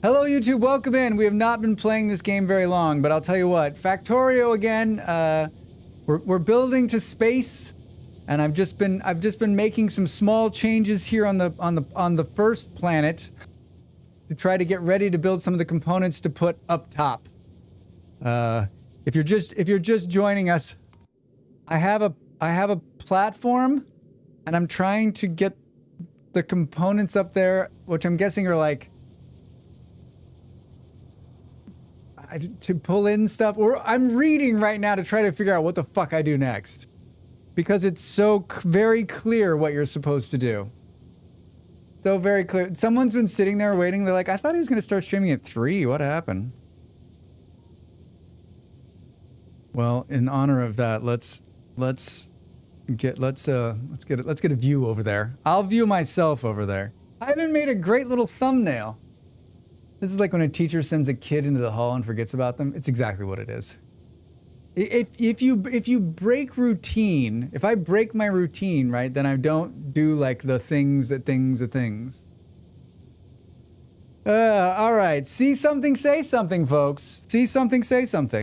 Hello YouTube, welcome in. We have not been playing this game very long, but I'll tell you what, Factorio again, we're building to space, and I've just been making some small changes here on the first planet to try to get ready to build some of the components to put up top. If you're just joining us, I have a platform, and I'm trying to get the components up there, which I'm guessing are like to pull in stuff. Or I'm reading right now to try to figure out what the fuck I do next, because it's so very clear what you're supposed to do. So very clear. Someone's been sitting there waiting. They're like, I thought he was going to start streaming at 3. What happened? Well, in honor of that, let's get a view over there. I'll view myself over there. I haven't made a great little thumbnail. This is like when a teacher sends a kid into the hall and forgets about them. It's exactly what it is. If you break routine, if I break my routine, right, then I don't do like the things. All right. See something, say something, folks. See something, say something.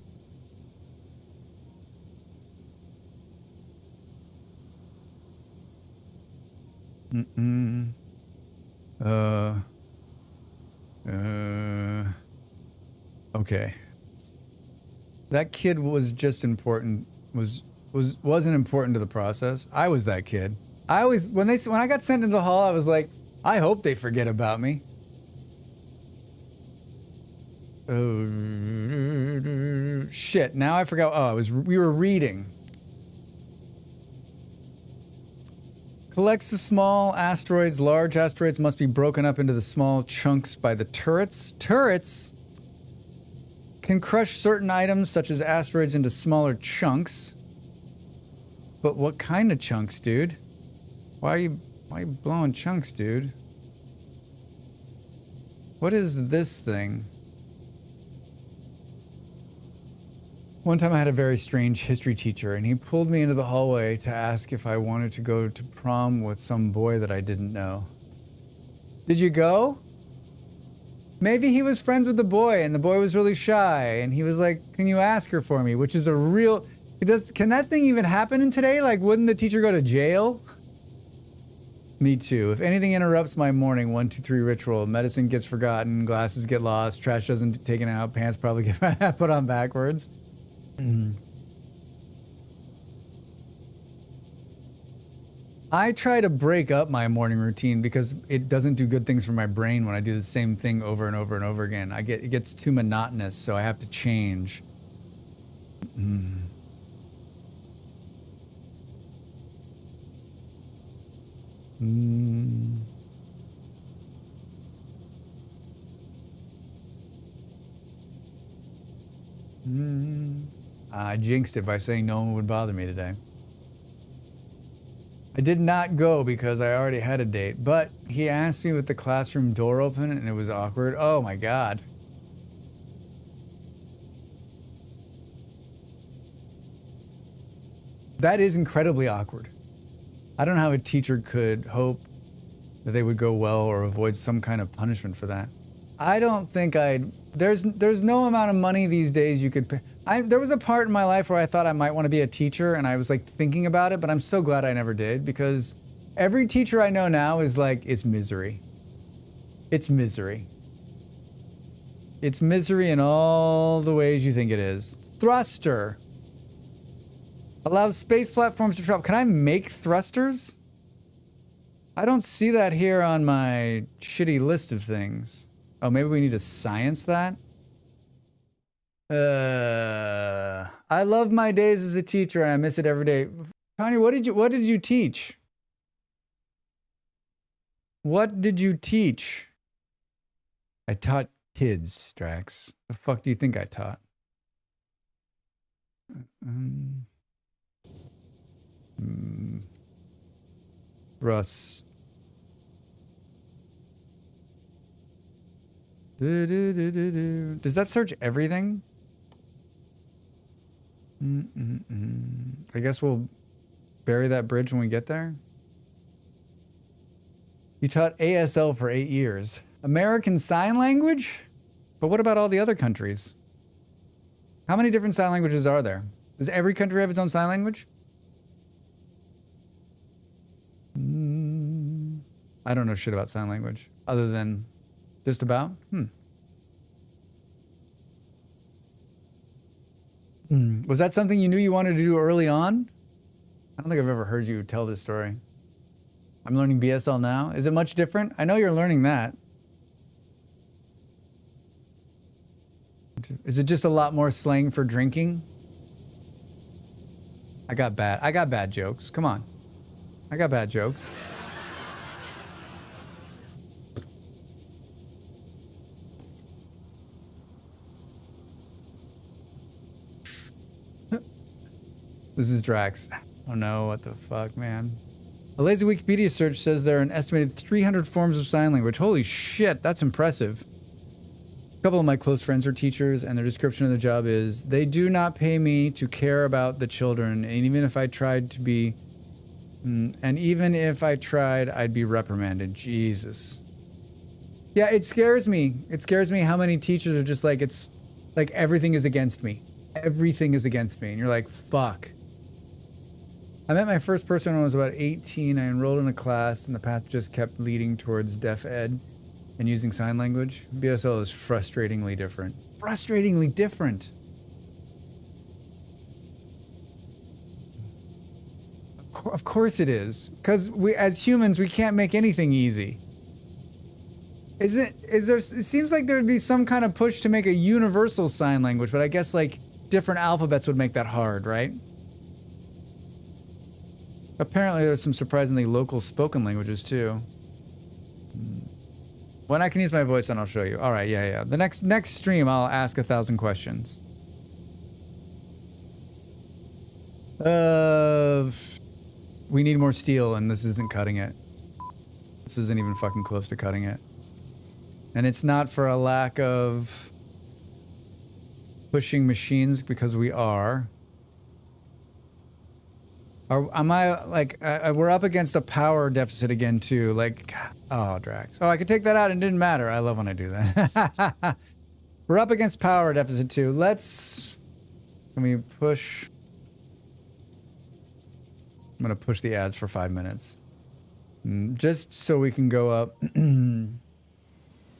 Okay. That kid was just important, wasn't important to the process. I was that kid. I always, when I got sent into the hall, I was like, I hope they forget about me. Oh, shit, now I forgot. Oh, we were reading. Collects the small asteroids. Large asteroids must be broken up into the small chunks by the turrets. Turrets can crush certain items, such as asteroids, into smaller chunks. But what kind of chunks, dude? Why are you blowing chunks, dude? What is this thing? One time I had a very strange history teacher, and he pulled me into the hallway to ask if I wanted to go to prom with some boy that I didn't know. Did you go? Maybe he was friends with the boy, and the boy was really shy, and he was like, can you ask her for me? Which is a real... Can that thing even happen in today? Like, wouldn't the teacher go to jail? Me too. If anything interrupts my morning 1, 2, 3 ritual, medicine gets forgotten, glasses get lost, trash doesn't get taken out, pants probably get put on backwards. I try to break up my morning routine because it doesn't do good things for my brain when I do the same thing over and over and over again. It gets too monotonous, so I have to change. I jinxed it by saying no one would bother me today. I did not go because I already had a date, but he asked me with the classroom door open and it was awkward. Oh my God. That is incredibly awkward. I don't know how a teacher could hope that they would go well or avoid some kind of punishment for that. I don't think there's no amount of money these days you could pay. There was a part in my life where I thought I might want to be a teacher, and I was like thinking about it, but I'm so glad I never did, because every teacher I know now is like, it's misery. It's misery. It's misery in all the ways you think it is. Thruster. Allows space platforms to travel. Can I make thrusters? I don't see that here on my shitty list of things. Oh, maybe we need to science that? I love my days as a teacher and I miss it every day. Tony, what did you teach? What did you teach? I taught kids, Strax. The fuck do you think I taught? Russ. Does that search everything? I guess we'll bury that bridge when we get there. You taught ASL for 8 years. American Sign Language? But what about all the other countries? How many different sign languages are there? Does every country have its own sign language? I don't know shit about sign language other than just about. Was that something you knew you wanted to do early on? I don't think I've ever heard you tell this story. I'm learning BSL now. Is it much different? I know you're learning that. Is it just a lot more slang for drinking? I got bad jokes. Come on. I got bad jokes. This is Drax. Oh no, what the fuck, man. A lazy Wikipedia search says there are an estimated 300 forms of sign language. Holy shit, that's impressive. A couple of my close friends are teachers, and their description of the job is, they do not pay me to care about the children, and even if I tried to be, I'd be reprimanded. Jesus. Yeah, it scares me. It scares me how many teachers are just like, it's like everything is against me. Everything is against me. And you're like, fuck. I met my first person when I was about 18. I enrolled in a class, and the path just kept leading towards deaf ed and using sign language. BSL is frustratingly different. Frustratingly different. Of course it is. Because we, as humans, we can't make anything easy. It seems like there would be some kind of push to make a universal sign language, but I guess like different alphabets would make that hard, right? Apparently there's some surprisingly local spoken languages too. When I can use my voice, then I'll show you. All right, yeah. The next stream, I'll ask 1,000 questions. We need more steel, and this isn't cutting it. This isn't even fucking close to cutting it. And it's not for a lack of pushing machines, because we are. Am I, like, we're up against a power deficit again, too. Like, oh, Drax. Oh, I could take that out and it didn't matter. I love when I do that. We're up against power deficit, too. Can we push? I'm going to push the ads for 5 minutes. Just so we can go up.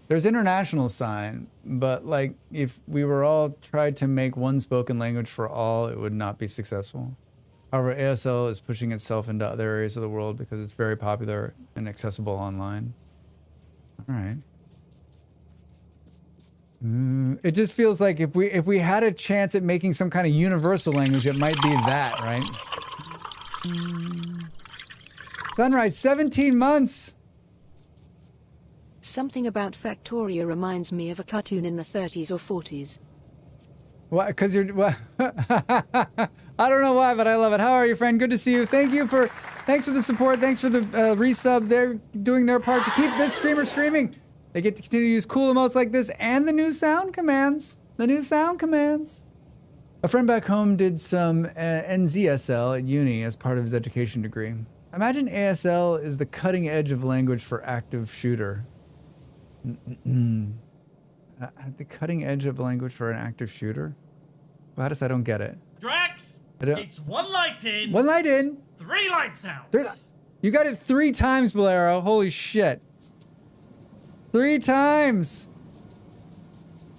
There's international sign, but, like, if we were all tried to make one spoken language for all, it would not be successful. However, ASL is pushing itself into other areas of the world because it's very popular and accessible online. All right. It just feels like if we had a chance at making some kind of universal language, it might be that, right? Sunrise, 17 months! Something about Factorio reminds me of a cartoon in the 30s or 40s. What? Because you're... What? I don't know why, but I love it. How are you, friend? Good to see you. Thanks for the support. Thanks for the resub. They're doing their part to keep this streamer streaming. They get to continue to use cool emotes like this and the new sound commands. A friend back home did some NZSL at uni as part of his education degree. Imagine ASL is the cutting edge of language for active shooter. The cutting edge of language for an active shooter? Gladys, I don't get it. Drax! It's one light in. One light in. 3 lights out. 3 lights. You got it 3 times, Bolero. Holy shit. 3 times.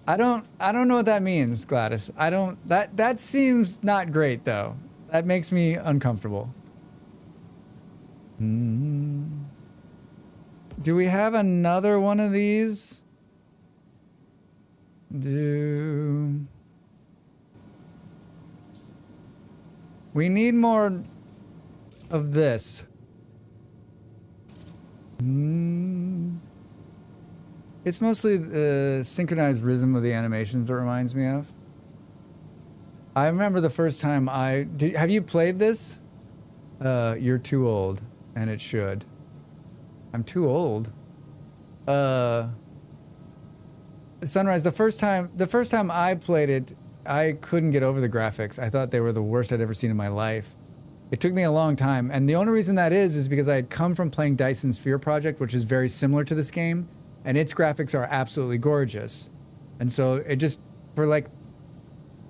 I don't know what that means, Gladys. That seems not great though. That makes me uncomfortable. Do we have another one of these? We need more of this. It's mostly the synchronized rhythm of the animations that reminds me of. I remember the first time have you played this? You're too old, and it should. I'm too old. Sunrise, the first time I played it, I couldn't get over the graphics. I thought they were the worst I'd ever seen in my life. It took me a long time, and the only reason that is because I had come from playing Dyson Sphere Project, which is very similar to this game, and its graphics are absolutely gorgeous. And so it just, for like,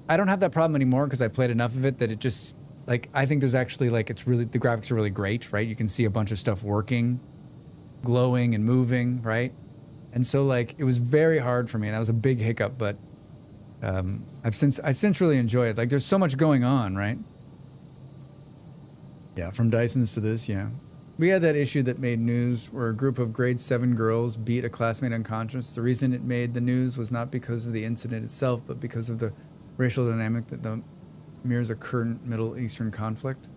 I don't have that problem anymore because I played enough of it that it just, like, I think there's actually, like, it's really, the graphics are really great, right? You can see a bunch of stuff working, glowing and moving, right? And so, like, it was very hard for me, and that was a big hiccup, but I since really enjoy it. Like, there's so much going on, right? Yeah, from Dyson's to this, yeah. We had that issue that made news where a group of grade 7 girls beat a classmate unconscious. The reason it made the news was not because of the incident itself, but because of the racial dynamic that mirrors a current Middle Eastern conflict.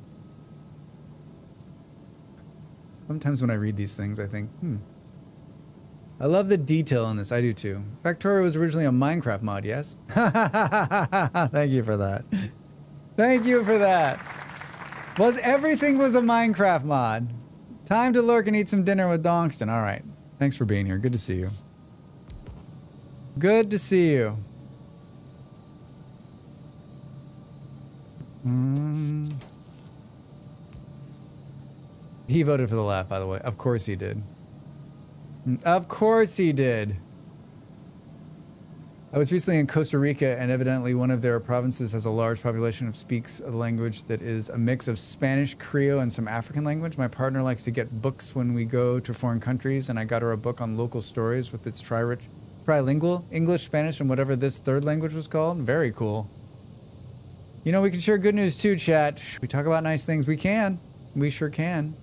Sometimes when I read these things, I think, I love the detail on this. I do too. Factorio was originally a Minecraft mod, yes? Thank you for that. Thank you for that. Everything was a Minecraft mod. Time to lurk and eat some dinner with Dongston. All right. Thanks for being here. Good to see you. Good to see you. He voted for the laugh, by the way. Of course he did. Of course he did. I was recently in Costa Rica, and evidently one of their provinces has a large population that speaks a language that is a mix of Spanish, Creole, and some African language. My partner likes to get books when we go to foreign countries, and I got her a book on local stories with its trilingual, English, Spanish, and whatever this third language was called. Very cool. You know, we can share good news too, chat. We talk about nice things. We can. We sure can.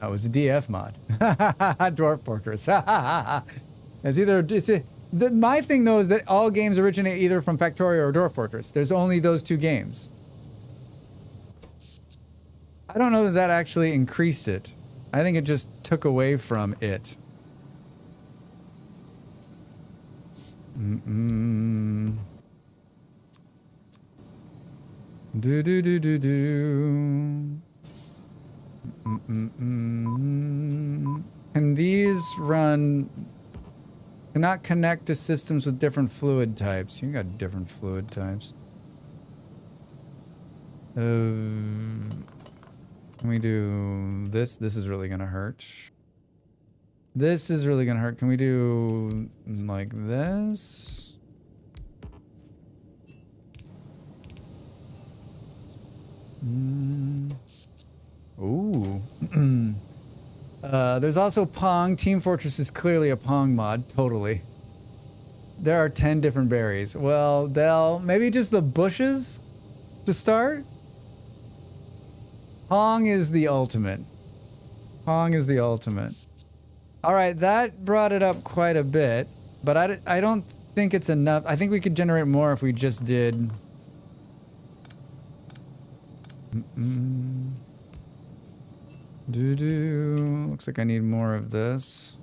Oh, it was a DF mod. Dwarf Fortress. My thing, though, is that all games originate either from Factorio or Dwarf Fortress. There's only those two games. I don't know that actually increased it. I think it just took away from it. Can these run... Cannot connect to systems with different fluid types. You got different fluid types. Can we do this? This is really gonna hurt. This is really gonna hurt. Can we do like this? Ooh. There's also Pong. Team Fortress is clearly a Pong mod. Totally. There are 10 different berries. Well, Del, maybe just the bushes to start? Pong is the ultimate. Pong is the ultimate. Alright, that brought it up quite a bit, but I don't think it's enough. I think we could generate more if we just did... Looks like I need more of this.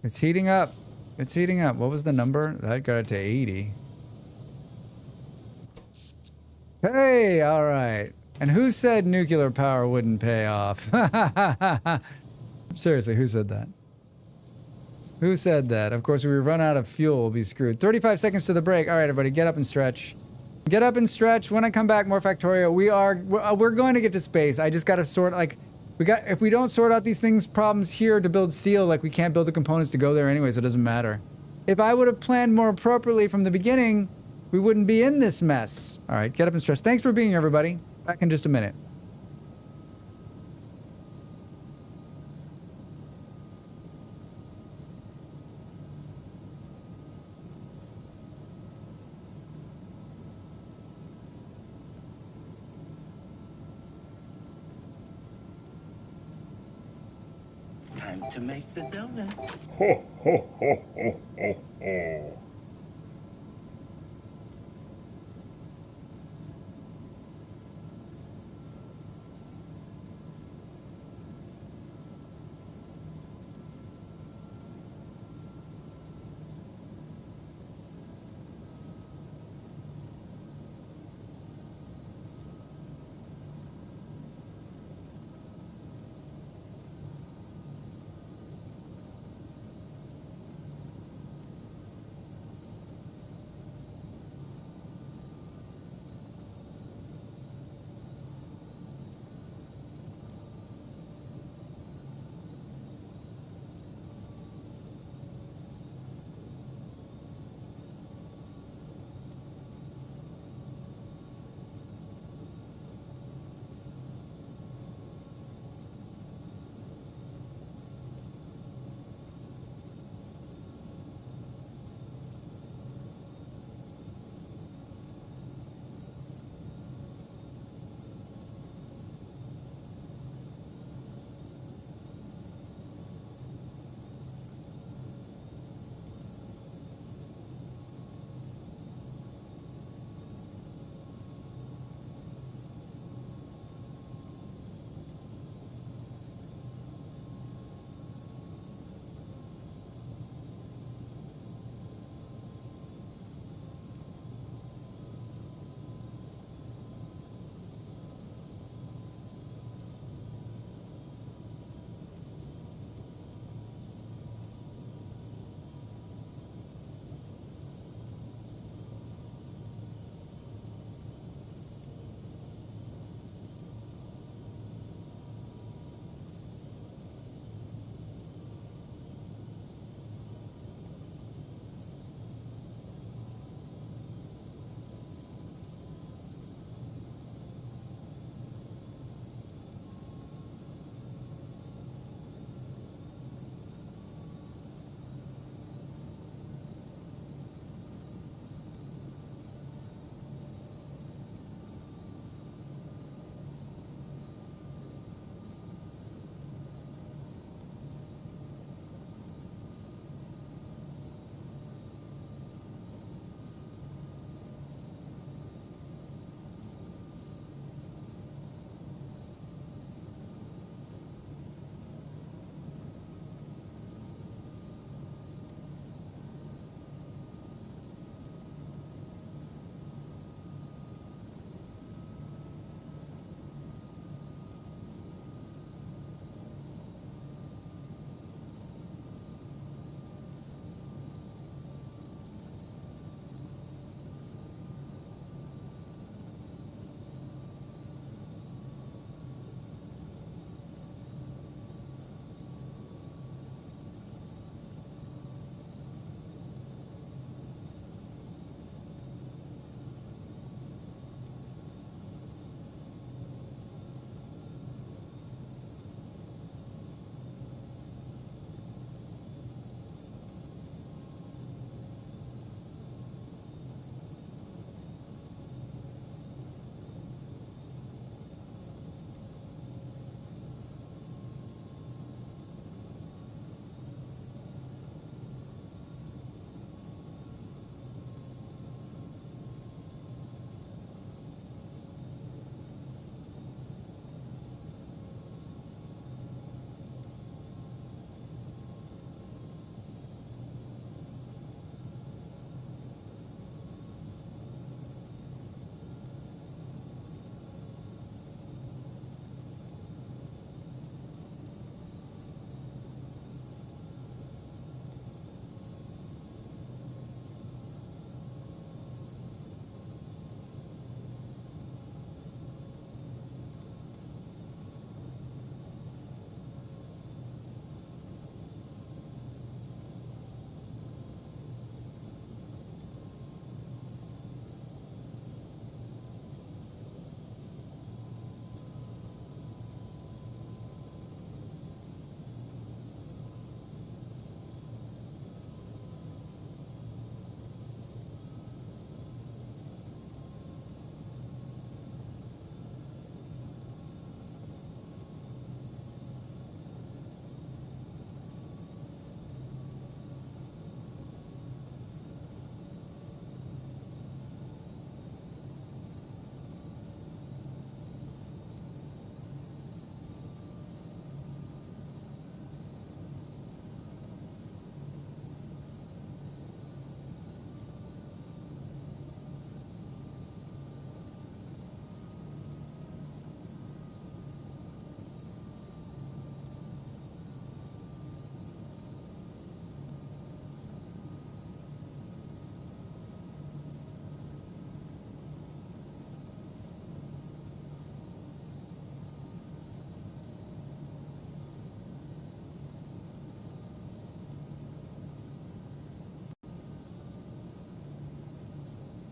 It's heating up. It's heating up. What was the number? That got it to 80. Hey, all right. And who said nuclear power wouldn't pay off? Seriously, who said that? Who said that? Of course, if we run out of fuel, we'll be screwed. 35 seconds to the break. All right, everybody, get up and stretch. Get up and stretch. When I come back, more Factorio. We're going to get to space. I just got to sort, like, if we don't sort out these problems here to build steel, like, we can't build the components to go there anyway, so it doesn't matter. If I would have planned more appropriately from the beginning, we wouldn't be in this mess. All right, get up and stretch. Thanks for being here, everybody. Back in just a minute. To make the donuts. Ho, ho, ho, ho, ho, ho.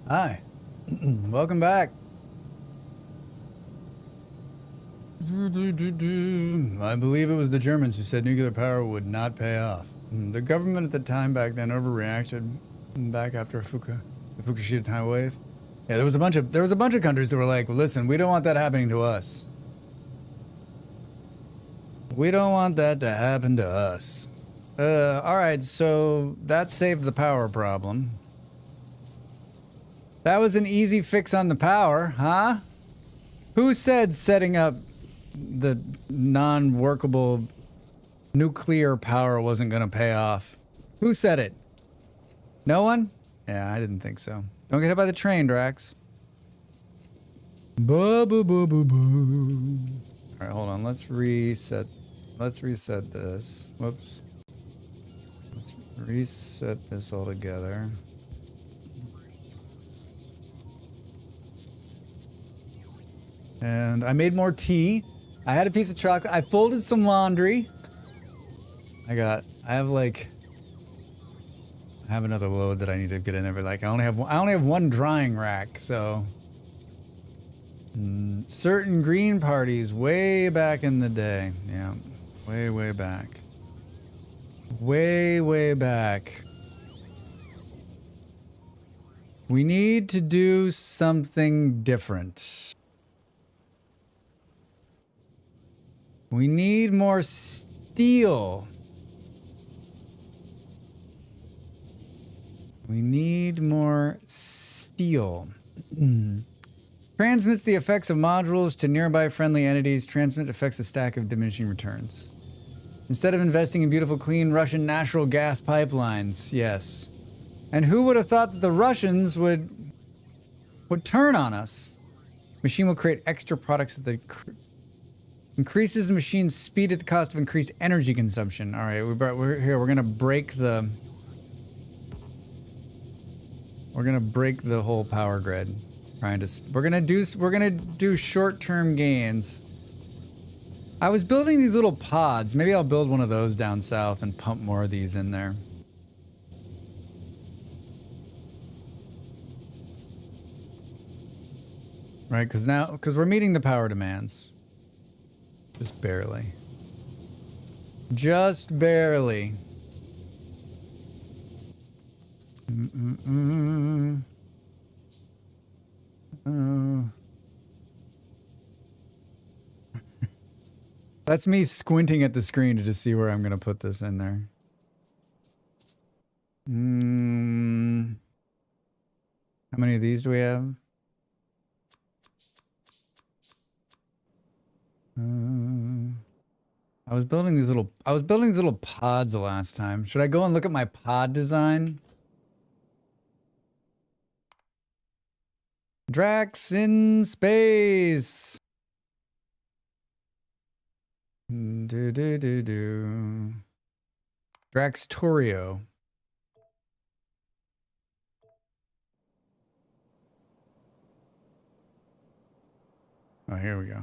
Hi. Welcome back. I believe it was the Germans who said nuclear power would not pay off. The government at the time back then overreacted back after the Fukushima time wave. Yeah, there was a bunch of countries that were like, well, listen, we don't want that happening to us. We don't want that to happen to us. All right, so that saved the power problem. That was an easy fix on the power, huh? Who said setting up the non-workable nuclear power wasn't going to pay off? Who said it? No one? Yeah, I didn't think so. Don't get hit by the train, Drax. Boo boo boo boo boo. All right, hold on. Let's reset this. Whoops. Let's reset this all together. And I made more tea. I had a piece of chocolate. I folded some laundry. I have another load that I need to get in there, but like I only have one drying rack, so certain green parties way back in the day. Yeah. Way back. Way back. We need to do something different. We need more steel. We need more steel. Transmits the effects of modules to nearby friendly entities. Transmit affects a stack of diminishing returns. Instead of investing in beautiful, clean Russian natural gas pipelines. Yes. And who would have thought that the Russians would turn on us? Machine will create extra products that increases the machine's speed at the cost of increased energy consumption. All right, we're here. We're gonna break the whole power grid. We're gonna do short-term gains. I was building these little pods. Maybe I'll build one of those down south and pump more of these in there. Right, because we're meeting the power demands. Just barely. Just barely. Oh. That's me squinting at the screen to just see where I'm going to put this in there. How many of these do we have? I was building these little pods the last time. Should I go and look at my pod design? Drax in space. Draxtorio. Oh, here we go.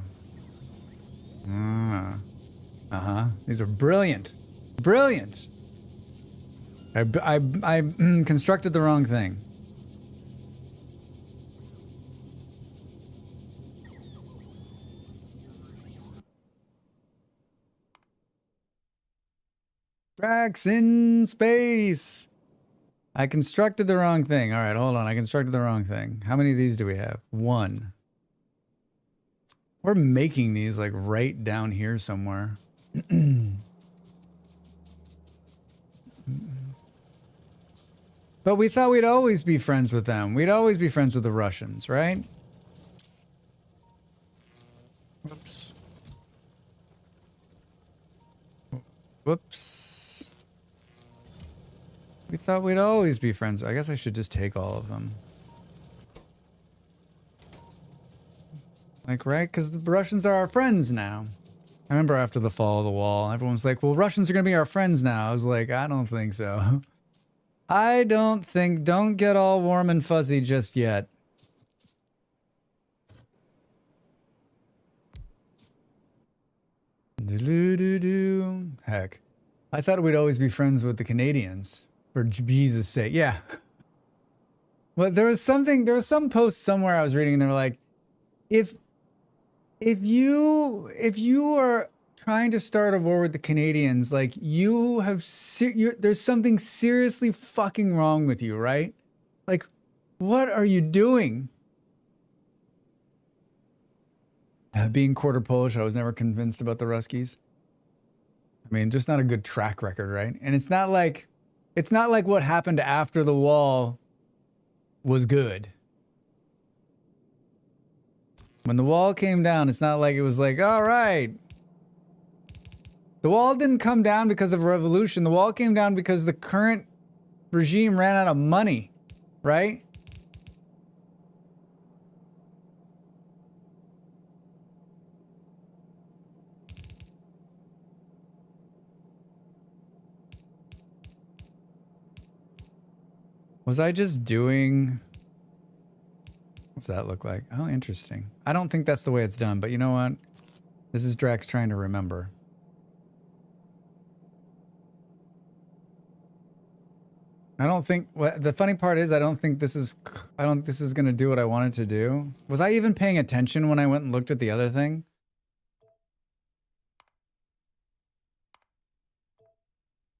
These are brilliant. Brilliant. I constructed the wrong thing. Drax in space. I constructed the wrong thing. All right, hold on. I constructed the wrong thing. How many of these do we have? One. We're making these like right down here somewhere. But we thought we'd always be friends with them. We'd always be friends with the Russians, right? Whoops. Whoops. We thought we'd always be friends. I guess I should just take all of them. Like, right? Because the Russians are our friends now. I remember after the fall of the wall, everyone was like, well, Russians are going to be our friends now. I was like, I don't think so. Don't get all warm and fuzzy just yet. Heck. I thought we'd always be friends with the Canadians. For Jesus' sake. Yeah. Well, there was some post somewhere I was reading and they were like, if you are trying to start a war with the Canadians, like you have, there's something seriously fucking wrong with you, right? Like, what are you doing? Being quarter Polish, I was never convinced about the Ruskies. I mean, just not a good track record, right? And it's not like what happened after the wall was good. When the wall came down, it's not like it was like, all right. The wall didn't come down because of a revolution. The wall came down because the current regime ran out of money, right? Was I just doing... What's that look like? Oh, interesting. I don't think that's the way it's done, but you know what? This is Drax trying to remember. I don't think... the funny part is I don't think this is going to do what I wanted to do. Was I even paying attention when I went and looked at the other thing?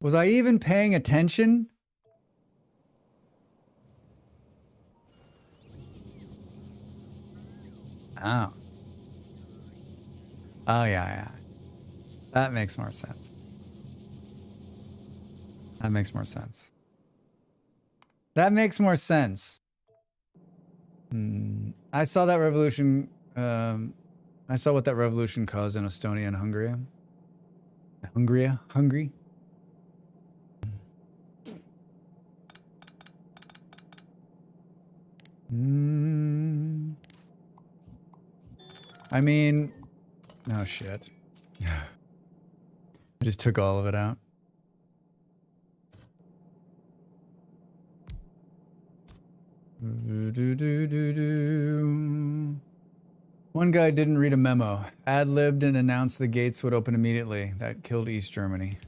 Was I even paying attention? Oh. Oh, yeah. That makes more sense. That makes more sense. That makes more sense. I saw that revolution. I saw what that revolution caused in Estonia and Hungary. Hungary? I mean, oh shit. I just took all of it out. One guy didn't read a memo. Ad-libbed and announced the gates would open immediately. That killed East Germany.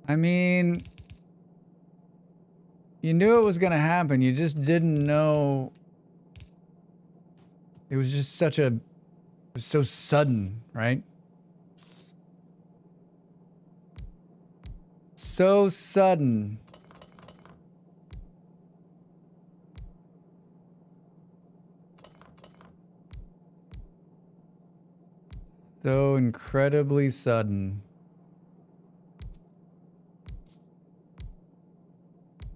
I mean, you knew it was gonna happen. You just didn't know. It was just such a... It was so sudden, right? So sudden. So incredibly sudden.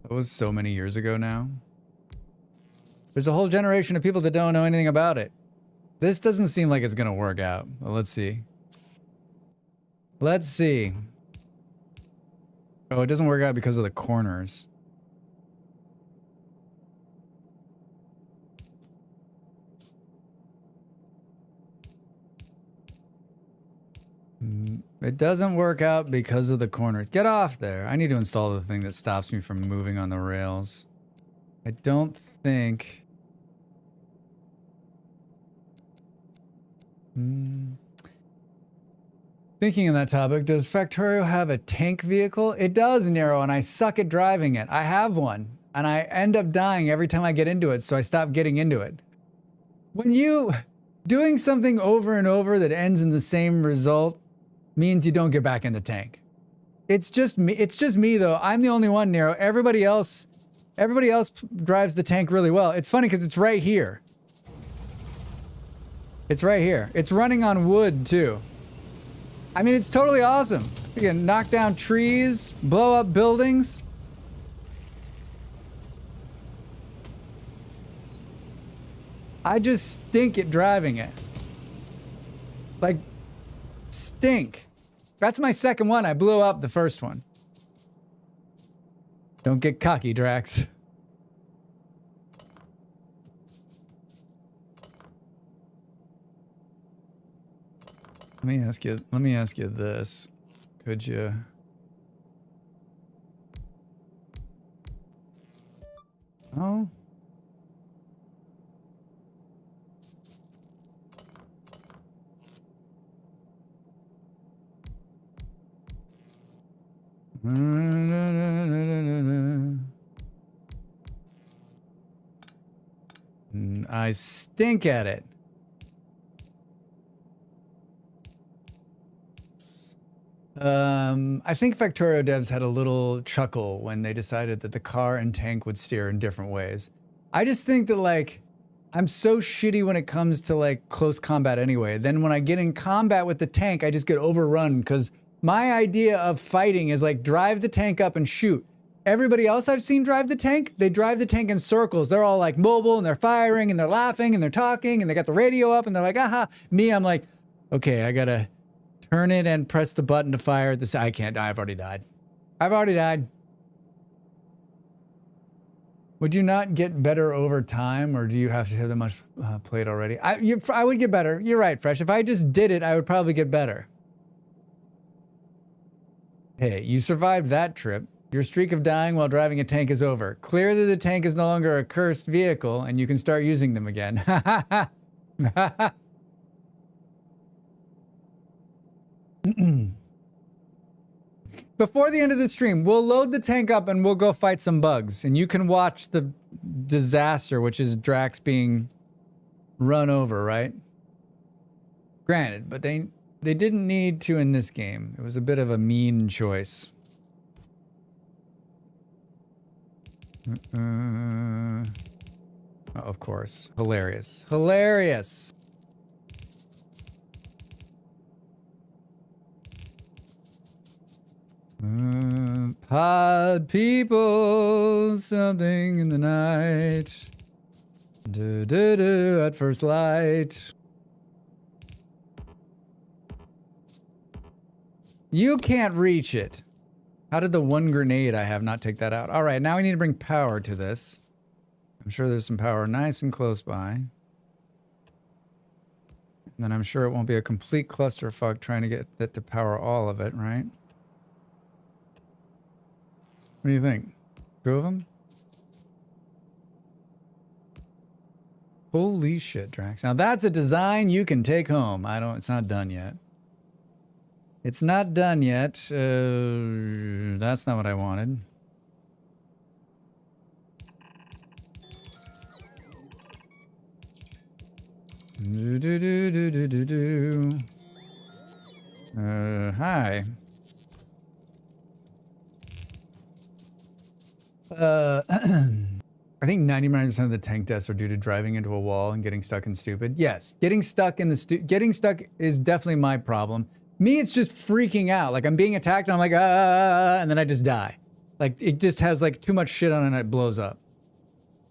That was so many years ago now. There's a whole generation of people that don't know anything about it. This doesn't seem like it's gonna work out. Well, let's see. Let's see. Oh, it doesn't work out because of the corners. It doesn't work out because of the corners. Get off there. I need to install the thing that stops me from moving on the rails. I don't think... Thinking on that topic, does Factorio have a tank vehicle? It does, Nero, and I suck at driving it. I have one, and I end up dying every time I get into it, so I stop getting into it. When you... Doing something over and over that ends in the same result means you don't get back in the tank. It's just me though. I'm the only one, Nero. Everybody else drives the tank really well. It's funny because it's right here. It's right here. It's running on wood too. I mean, it's totally awesome. You can knock down trees, blow up buildings. I just stink at driving it. Like, stink. That's my second one. I blew up the first one. Don't get cocky, Drax. Let me ask you this. Could you... Oh? I stink at it. I think Factorio devs had a little chuckle when they decided that the car and tank would steer in different ways. I just think that, like, I'm so shitty when it comes to, like, close combat anyway. Then when I get in combat with the tank, I just get overrun because my idea of fighting is, like, drive the tank up and shoot. Everybody else I've seen drive the tank, they drive the tank in circles. They're all, like, mobile, and they're firing, and they're laughing, and they're talking, and they got the radio up, and they're like, aha. Me, I'm like, okay, I gotta turn it and press the button to fire at this. I can't. I've already died. I've already died. Would you not get better over time, or do you have to have that much played already? I would get better. You're right, Fresh. If I just did it, I would probably get better. Hey, you survived that trip. Your streak of dying while driving a tank is over. Clear that the tank is no longer a cursed vehicle, and you can start using them again. Before the end of the stream, we'll load the tank up and we'll go fight some bugs. And you can watch the disaster, which is Drax being run over, right? Granted, but they didn't need to in this game. It was a bit of a mean choice. Oh, of course. Hilarious. Hilarious. Pod people, something in the night. Do do do at first light. You can't reach it. How did the one grenade I have not take that out? All right, now we need to bring power to this. I'm sure there's some power nice and close by. And then I'm sure it won't be a complete clusterfuck trying to get that to power all of it, right? What do you think? 2 of them? Holy shit, Drax. Now that's a design you can take home. It's not done yet. It's not done yet. That's not what I wanted. Do do do do do do do. Hi. I think 99% of the tank deaths are due to driving into a wall and getting stuck in stupid. Yes, getting stuck is definitely my problem. Me, it's just freaking out. Like I'm being attacked and I'm like, and then I just die. Like it just has like too much shit on it and it blows up.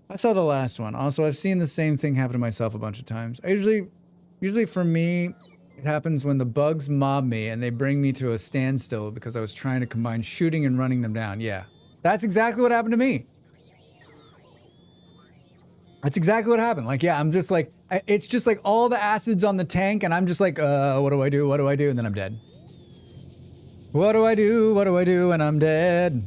I saw the last one. Also, I've seen the same thing happen to myself a bunch of times. Usually for me, it happens when the bugs mob me and they bring me to a standstill because I was trying to combine shooting and running them down. Yeah. That's exactly what happened to me. That's exactly what happened. Like, yeah, I'm just like, it's just like all the acids on the tank and I'm just like, what do I do? What do I do? And then I'm dead. What do I do? What do I do? And I'm dead.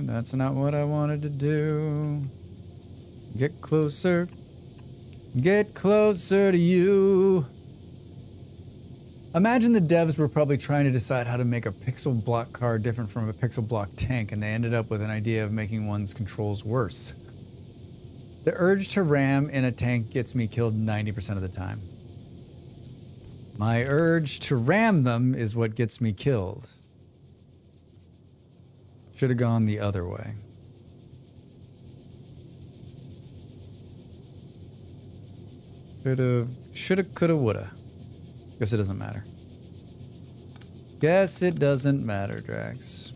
That's not what I wanted to do. Get closer. Get closer to you. Imagine the devs were probably trying to decide how to make a pixel block car different from a pixel block tank, and they ended up with an idea of making one's controls worse. The urge to ram in a tank gets me killed 90% of the time. My urge to ram them is what gets me killed. Should have gone the other way. Shoulda, coulda, woulda. Guess it doesn't matter. Guess it doesn't matter, Drax.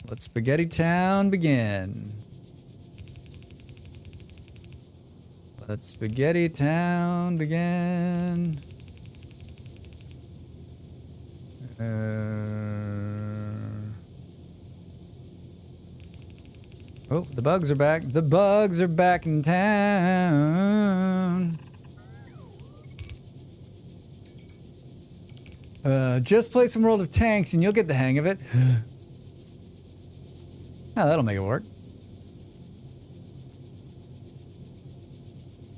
Let Spaghetti Town begin. Let Spaghetti Town begin. Oh, the bugs are back. The bugs are back in town. Just play some World of Tanks and you'll get the hang of it. Oh, that'll make it work.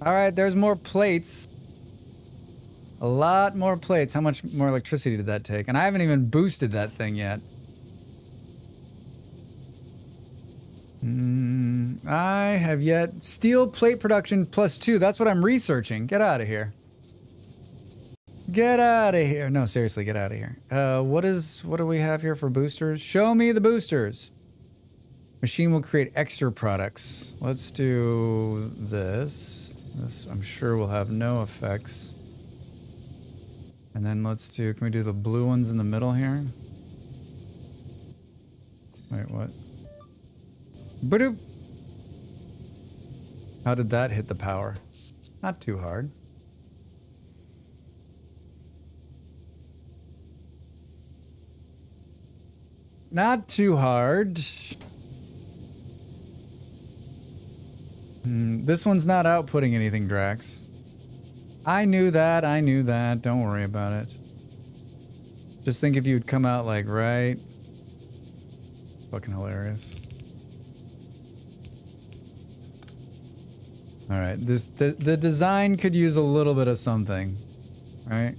All right, there's more plates. A lot more plates. How much more electricity did that take? And I haven't even boosted that thing yet. I have yet... Steel plate production +2. That's what I'm researching. Get out of here. Get out of here. No, seriously, get out of here. What do we have here for boosters? Show me the boosters. Machine will create extra products. Let's do this. This, I'm sure, will have no effects. And then let's do... Can we do the blue ones in the middle here? Wait, what? Ba-doop. How did that hit the power? Not too hard. Not too hard. This one's not outputting anything, Drax. I knew that, Don't worry about it. Just think if you'd come out like right. Fucking hilarious. Alright, the design could use a little bit of something. Right?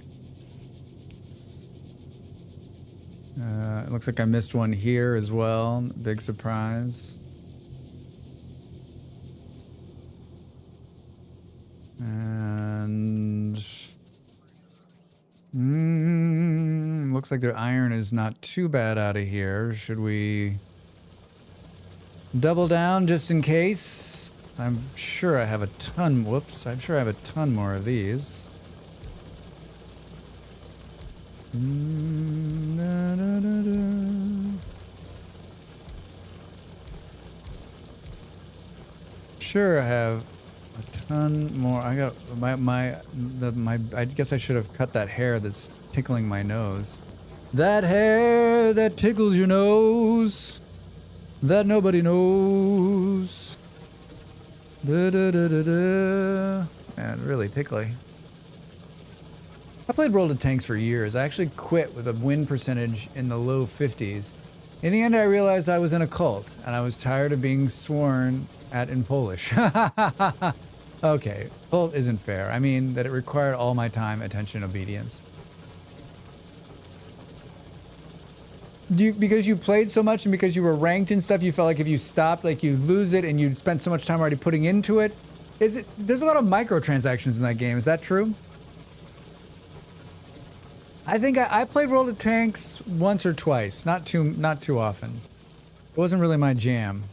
It looks like I missed one here as well. Big surprise. And looks like their iron is not too bad out of here. Should we double down just in case? I'm sure I have a ton. Whoops! I'm sure I have a ton more of these. Sure, I have a ton more. I got I guess I should have cut that hair that's tickling my nose. That hair that tickles your nose, that nobody knows. Man, really tickly. I played World of Tanks for years. I actually quit with a win percentage in the low 50s. In the end, I realized I was in a cult, and I was tired of being sworn at in Polish. Okay, cult isn't fair. I mean that it required all my time, attention, obedience. Because you played so much and because you were ranked and stuff, you felt like if you stopped, like you lose it and you spent so much time already putting into it? There's a lot of microtransactions in that game, is that true? I think I played World of Tanks once or twice, not too often. It wasn't really my jam.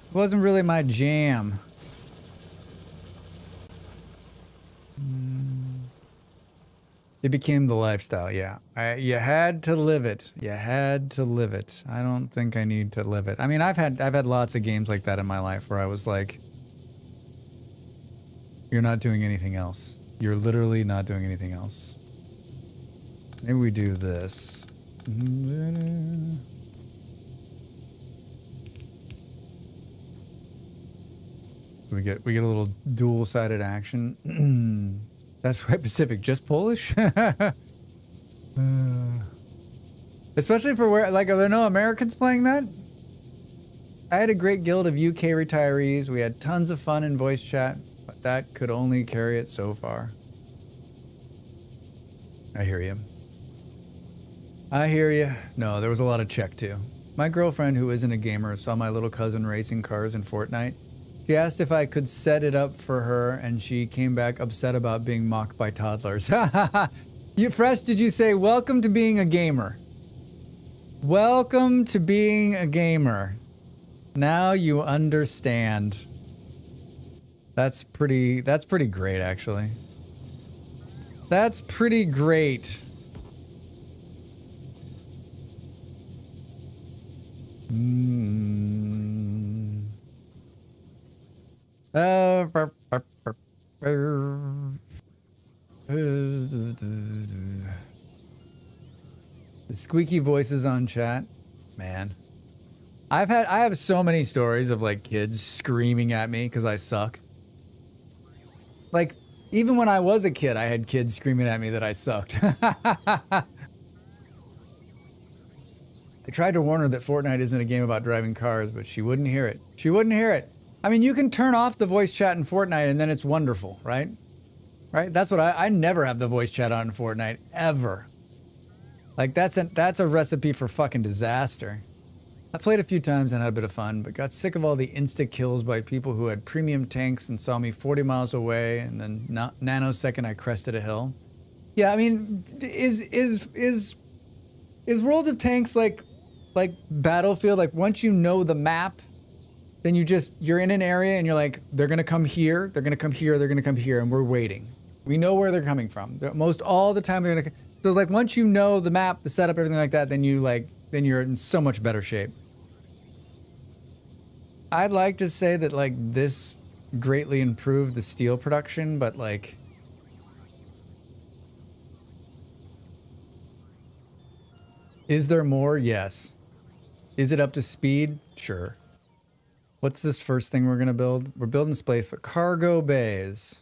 It wasn't really my jam. It became the lifestyle, yeah. You had to live it. You had to live it. I don't think I need to live it. I mean, I've had lots of games like that in my life where I was like, you're not doing anything else. You're literally not doing anything else. Maybe we do this. We get a little dual-sided action. That's right, Pacific. Just Polish? Especially for where, like, are there no Americans playing that? I had a great guild of UK retirees. We had tons of fun in voice chat. But that could only carry it so far. I hear you. I hear you. No, there was a lot of Czech too. My girlfriend, who isn't a gamer, saw my little cousin racing cars in Fortnite. She asked if I could set it up for her, and she came back upset about being mocked by toddlers. You fresh, did you say, welcome to being a gamer? Welcome to being a gamer. Now you understand. That's pretty great, actually. That's pretty great. The squeaky voices on chat, man. I have so many stories of like kids screaming at me because I suck. Like, even when I was a kid, I had kids screaming at me that I sucked. I tried to warn her that Fortnite isn't a game about driving cars, but she wouldn't hear it. She wouldn't hear it. I mean, you can turn off the voice chat in Fortnite and then it's wonderful, right? right? That's what I never have the voice chat on in Fortnite, ever. Like, that's a recipe for fucking disaster. I played a few times and had a bit of fun, but got sick of all the insta-kills by people who had premium tanks and saw me 40 miles away, and then nanosecond I crested a hill. Yeah, I mean, is World of Tanks like Battlefield? Like, once you know the map, then you're in an area and you're like, they're gonna come here, they're gonna come here, they're gonna come here, and we're waiting. We know where they're coming from. Most all the time they're gonna. So like, once you know the map, the setup, everything like that, then you're in so much better shape. I'd like to say that like this greatly improved the steel production, but like, is there more? Yes. Is it up to speed? Sure. What's this first thing we're gonna build? We're building space, but cargo bays.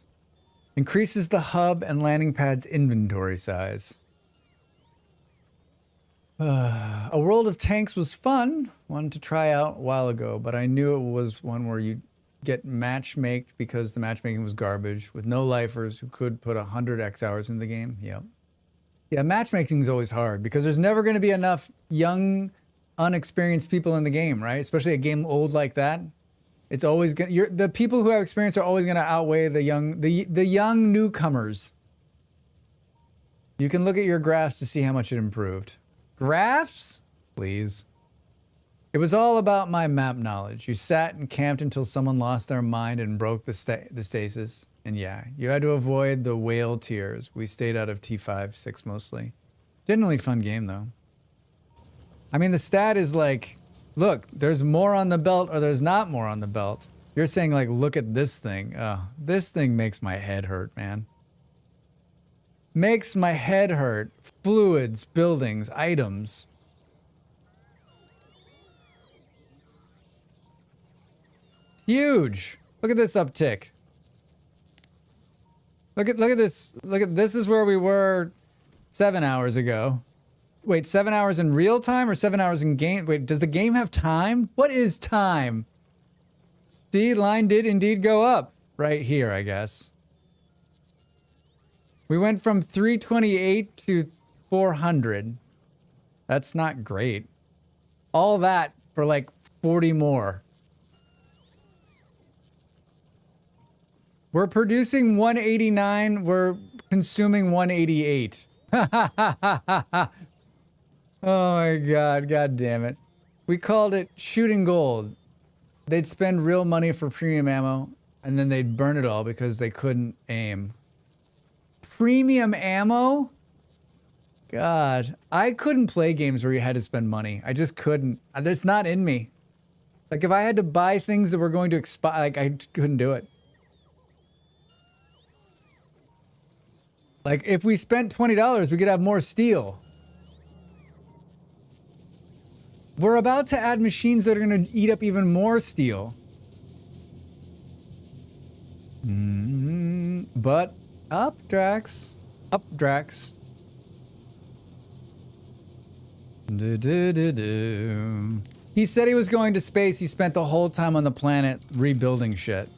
Increases the hub and landing pad's inventory size. A World of Tanks was fun. Wanted to try out a while ago, but I knew it was one where you get matchmaked because the matchmaking was garbage with no lifers who could put 100 X hours in the game. Yep. Yeah, matchmaking is always hard because there's never going to be enough young, unexperienced people in the game, right? Especially a game old like that. It's always gonna, the people who have experience are always going to outweigh the young newcomers. You can look at your graphs to see how much it improved. Graphs? Please. It was all about my map knowledge. You sat and camped until someone lost their mind and broke the stasis. And yeah, you had to avoid the whale tiers. We stayed out of T5, 6 mostly. Generally fun game though. I mean, the stat is like, look, there's more on the belt or there's not more on the belt. You're saying like, look at this thing. This thing makes my head hurt, man. Makes my head hurt. Fluids, buildings, items. Huge. Look at this uptick. Look at this. This is where we were 7 hours ago. Wait, 7 hours in real time or 7 hours in game? Wait, does the game have time? What is time? See, line did indeed go up right here, I guess. We went from 328 to 400. That's not great. All that for like 40 more. We're producing 189. We're consuming 188. Oh my God. God damn it. We called it shooting gold. They'd spend real money for premium ammo and then they'd burn it all because they couldn't aim. Premium ammo? God, I couldn't play games where you had to spend money. I just couldn't. That's not in me. Like if I had to buy things that were going to expire, like I couldn't do it. Like if we spent $20, we could have more steel. We're about to add machines that are going to eat up even more steel. But up, Drax. Up, Drax. He said he was going to space. He spent the whole time on the planet rebuilding shit.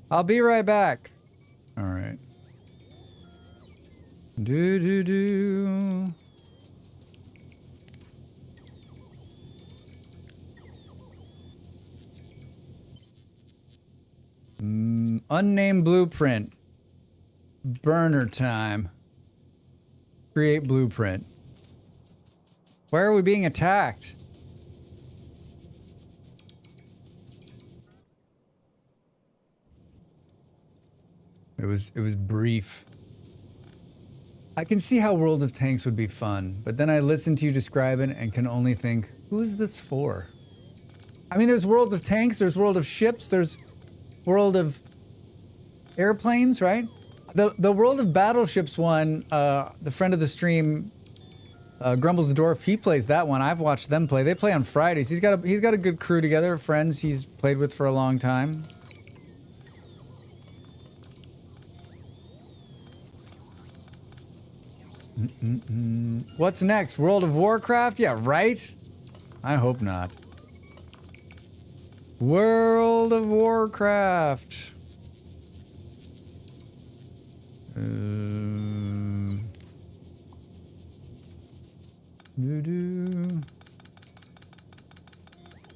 I'll be right back. All right. Unnamed blueprint. Burner time. Create blueprint. Where are we being attacked? It was brief. I can see how World of Tanks would be fun, but then I listen to you describe it and can only think, who is this for? I mean, there's World of Tanks, there's World of Ships, there's World of Airplanes, right? The World of Battleships one, the friend of the stream, Grumbles the Dwarf, he plays that one. I've watched them play. They play on Fridays. He's got a good crew together, friends he's played with for a long time. What's next? World of Warcraft? Yeah, right? I hope not. World of Warcraft.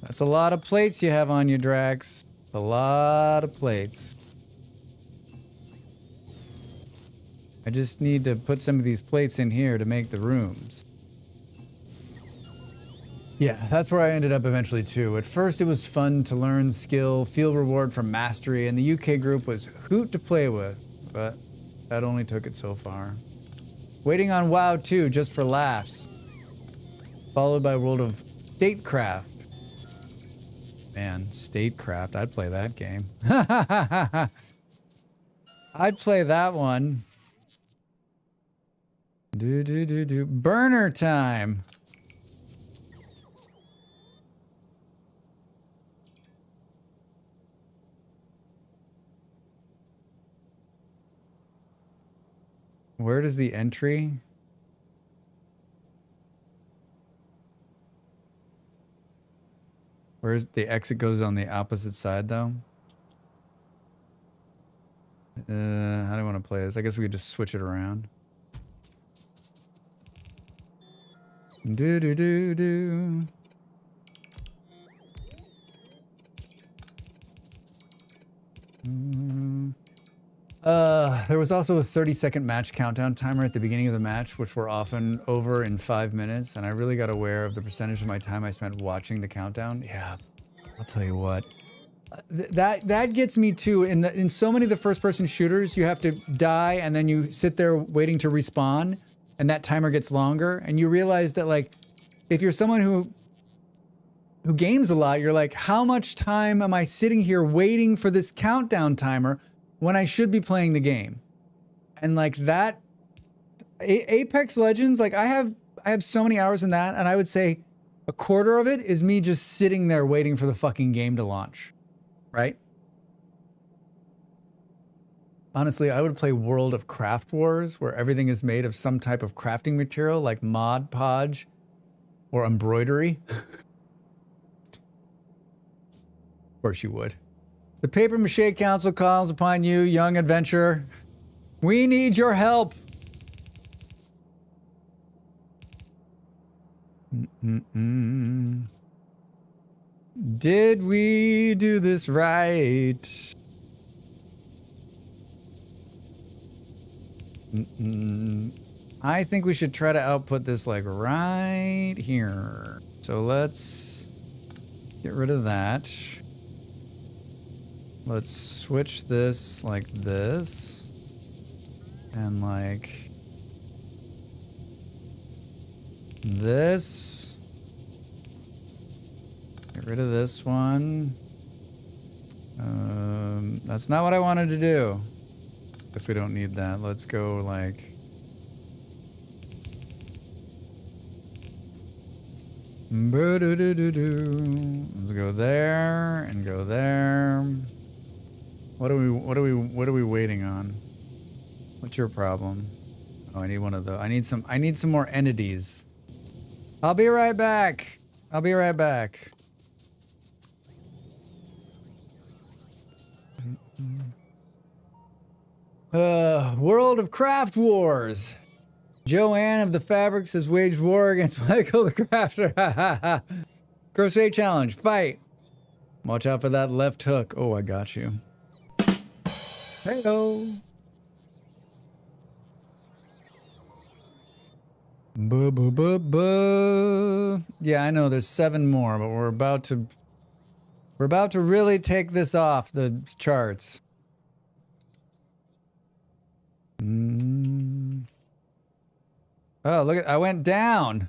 That's a lot of plates you have on you, Drax. A lot of plates. I just need to put some of these plates in here to make the rooms. Yeah, that's where I ended up eventually too. At first it was fun to learn skill, feel reward from mastery, and the UK group was hoot to play with, but that only took it so far. Waiting on WoW 2 just for laughs. Followed by World of Statecraft. Man, Statecraft, I'd play that game. I'd play that one. Burner time. Where does the entry? Where's the exit goes on the opposite side though? How do I want to play this? I guess we could just switch it around. Do do do do. There was also a 30-second match countdown timer at the beginning of the match, which were often over in 5 minutes, and I really got aware of the percentage of my time I spent watching the countdown. Yeah, I'll tell you what. That gets me too. In so many of the first-person shooters, you have to die and then you sit there waiting to respawn, and that timer gets longer, and you realize that, like, if you're someone who games a lot, you're like, how much time am I sitting here waiting for this countdown timer when I should be playing the game? And like that, Apex Legends, like I have so many hours in that, and I would say a quarter of it is me just sitting there waiting for the fucking game to launch, right? Honestly, I would play World of Craft Wars, where everything is made of some type of crafting material like Mod Podge or embroidery. Of course you would. The Paper Mache Council calls upon you, young adventurer. We need your help. Did we do this right? I think we should try to output this like right here. So let's get rid of that. Let's switch this like this. And like this. Get rid of this one. That's not what I wanted to do. Guess we don't need that. Let's go like let's go there and go there. What are we waiting on? What's your problem? Oh, I need one of those. I need some more entities. I'll be right back. I'll be right back. World of Craft Wars. Joanne of the Fabrics has waged war against Michael the Crafter. Crochet challenge. Fight. Watch out for that left hook. Oh, I got you. Hello. Yeah, I know there's 7 more, but we're about to really take this off the charts. Oh, look at, I went down.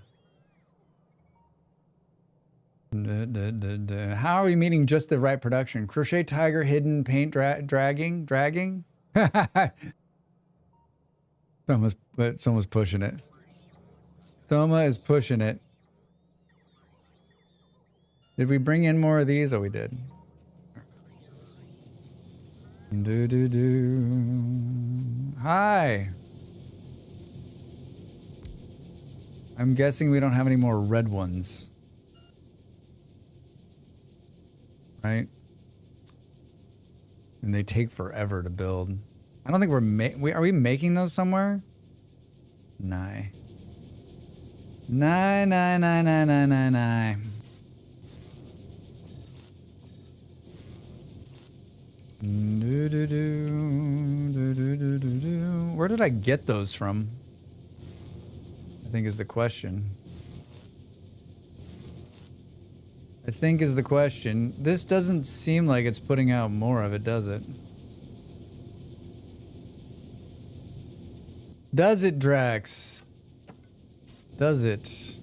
How are we meeting just the right production? Crochet Tiger, hidden paint dragging? Someone's pushing it. Thoma is pushing it. Did we bring in more of these? Oh, we did. Hi. I'm guessing we don't have any more red ones. Right? And they take forever to build. I don't think are we making those somewhere? Nah. Nah. Where did I get those from? I think is the question. This doesn't seem like it's putting out more of it, does it? Does it, Drax? Does it?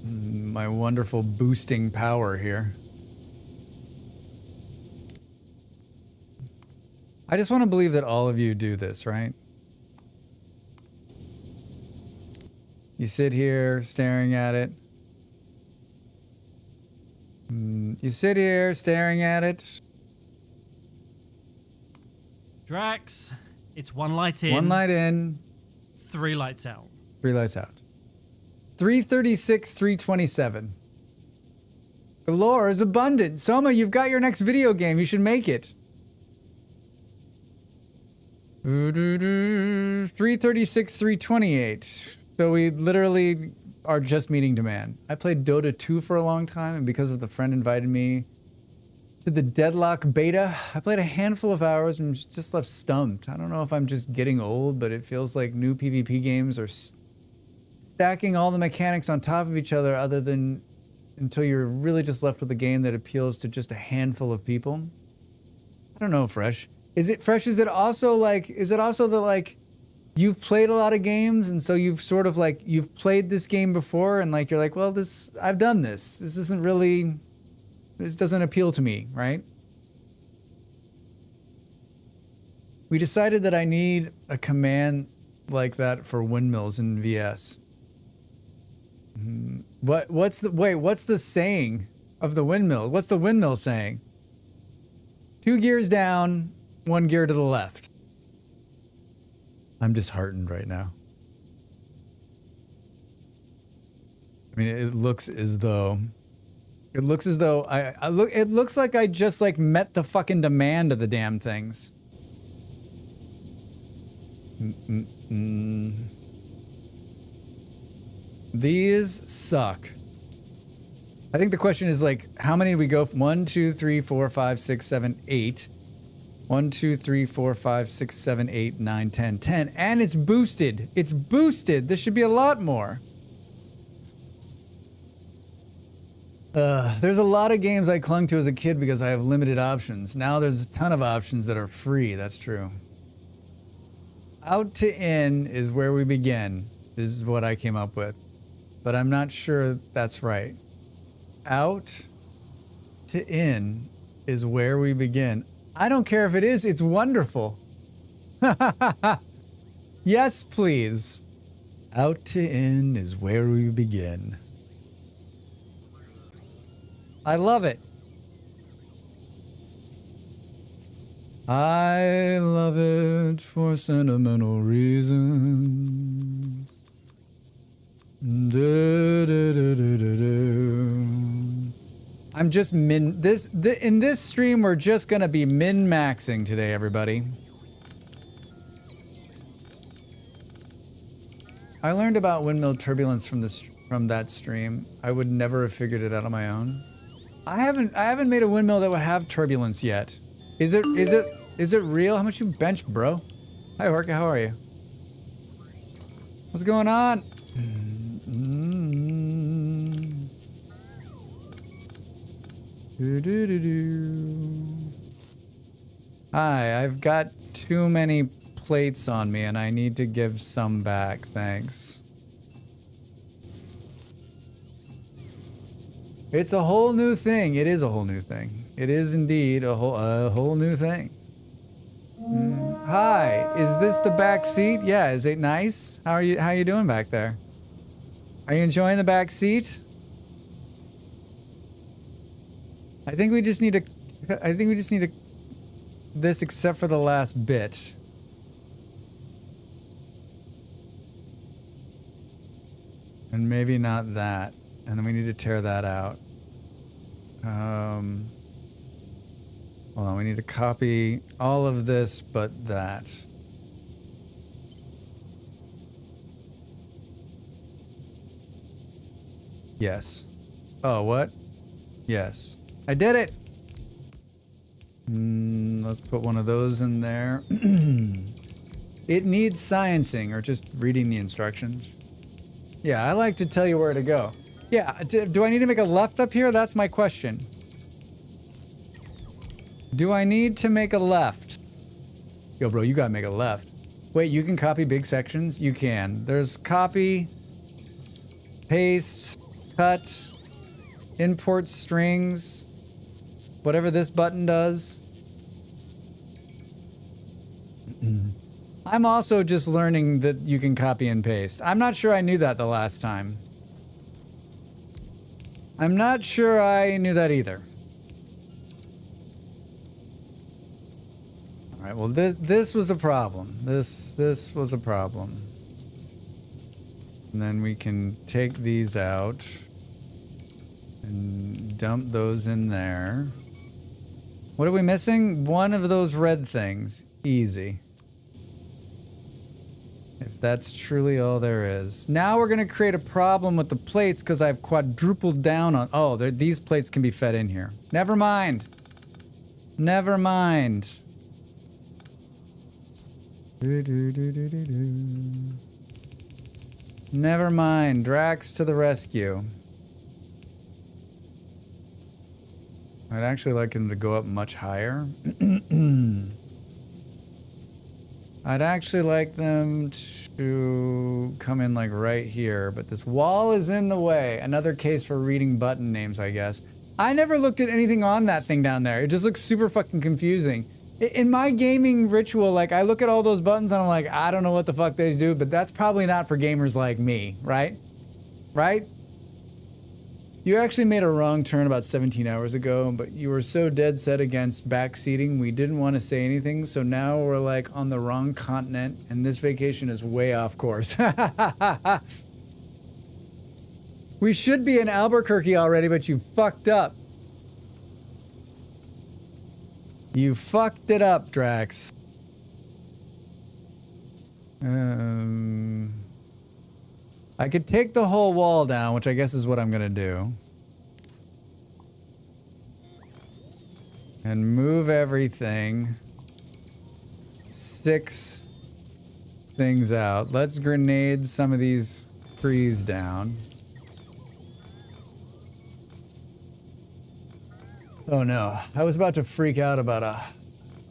My wonderful boosting power here. I just want to believe that all of you do this, right? You sit here staring at it. You sit here staring at it. Drax, it's 1 light in. 1 light in. 3 lights out. 3 lights out. 336, 327. The lore is abundant. Soma, you've got your next video game. You should make it. 336, 328. So we literally are just meeting demand. I played Dota 2 for a long time, and because of the friend invited me to the Deadlock beta, I played a handful of hours and was just left stumped. I don't know if I'm just getting old, but it feels like new PvP games are stacking all the mechanics on top of each other until you're really just left with a game that appeals to just a handful of people. I don't know, Fresh. Is it also that like you've played a lot of games and so you've sort of like you've played this game before and like you're like, well, I've done this. This doesn't appeal to me, right? We decided that I need a command like that for windmills in VS. What's the saying of the windmill? What's the windmill saying? 2 gears down, 1 gear to the left. I'm disheartened right now. I mean, it looks as though it looks like I just like met the fucking demand of the damn things. These suck. I think the question is like, how many do we go? 1, 2, 3, 4, 5, 6, 7, 8. 1, 2, 3, 4, 5, 6, 7, 8, 9, 10, 10. And it's boosted. It's boosted. This should be a lot more. There's a lot of games I clung to as a kid because I have limited options. Now there's a ton of options that are free. That's true. Out to in is where we begin. This is what I came up with. But I'm not sure that's right. Out to in is where we begin. I don't care if it is. It's wonderful. Yes, please. Out to in is where we begin. I love it. I love it for sentimental reasons. I'm just in this stream we're just gonna be min-maxing today, everybody. I learned about windmill turbulence from that stream. I would never have figured it out on my own. I haven't made a windmill that would have turbulence yet. Is it real? How much you bench, bro? Hi, Orca, how are you? What's going on? Hi, I've got too many plates on me and I need to give some back, thanks. It's a whole new thing. It is a whole new thing. It is indeed a whole new thing. Hi, is this the back seat? Yeah, is it nice? How are you doing back there? Are you enjoying the back seat? I think we just need to this except for the last bit. And maybe not that. And then we need to tear that out. Hold on, we need to copy all of this but that. Yes. Oh, what? Yes. I did it! Let's put one of those in there. It needs sciencing, or just reading the instructions. Yeah, I like to tell you where to go. Yeah, do I need to make a left up here? That's my question. Do I need to make a left? Yo, bro, you gotta make a left. Wait, you can copy big sections? You can. There's copy, paste, cut, import strings, whatever this button does. I'm also just learning that you can copy and paste. I'm not sure I knew that the last time. I'm not sure I knew that either. All right, well, this was a problem. This was a problem. And then we can take these out and dump those in there. What are we missing? One of those red things. Easy. If that's truly all there is. Now we're going to create a problem with the plates because I've quadrupled down on... Oh, these plates can be fed in here. Never mind. Never mind. Never mind. Drax to the rescue. I'd actually like him to go up much higher. I'd actually like them to come in like right here, but this wall is in the way. Another case for reading button names, I guess. I never looked at anything on that thing down there. It just looks super fucking confusing. In my gaming ritual, like, I look at all those buttons and I'm like, I don't know what the fuck these do, but that's probably not for gamers like me, right? Right? You actually made a wrong turn about 17 hours ago, but you were so dead set against backseating, we didn't want to say anything, so now we're like on the wrong continent, and this vacation is way off course. We should be in Albuquerque already, but you fucked up. You fucked it up, Drax. I could take the whole wall down, which I guess is what I'm gonna do. And move everything. 6 things out. Let's grenade some of these trees down. Oh no, I was about to freak out about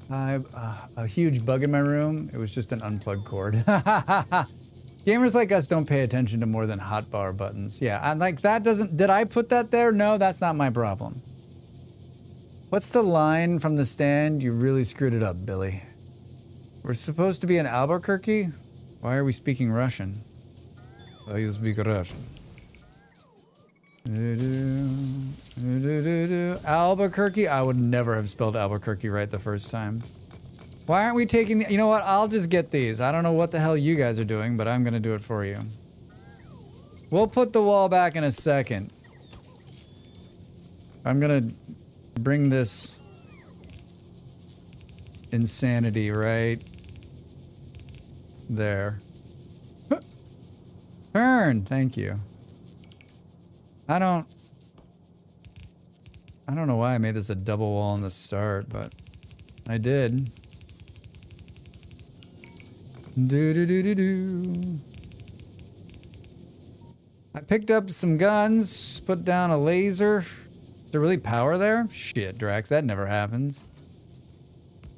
a huge bug in my room. It was just an unplugged cord. Gamers like us don't pay attention to more than hotbar buttons. Yeah, and like that doesn't... Did I put that there? No, that's not my problem. What's the line from the stand? You really screwed it up, Billy. We're supposed to be in Albuquerque? Why are we speaking Russian? I speak Russian. Albuquerque? I would never have spelled Albuquerque right the first time. Why aren't we taking the... You know what? I'll just get these. I don't know what the hell you guys are doing, but I'm gonna do it for you. We'll put the wall back in a second. I'm gonna bring this insanity right there. Turn! Thank you. I don't know why I made this a double wall in the start, but I did. Do. I picked up some guns, put down a laser. Is there really power there? Shit, Drax, that never happens.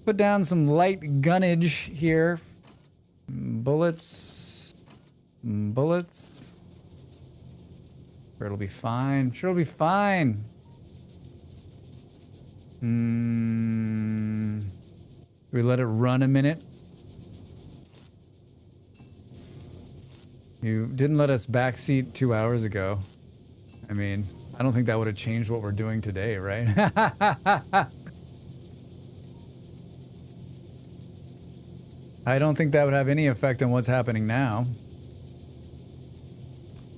Put down some light gunnage here. Bullets. Bullets. Sure, it'll be fine. Sure, it'll be fine. We let it run a minute. You didn't let us backseat 2 hours ago. I mean, I don't think that would have changed what we're doing today, right? I don't think that would have any effect on what's happening now.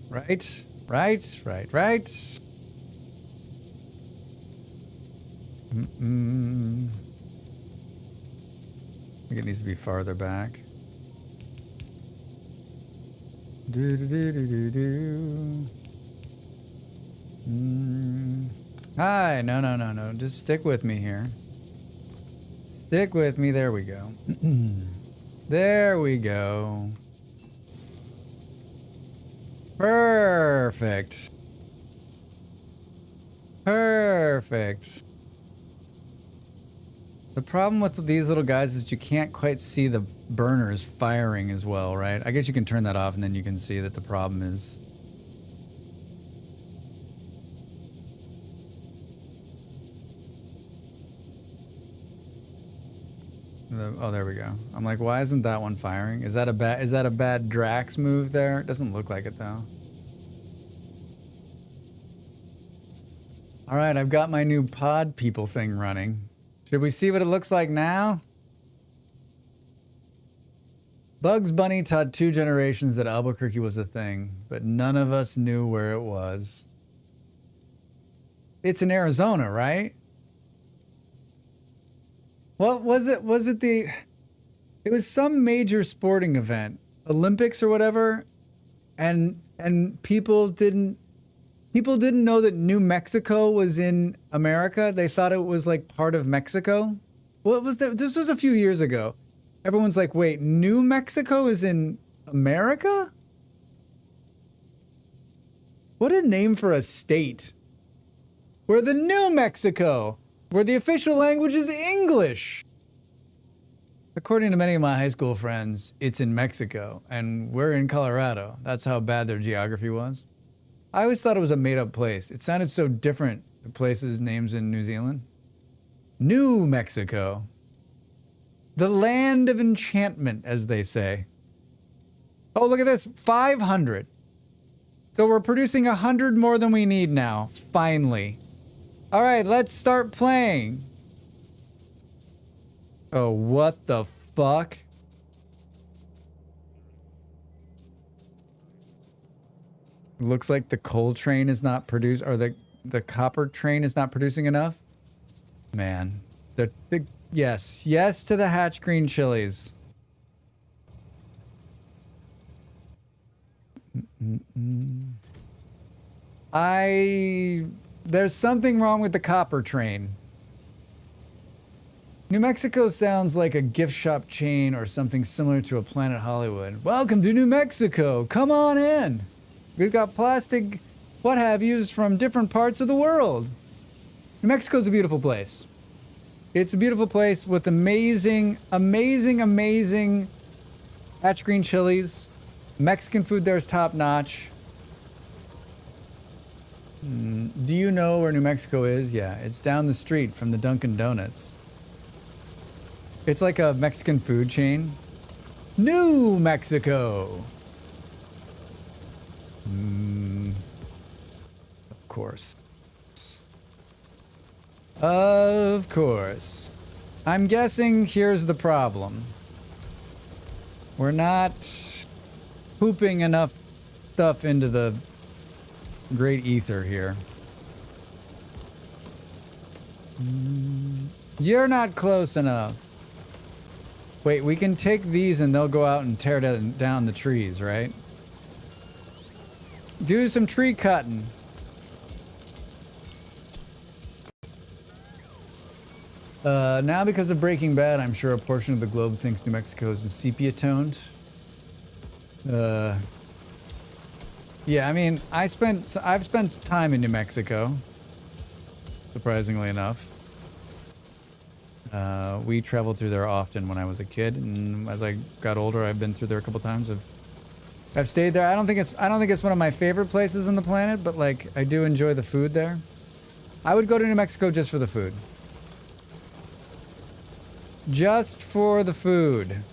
Right? Right? Right? Right? I think it needs to be farther back. Do do do do do do. Hi, no. Just stick with me here. Stick with me. There we go. There we go. Perfect. Perfect. The problem with these little guys is you can't quite see the burners firing as well, right? I guess you can turn that off and then you can see that the problem is... Oh, there we go. I'm like, why isn't that one firing? Is that a bad Drax move there? It doesn't look like it though. All right, I've got my new pod people thing running. Should we see what it looks like now? Bugs Bunny taught 2 generations that Albuquerque was a thing, but none of us knew where it was. It's in Arizona, right? What was it? Was it the... It was some major sporting event, Olympics or whatever, and people didn't know that New Mexico was in America. They thought it was like part of Mexico. What was that? This was a few years ago. Everyone's like, wait, New Mexico is in America? What a name for a state. We're the New Mexico, where the official language is English. According to many of my high school friends, it's in Mexico, and we're in Colorado. That's how bad their geography was. I always thought it was a made-up place. It sounded so different to places' names in New Zealand. New Mexico. The land of enchantment, as they say. Oh, look at this. 500. So we're producing 100 more than we need now. Finally. All right, let's start playing. Oh, what the fuck? Looks like the coal train is not produced, or the copper train is not producing enough. Man, yes to the hatch green chilies. There's something wrong with the copper train. New Mexico sounds like a gift shop chain or something similar to a Planet Hollywood. Welcome to New Mexico. Come on in. We've got plastic what have yous from different parts of the world. New Mexico's a beautiful place. It's a beautiful place with amazing hatch green chilies. Mexican food there is top notch. Do you know where New Mexico is? Yeah, it's down the street from the Dunkin' Donuts. It's like a Mexican food chain. New Mexico. Of course. Of course. I'm guessing here's the problem. We're not pooping enough stuff into the great ether here. You're not close enough. Wait, we can take these and they'll go out and tear down the trees, right? Do some tree cutting. Now because of Breaking Bad, I'm sure a portion of the globe thinks New Mexico is sepia toned. Yeah, I mean, I've spent time in New Mexico, surprisingly enough. We traveled through there often when I was a kid, and as I got older, I've been through there a couple times. I've stayed there. I don't think it's one of my favorite places on the planet, but like I do enjoy the food there. I would go to New Mexico just for the food. Just for the food.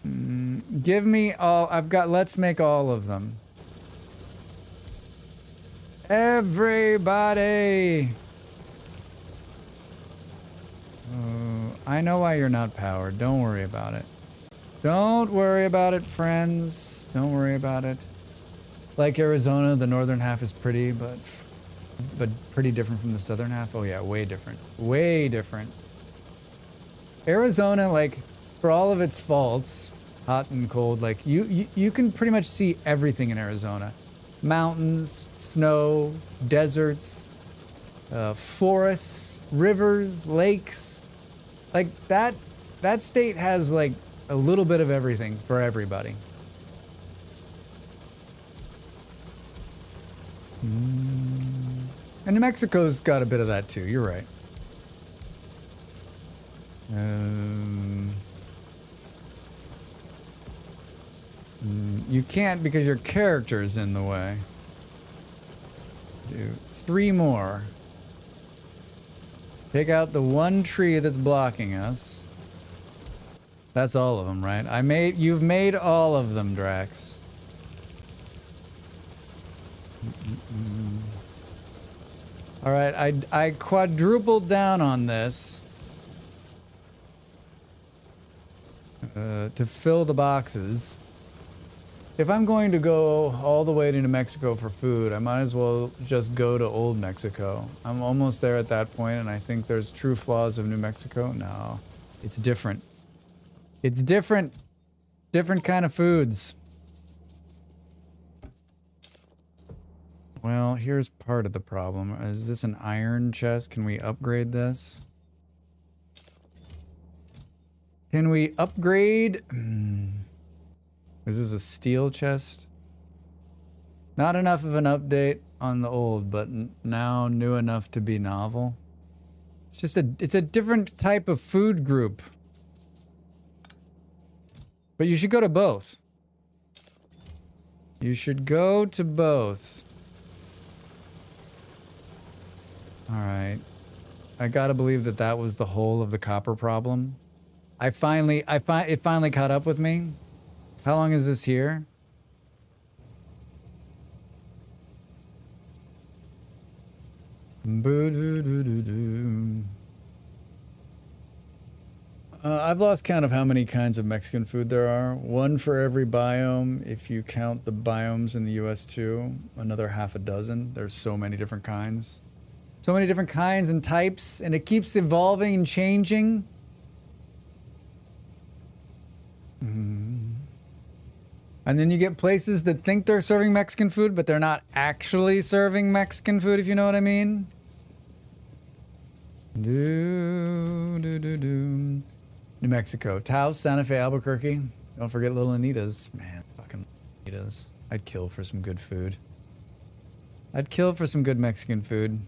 Give me all. Let's make all of them. Everybody. I know why you're not powered. Don't worry about it. Don't worry about it, friends. Don't worry about it. Like Arizona, the northern half is pretty, but pretty different from the southern half. Oh yeah, way different. Way different. Arizona, like, for all of its faults, hot and cold, like, you can pretty much see everything in Arizona. Mountains, snow, deserts, forests, rivers, lakes. Like, that state has, like, a little bit of everything for everybody. And New Mexico's got a bit of that too, you're right. You can't because your character's in the way. Do 3 more. Take out the one tree that's blocking us. That's all of them, right? You've made all of them, Drax. All right, I quadrupled down on this to fill the boxes. If I'm going to go all the way to New Mexico for food, I might as well just go to Old Mexico. I'm almost there at that point, and I think there's true flaws of New Mexico. No, it's different. It's different. Different kind of foods. Well, here's part of the problem. Is this an iron chest? Can we upgrade this? Can we upgrade? Is this a steel chest? Not enough of an update on the old, but now new enough to be novel. It's just it's a different type of food group. But you should go to both. You should go to both. All right. I gotta believe that that was the whole of the copper problem. It finally caught up with me. How long is this here? I've lost count of how many kinds of Mexican food there are. 1 for every biome, if you count the biomes in the US too. Another half a dozen. There's so many different kinds. So many different kinds and types, and it keeps evolving and changing. And then you get places that think they're serving Mexican food, but they're not actually serving Mexican food, if you know what I mean. New Mexico. Taos, Santa Fe, Albuquerque. Don't forget Little Anita's. Man, fucking Anita's. I'd kill for some good food. I'd kill for some good Mexican food.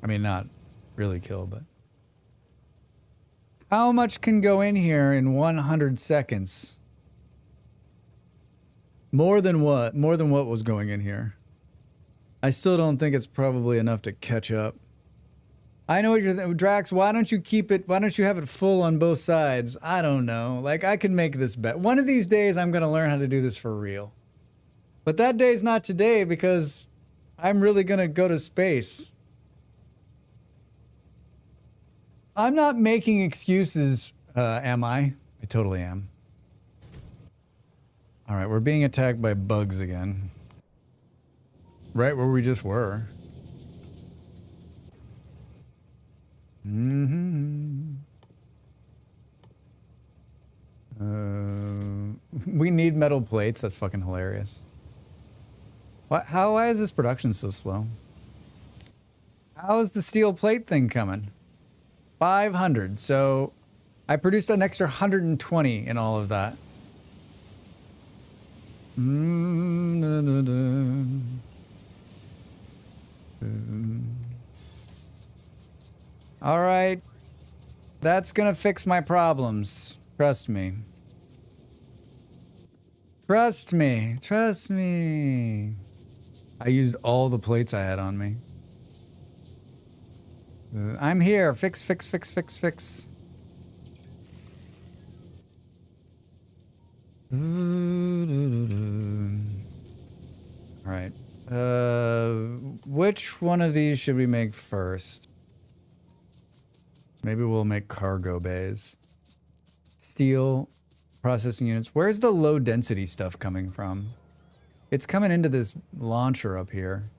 I mean, not really kill, but... How much can go in here in 100 seconds? More than what? More than what was going in here. I still don't think it's probably enough to catch up. I know what you're thinking. Drax, why don't you keep it, why don't you have it full on both sides? I don't know. Like, I can make this bet. One of these days, I'm going to learn how to do this for real. But that day's not today because I'm really going to go to space. I'm not making excuses, am I? I totally am. All right, we're being attacked by bugs again. Right where we just were. We need metal plates. That's fucking hilarious. Why is this production so slow? How is the steel plate thing coming? 500. So I produced an extra 120 in all of that. All right. That's gonna fix my problems. Trust me. Trust me. Trust me. I used all the plates I had on me. I'm here. Fix, fix, fix, fix, fix. All right. Which one of these should we make first? Maybe we'll make cargo bays. Steel processing units. Where's the low density stuff coming from? It's coming into this launcher up here.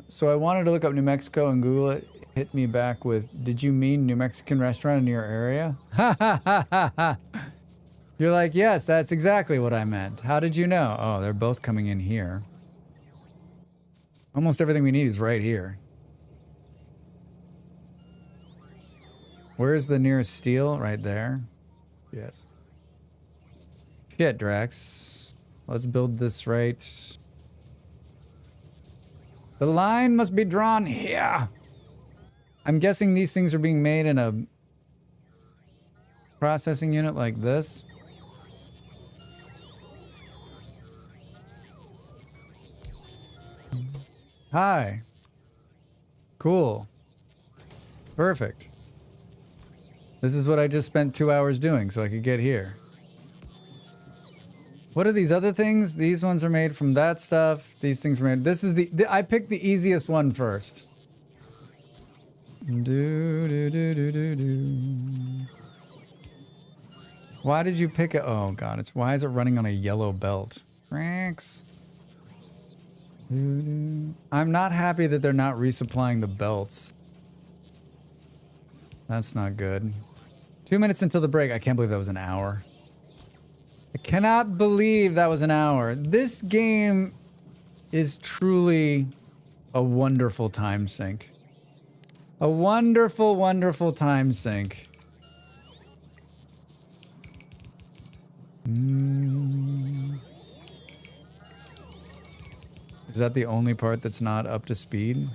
So I wanted to look up New Mexico and Google it. Hit me back with, did you mean New Mexican restaurant in your area? Ha ha ha ha ha. You're like, yes, that's exactly what I meant. How did you know? Oh, they're both coming in here. Almost everything we need is right here. Where's the nearest steel? Right there. Yes. Shit, Drax. Let's build this right. The line must be drawn here. I'm guessing these things are being made in a processing unit like this. Hi. Cool. Perfect. This is what I just spent 2 hours doing so I could get here. What are these other things? These ones are made from that stuff. These things are made. This is I picked the easiest one first. Why did you pick it? Oh god, why is it running on a yellow belt? Rex. I'm not happy that they're not resupplying the belts. That's not good. 2 minutes until the break. I can't believe that was an hour. I cannot believe that was an hour. This game is truly a wonderful time sink. A wonderful, wonderful time sink. Is that the only part that's not up to speed?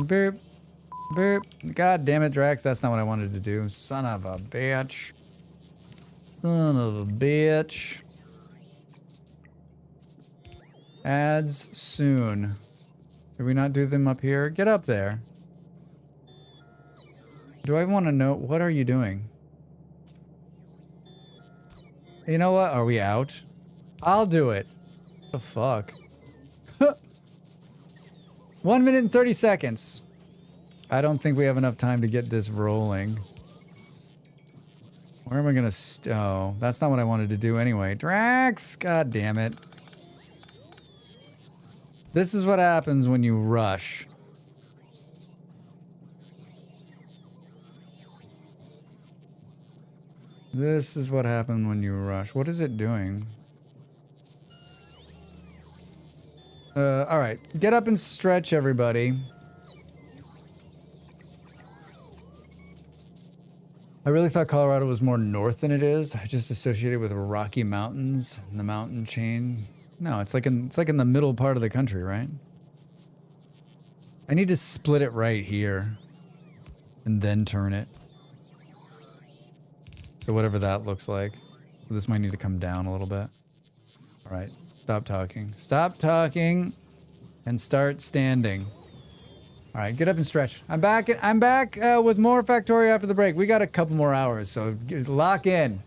Boop. Boop. God damn it, Drax. That's not what I wanted to do. Son of a bitch. Son of a bitch. Ads soon. Did we not do them up here? Get up there. Do I want to know? What are you doing? You know what? Are we out? I'll do it. The fuck? 1 minute and 30 seconds. I don't think we have enough time to get this rolling. Where am I gonna oh, that's not what I wanted to do anyway. Drax! God damn it. This is what happens when you rush. This is what happened when you rush. What is it doing? Alright. Get up and stretch, everybody. I really thought Colorado was more north than it is. I just associated it with Rocky Mountains and the mountain chain. No, it's like in the middle part of the country, right? I need to split it right here and then turn it. So whatever that looks like. So this might need to come down a little bit. All right, stop talking. Stop talking and start standing. All right, get up and stretch. I'm back with more Factorio after the break. We got a couple more hours, so lock in.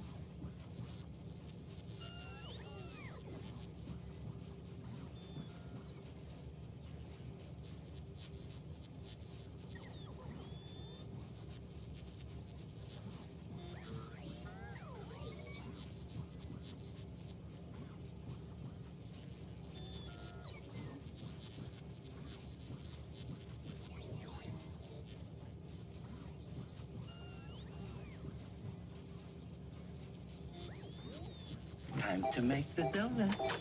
Time to make the donuts.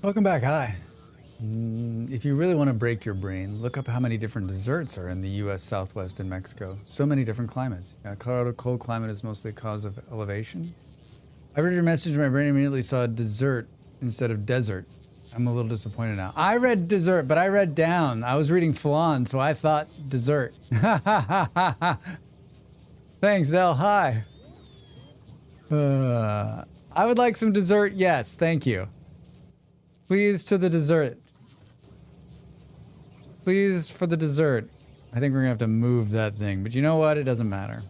Welcome back. Hi. If you really want to break your brain, look up how many different desserts are in the U.S. Southwest and Mexico. So many different climates. Colorado cold climate is mostly a cause of elevation. I read your message, my brain immediately saw dessert instead of desert. I'm a little disappointed now. I read dessert, but I read down. I was reading flan, so I thought dessert. Thanks, Del. Hi. I would like some dessert. Yes, thank you. Please to the dessert. Please for the dessert. I think we're gonna have to move that thing, but you know what? It doesn't matter.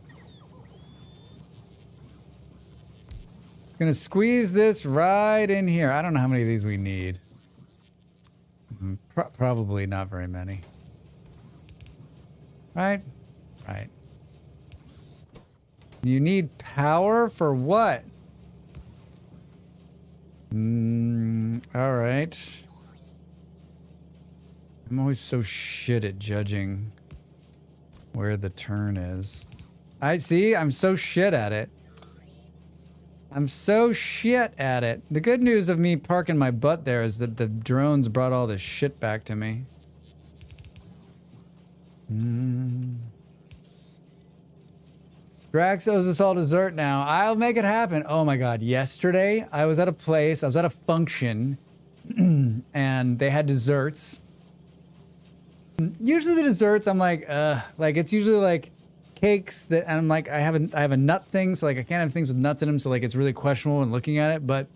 Gonna squeeze this right in here. I don't know how many of these we need. Probably not very many. Right? Right. You need power for what? All right. I'm always so shit at judging where the turn is. I see, I'm so shit at it. I'm so shit at it. The good news of me parking my butt there is that the drones brought all this shit back to me. Drax owes us all dessert now. I'll make it happen. Oh my god, yesterday I was at a place, I was at a function, and they had desserts. Usually the desserts, I'm like it's usually like cakes that, and I'm like, I have a nut thing, so like I can't have things with nuts in them, so like it's really questionable when looking at it. But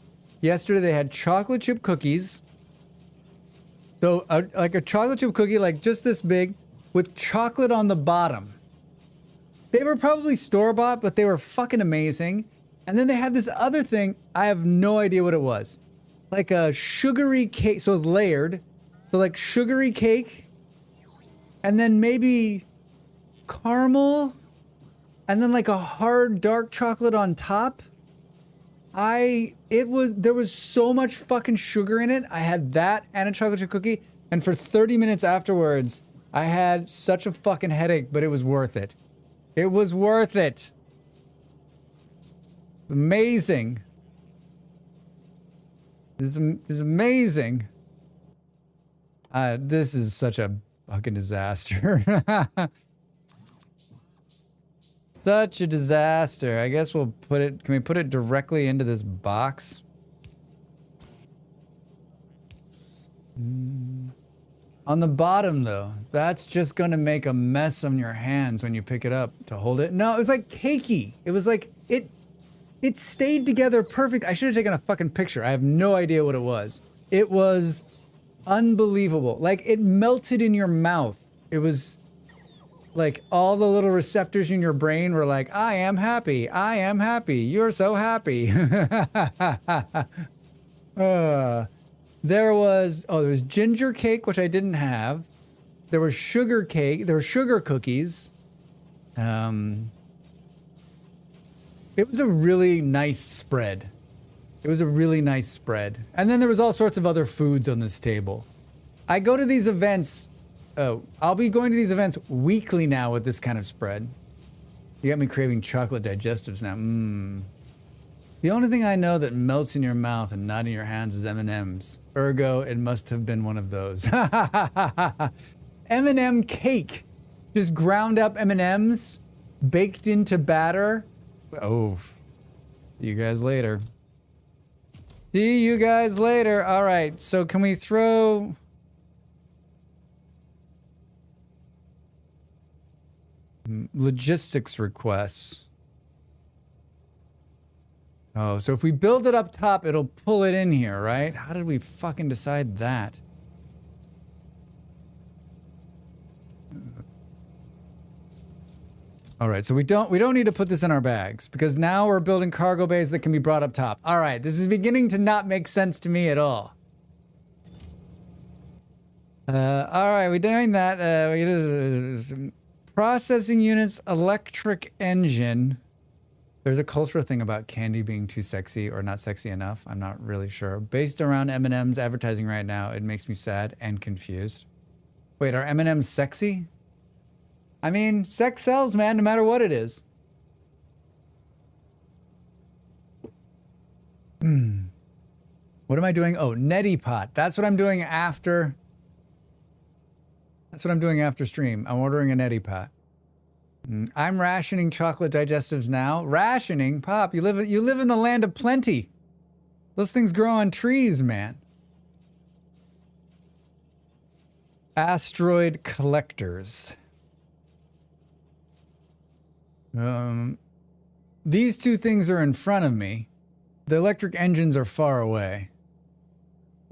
yesterday they had chocolate chip cookies. So like a chocolate chip cookie, like just this big, with chocolate on the bottom. They were probably store-bought, but they were fucking amazing. And then they had this other thing, I have no idea what it was. Like a sugary cake, so it's layered. So like sugary cake, and then maybe caramel, and then like a hard dark chocolate on top. There was so much fucking sugar in it. I had that and a chocolate chip cookie, and for 30 minutes afterwards, I had such a fucking headache, but it was worth it. It was worth it. It's amazing. It's amazing. This is such a fucking disaster. Such a disaster. I guess we'll put it... Can we put it directly into this box? On the bottom, though, that's just gonna make a mess on your hands when you pick it up to hold it. No, it was like cakey. It was like... It stayed together perfect. I should have taken a fucking picture. I have no idea what it was. It was unbelievable. Like, it melted in your mouth. It was... Like, all the little receptors in your brain were like, I am happy. I am happy. You're so happy. There was ginger cake, which I didn't have. There was sugar cake. There were sugar cookies. It was a really nice spread. It was a really nice spread. And then there was all sorts of other foods on this table. I go to these events... Oh, I'll be going to these events weekly now with this kind of spread. You got me craving chocolate digestives now. The only thing I know that melts in your mouth and not in your hands is M&M's. Ergo, it must have been one of those. M&M cake. Just ground up M&M's, baked into batter. Oh, see you guys later. See you guys later. All right, so can we throw... Logistics requests. Oh, so if we build it up top, it'll pull it in here, right? How did we fucking decide that? All right, so we don't need to put this in our bags because now we're building cargo bays that can be brought up top. All right, this is beginning to not make sense to me at all. All right, we're doing that. Processing units, electric engine. There's a cultural thing about candy being too sexy or not sexy enough. I'm not really sure. Based around M&M's advertising right now, it makes me sad and confused. Wait, are M&M's sexy? I mean, sex sells, man, no matter what it is. What am I doing? Oh, neti pot. That's what I'm doing after. That's what I'm doing after stream. I'm ordering a neti pot. I'm rationing chocolate digestives now. Rationing? Pop, you live in the land of plenty. Those things grow on trees, man. Asteroid collectors. These two things are in front of me. The electric engines are far away.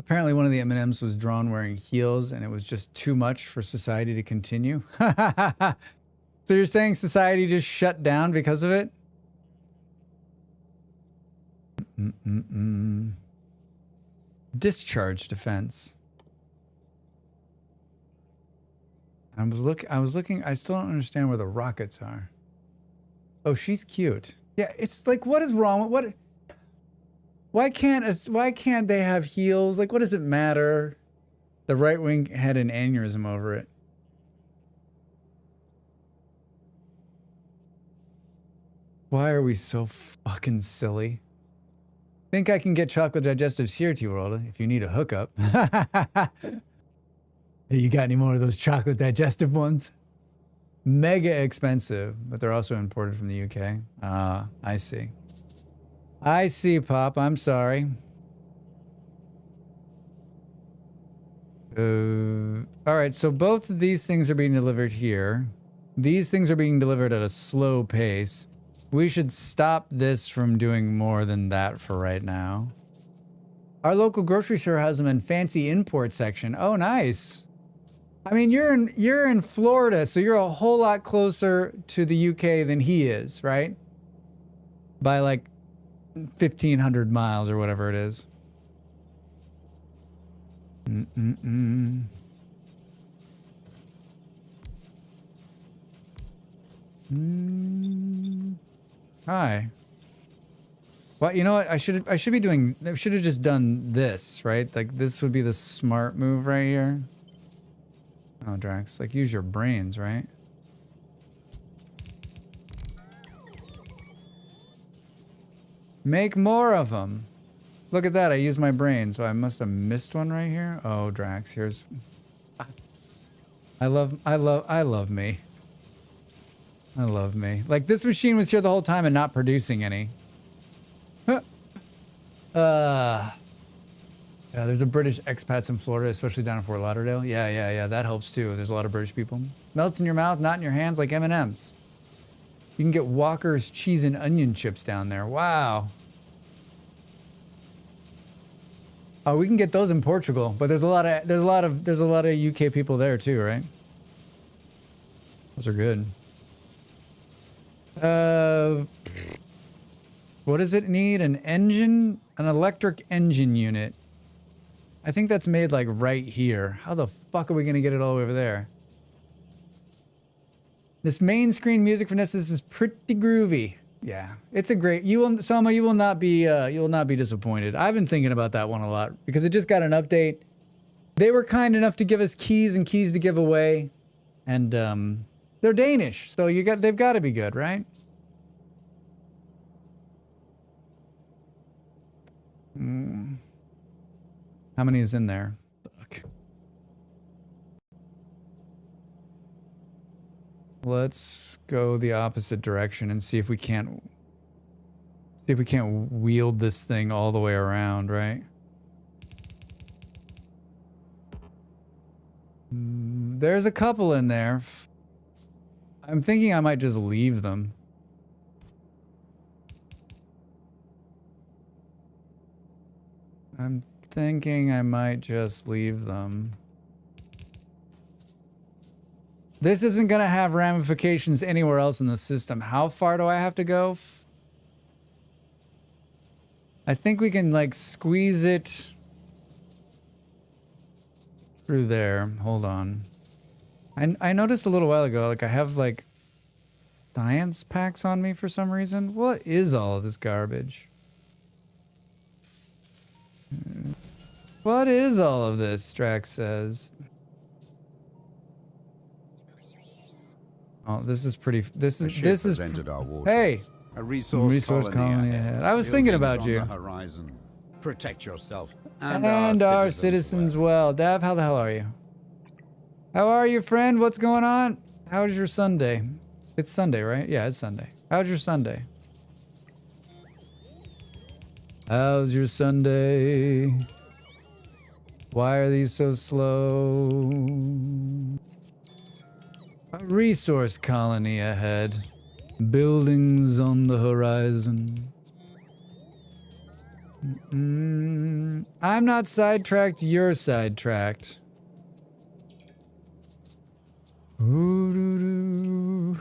Apparently one of the M&Ms was drawn wearing heels and it was just too much for society to continue. So you're saying society just shut down because of it? Discharge defense. I was looking, I still don't understand where the rockets are. Oh, she's cute. Yeah, it's like, what is wrong with, why can't they have heels? Like, what does it matter? The right wing had an aneurysm over it. Why are we so fucking silly? Think I can get chocolate digestives here, T-World, if you need a hookup. Hey, you got any more of those chocolate digestive ones? Mega expensive, but they're also imported from the UK. Ah, I see. I see, Pop. I'm sorry. All right, so both of these things are being delivered here. These things are being delivered at a slow pace. We should stop this from doing more than that for right now. Our local grocery store has them in fancy import section. Oh, nice. I mean, you're in Florida, so you're a whole lot closer to the UK than he is, right? By like 1,500 miles or whatever it is. Hi. Well, you know what? I should have just done this, right? Like this would be the smart move right here. Oh, Drax, like use your brains, right? Make more of them. Look at that, I used my brain, so I must have missed one right here. Oh, Drax, here's... I love me. I love me. Like, this machine was here the whole time and not producing any. Yeah, there's a British expats in Florida, especially down in Fort Lauderdale. Yeah, that helps too. There's a lot of British people. Melts in your mouth, not in your hands, like M&Ms. You can get Walker's cheese and onion chips down there. Wow. Oh, we can get those in Portugal, but there's a lot of UK people there too, right? Those are good. What does it need? An engine? An electric engine unit. I think that's made like right here. How the fuck are we gonna get it all over there? This main screen music for Nessus is pretty groovy. Yeah, it's a great. Selma, you will not be disappointed. I've been thinking about that one a lot because it just got an update. They were kind enough to give us keys and keys to give away, and they're Danish, so they've got to be good, right? How many is in there? Fuck. Let's go the opposite direction and see if we can't wield this thing all the way around, right? There's a couple in there. I'm thinking I might just leave them. I'm thinking I might just leave them. This isn't going to have ramifications anywhere else in the system. How far do I have to go? I think we can like squeeze it through there. Hold on. I noticed a little while ago, like I have like science packs on me for some reason. What is all of this garbage? What is all of this? Drax says. Oh, this is pretty. This is. Hey, a resource colony colony ahead. I was thinking about you. Protect yourself. And our citizens well. Dav, how the hell are you? How are you, friend? What's going on? How's your Sunday? It's Sunday, right? Yeah, it's Sunday. How's your Sunday? How's your Sunday? Why are these so slow? A resource colony ahead. Buildings on the horizon. I'm not sidetracked, you're sidetracked. Ooh-doo-doo.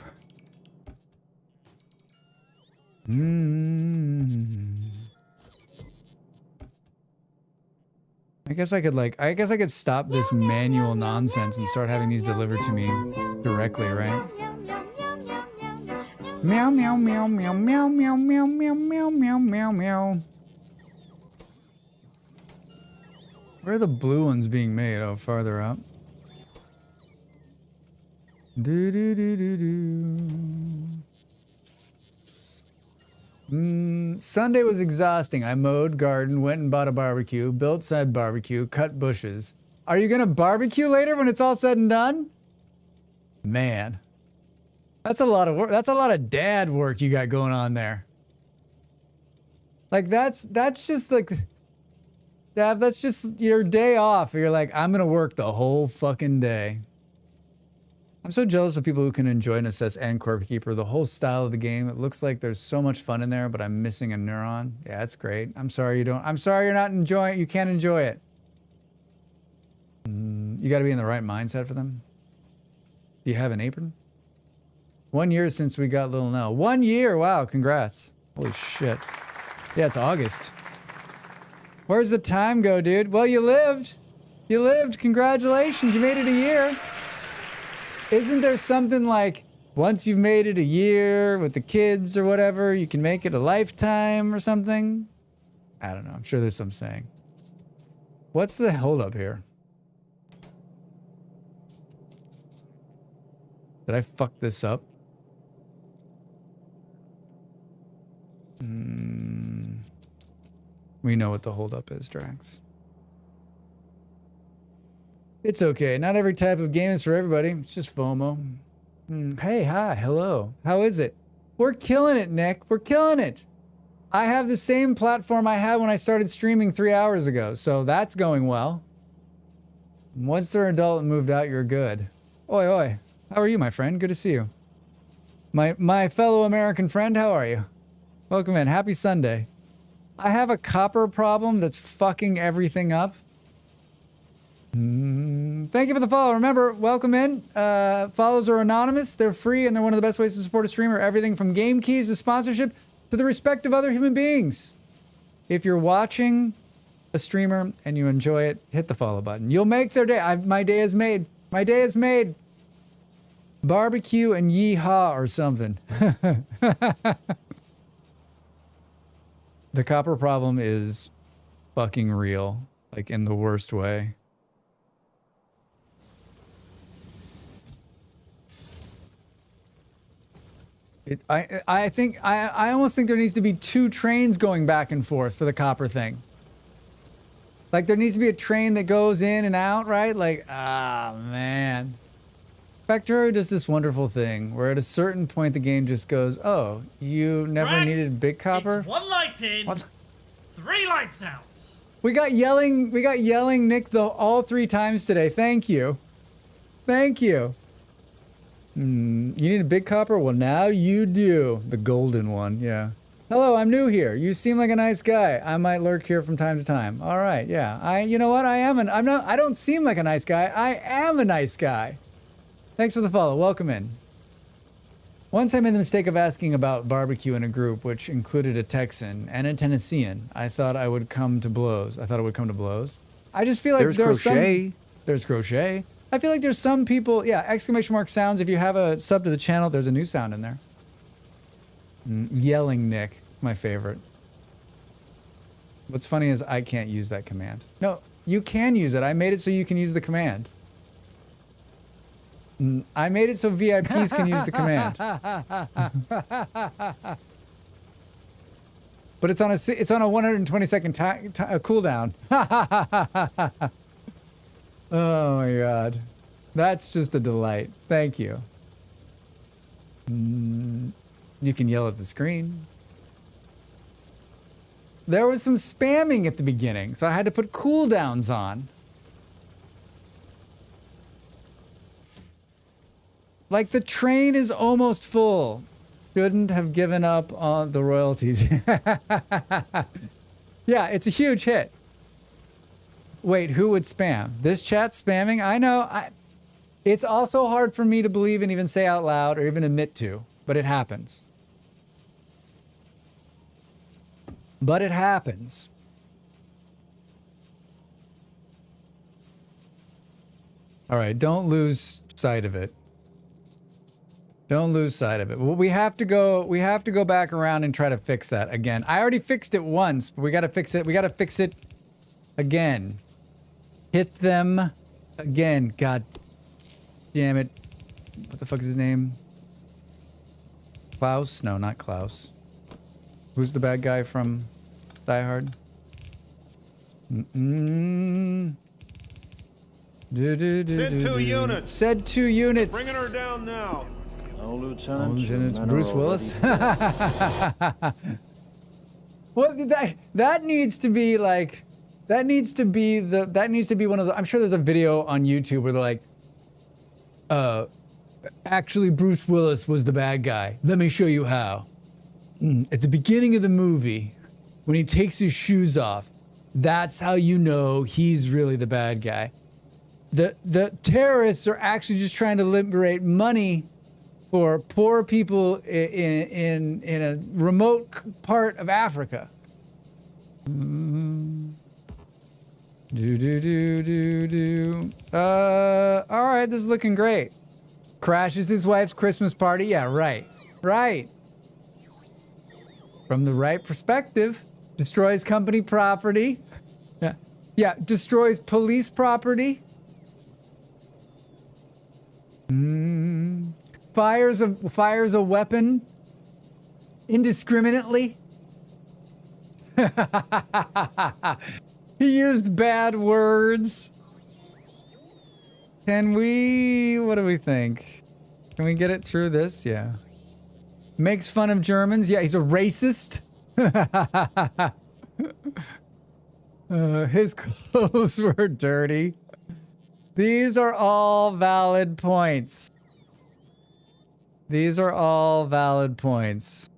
I guess I could stop this manual nonsense and start having these delivered to me directly, right? Meow meow meow meow meow meow meow meow meow meow meow meow. Where are the blue ones being made? Oh, farther up. Do do do do do. Sunday was exhausting. I mowed garden, went and bought a barbecue, built said barbecue, cut bushes. Are you gonna barbecue later when it's all said and done? Man, that's a lot of work. That's a lot of dad work you got going on there. Like that's just like, Dad, that's just your day off. You're like, I'm gonna work the whole fucking day. I'm so jealous of people who can enjoy and assess and Corp Keeper, the whole style of the game. It looks like there's so much fun in there, but I'm missing a neuron. Yeah, that's great. I'm sorry you're not enjoying it. You can't enjoy it. You gotta be in the right mindset for them. Do you have an apron? 1 year since we got Lil Nell. 1 year, wow, congrats. Holy shit. Yeah, it's August. Where's the time go, dude? Well, you lived. You lived, congratulations, you made it a year. Isn't there something like, once you've made it a year with the kids or whatever, you can make it a lifetime or something? I don't know, I'm sure there's some saying. What's the holdup here? Did I fuck this up? We know what the holdup is, Drax. It's okay. Not every type of game is for everybody. It's just FOMO. Hey, hi, hello. How is it? We're killing it, Nick. We're killing it. I have the same platform I had when I started streaming 3 hours ago, so that's going well. Once they're adult and moved out, you're good. Oi, oi. How are you, my friend? Good to see you. My fellow American friend, how are you? Welcome in. Happy Sunday. I have a copper problem that's fucking everything up. Thank you for the follow. Remember, welcome in. Follows are anonymous. They're free, and they're one of the best ways to support a streamer. Everything from game keys to sponsorship to the respect of other human beings. If you're watching a streamer and you enjoy it, hit the follow button. You'll make their day. My day is made. My day is made. Barbecue and yeehaw or something. The copper problem is fucking real, like in the worst way. I almost think there needs to be 2 trains going back and forth for the copper thing. Like there needs to be a train that goes in and out, right? Like, ah, man. Factorio does this wonderful thing where at a certain point the game just goes, oh, you never Drax, needed big copper? It's 1 light in, What? 3 lights out. We got yelling Nick all 3 times today. Thank you. Thank you. You need a big copper? Well, now you do. The golden one, yeah. Hello, I'm new here. You seem like a nice guy. I might lurk here from time to time. All right, yeah. You know what? I don't seem like a nice guy. I am a nice guy. Thanks for the follow. Welcome in. Once I made the mistake of asking about barbecue in a group, which included a Texan and a Tennessean. I thought it would come to blows. I just feel like there's crochet. There's crochet. I feel like there's some people, yeah, exclamation mark sounds. If you have a sub to the channel, there's a new sound in there. Yelling Nick, my favorite. What's funny is I can't use that command. No, you can use it. I made it so you can use the command. I made it so VIPs can use the command. but it's on a 120-second cooldown. Oh my god, that's just a delight. Thank you. You can yell at the screen. There was some spamming at the beginning, so I had to put cooldowns on. Like, the train is almost full. Shouldn't have given up on the royalties. Yeah, it's a huge hit. Wait, who would spam? This chat's spamming? I know. It's also hard for me to believe and even say out loud or even admit to, but it happens. But it happens. All right, don't lose sight of it. Don't lose sight of it. Well, we have to go back around and try to fix that again. I already fixed it once, but we got to fix it. We got to fix it again. Hit them again. God damn it. What the fuck is his name? Klaus? No, not Klaus. Who's the bad guy from Die Hard? Send 2 units. Said 2 units. Bringing her down now. No, Lieutenant. Lieutenant Bruce Willis. Well, that needs to be like, that needs to be one of the, I'm sure there's a video on YouTube where they're like, actually Bruce Willis was the bad guy. Let me show you how. At the beginning of the movie, when he takes his shoes off, that's how you know he's really the bad guy. The terrorists are actually just trying to liberate money for poor people in a remote part of Africa. All right, this is looking great. Crashes his wife's Christmas party. Yeah, right. From the right perspective, destroys company property. Yeah, destroys police property. Fires a weapon indiscriminately. He used bad words. What do we think? Can we get it through this? Yeah. Makes fun of Germans. Yeah, he's a racist. His clothes were dirty. These are all valid points. These are all valid points.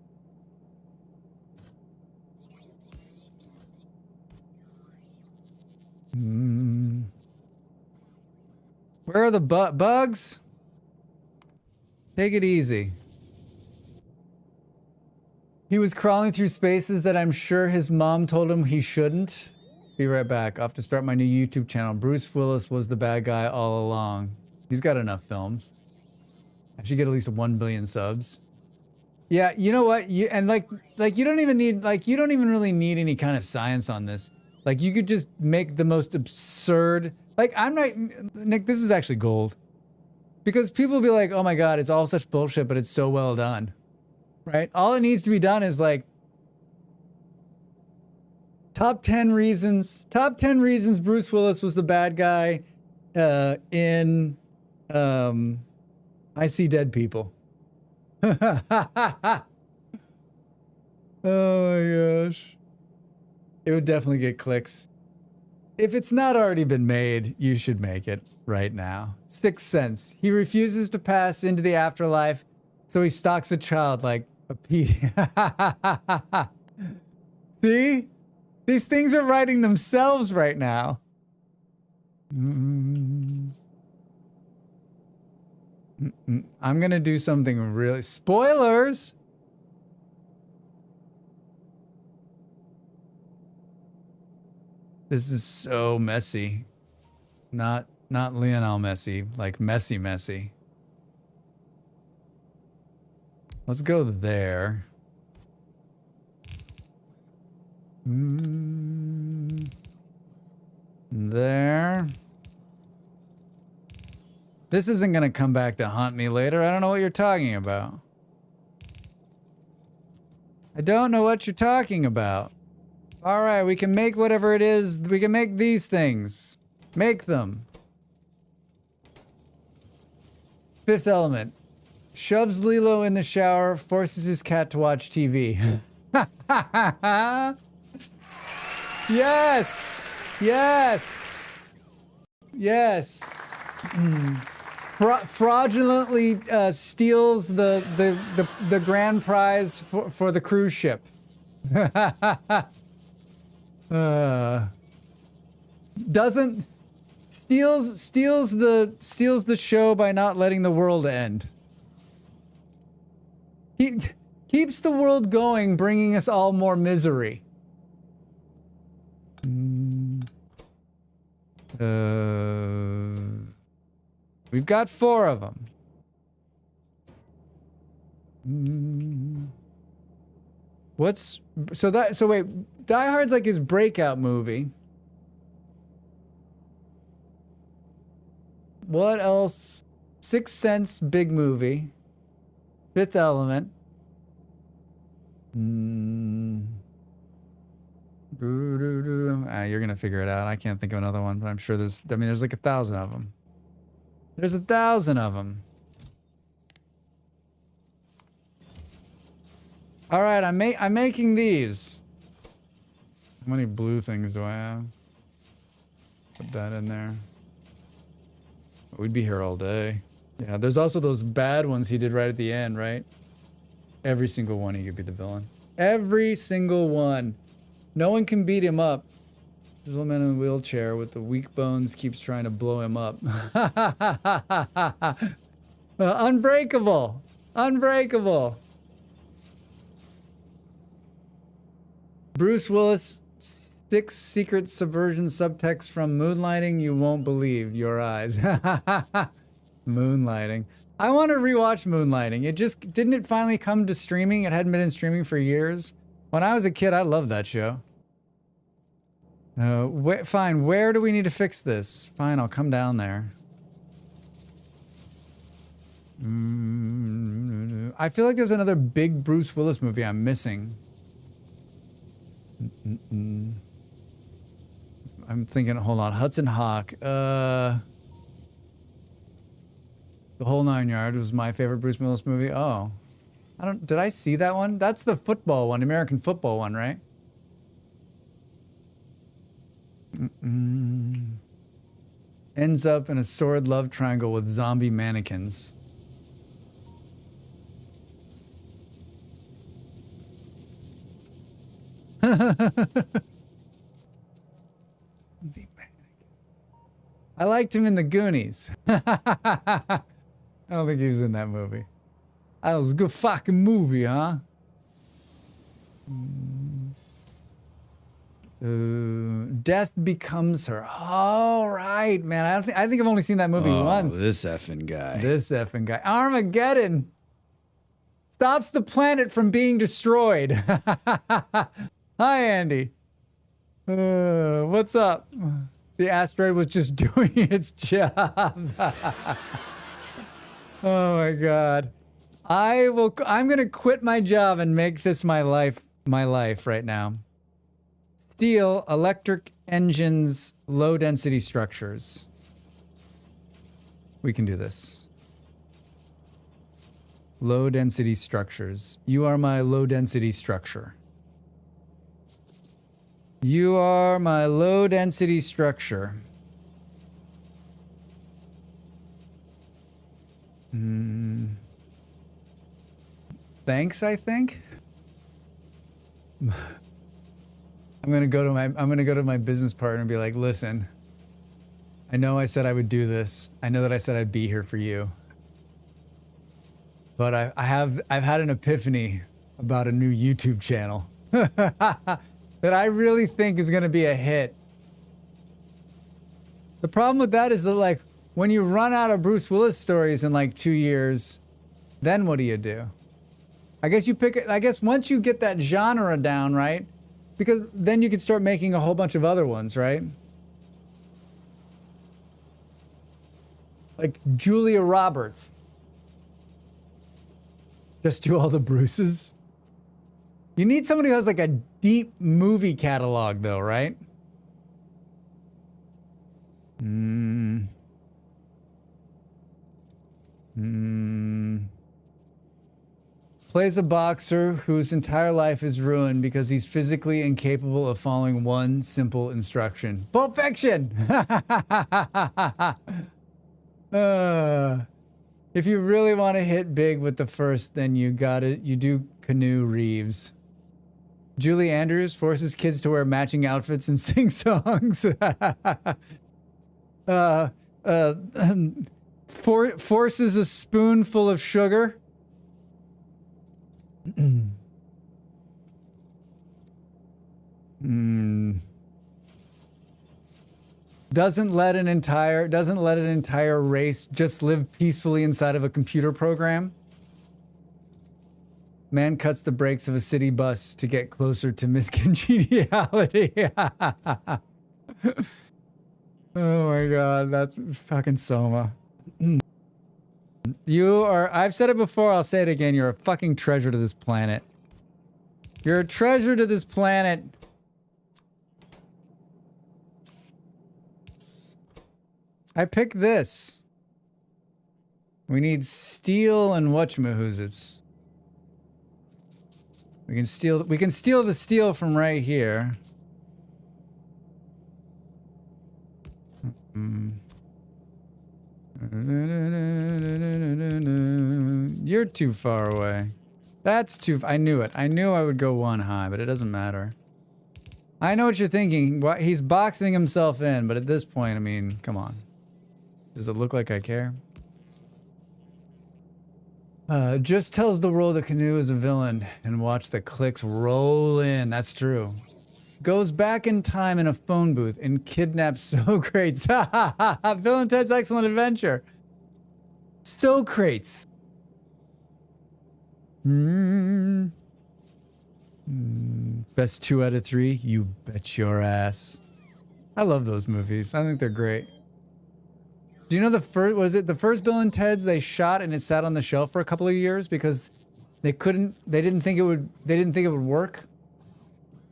Where are the bugs? Take it easy. He was crawling through spaces that I'm sure his mom told him he shouldn't. Be right back. Off to start my new YouTube channel. Bruce Willis was the bad guy all along. He's got enough films. I should get at least 1 billion subs. Yeah, you know what? You don't even really need any kind of science on this. Like, you could just make the most absurd. Like, Nick, this is actually gold. Because people will be like, oh my God, it's all such bullshit, but it's so well done. Right? All it needs to be done is like, top 10 reasons Bruce Willis was the bad guy in I See Dead People. Oh my gosh. It would definitely get clicks. If it's not already been made, you should make it right now. 6 cents. He refuses to pass into the afterlife, so he stalks a child like a pea. See? These things are writing themselves right now. I'm gonna do something really... Spoilers! This is so messy. Not Lionel Messi, like messy. Let's go there. There. This isn't gonna come back to haunt me later. I don't know what you're talking about. I don't know what you're talking about. All right, we can make whatever it is. We can make these things. Make them. Fifth element. Shoves Lilo in the shower, forces his cat to watch TV. Yes! Yes! Yes! Fraudulently steals the grand prize for the cruise ship. Doesn't steals the show by not letting the world end. He keeps the world going, bringing us all more misery. We've got 4 of them. So wait, Die Hard's like his breakout movie. What else? Sixth Sense, big movie. Fifth Element. You're gonna figure it out. I can't think of another one, but I'm sure there's like 1,000 of them. There's 1,000 of them. All right, I'm making these. How many blue things do I have? Put that in there. We'd be here all day. Yeah, there's also those bad ones he did right at the end, right? Every single one he could be the villain. Every single one. No one can beat him up. This woman in a wheelchair with the weak bones keeps trying to blow him up. Unbreakable. Unbreakable. Bruce Willis, 6 secret subversion subtext from Moonlighting you won't believe your eyes. Moonlighting. I want to rewatch Moonlighting. Didn't it finally come to streaming? It hadn't been in streaming for years. When I was a kid, I loved that show. Fine, where do we need to fix this? Fine, I'll come down there. I feel like there's another big Bruce Willis movie I'm missing. I'm thinking, hold on, Hudson Hawk. The Whole Nine Yards was my favorite Bruce Willis movie. Oh. Did I see that one? That's the football one, American football one, right? Ends up in a sword love triangle with zombie mannequins. I liked him in The Goonies. I don't think he was in that movie. That was a good fucking movie, huh? Death Becomes Her. All right, man. I think I've only seen that movie once. This effing guy. This effing guy. Armageddon stops the planet from being destroyed. Hi, Andy. What's up? The asteroid was just doing its job. Oh my God. I'm gonna quit my job and make this my life right now. Steel, electric engines, low density structures. We can do this. Low density structures. You are my low density structure. You are my low density structure. Thanks, I think. I'm gonna go to my business partner and be like, listen, I know I said I would do this. I know that I said I'd be here for you. But I've had an epiphany about a new YouTube channel that I really think is gonna be a hit. The problem with that is that, like, when you run out of Bruce Willis stories in like 2 years, then what do you do? I guess once you get that genre down, right? Because then you can start making a whole bunch of other ones, right? Like Julia Roberts. Just do all the Bruces. You need somebody who has like a deep movie catalog though, right? Plays a boxer whose entire life is ruined because he's physically incapable of following one simple instruction. Pulp Fiction! If you really want to hit big with the first, then you do Canoe Reeves. Julie Andrews forces kids to wear matching outfits and sing songs. Forces a spoonful of sugar. Doesn't let an entire race just live peacefully inside of a computer program. Man cuts the brakes of a city bus to get closer to Miss Congeniality. Oh my god, that's fucking Soma. You are, I've said it before, I'll say it again, you're a fucking treasure to this planet. You're a treasure to this planet. I picked this. We need steel and whatchamahoozits. We can steal the steel from right here. You're too far away. That's too... I knew it. I knew I would go one high, but it doesn't matter. I know what you're thinking. He's boxing himself in, but at this point, I mean, come on. Does it look like I care? Just tells the world that Canoe is a villain and watch the clicks roll in. That's true. Goes back in time in a phone booth and kidnaps Socrates. Bill and Ted's Excellent Adventure. Socrates. Best 2 out of 3? You bet your ass. I love those movies. I think they're great. Do you know the first, was it the first Bill and Ted's they shot and it sat on the shelf for a couple of years because they didn't think it would work.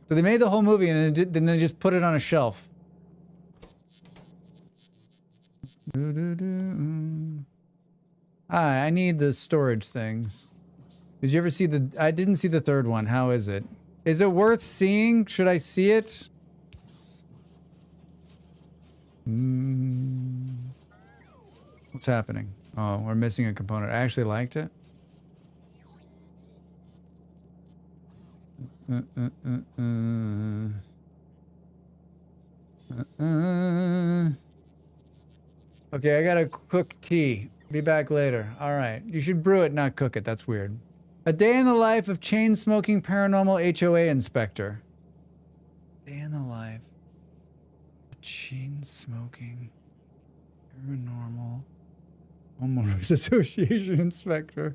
So they made the whole movie and then they just put it on a shelf. I need the storage things. Did you ever see I didn't see the third one. How is it? Is it worth seeing? Should I see it? What's happening? Oh, we're missing a component. I actually liked it. Okay, I gotta cook tea. Be back later. All right. You should brew it, not cook it. That's weird. A day in the life of chain-smoking paranormal HOA inspector. Day in the life of chain-smoking paranormal homeowners association inspector.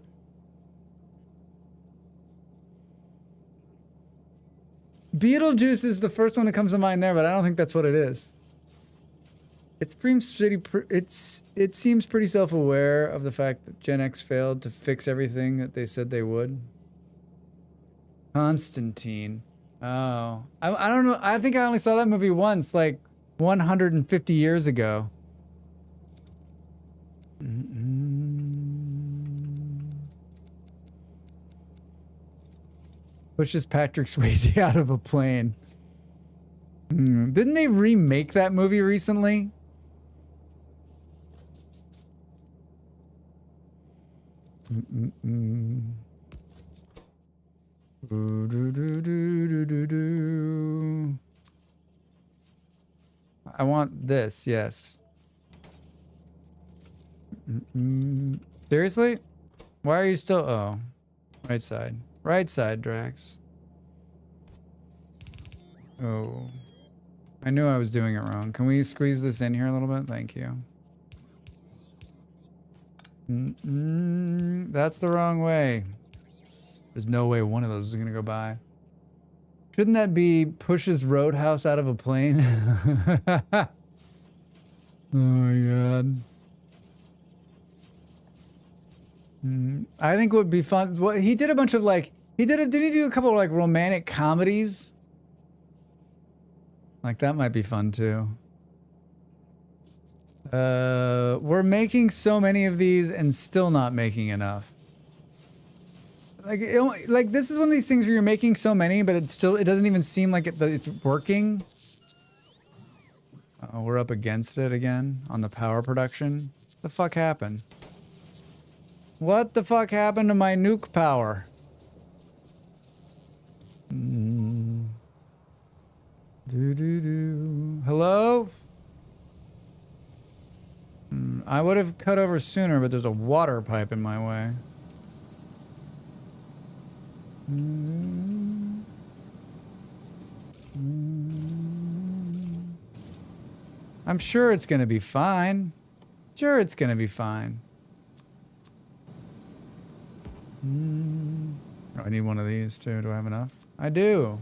Beetlejuice is the first one that comes to mind there, but I don't think that's what it is. It seems pretty self-aware of the fact that Gen X failed to fix everything that they said they would. Constantine. Oh. I don't know. I think I only saw that movie once, like 150 years ago. Pushes Patrick Swayze out of a plane. Didn't they remake that movie recently? I want this, yes. Seriously? Why are you still... Oh. Right side. Right side, Drax. Oh. I knew I was doing it wrong. Can we squeeze this in here a little bit? Thank you. That's the wrong way. There's no way one of those is gonna go by. Shouldn't that be pushes Roadhouse out of a plane? Oh my god. I think what would be fun. Well, he did a bunch of like Did he do a couple of like romantic comedies? Like that might be fun too. We're making so many of these and still not making enough. Like, like this is one of these things where you're making so many, but it doesn't even seem like it's working. We're up against it again on the power production. What the fuck happened? What the fuck happened to my nuke power? Hello? I would have cut over sooner, but there's a water pipe in my way. I'm sure it's gonna be fine. Sure, it's gonna be fine. Oh, I need one of these too. Do I have enough? I do.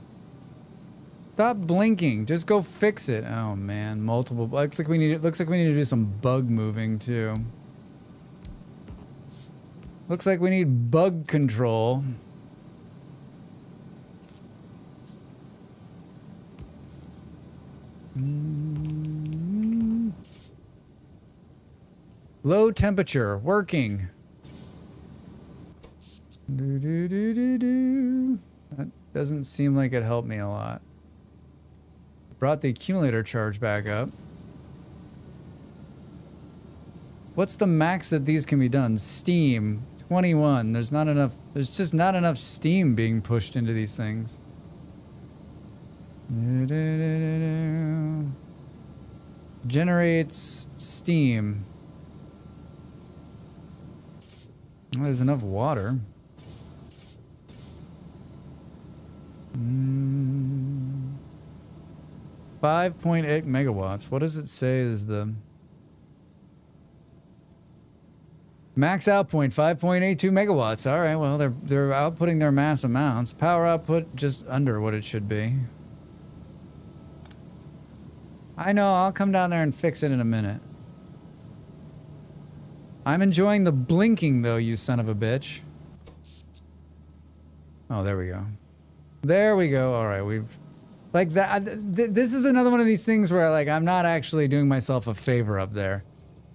Stop blinking. Just go fix it. Oh man, multiple. Looks like we need to do some bug moving too. Looks like we need bug control. Low temperature working. That doesn't seem like it helped me a lot. Brought the accumulator charge back up. What's the max that these can be done? Steam 21. There's just not enough steam being pushed into these things. Generates steam. Well, there's enough water. 5.8 megawatts. What does it say is the max output? 5.82 megawatts. All right. Well, they're outputting their mass amounts. Power output just under what it should be. I know. I'll come down there and fix it in a minute. I'm enjoying the blinking though, you son of a bitch. Oh, there we go. There we go. All right, we've like that. This is another one of these things where like I'm not actually doing myself a favor up there.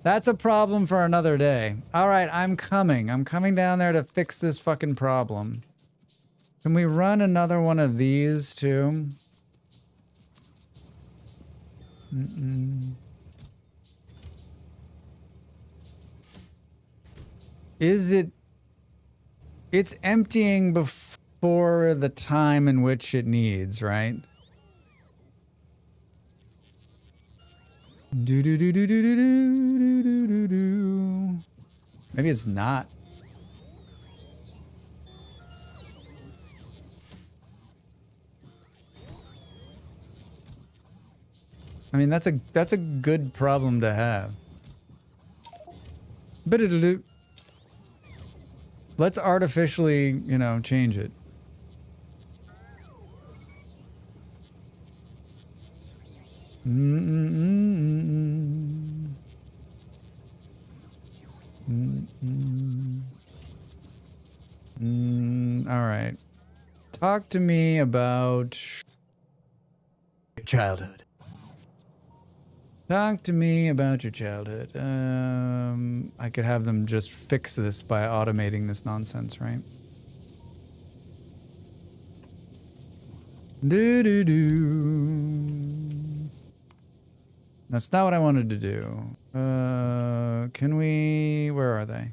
That's a problem for another day. All right, I'm coming. I'm coming down there to fix this fucking problem. Can we run another one of these too? Is it? It's emptying before the time in which it needs, right? Do do do do do do do do do do. Maybe it's not. I mean, that's a good problem to have. Ba-da-da-do. Let's artificially, you know, change it. All right. Talk to me about your childhood. Talk to me about your childhood. I could have them just fix this by automating this nonsense, right? Do-do-do. That's not what I wanted to do. Can we... Where are they?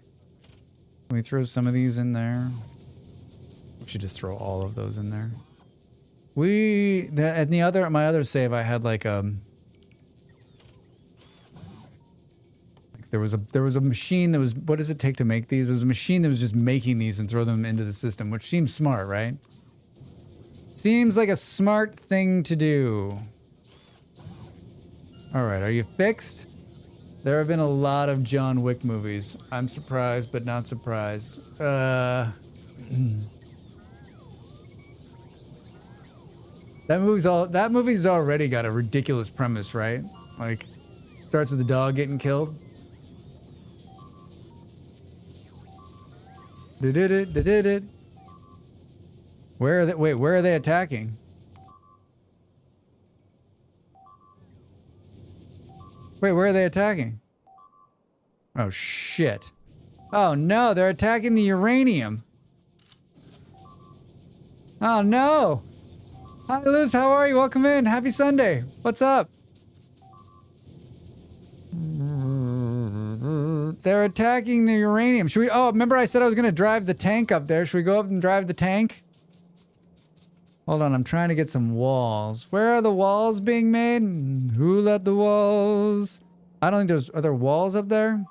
Can we throw some of these in there? We should just throw all of those in there. At my other save, I had like a... There was a machine that was, what does it take to make these? There was a machine that was just making these and throw them into the system, which seems smart, right? Seems like a smart thing to do. All right, are you fixed? There have been a lot of John Wick movies. I'm surprised, but not surprised. That movie's already got a ridiculous premise, right? Like, starts with the dog getting killed. Where are they? Wait, where are they attacking? Wait, where are they attacking? Oh, shit. Oh, no, they're attacking the uranium. Oh, no. Hi, Luz, how are you? Welcome in. Happy Sunday. What's up? They're attacking the uranium. Should we... Oh, remember I said I was going to drive the tank up there. Should we go up and drive the tank? Hold on, I'm trying to get some walls. Where are the walls being made? Who let the walls? I don't think there's... Are there walls up there?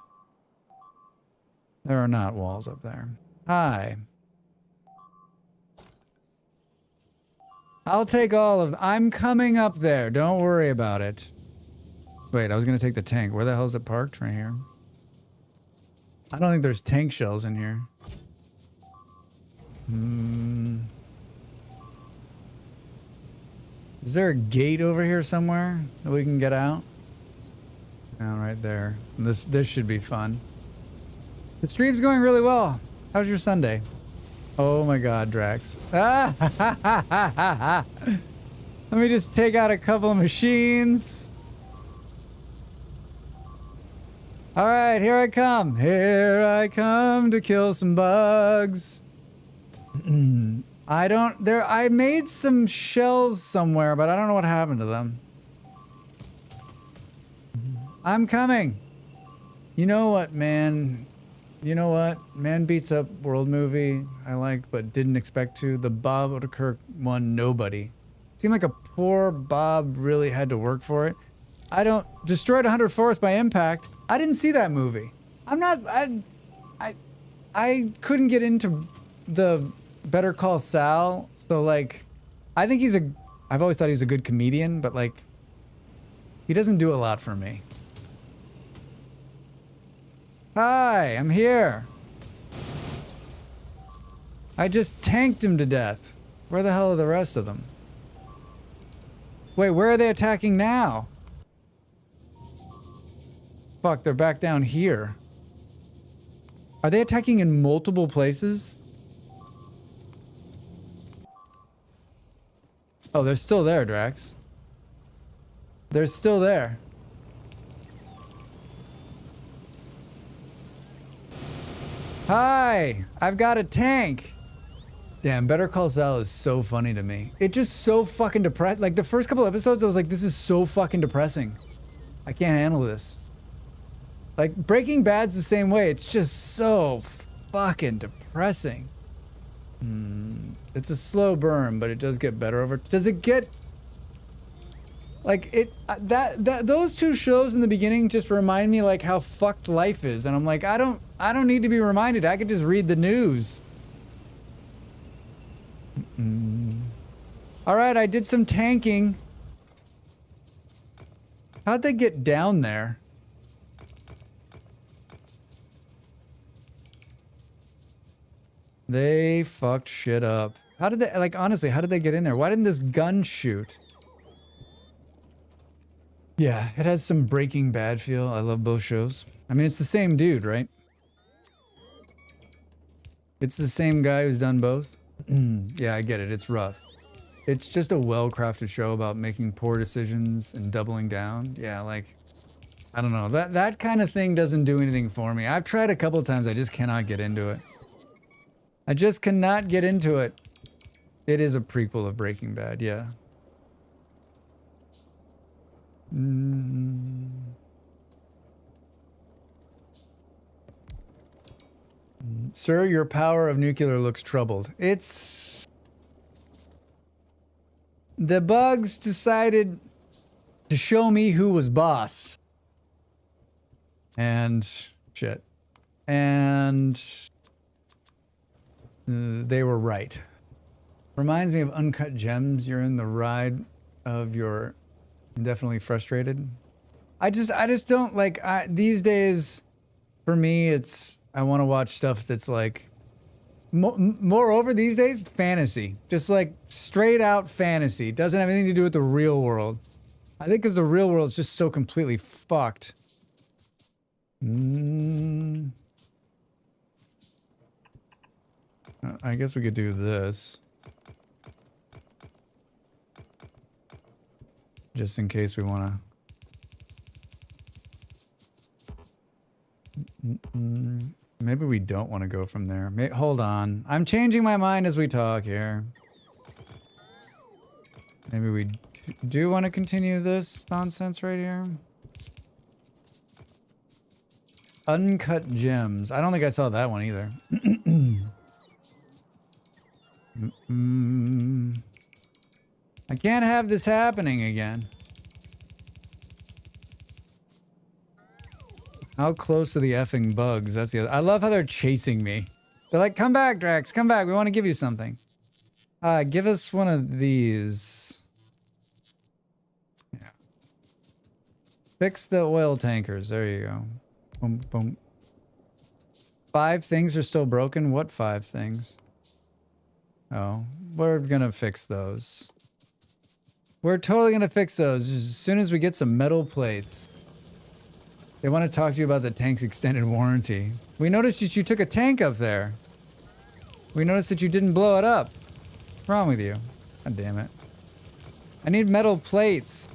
There are not walls up there. Hi. I'll take all of... I'm coming up there. Don't worry about it. Wait, I was going to take the tank. Where the hell is it parked? Right here. I don't think there's tank shells in here. Is there a gate over here somewhere that we can get out? Yeah, right there. This should be fun. The stream's going really well. How's your Sunday? Oh my god, Drax. Let me just take out a couple of machines. Alright, here I come. Here I come to kill some bugs. I made some shells somewhere, but I don't know what happened to them. I'm coming. You know what, man? You know what? Man Beats Up World movie I liked, but didn't expect to. The Bob Odenkirk one, Nobody. Seemed like a poor Bob really had to work for it. I don't... Destroyed 100 Forests by Impact. I didn't see that movie. I'm not... I couldn't get into the Better Call Saul, so like... I think he's a... I've always thought he was a good comedian, but like... He doesn't do a lot for me. Hi, I'm here. I just tanked him to death. Where the hell are the rest of them? Wait, where are they attacking now? Fuck, they're back down here. Are they attacking in multiple places? Oh, they're still there, Drax. They're still there. Hi! I've got a tank! Damn, Better Call Saul is so funny to me. It's just so fucking depressed. Like, the first couple episodes, I was like, this is so fucking depressing. I can't handle this. Like, Breaking Bad's the same way. It's just so fucking depressing. It's a slow burn, but it does get better over... Does it get... Like, it... those two shows in the beginning just remind me, like, how fucked life is. And I'm like, I don't need to be reminded. I could just read the news. Alright, I did some tanking. How'd they get down there? They fucked shit up. How did they, like, honestly, how did they get in there? Why didn't this gun shoot? Yeah, it has some Breaking Bad feel. I love both shows. I mean, it's the same dude, right? It's the same guy who's done both. Yeah, I get it. It's rough. It's just a well-crafted show about making poor decisions and doubling down. Yeah, like, I don't know. That kind of thing doesn't do anything for me. I've tried a couple of times. I just cannot get into it. I just cannot get into it. It is a prequel of Breaking Bad, yeah. Sir, your power of nuclear looks troubled. It's... The bugs decided to show me who was boss. And... shit. And... they were right. Reminds me of Uncut Gems. You're in the ride of your indefinitely frustrated. I just don't like, these days, for me, it's, I want to watch stuff that's like, moreover these days, fantasy. Just like straight out fantasy. Doesn't have anything to do with the real world. I think because the real world is just so completely fucked. I guess we could do this. just in case we want to. Maybe we don't want to go from there. Hold on. I'm changing my mind as we talk here. Maybe we do want to continue this nonsense right here. Uncut gems. I don't think I saw that one either. I can't have this happening again. How close to the effing bugs? That's the other. I love how they're chasing me. They're like, come back, Drax. Come back. We want to give you something. Give us one of these. Yeah. Fix the oil tankers. There you go. Boom, boom. 5 things are still broken? What 5 things? Oh, we're gonna fix those. We're totally gonna fix those as soon as we get some metal plates. They want to talk to you about the tank's extended warranty. We noticed that you took a tank up there. We noticed that you didn't blow it up. What's wrong with you? God damn it. I need metal plates.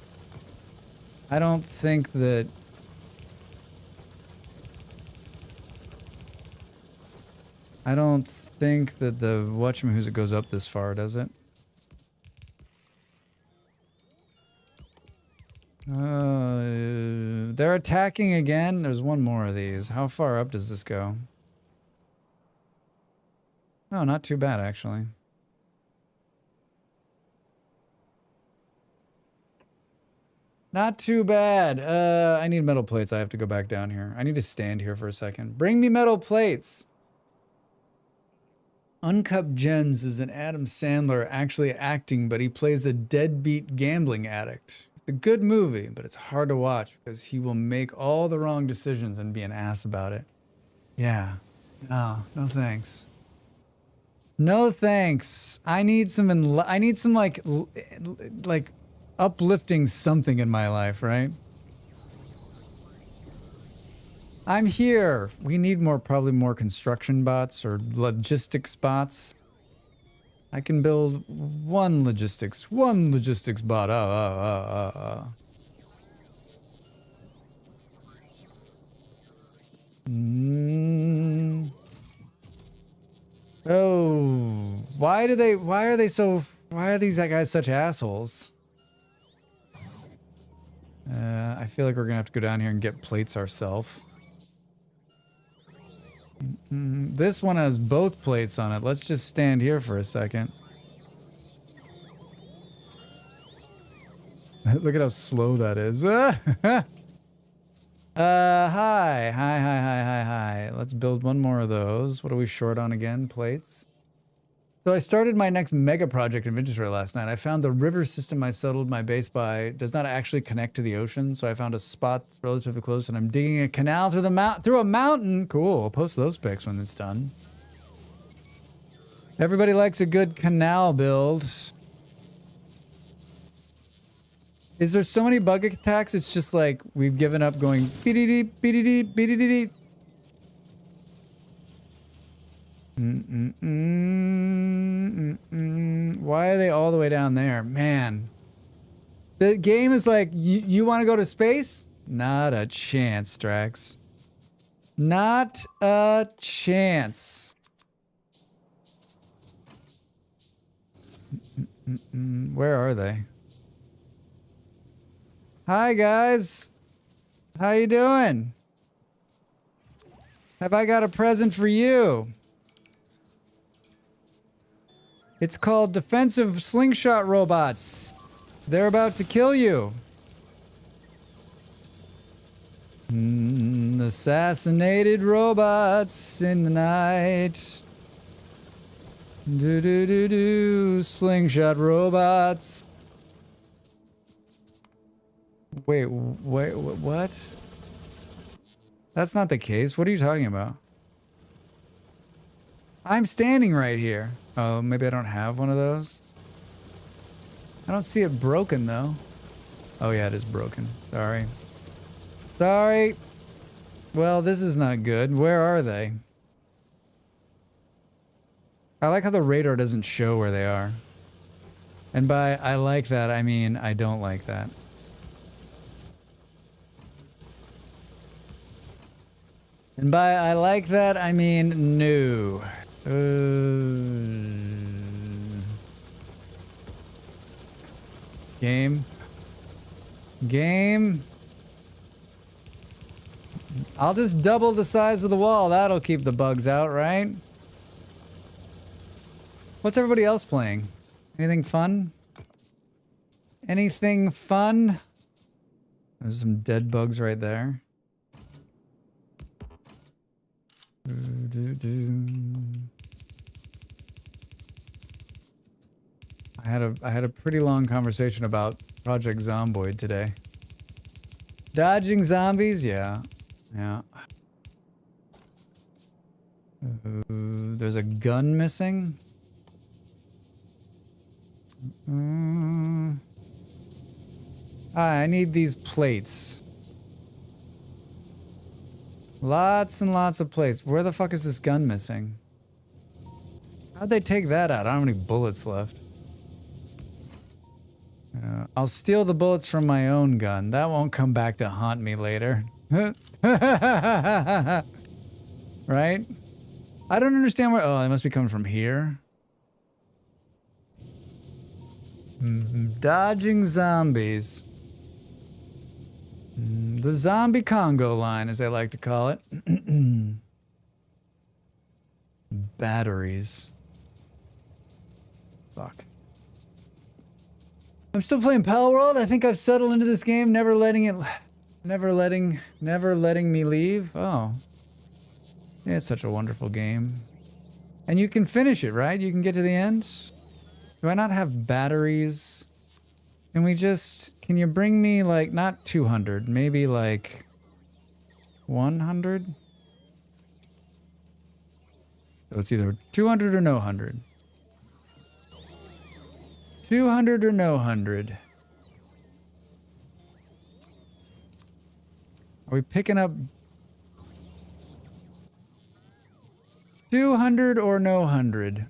I don't think that... I don't think that the whatchamacallit goes up this far, does it? They're attacking again. There's one more of these. How far up does this go? Oh, not too bad, actually. Not too bad. I need metal plates. I have to go back down here. I need to stand here for a second. Bring me metal plates. Uncut Gems is an Adam Sandler actually acting, but he plays a deadbeat gambling addict. It's a good movie, but it's hard to watch because he will make all the wrong decisions and be an ass about it. Yeah. No thanks. No thanks. I need some like uplifting something in my life, right? I'm here. We need probably more construction bots or logistics bots. I can build one logistics bot. Oh, why are these guys such assholes? I feel like we're gonna have to go down here and get plates ourselves. This one has both plates on it. Let's just stand here for a second. Look at how slow that is. Hi. Let's build one more of those. What are we short on again? Plates. So I started my next mega project in Vintage last night. I found the river system I settled my base by does not actually connect to the ocean, so I found a spot relatively close, and I'm digging a canal through a mountain. Cool. I'll post those pics when it's done. Everybody likes a good canal build. Is there so many bug attacks? It's just like we've given up going beep-de-deep, beep-de-deep, beep-de-deep. Why are they all the way down there? Man. The game is like, you want to go to space? Not a chance, Drax. Not a chance. Where are they? Hi, guys. How you doing? Have I got a present for you? It's called defensive slingshot robots. They're about to kill you. Assassinated robots in the night. Slingshot robots. Wait, what? That's not the case. What are you talking about? I'm standing right here. Oh, maybe I don't have one of those. I don't see it broken, though. Oh, yeah, it is broken. Sorry. Sorry. Well, this is not good. Where are they? I like how the radar doesn't show where they are. And by I like that, I mean I don't like that. And by I like that, I mean no. Game. Game. I'll just double the size of the wall. That'll keep the bugs out, right? What's everybody else playing? Anything fun? Anything fun? There's some dead bugs right there. I had a pretty long conversation about Project Zomboid today. Dodging zombies? Yeah. Yeah. There's a gun missing. I need these plates. Lots and lots of plates. Where the fuck is this gun missing? How'd they take that out? I don't have any bullets left. I'll steal the bullets from my own gun. That won't come back to haunt me later. Right? I don't understand where... Oh, they must be coming from here. Dodging zombies. The zombie Congo line, as they like to call it. Batteries. Fuck. I'm still playing Pal World. I think I've settled into this game, never letting me leave. Oh. Yeah, it's such a wonderful game. And you can finish it, right? You can get to the end? Do I not have batteries? Can you bring me like, not 200, maybe like 100? So it's either 200 or no 100. 200 or no 100. Are we picking up 200 or no 100?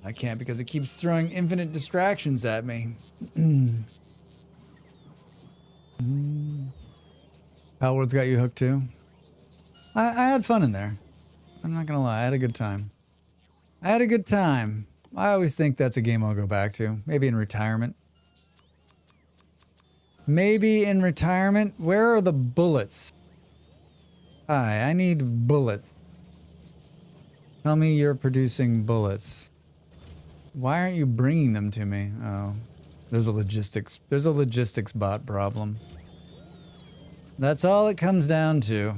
I can't because it keeps throwing infinite distractions at me. Palworld's got you hooked too? I had fun in there. I'm not gonna lie, I had a good time. I always think that's a game I'll go back to. Maybe in retirement. Where are the bullets? Hi, I need bullets. Tell me you're producing bullets. Why aren't you bringing them to me? Oh, there's a logistics bot problem. That's all it comes down to.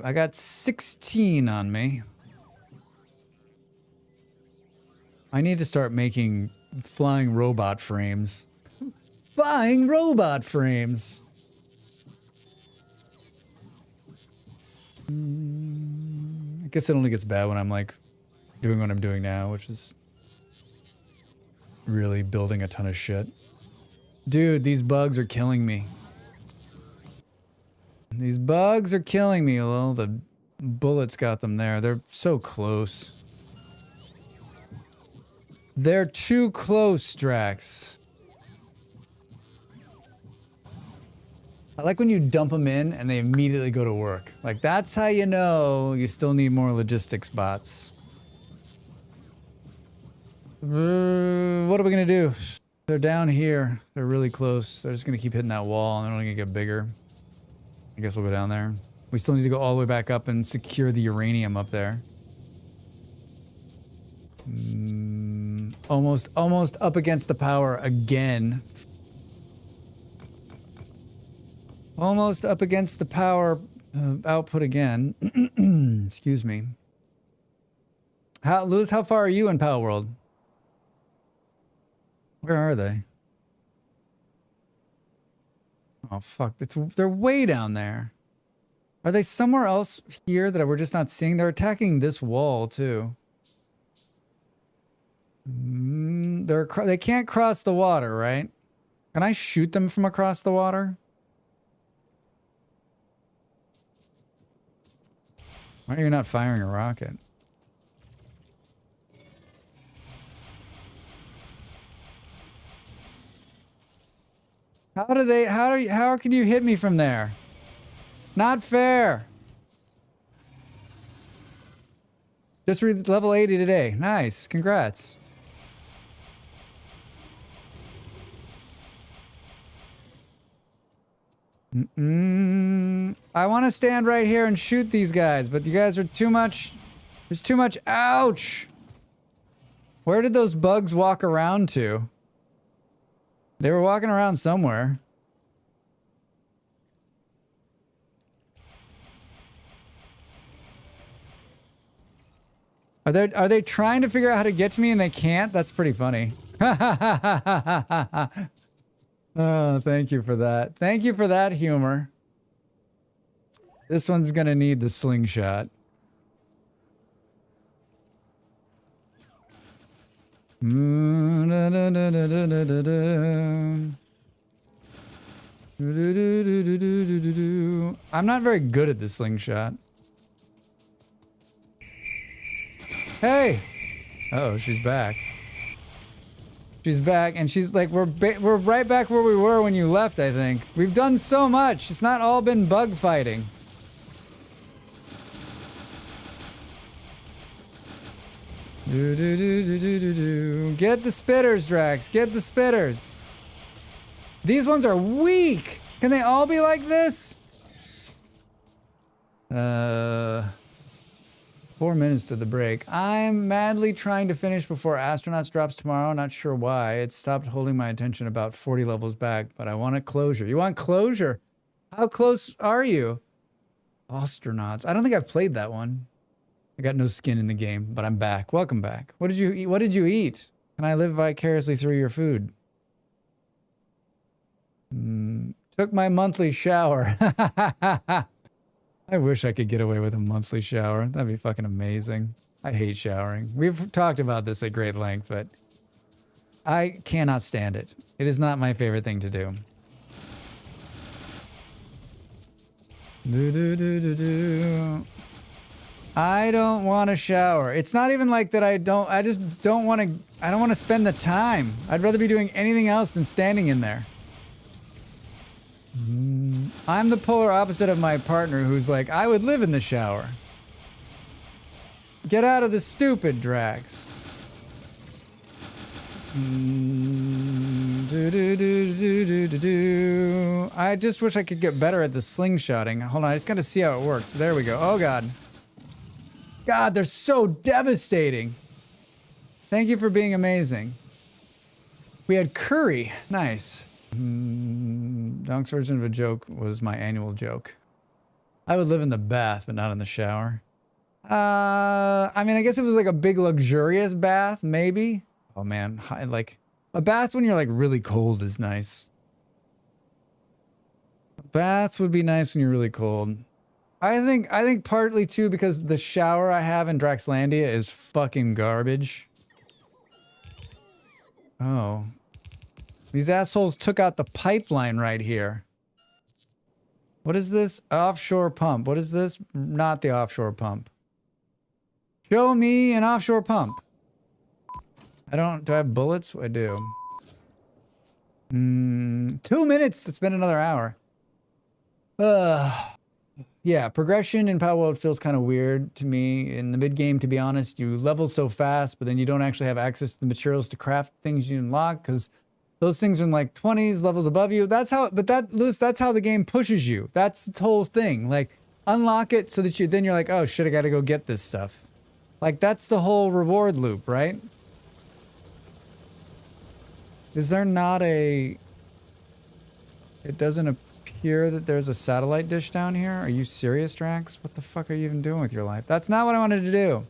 I got 16 on me. I need to start making flying robot frames. Flying robot frames! I guess it only gets bad when I'm like doing what I'm doing now, which is really building a ton of shit. Dude, these bugs are killing me. Well, the bullets got them there. They're so close. They're too close, Strax. I like when you dump them in and they immediately go to work. Like, that's how you know you still need more logistics bots. What are we gonna do? They're down here. They're really close. They're just gonna keep hitting that wall and they're only gonna get bigger. I guess we'll go down there. We still need to go all the way back up and secure the uranium up there. Almost up against the power again. Almost up against the power output again. Excuse me. Lewis, how far are you in Pal World? Where are they? Oh, fuck. They're way down there. Are they somewhere else here that we're just not seeing? They're attacking this wall, too. They can't cross the water, right? Can I shoot them from across the water? Why are you not firing a rocket? How can you hit me from there? Not fair. Just reached level 80 today. Nice. Congrats. I want to stand right here and shoot these guys, but you guys are too much. There's too much. Ouch. Where did those bugs walk around to? They were walking around somewhere. Are they trying to figure out how to get to me and they can't? That's pretty funny. Oh, thank you for that. Thank you for that humor. This one's gonna need the slingshot. I'm not very good at the slingshot. Hey! Uh-oh, she's back. She's back, and she's like, we're right back where we were when you left, I think. We've done so much. It's not all been bug fighting. Get the spitters, Drax. Get the spitters. These ones are weak. Can they all be like this? 4 minutes to the break. I'm madly trying to finish before Astronauts drops tomorrow. Not sure why. It stopped holding my attention about 40 levels back, but I want a closure. You want closure? How close are you? Astronauts. I don't think I've played that one. I got no skin in the game, but I'm back. Welcome back. What did you eat? What did you eat? Can I live vicariously through your food? Took my monthly shower. I wish I could get away with a monthly shower. That'd be fucking amazing. I hate showering. We've talked about this at great length, but I cannot stand it. It is not my favorite thing to do. I don't want to shower. It's not even like that I just don't want to, I don't want to spend the time. I'd rather be doing anything else than standing in there. I'm the polar opposite of my partner who's like, I would live in the shower. Get out of the stupid, Drax. I just wish I could get better at the slingshotting. Hold on, I just gotta see how it works. There we go. Oh, God. God, they're so devastating. Thank you for being amazing. We had curry. Nice. Donk's version of a joke was my annual joke. I would live in the bath, but not in the shower. I mean, I guess it was like a big luxurious bath, maybe. Oh man, like a bath when you're like really cold is nice. A bath would be nice when you're really cold. I think partly too because the shower I have in Draxlandia is fucking garbage. Oh. These assholes took out the pipeline right here. What is this? Offshore pump. What is this? Not the offshore pump. Show me an offshore pump. Do I have bullets? I do. 2 minutes. It's been another hour. Yeah, progression in Palworld feels kind of weird to me. In the mid-game, to be honest, you level so fast, but then you don't actually have access to the materials to craft things you unlock, because those things are in like 20s levels above you. That's how, but that, Lewis, that's how the game pushes you. That's the whole thing. Like, unlock it so that then you're like, oh shit, I gotta go get this stuff. Like, that's the whole reward loop, right? Is there not a... It doesn't appear that there's a satellite dish down here? Are you serious, Drax? What the fuck are you even doing with your life? That's not what I wanted to do.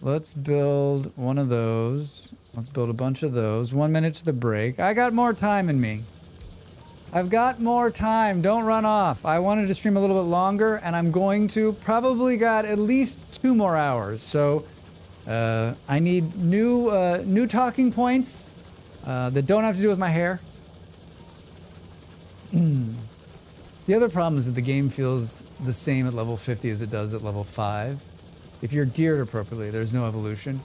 Let's build one of those. Let's build a bunch of those. 1 minute to the break. I got more time in me. I've got more time. Don't run off. I wanted to stream a little bit longer, and I'm going to. Probably got at least 2 more hours. So I need new talking points that don't have to do with my hair. The other problem is that the game feels the same at level 50 as it does at level 5. If you're geared appropriately, there's no evolution.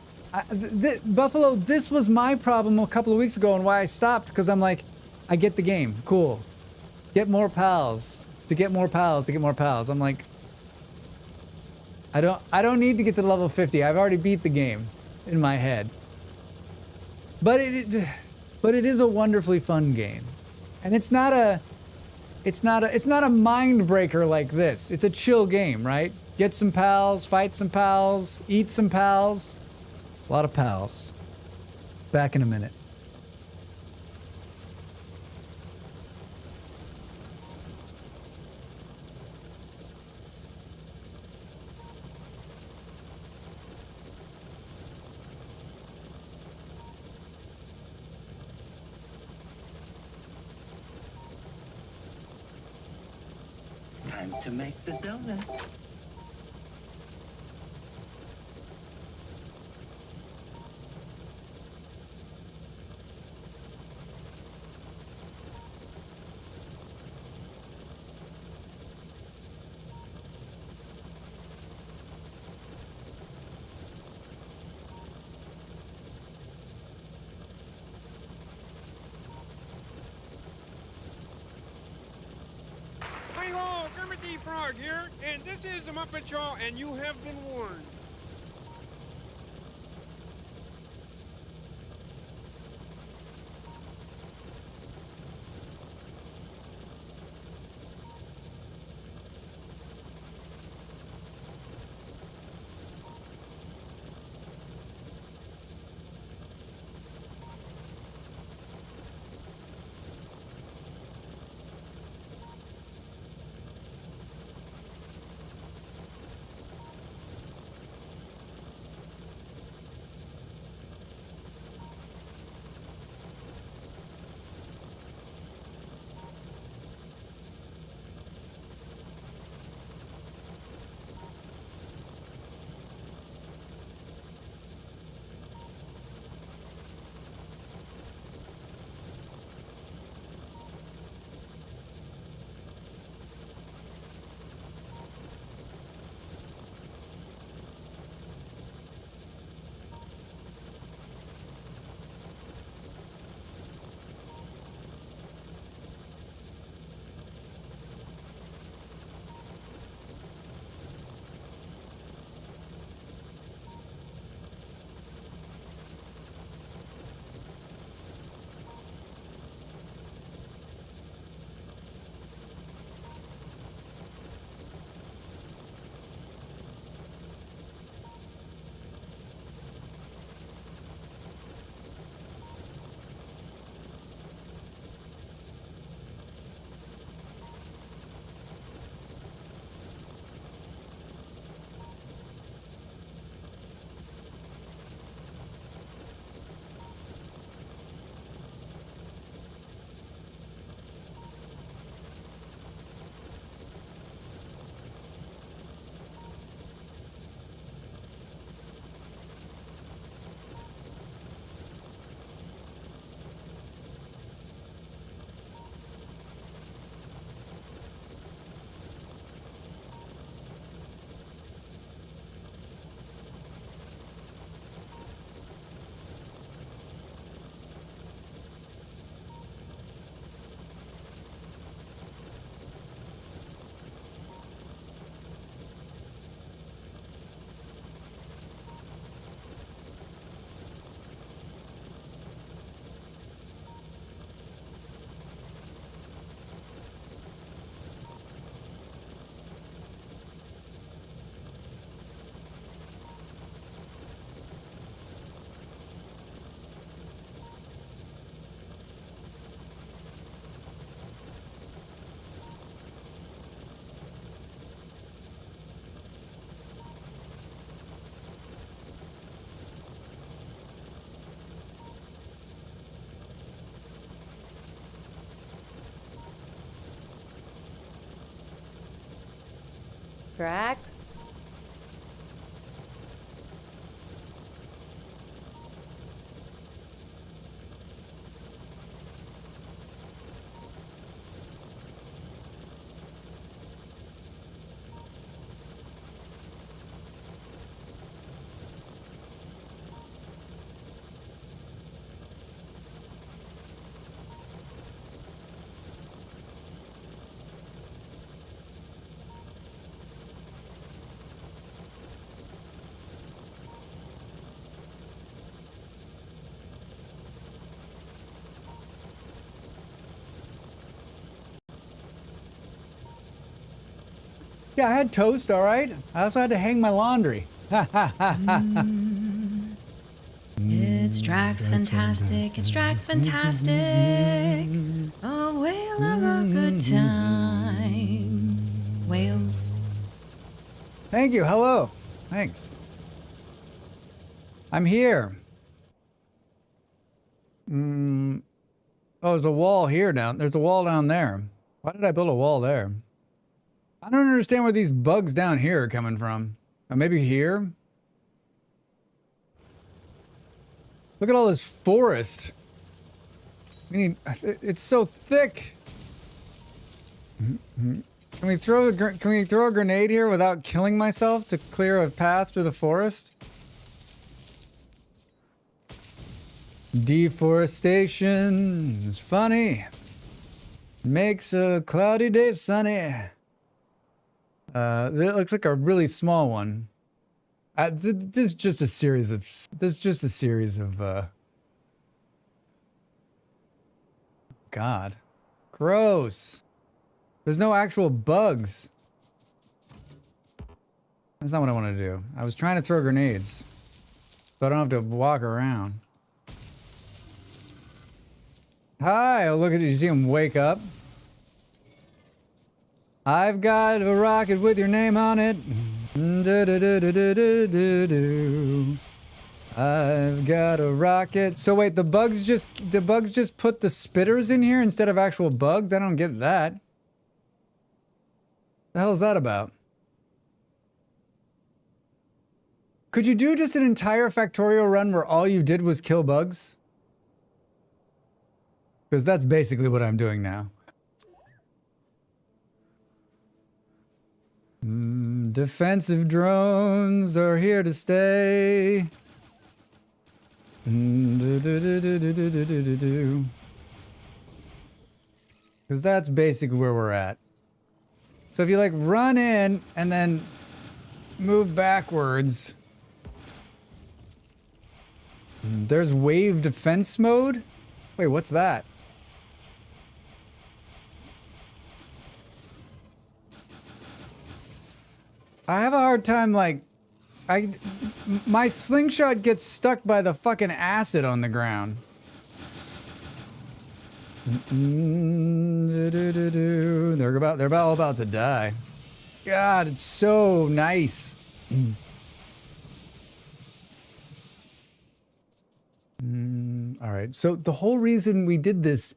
Buffalo, this was my problem a couple of weeks ago and why I stopped, because I'm like, I get the game. Cool. Get more pals. To get more pals. To get more pals. I'm like, I don't need to get to level 50. I've already beat the game in my head. But it is a wonderfully fun game. And it's not a mind breaker like this. It's a chill game, right? Get some pals, fight some pals, eat some pals. A lot of pals. Back in a minute. Time to make the donuts. Hi-ho, Kermit the Frog here, and this is the Muppet Show, and you have been warned. Drax? Yeah, I had toast, all right? I also had to hang my laundry. It's Drax Fantastic, it's Drax Fantastic. A whale of a good time. Whales. Thank you. Hello. Thanks. I'm here. Oh, there's a wall here down. There's a wall down there. Why did I build a wall there? I don't understand where these bugs down here are coming from. Maybe here? Look at all this forest. We need. It's so thick. Can we throw a grenade here without killing myself to clear a path through the forest? Deforestation is funny. Makes a cloudy day sunny. It looks like a really small one. This is just a series of. God, gross. There's no actual bugs. That's not what I want to do. I was trying to throw grenades, so I don't have to walk around. Hi, oh, look at you. You see him wake up? I've got a rocket with your name on it. I've got a rocket. So wait, the bugs just put the spitters in here instead of actual bugs? I don't get that. The hell is that about? Could you do just an entire Factorio run where all you did was kill bugs? Because that's basically what I'm doing now. Defensive drones are here to stay. Because that's basically where we're at. So if you like run in and then move backwards. There's wave defense mode? Wait, what's that? I have a hard time, like, my slingshot gets stuck by the fucking acid on the ground. They're all about to die. God, it's so nice. All right, so the whole reason we did this,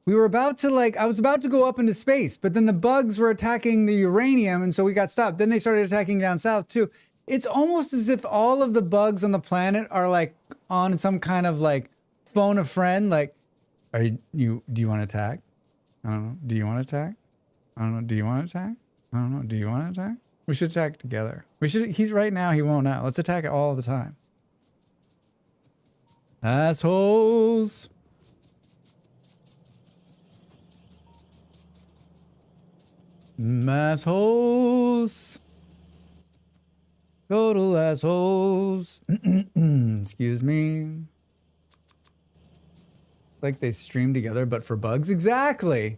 we were about to I was about to go up into space, but then the bugs were attacking the uranium, and so we got stopped. Then they started attacking down south too. It's almost as if all of the bugs on the planet are like on some kind of like phone a friend, like, do you want to attack? I don't know. Do you want to attack? I don't know. Do you want to attack? I don't know. Do you want to attack? We should attack together. He's right now, he won't out. Let's attack it all the time. Assholes. Assholes. Total assholes. Excuse me. Like they stream together, but for bugs? Exactly.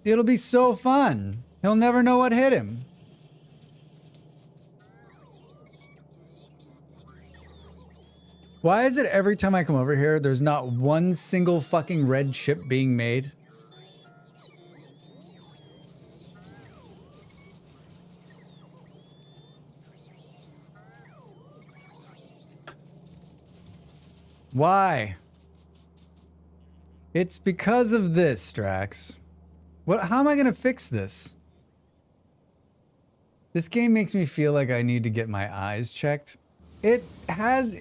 It'll be so fun. He'll never know what hit him. Why is it every time I come over here, there's not one single fucking red chip being made? Why? It's because of this, Drax. How am I gonna fix this? This game makes me feel like I need to get my eyes checked. It has,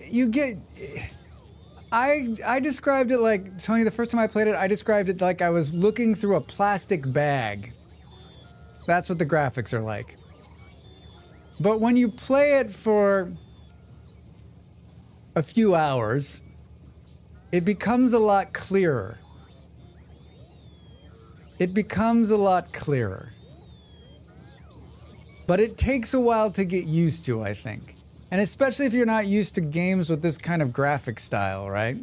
I described it like, Tony, the first time I played it, I described it like I was looking through a plastic bag. That's what the graphics are like. But when you play it for a few hours, it becomes a lot clearer. It becomes a lot clearer. But it takes a while to get used to, I think. And especially if you're not used to games with this kind of graphic style, right?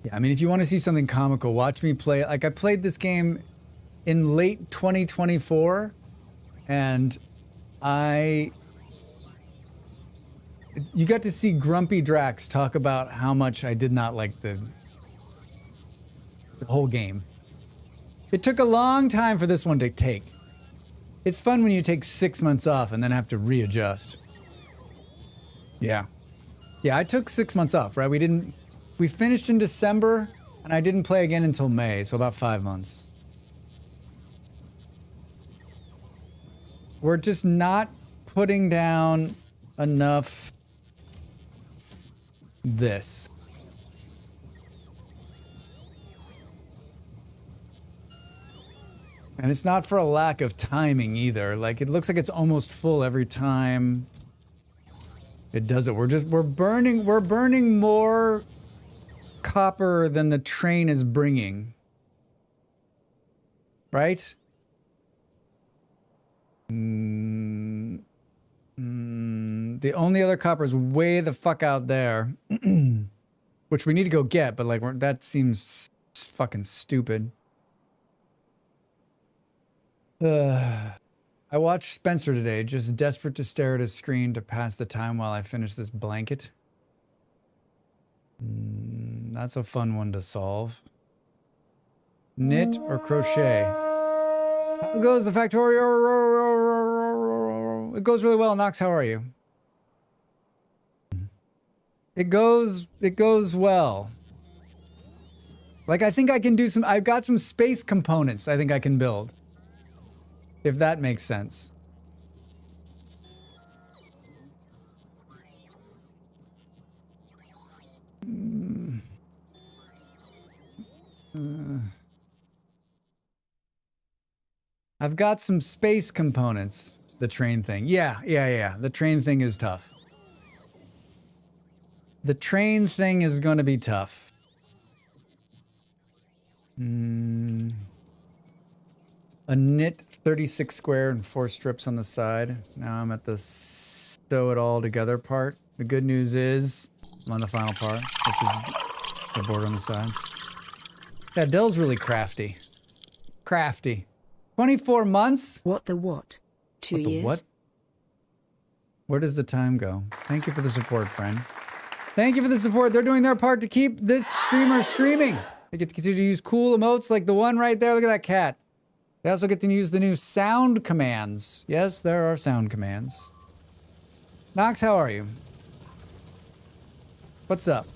Yeah, I mean, if you want to see something comical, watch me play. Like, I played this game in late 2024, and you got to see Grumpy Drax talk about how much I did not like the whole game. It took a long time for this one to take. It's fun when you take 6 months off and then have to readjust. Yeah. Yeah, I took 6 months off, right? We finished in December, and I didn't play again until May, so about 5 months. We're just not putting down enough this. And it's not for a lack of timing either. Like, it looks like it's almost full every time it does it. We're burning more copper than the train is bringing. Right? The only other copper is way the fuck out there, which we need to go get, but like that seems fucking stupid. I watched Spencer today, just desperate to stare at his screen to pass the time while I finish this blanket. That's a fun one to solve. Knit or crochet? How goes the Factorio? It goes really well. Knox, how are you? It goes well. Like, I think I can do I've got some space components I think I can build. If that makes sense. I've got some space components. The train thing. Yeah. The train thing is tough. The train thing is going to be tough. A knit 36 square and 4 strips on the side. Now I'm at the sew it all together part. The good news is I'm on the final part, which is the border on the sides. Yeah, Dell's really crafty. Crafty. 24 months? What the what? 2 What the years? what? Where does the time go? Thank you for the support, friend. Thank you for the support. They're doing their part to keep this streamer streaming. They get to continue to use cool emotes like the one right there. Look at that cat. They also get to use the new sound commands. Yes, there are sound commands. Knox, how are you? What's up?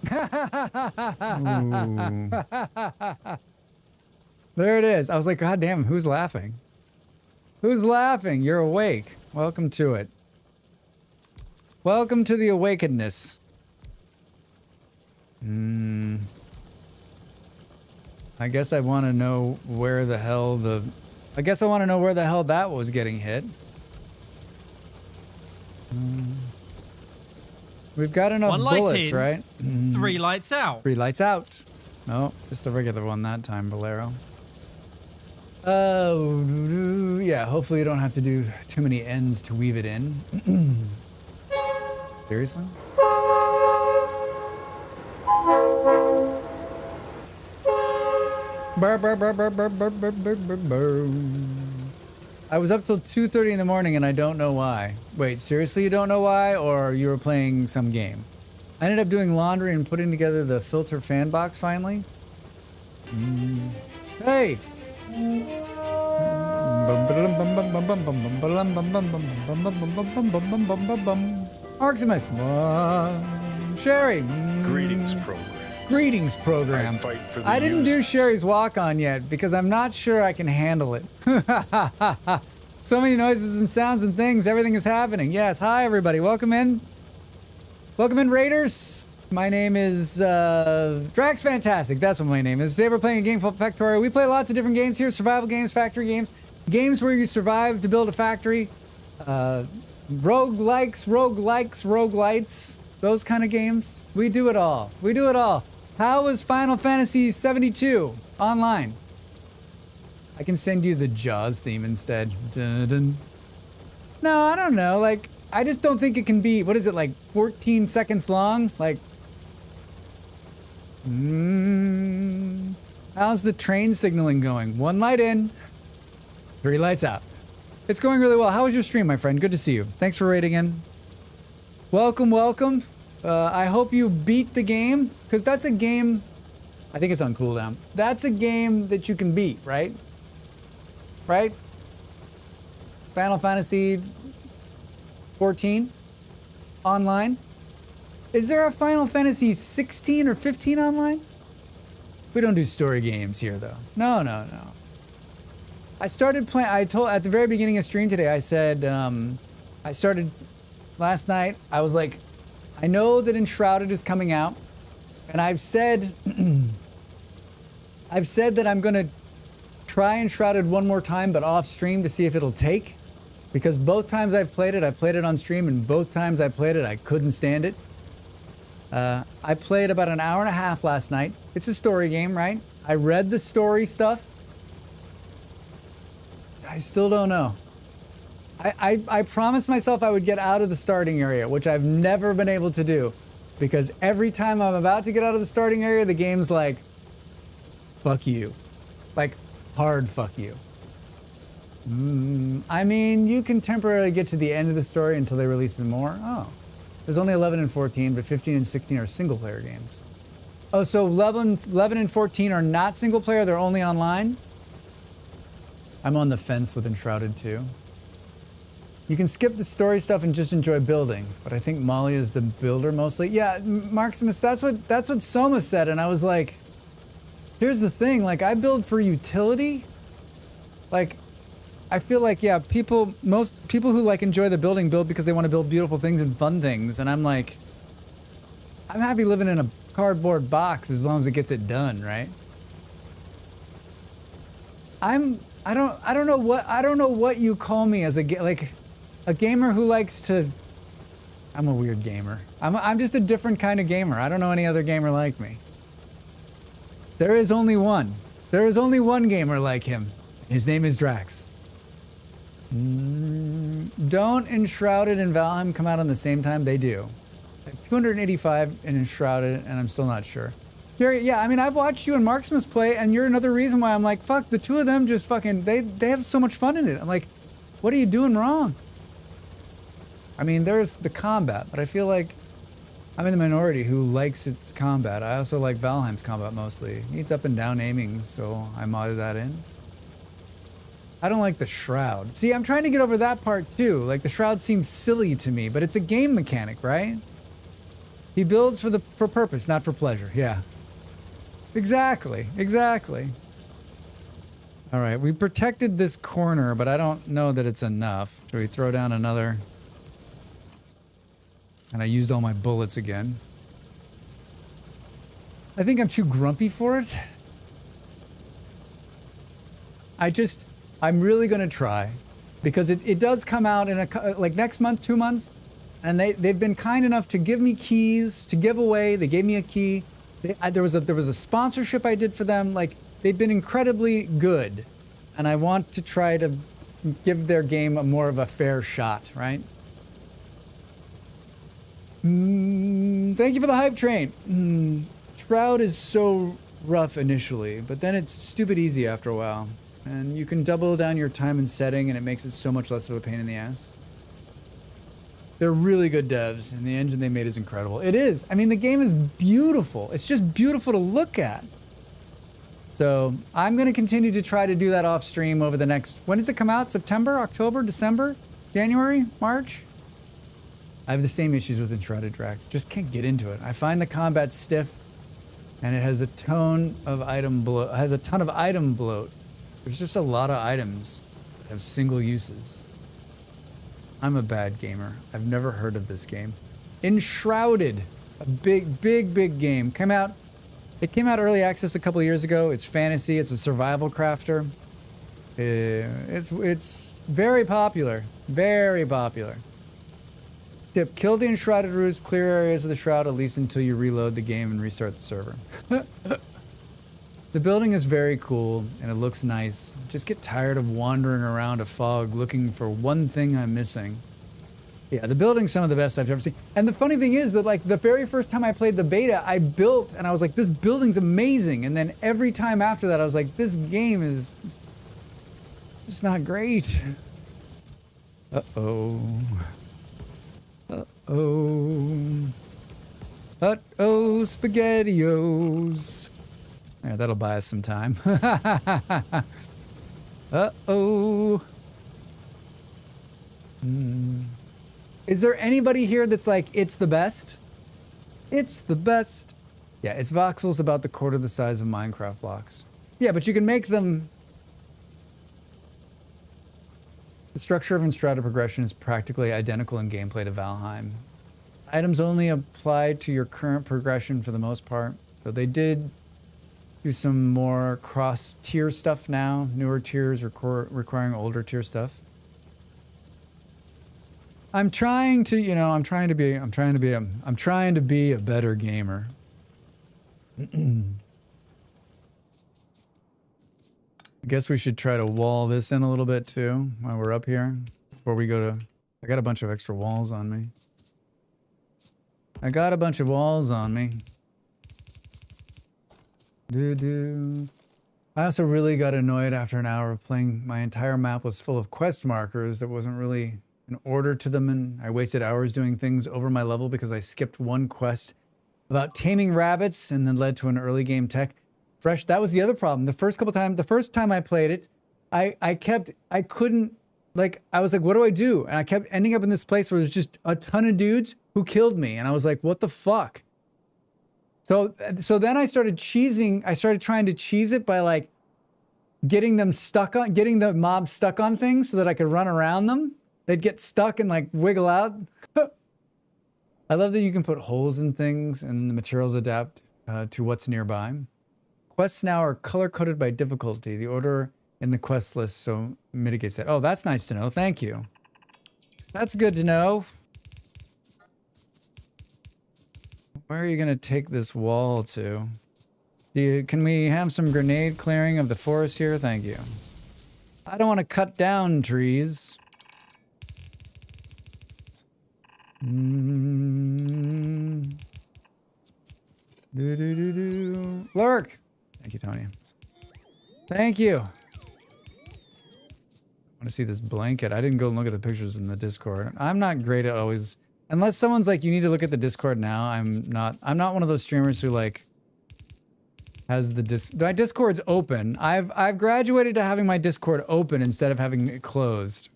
Ooh. There it is. I was like, God damn, who's laughing? Who's laughing? You're awake. Welcome to it. Welcome to the awakenedness. I guess I want to know where the hell that was getting hit. We've got enough One light bullets, in, right? 3 lights out. 3 lights out. No, just the regular one that time, Bolero. Oh, yeah, hopefully you don't have to do too many ends to weave it in. Seriously? I was up till 2:30 in the morning and I don't know why. Wait, seriously you don't know why? Or you were playing some game? I ended up doing laundry and putting together the filter fan box finally. Hey! Arximus! Sherry! Greetings, program. Greetings, program. I fight for the I didn't use- do Sherry's walk-on yet because I'm not sure I can handle it. So many noises and sounds and things. Everything is happening. Yes. Hi, everybody. Welcome in. Welcome in, Raiders. My name is Drax Fantastic. That's what my name is. Today we're playing a game called Factorio. We play lots of different games here. Survival games, factory games. Games where you survive to build a factory. Roguelikes, roguelites. Those kind of games. We do it all. We do it all. How was Final Fantasy 72 online? I can send you the Jaws theme instead. Dun, dun. No, I don't know. Like, I just don't think it can be, what is it, like 14 seconds long? Like, How's the train signaling going? 1 light in, 3 lights out. It's going really well. How was your stream, my friend? Good to see you. Thanks for raiding in. Welcome, welcome. I hope you beat the game, because that's a game, I think it's on cooldown. That's a game that you can beat, right? Right? Final Fantasy 14 online. Is there a Final Fantasy 16 or 15 online? We don't do story games here, though. No, no, no. I started playing, at the very beginning of stream today, I said, I started last night, I was like, I know that Enshrouded is coming out, and I've said, I've said that I'm gonna try Enshrouded one more time, but off stream to see if it'll take, because both times I played it on stream, and both times I played it, I couldn't stand it. I played about an hour and a half last night. It's a story game, right? I read the story stuff. I still don't know. I promised myself I would get out of the starting area, which I've never been able to do, because every time I'm about to get out of the starting area, the game's like, fuck you. Like, hard fuck you. I mean, you can temporarily get to the end of the story until they release some more. Oh. There's only 11 and 14, but 15 and 16 are single-player games. Oh, so 11 and 14 are not single-player, they're only online? I'm on the fence with Enshrouded too. You can skip the story stuff and just enjoy building, but I think Molly is the builder mostly. Yeah, Marximus, that's what Soma said, and I was like, here's the thing, like, I build for utility. Like, I feel like, yeah, most people who like enjoy the building build because they want to build beautiful things and fun things, and I'm like, I'm happy living in a cardboard box as long as it gets it done, right? I don't know what you call me as a gamer who likes to. I'm a weird gamer. I'm just a different kind of gamer. I don't know any other gamer like me. There is only one. There is only one gamer like him. His name is Drax. Don't Enshrouded and Valheim come out on the same time? They do. 285 in Enshrouded, and I'm still not sure. Yeah, I mean, I've watched you and Marximus play, and you're another reason why I'm like, fuck, the two of them just fucking, they have so much fun in it. I'm like, what are you doing wrong? I mean, there's the combat, but I feel like I'm in the minority who likes its combat. I also like Valheim's combat mostly. It needs up and down aiming, so I modded that in. I don't like the Shroud. See, I'm trying to get over that part too. Like, the Shroud seems silly to me, but it's a game mechanic, right? He builds for purpose, not for pleasure. Yeah. Exactly. Exactly. All right, we protected this corner, but I don't know that it's enough. Should we throw down another? And I used all my bullets again. I think I'm too grumpy for it. I'm really gonna try, because it does come out in like next month, 2 months, and they've been kind enough to give me keys to give away. They gave me a key. There was a sponsorship I did for them. Like, they've been incredibly good, and I want to try to give their game more of a fair shot, right? Thank you for the hype train. Shroud is so rough initially, but then it's stupid easy after a while. And you can double down your time and setting, and it makes it so much less of a pain in the ass. They're really good devs, and the engine they made is incredible. It is. I mean, the game is beautiful. It's just beautiful to look at. So I'm going to continue to try to do that off stream over the next... When does it come out? September? October? December? January? March? I have the same issues with Enshrouded Drax. Just can't get into it. I find the combat stiff, and it has a ton of item bloat. There's just a lot of items that have single uses. I'm a bad gamer. I've never heard of this game. Enshrouded, a big game. It came out early access a couple of years ago. It's fantasy. It's a survival crafter. It's very popular. Very popular. Tip: kill the Enshrouded roots, clear areas of the Shroud at least until you reload the game and restart the server. The building is very cool, and it looks nice. Just get tired of wandering around a fog looking for one thing I'm missing. Yeah, the building's some of the best I've ever seen. And the funny thing is that like the very first time I played the beta, I built and I was like, this building's amazing. And then every time after that, I was like, this game is just not great. Uh-oh. Uh-oh. Uh-oh, SpaghettiOs. Yeah, that'll buy us some time. Uh-oh. Is there anybody here that's like, it's the best? It's the best. Yeah, it's voxels about the quarter the size of Minecraft blocks. Yeah, but you can make them... The structure of strata progression is practically identical in gameplay to Valheim. Items only apply to your current progression for the most part, though they did do some more cross-tier stuff now, newer tiers requiring older tier stuff. I'm trying to, you know, I'm trying to be a better gamer. I guess we should try to wall this in a little bit too while we're up here before we go to... I got a bunch of extra walls on me. I got a bunch of walls on me. I also really got annoyed after an hour of playing. My entire map was full of quest markers that wasn't really an order to them, and I wasted hours doing things over my level because I skipped one quest about taming rabbits and then led to an early game tech. Fresh, that was the other problem. The first time I played it, I couldn't, like, I was like, what do I do? And I kept ending up in this place where there's just a ton of dudes who killed me. And I was like, what the fuck? So then I started trying to cheese it by like getting the mob stuck on things so that I could run around them. They'd get stuck and like wiggle out. I love that you can put holes in things and the materials adapt to what's nearby. Quests now are color-coded by difficulty. The order in the quest list so mitigates that. Oh, that's nice to know. Thank you. That's good to know. Where are you going to take this wall to? Can we have some grenade clearing of the forest here? Thank you. I don't want to cut down trees. Lurk! Thank you, Tony. Thank you. I want to see this blanket. I didn't go and look at the pictures in the Discord. I'm not great at always... Unless someone's like, you need to look at the Discord now, I'm not one of those streamers who like has my Discord's open. I've graduated to having my Discord open instead of having it closed.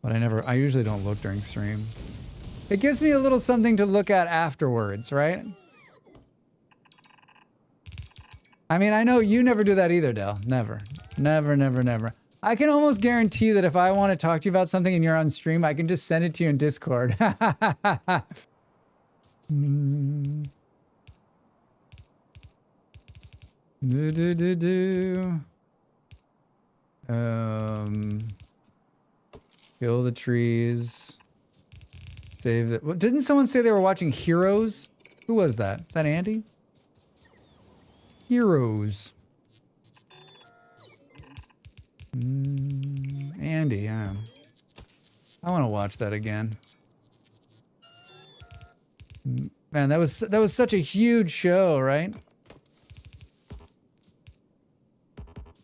But I usually don't look during stream. It gives me a little something to look at afterwards, right? I mean, I know you never do that either, Del. Never. Never, never, never. I can almost guarantee that if I want to talk to you about something and you're on stream, I can just send it to you in Discord. Kill the trees. Save the... What, didn't someone say they were watching Heroes? Who was that? Is that Andy? Heroes. Andy, yeah. I want to watch that again. Man, that was such a huge show, right?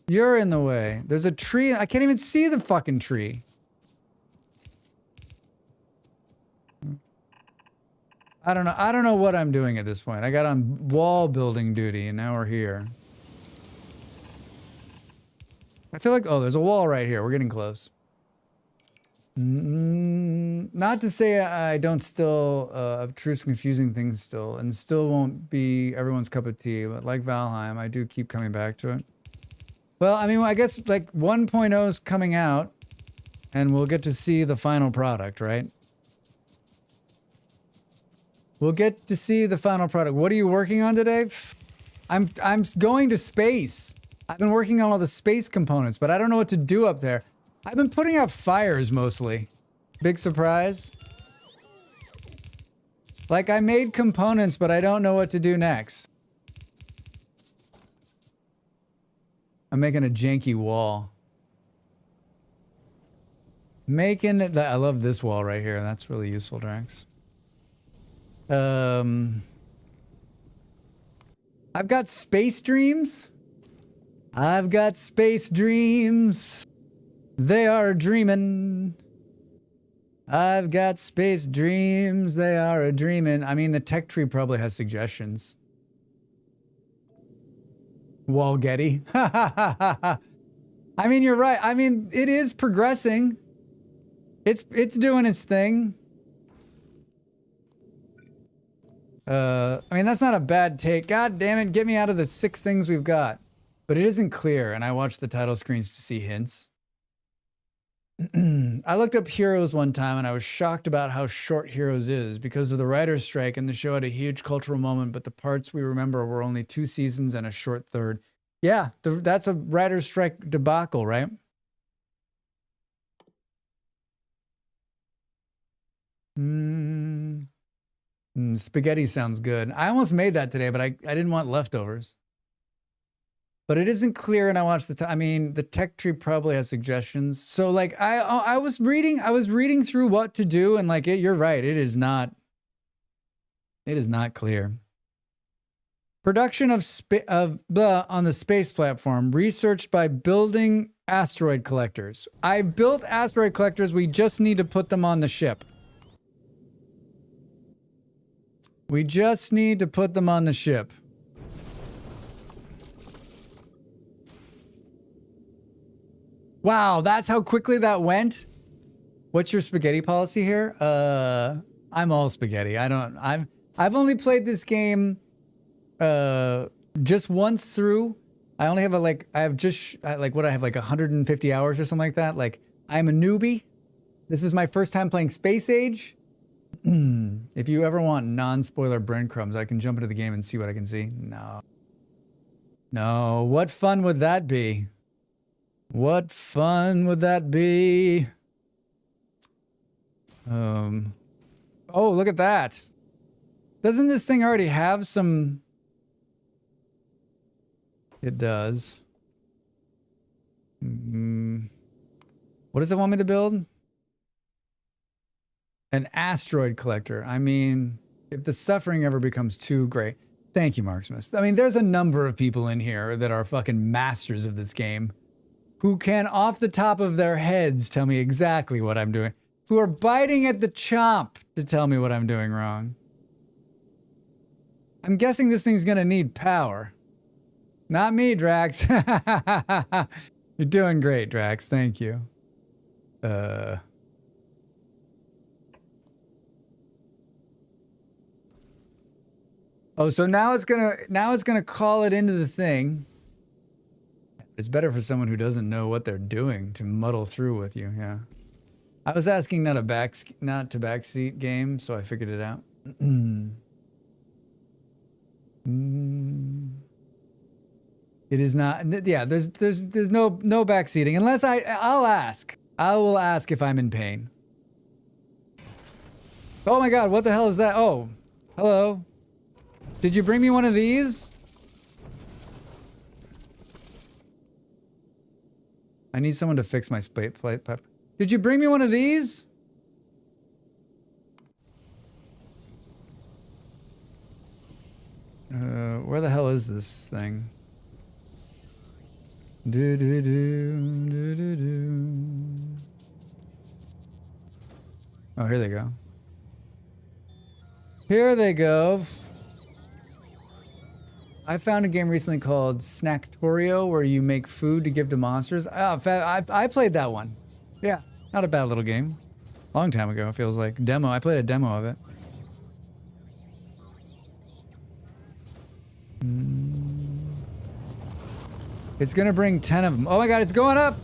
You're in the way. There's a tree. I can't even see the fucking tree. I don't know what I'm doing at this point. I got on wall building duty and now we're here. I feel like, oh, there's a wall right here. We're getting close. Not to say I don't still obtrude confusing things still, and still won't be everyone's cup of tea, but like Valheim, I do keep coming back to it. Well, I mean, I guess like 1.0 is coming out, and we'll get to see the final product, right? We'll get to see the final product. What are you working on today? I'm going to space. I've been working on all the space components, but I don't know what to do up there. I've been putting out fires mostly. Big surprise. Like I made components, but I don't know what to do next. I'm making a janky wall. Making it. I love this wall right here. That's really useful, Drax. I've got space dreams. I've got space dreams. They are dreamin'. I've got space dreams. They are a dreamin'. I mean, the tech tree probably has suggestions. Walgetty. I mean, you're right. I mean, it is progressing. It's doing its thing. I mean, that's not a bad take. God damn it, get me out of the 6 things we've got. But it isn't clear, and I watched the title screens to see hints. I looked up Heroes one time, and I was shocked about how short Heroes is because of the writer's strike, and the show had a huge cultural moment, but the parts we remember were only 2 seasons and a short third. Yeah, that's a writer's strike debacle, right? Spaghetti sounds good. I almost made that today, but I didn't want leftovers. But it isn't clear, and I watched the I mean, the tech tree probably has suggestions. So like I was reading through what to do, and like you're right, it is not clear. Production on the space platform, researched by building asteroid collectors. I built asteroid collectors, we just need to put them on the ship. We just need to put them on the ship. Wow, that's how quickly that went? What's your spaghetti policy here? I'm all spaghetti. I've only played this game just once through. I only have like 150 hours or something like that. Like, I'm a newbie. This is my first time playing Space Age. If you ever want non-spoiler breadcrumbs, I can jump into the game and see what I can see. No, what fun would that be? What fun would that be? Oh, look at that. Doesn't this thing already have some... It does. What does it want me to build? An asteroid collector. I mean, if the suffering ever becomes too great... Thank you, Mark Smith. I mean, there's a number of people in here that are fucking masters of this game, who can, off the top of their heads, tell me exactly what I'm doing, who are biting at the chomp to tell me what I'm doing wrong. I'm guessing this thing's gonna need power. Not me, Drax. You're doing great, Drax. Thank you. Oh, so now it's gonna call it into the thing. It's better for someone who doesn't know what they're doing to muddle through with you, yeah. I was asking not to backseat game, so I figured it out. It is not, yeah, there's no backseating, unless I'll ask. I will ask if I'm in pain. Oh my God, what the hell is that? Oh, hello. Did you bring me one of these? I need someone to fix my plate pipe. Did you bring me one of these? Where the hell is this thing? Do do do do do do. Oh, here they go. Here they go. I found a game recently called Factorio where you make food to give to monsters. Oh, I played that one. Yeah, not a bad little game. Long time ago, it feels like. Demo. I played a demo of it. It's gonna bring 10 of them. Oh my God, it's going up!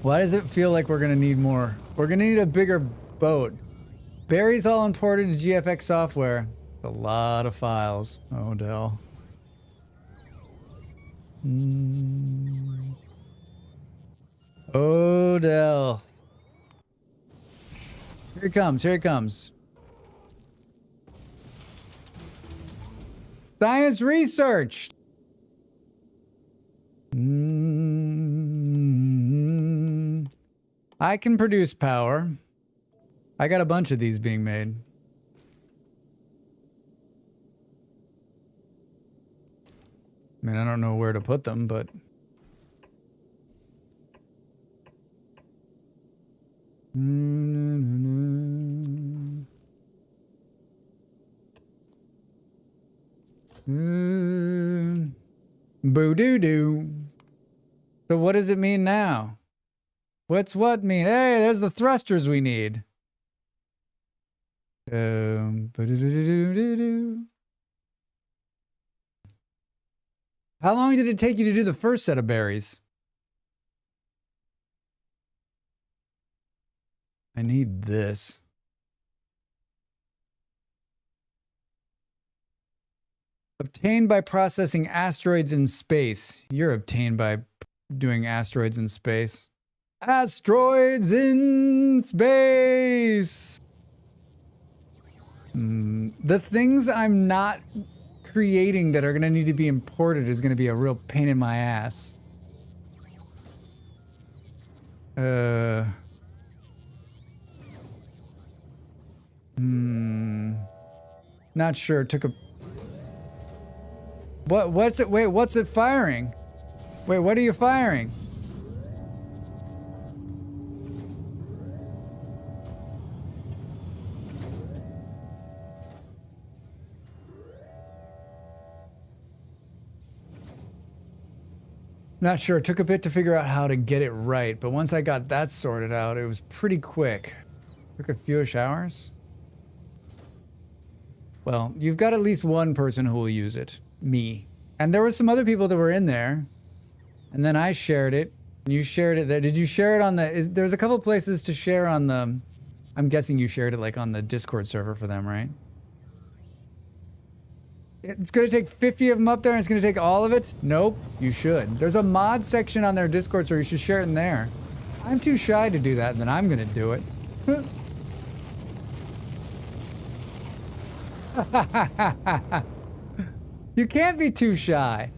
Why does it feel like we're gonna need more? We're gonna need a bigger boat. Barry's all imported to GFX software. A lot of files. Oh, Dell. Oh, Dell. Here it comes. Here it comes. Science research. I can produce power. I got a bunch of these being made. I mean, I don't know where to put them, but... Boo-doo-doo. So what does it mean now? What's what mean? Hey, there's the thrusters we need. Ba-do-do-do-do-do-do. How long did it take you to do the first set of berries? I need this. Obtained by processing asteroids in space. You're obtained by doing asteroids in space. Asteroids in space! The things I'm not creating that are going to need to be imported is going to be a real pain in my ass. Not sure. Took a... What's it? Wait, what's it firing? Wait, what are you firing? Not sure. It took a bit to figure out how to get it right, but once I got that sorted out, it was pretty quick. Took a few hours. Well, you've got at least one person who will use it. Me. And there were some other people that were in there. And then I shared it. And you shared it there. Did you share it on the... There's a couple places to share on the... I'm guessing you shared it like on the Discord server for them, right? It's going to take 50 of them up there and it's going to take all of it? Nope, you should. There's a mod section on their Discord server. You should share it in there. I'm too shy to do that, and then I'm going to do it. You can't be too shy.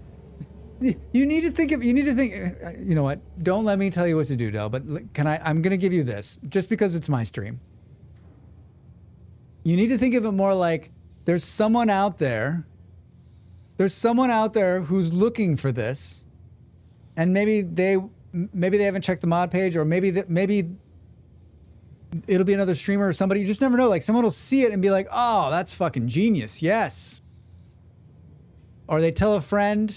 You need to think, you know what? Don't let me tell you what to do, Del, but I'm going to give you this, just because it's my stream. You need to think of it more like there's someone out there who's looking for this, and maybe they haven't checked the mod page, or maybe it'll be another streamer or somebody. You just never know. Like, someone will see it and be like, oh, that's fucking genius. Yes. Or they tell a friend.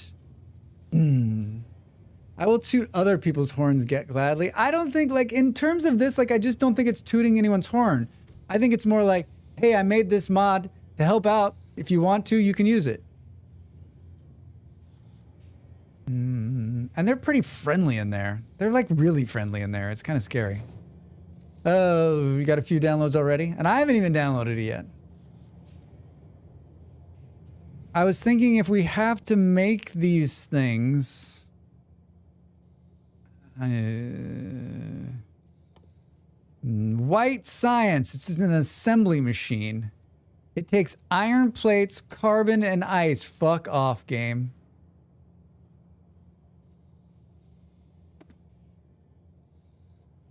I will toot other people's horns gladly. I don't think, like, in terms of this, like, I just don't think it's tooting anyone's horn. I think it's more like, hey, I made this mod to help out. If you want to, you can use it. And they're pretty friendly in there. They're, like, really friendly in there. It's kind of scary. Oh, you got a few downloads already? And I haven't even downloaded it yet. I was thinking if we have to make these things... White science. It's an assembly machine. It takes iron plates, carbon, and ice. Fuck off, game.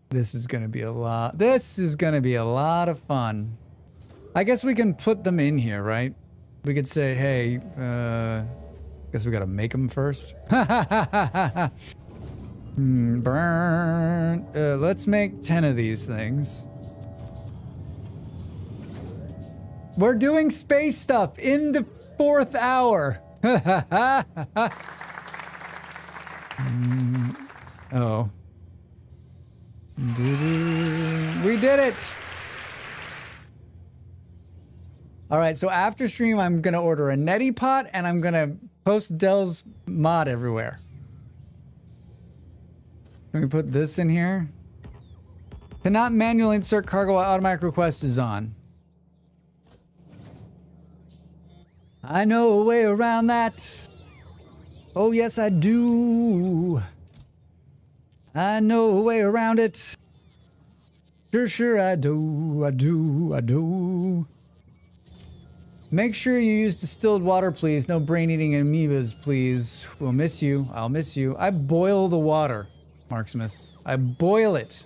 This is gonna be a lot. This is gonna be a lot of fun. I guess we can put them in here, right? We could say, hey, guess we gotta make them first. Burn. Let's make 10 of these things. We're doing space stuff in the 4th hour. Oh. We did it. All right, so after stream, I'm going to order a neti pot and I'm going to post Dell's mod everywhere. Let me put this in here. Cannot manually insert cargo while automatic request is on. I know a way around that. Oh, yes, I do. I know a way around it. Sure, I do. Make sure you use distilled water, please. No brain-eating amoebas, please. We'll miss you. I'll miss you. I boil the water, Marksmith. I boil it.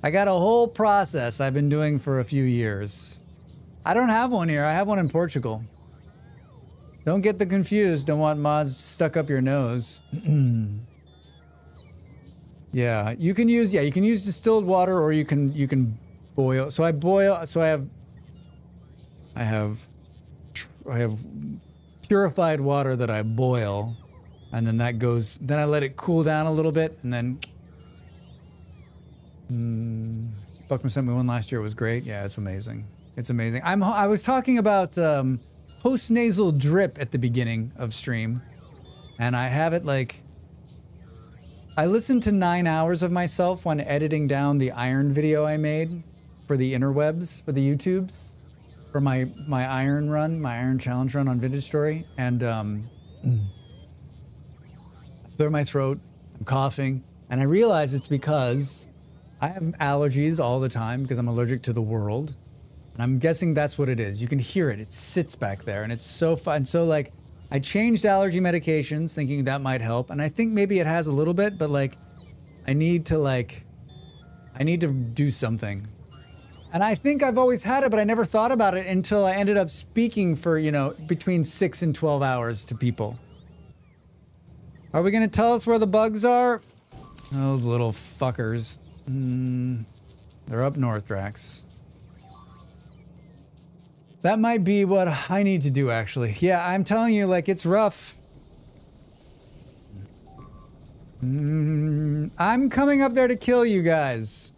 I got a whole process I've been doing for a few years. I don't have one here. I have one in Portugal. Don't get the confused. Don't want mods stuck up your nose. Yeah, you can use distilled water, or you can boil. So I boil. So I have purified water that I boil, and then that goes. Then I let it cool down a little bit, and then. Buckman sent me one last year. It was great. Yeah, it's amazing. It's amazing. I was talking about post-nasal drip at the beginning of stream, and I have it like. I listened to 9 hours of myself when editing down the iron video I made for the interwebs, for the YouTubes, for my iron run, my iron challenge run on Vintage Story, and clear my throat, I'm coughing, and I realize it's because I have allergies all the time because I'm allergic to the world, and I'm guessing that's what it is. You can hear it. It sits back there, and it's so fun. So like, I changed allergy medications thinking that might help, and I think maybe it has a little bit, but like, I need to do something. And I think I've always had it, but I never thought about it until I ended up speaking for, between 6 and 12 hours to people. Are we gonna tell us where the bugs are? Those little fuckers. They're up north, Drax. That might be what I need to do, actually. Yeah, I'm telling you, like, it's rough. I'm coming up there to kill you guys.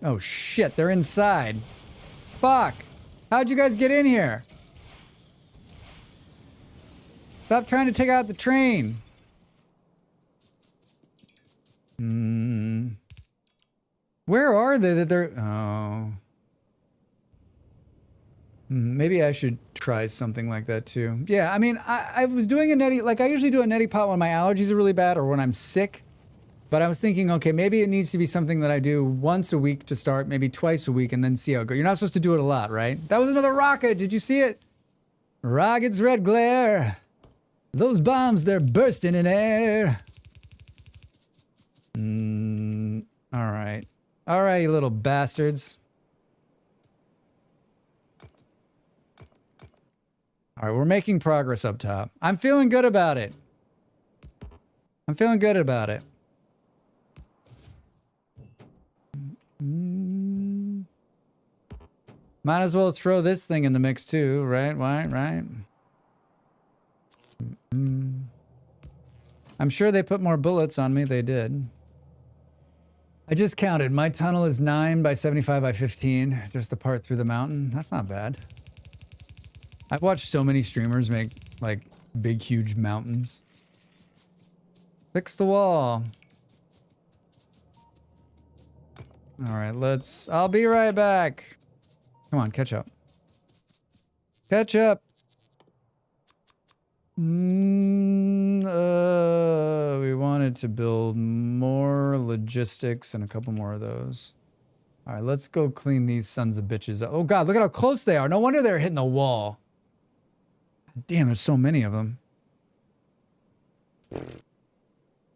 Oh, shit, they're inside. Fuck. How'd you guys get in here? Stop trying to take out the train. Where are they that they're... Oh... Maybe I should try something like that too. Yeah, I mean, I was doing a neti, like I usually do a neti pot when my allergies are really bad or when I'm sick. But I was thinking, okay, maybe it needs to be something that I do once a week to start, maybe twice a week, and then see how it goes. You're not supposed to do it a lot, right? That was another rocket. Did you see it? Rocket's red glare. Those bombs, they're bursting in air. All right. All right, you little bastards. All right, we're making progress up top. I'm feeling good about it. I'm feeling good about it. Might as well throw this thing in the mix too, right? Right. I'm sure they put more bullets on me. They did. I just counted. My tunnel is 9 by 75 by 15. Just the part through the mountain. That's not bad. I've watched so many streamers make, like, big, huge mountains. Fix the wall. All right, I'll be right back. Come on, catch up. Catch up. We wanted to build more logistics and a couple more of those. All right, let's go clean these sons of bitches up. Oh, God, look at how close they are. No wonder they're hitting the wall. Damn, there's so many of them.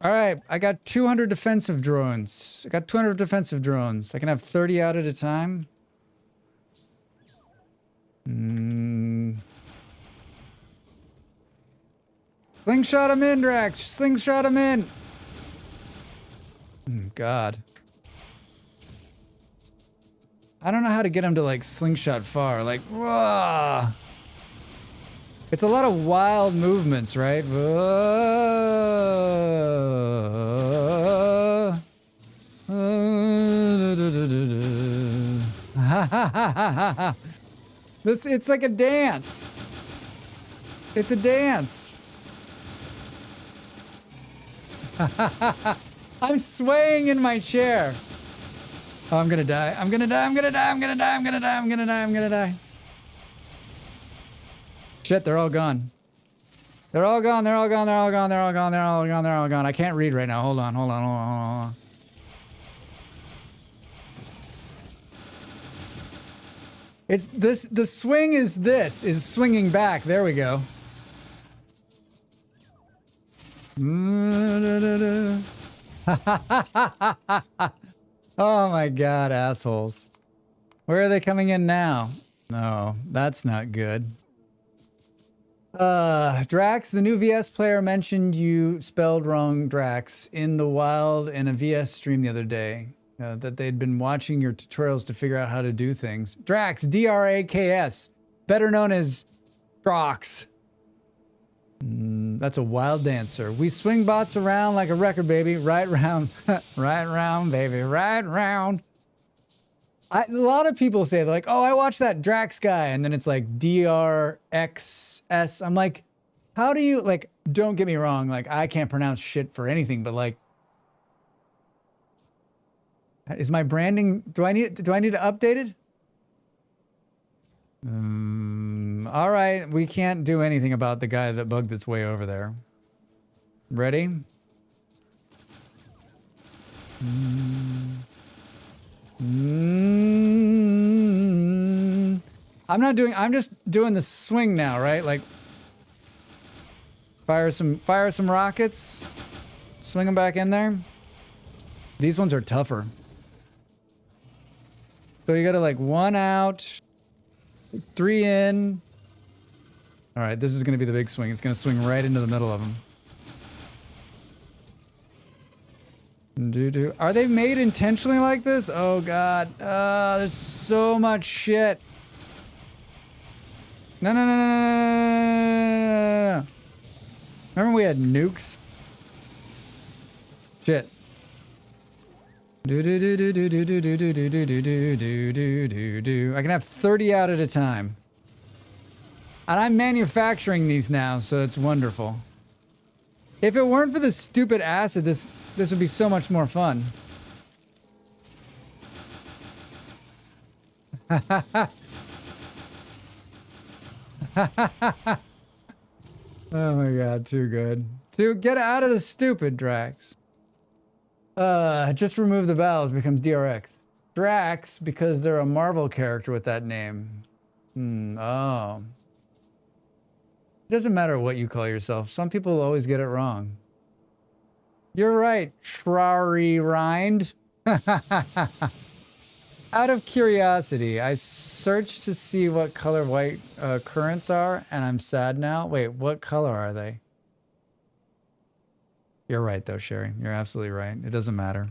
All right, I got 200 defensive drones. I can have 30 out at a time. Slingshot him in, Drax. Slingshot him in. God. I don't know how to get him to, like, slingshot far. Like, whoa. It's a lot of wild movements, right? It's like a dance. It's a dance. I'm swaying in my chair. Oh, I'm gonna die. I'm gonna die. Shit, they're all gone. They're all gone. I can't read right now. Hold on. It's this, the swing is this, is swinging back. There we go. Oh my god, assholes. Where are they coming in now? No, that's not good. Drax, the new VS player mentioned you spelled wrong Drax in the wild in a VS stream the other day. That they'd been watching your tutorials to figure out how to do things. Drax, D-R-A-K-S, better known as Drox. That's a wild dancer. We swing bots around like a record, baby. Right round, right round, baby, right round. A lot of people say, they're like, oh, I watched that Drax guy, and then it's like D-R-X-S. I'm like, how do you, like, don't get me wrong, like, I can't pronounce shit for anything, but like, is my branding, do I need to update it? All right, we can't do anything about the guy that bugged its way over there. Ready? I'm just doing the swing now, right? Like, fire some rockets, swing them back in there. These ones are tougher. So you gotta like 1 out, 3 in. All right, this is gonna be the big swing. It's gonna swing right into the middle of them. Are they made intentionally like this? Oh god, there's so much shit. No. Remember we had nukes? Shit. I can have 30 out at a time. And I'm manufacturing these now, so it's wonderful. If it weren't for this stupid acid, this would be so much more fun. Oh my god, too good. Get out of the stupid Drax. Just remove the vowels, becomes DRX. Drax, because they're a Marvel character with that name. Oh. It doesn't matter what you call yourself. Some people always get it wrong. You're right, Shrari Rind. Out of curiosity, I searched to see what color white currents are, and I'm sad now. Wait, what color are they? You're right, though, Sherry. You're absolutely right. It doesn't matter.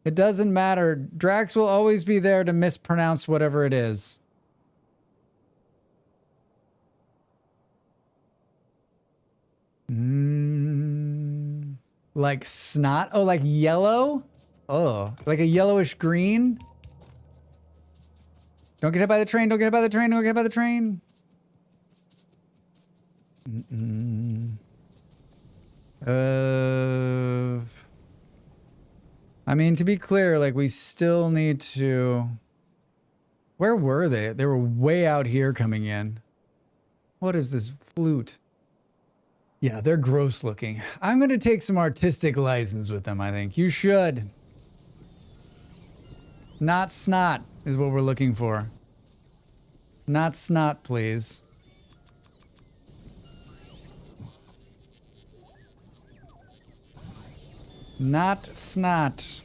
It doesn't matter. Drax will always be there to mispronounce whatever it is. Like snot? Oh, like yellow? Oh, like a yellowish green? Don't get hit by the train. Don't get hit by the train. Don't get hit by the train. I mean, to be clear, like, we still need to... Where were they? They were way out here coming in. What is this flute? Yeah, they're gross looking. I'm going to take some artistic license with them, I think. You should. Not snot is what we're looking for. Not snot, please. Not snot.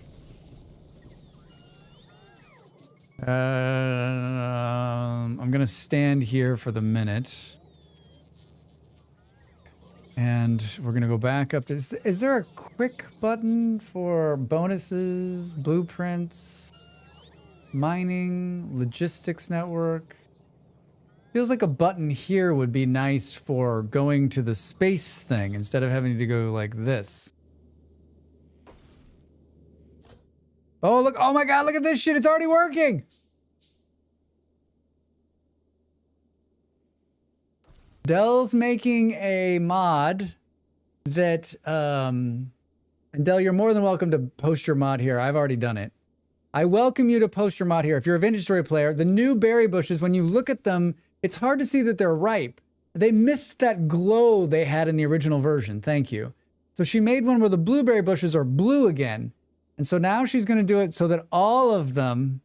I'm gonna stand here for the minute. And we're gonna go back up to... Is there a quick button for bonuses, blueprints, mining, logistics network? Feels like a button here would be nice for going to the space thing instead of having to go like this. Oh, look. Oh my god, look at this shit. It's already working. Dell's making a mod that, and Dell, you're more than welcome to post your mod here. I've already done it. I welcome you to post your mod here. If you're a Vintage Story player, the new berry bushes, when you look at them, it's hard to see that they're ripe. They missed that glow they had in the original version. Thank you. So she made one where the blueberry bushes are blue again. And so now she's going to do it so that all of them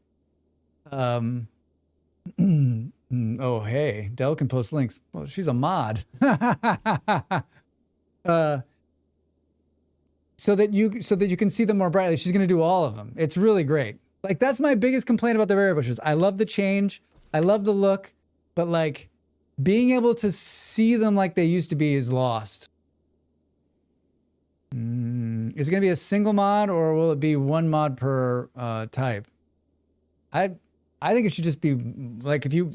Oh, hey, Dell can post links. Well, she's a mod. So that you can see them more brightly. She's gonna do all of them. It's really great. Like, that's my biggest complaint about the berry bushes. I love the change. I love the look, but like being able to see them like they used to be is lost. Is it gonna be a single mod or will it be one mod per type? I think it should just be like if you're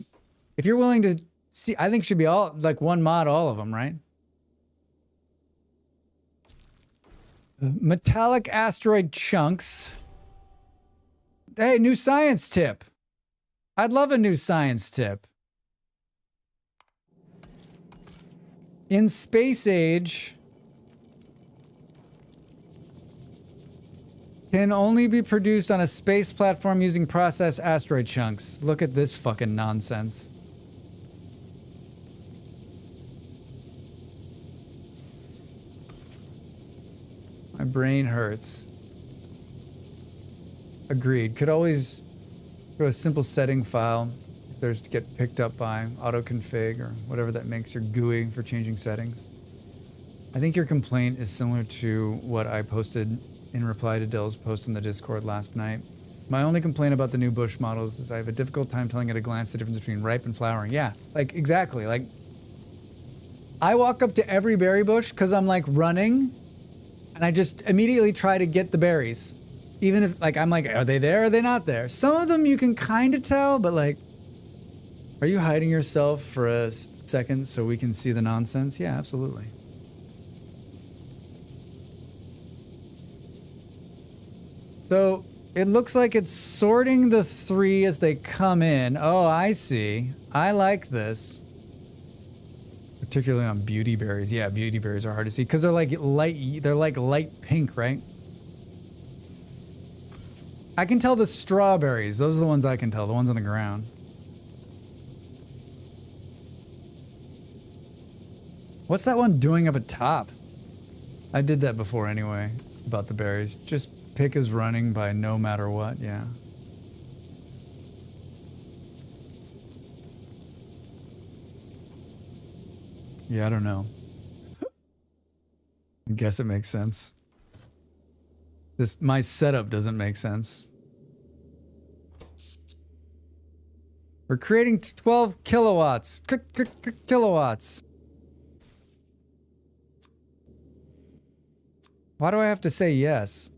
willing to see, I think it should be all like one mod, all of them, right? Metallic asteroid chunks. Hey, new science tip. I'd love a new science tip. In space age, can only be produced on a space platform using processed asteroid chunks. Look at this fucking nonsense. My brain hurts. Agreed. Could always throw a simple setting file if there's to get picked up by autoconfig or whatever that makes your GUI for changing settings. I think your complaint is similar to what I posted in reply to Dill's post in the Discord last night. My only complaint about the new bush models is I have a difficult time telling at a glance the difference between ripe and flowering. Yeah, like exactly. Like I walk up to every berry bush because I'm like running and I just immediately try to get the berries. Even if like, I'm like, are they there? Or are they not there? Some of them you can kind of tell, but like, are you hiding yourself for a second so we can see the nonsense? Yeah, absolutely. So it looks like it's sorting the three as they come in. Oh, I see. I like this. Particularly on beauty berries. Yeah, beauty berries are hard to see because they're like light pink, right? I can tell the strawberries. Those are the ones I can tell, the ones on the ground. What's that one doing up at top? I did that before anyway, about the berries. Just pick is running by no matter what, yeah. Yeah, I don't know. I guess it makes sense. My setup doesn't make sense. We're creating 12 kilowatts. Kilowatts. Why do I have to say yes?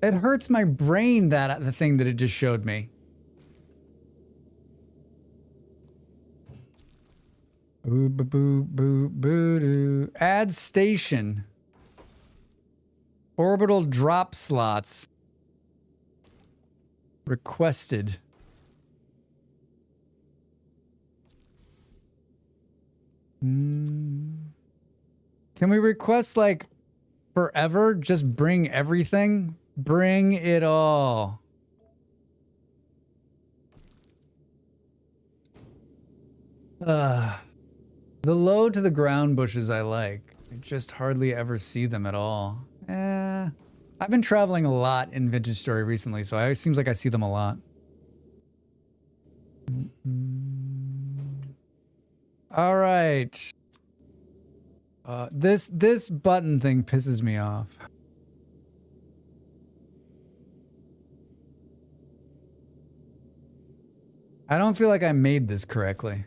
It hurts my brain, the thing that it just showed me. Boo boo boo boo boo doo. Add station. Orbital drop slots. Requested. Can we request like forever? Just bring everything? Bring it all. The low to the ground bushes I like. I just hardly ever see them at all. I've been traveling a lot in Vintage Story recently, so it seems like I see them a lot. All right. This button thing pisses me off. I don't feel like I made this correctly.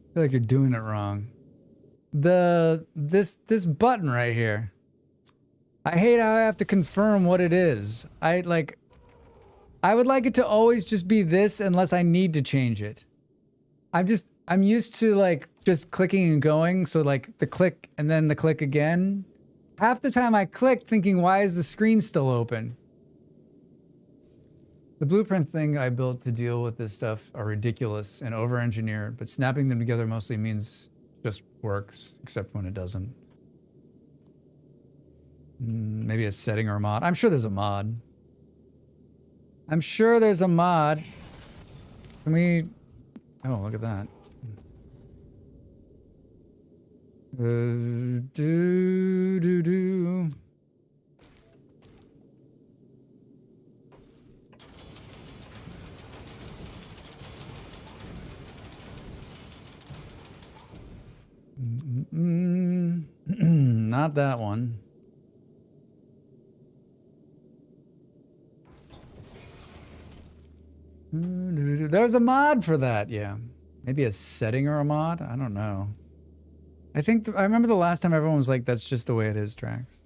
I feel like you're doing it wrong. This button right here. I hate how I have to confirm what it is. I would like it to always just be this unless I need to change it. I'm used to like just clicking and going, so like the click and then the click again. Half the time I click thinking, why is the screen still open? The blueprint thing I built to deal with this stuff are ridiculous and over-engineered, but snapping them together mostly means just works, except when it doesn't. Maybe a setting or a mod. I'm sure there's a mod. I'm sure there's a mod. Can we... Oh, look at that. Not that one. There's a mod for that, yeah. Maybe a setting or a mod? I don't know. I think I remember the last time everyone was like, that's just the way it is, Drax.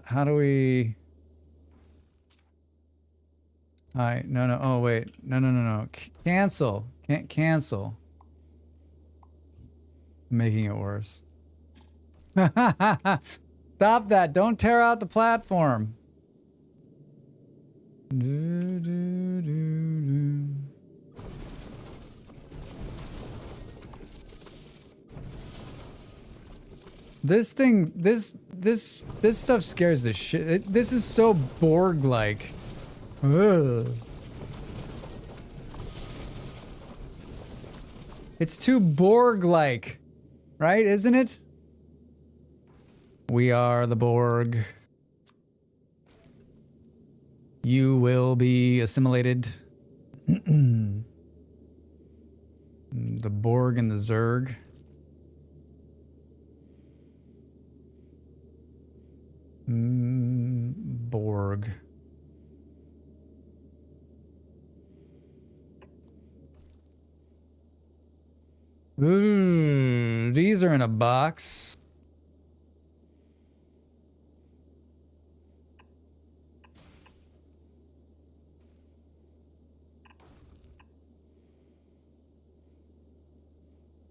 How do we... Alright, no. Oh, wait. No. Cancel. Can't cancel. Making it worse. Stop that. Don't tear out the platform. This thing, this stuff scares the shit. This is so Borg-like. Ugh. It's too Borg-like, right? Isn't it? We are the Borg. You will be assimilated. The Borg and the Zerg. Borg. Ooh, these are in a box.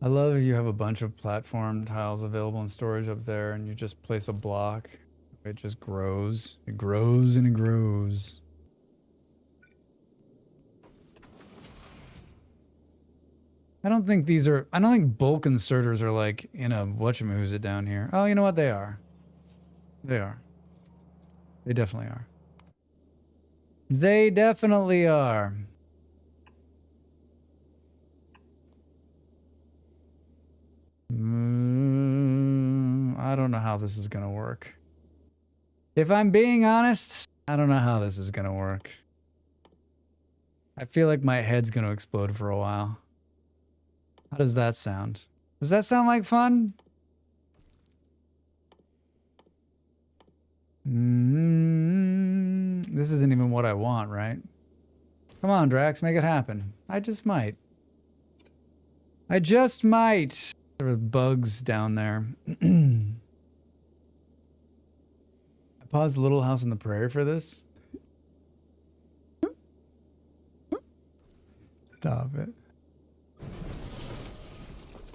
I love if you have a bunch of platform tiles available in storage up there and you just place a block. It just grows. It grows and it grows. I don't think bulk inserters are like in a whatchamacallit down here. Oh, you know what? They are. They are. They definitely are. They definitely are. I don't know how this is gonna work. If I'm being honest, I don't know how this is gonna work. I feel like my head's gonna explode for a while. How does that sound? Does that sound like fun? This isn't even what I want, right? Come on, Drax, make it happen. I just might. I just might. There were bugs down there. I paused Little House on the Prairie for this. Stop it.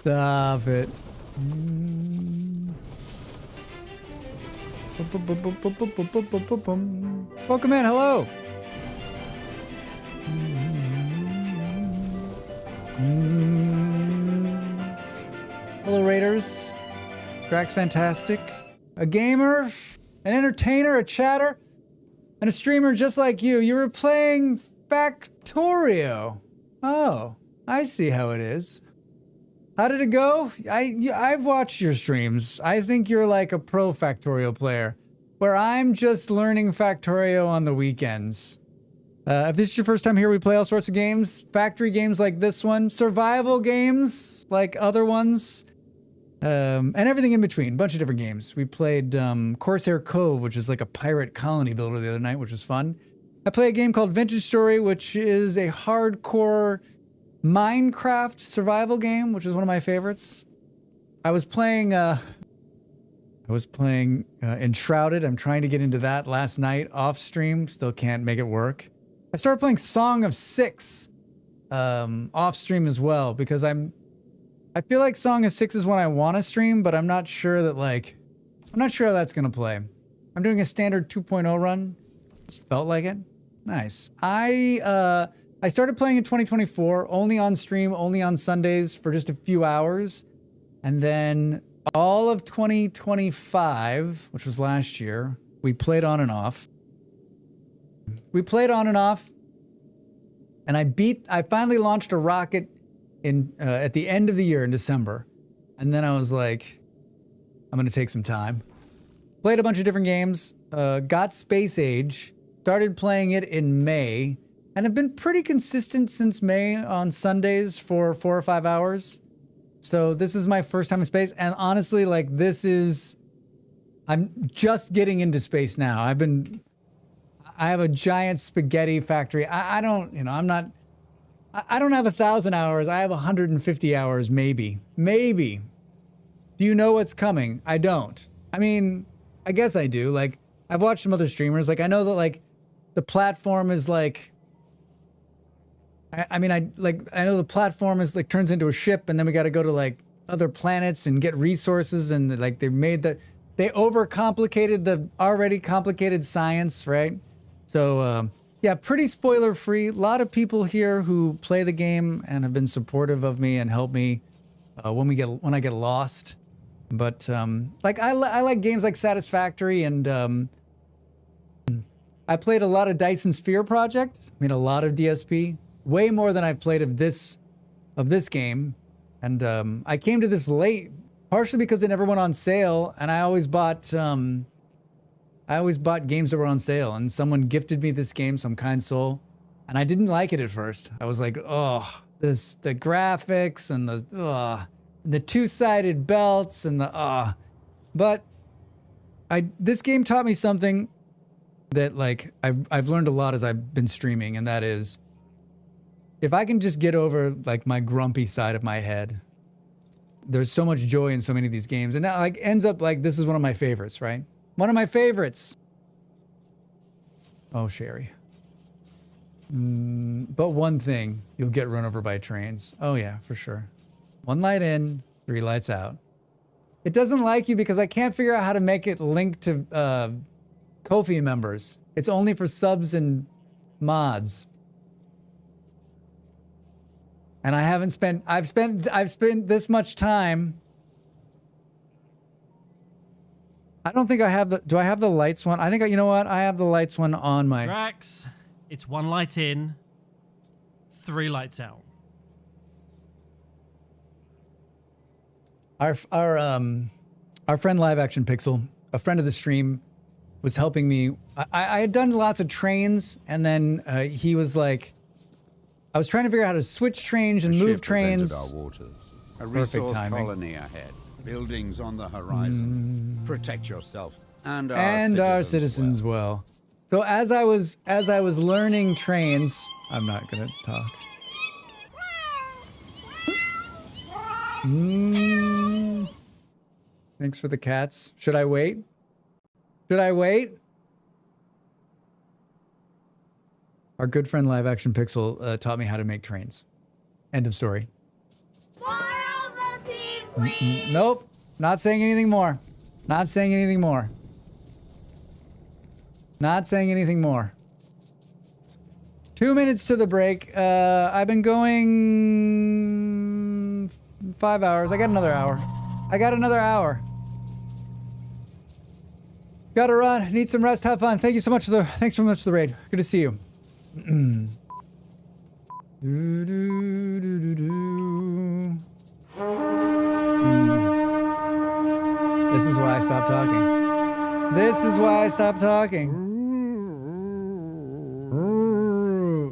Stop it. Welcome in, hello. Hello, Raiders. Drax Fantastic. A gamer, an entertainer, a chatter, and a streamer just like you. You were playing Factorio. Oh, I see how it is. How did it go? I've watched your streams. I think you're like a pro Factorio player, where I'm just learning Factorio on the weekends. If this is your first time here, we play all sorts of games. Factory games like this one. Survival games like other ones. And everything in between. Bunch of different games. We played Corsair Cove, which is like a pirate colony builder the other night, which was fun. I play a game called Vintage Story, which is a hardcore Minecraft survival game, which is one of my favorites. I was playing Enshrouded. I'm trying to get into that last night off stream. Still can't make it work. I started playing Song of Six off stream as well because I feel like Song of Six is one I want to stream, but I'm not sure that I'm not sure how that's gonna play. I'm doing a standard 2.0 run. Just felt like it. Nice. I started playing in 2024, only on stream, only on Sundays for just a few hours. And then all of 2025, which was last year, we played on and off. And I finally launched a rocket at the end of the year in December. And then I was like, I'm gonna take some time. Played a bunch of different games, got Space Age, started playing it in May, and have been pretty consistent since May on Sundays for 4 or 5 hours. So this is my first time in space, and honestly, like I'm just getting into space now. I have a giant spaghetti factory. I don't, you know, I don't have 1,000 hours. I have 150 hours, maybe. Maybe. Do you know what's coming? I don't. I mean, I guess I do. Like, I've watched some other streamers. Like, I know that, like, the platform is like, I know the platform is like turns into a ship, and then we got to go to like other planets and get resources, and like they overcomplicated the already complicated science, right? So yeah, pretty spoiler free. A lot of people here who play the game and have been supportive of me and help me when I get lost. But like I like games like Satisfactory, and I played a lot of Dyson Sphere Project. Made a lot of DSP. Way more than I've played of this game, and I came to this late, partially because it never went on sale, and I always bought games that were on sale, and someone gifted me this game, some kind soul, and I didn't like it at first. I was like, oh, the graphics and the two-sided belts and but this game taught me something that like I've learned a lot as I've been streaming, and that is, if I can just get over like my grumpy side of my head, there's so much joy in so many of these games. And that like ends up like, this is one of my favorites, right? One of my favorites. Oh, Sherry. But one thing, you'll get run over by trains. Oh yeah, for sure. 1 light in, 3 lights out. It doesn't like you because I can't figure out how to make it link to Ko-fi members. It's only for subs and mods. And I've spent this much time. I don't think I have do I have the lights one? I think, you know what? I have the lights one on my... Drax, it's 1 light in, 3 lights out. Our friend Live Action Pixel, a friend of the stream, was helping me. I had done lots of trains, and then he was like, I was trying to figure out how to switch trains and move trains. Our waters. A Perfect resource timing. colony ahead. Buildings on the horizon. Protect yourself and Our citizens well. So as I was learning trains, I'm not gonna talk. Thanks for the cats. Should I wait? Should I wait? Our good friend Live Action Pixel taught me how to make trains. End of story. Nope. Not saying anything more. Not saying anything more. Not saying anything more. 2 minutes to the break. I've been going 5 hours. I got another hour. Gotta run. Need some rest. Have fun. Thanks so much for the raid. Good to see you. This is why I stopped talking. This is why I stopped talking.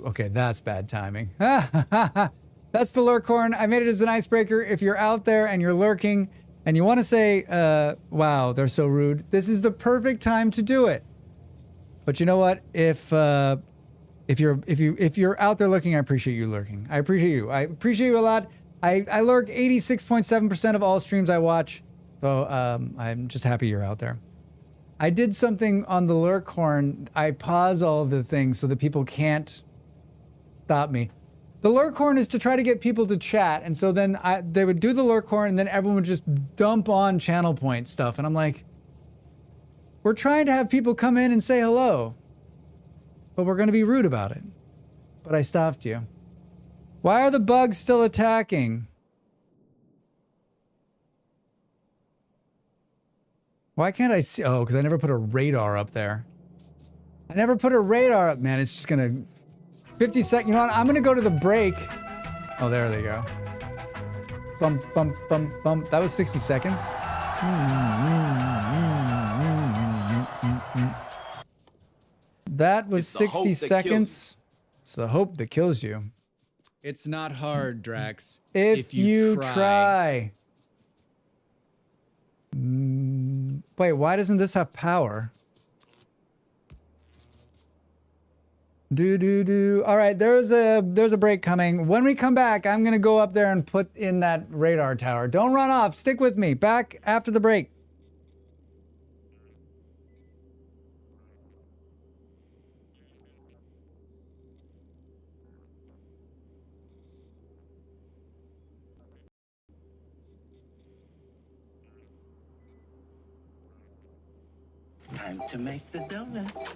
Okay, that's bad timing. That's the lurk horn. I made it as an icebreaker. If you're out there and you're lurking and you want to say, wow, they're so rude, this is the perfect time to do it. But you know what? If you're out there lurking, I appreciate you lurking. I appreciate you. I appreciate you a lot. I lurk 86.7% of all streams I watch. So I'm just happy you're out there. I did something on the lurk horn. I pause all of the things so that people can't stop me. The lurk horn is to try to get people to chat, and so then they would do the lurk horn, and then everyone would just dump on channel point stuff, and I'm like, we're trying to have people come in and say hello, but we're going to be rude about it. But I stopped you. Why are the bugs still attacking? Why can't I see? Oh, because I never put a radar up there. I never put a radar up, man. It's just going to... 50 seconds. You know what? I'm going to go to the break. Oh, there they go. Bump, bump, bump, bump. That was 60 seconds. That was 60 seconds. It's the hope that kills you. It's not hard, Drax. If you try. Wait, why doesn't this have power? All right, there's a break coming. When we come back, I'm gonna go up there and put in that radar tower. Don't run off. Stick with me. Back after the break. Time to make the donuts.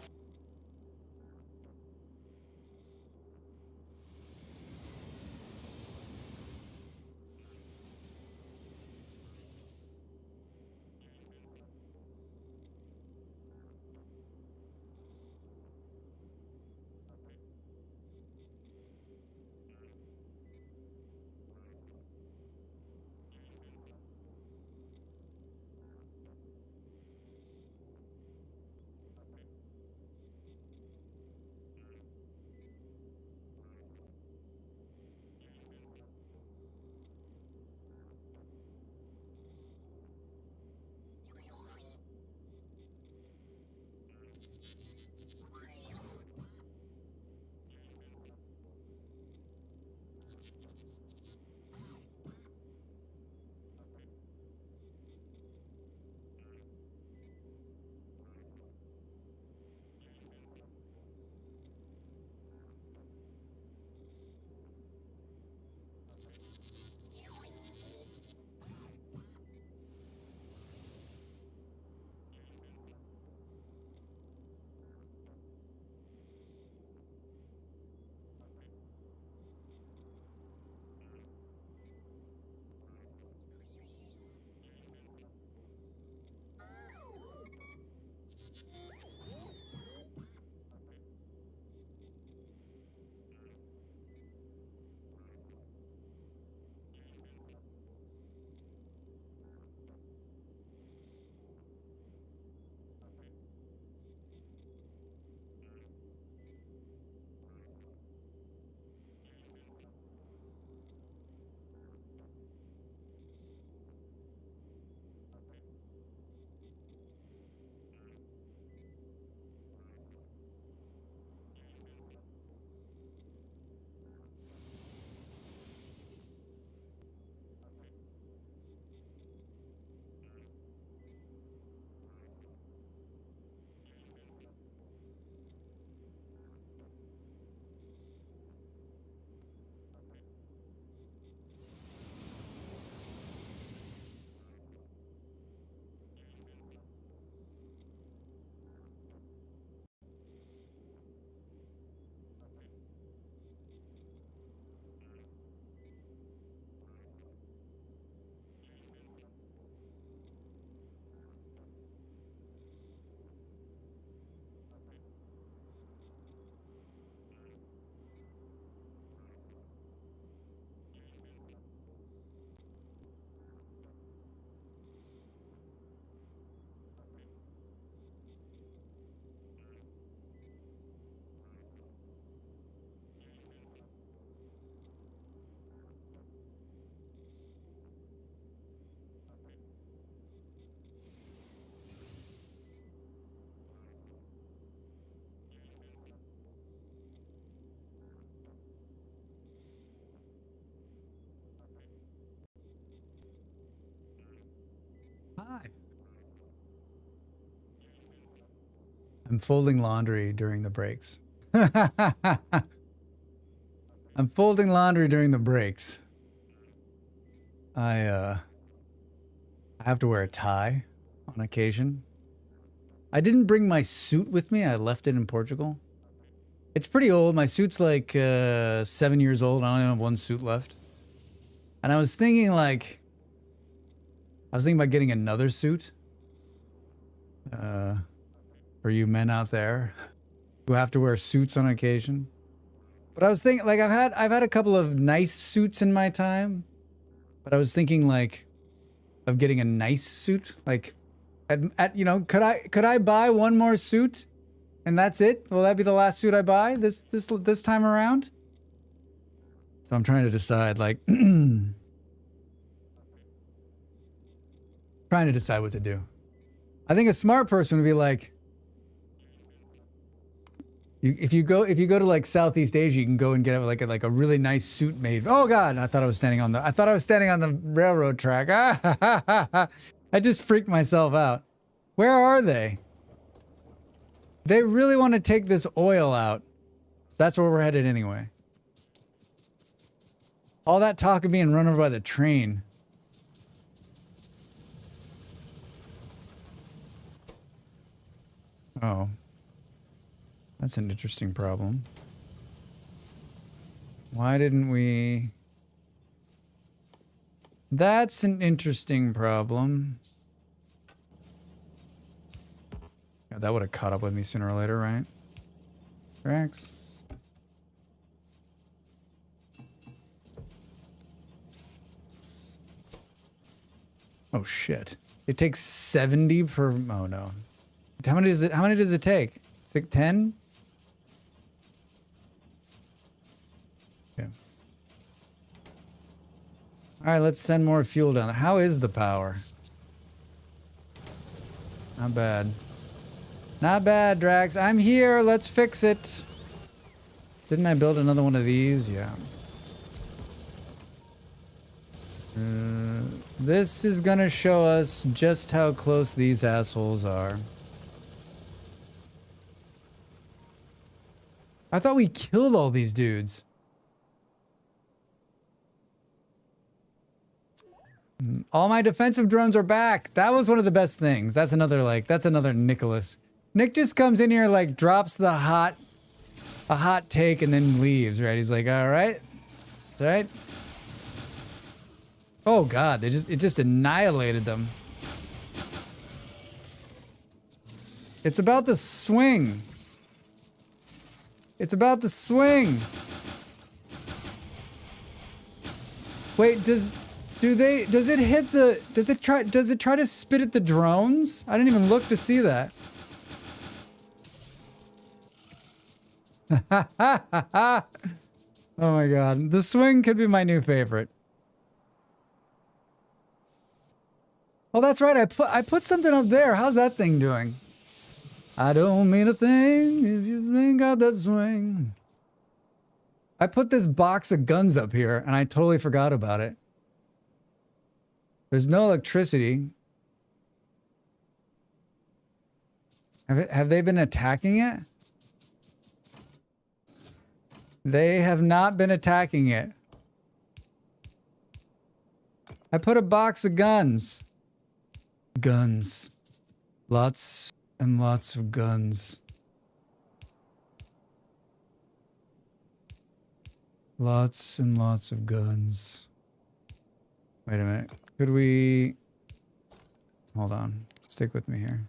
Hi. I'm folding laundry during the breaks. I'm folding laundry during the breaks. I have to wear a tie on occasion. I didn't bring my suit with me. I left it in Portugal. It's pretty old. My suit's like 7 years old. I only have one suit left. And I was thinking about getting another suit. For you men out there who have to wear suits on occasion. But I was thinking, like, I've had a couple of nice suits in my time. But I was thinking, like, of getting a nice suit. Like, you know, could I buy one more suit, and that's it? Will that be the last suit I buy this time around? So I'm trying to decide, like, trying to decide what to do. I think a smart person would be like, if you go to like Southeast Asia, you can go and get like a really nice suit made. Oh God! I thought I was standing on the railroad track. I just freaked myself out. Where are they? They really want to take this oil out. That's where we're headed anyway. All that talk of being run over by the train. Oh. That's an interesting problem. Why didn't we... That's an interesting problem. Yeah, that would have caught up with me sooner or later, right? Rex? Oh shit. It takes 70 per... Oh no. How many does it take? It's like 10? Okay. Alright, let's send more fuel down there. How is the power? Not bad. Not bad, Drax. I'm here. Let's fix it. Didn't I build another one of these? Yeah. This is gonna show us just how close these assholes are. I thought we killed all these dudes. All my defensive drones are back. That was one of the best things. That's another Nicholas. Nick just comes in here, like, drops a hot take and then leaves, right? He's like, all right. All right. Oh God, it just annihilated them. It's about the swing. It's about the swing. Wait, does it try to spit at the drones? I didn't even look to see that. Oh my God, the swing could be my new favorite. Oh, that's right. I put something up there. How's that thing doing? I don't mean a thing if you ain't got that swing. I put this box of guns up here and I totally forgot about it. There's no electricity. Have they been attacking it? They have not been attacking it. I put a box of guns. Guns. Lots and lots of guns. Lots and lots of guns. Wait a minute. Could we... Hold on. Stick with me here.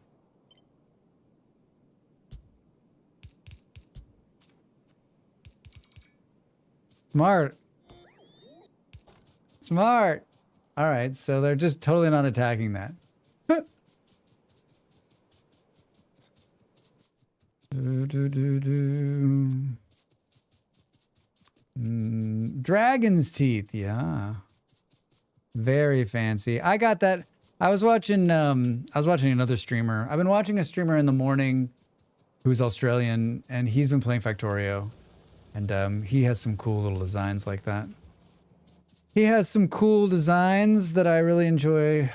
Smart. Smart. All right, so they're just totally not attacking that. Dragon's teeth, yeah. Very fancy. I got that. I was watching another streamer. I've been watching a streamer in the morning who's Australian, and he's been playing Factorio. And he has some cool little designs like that. He has some cool designs that I really enjoy,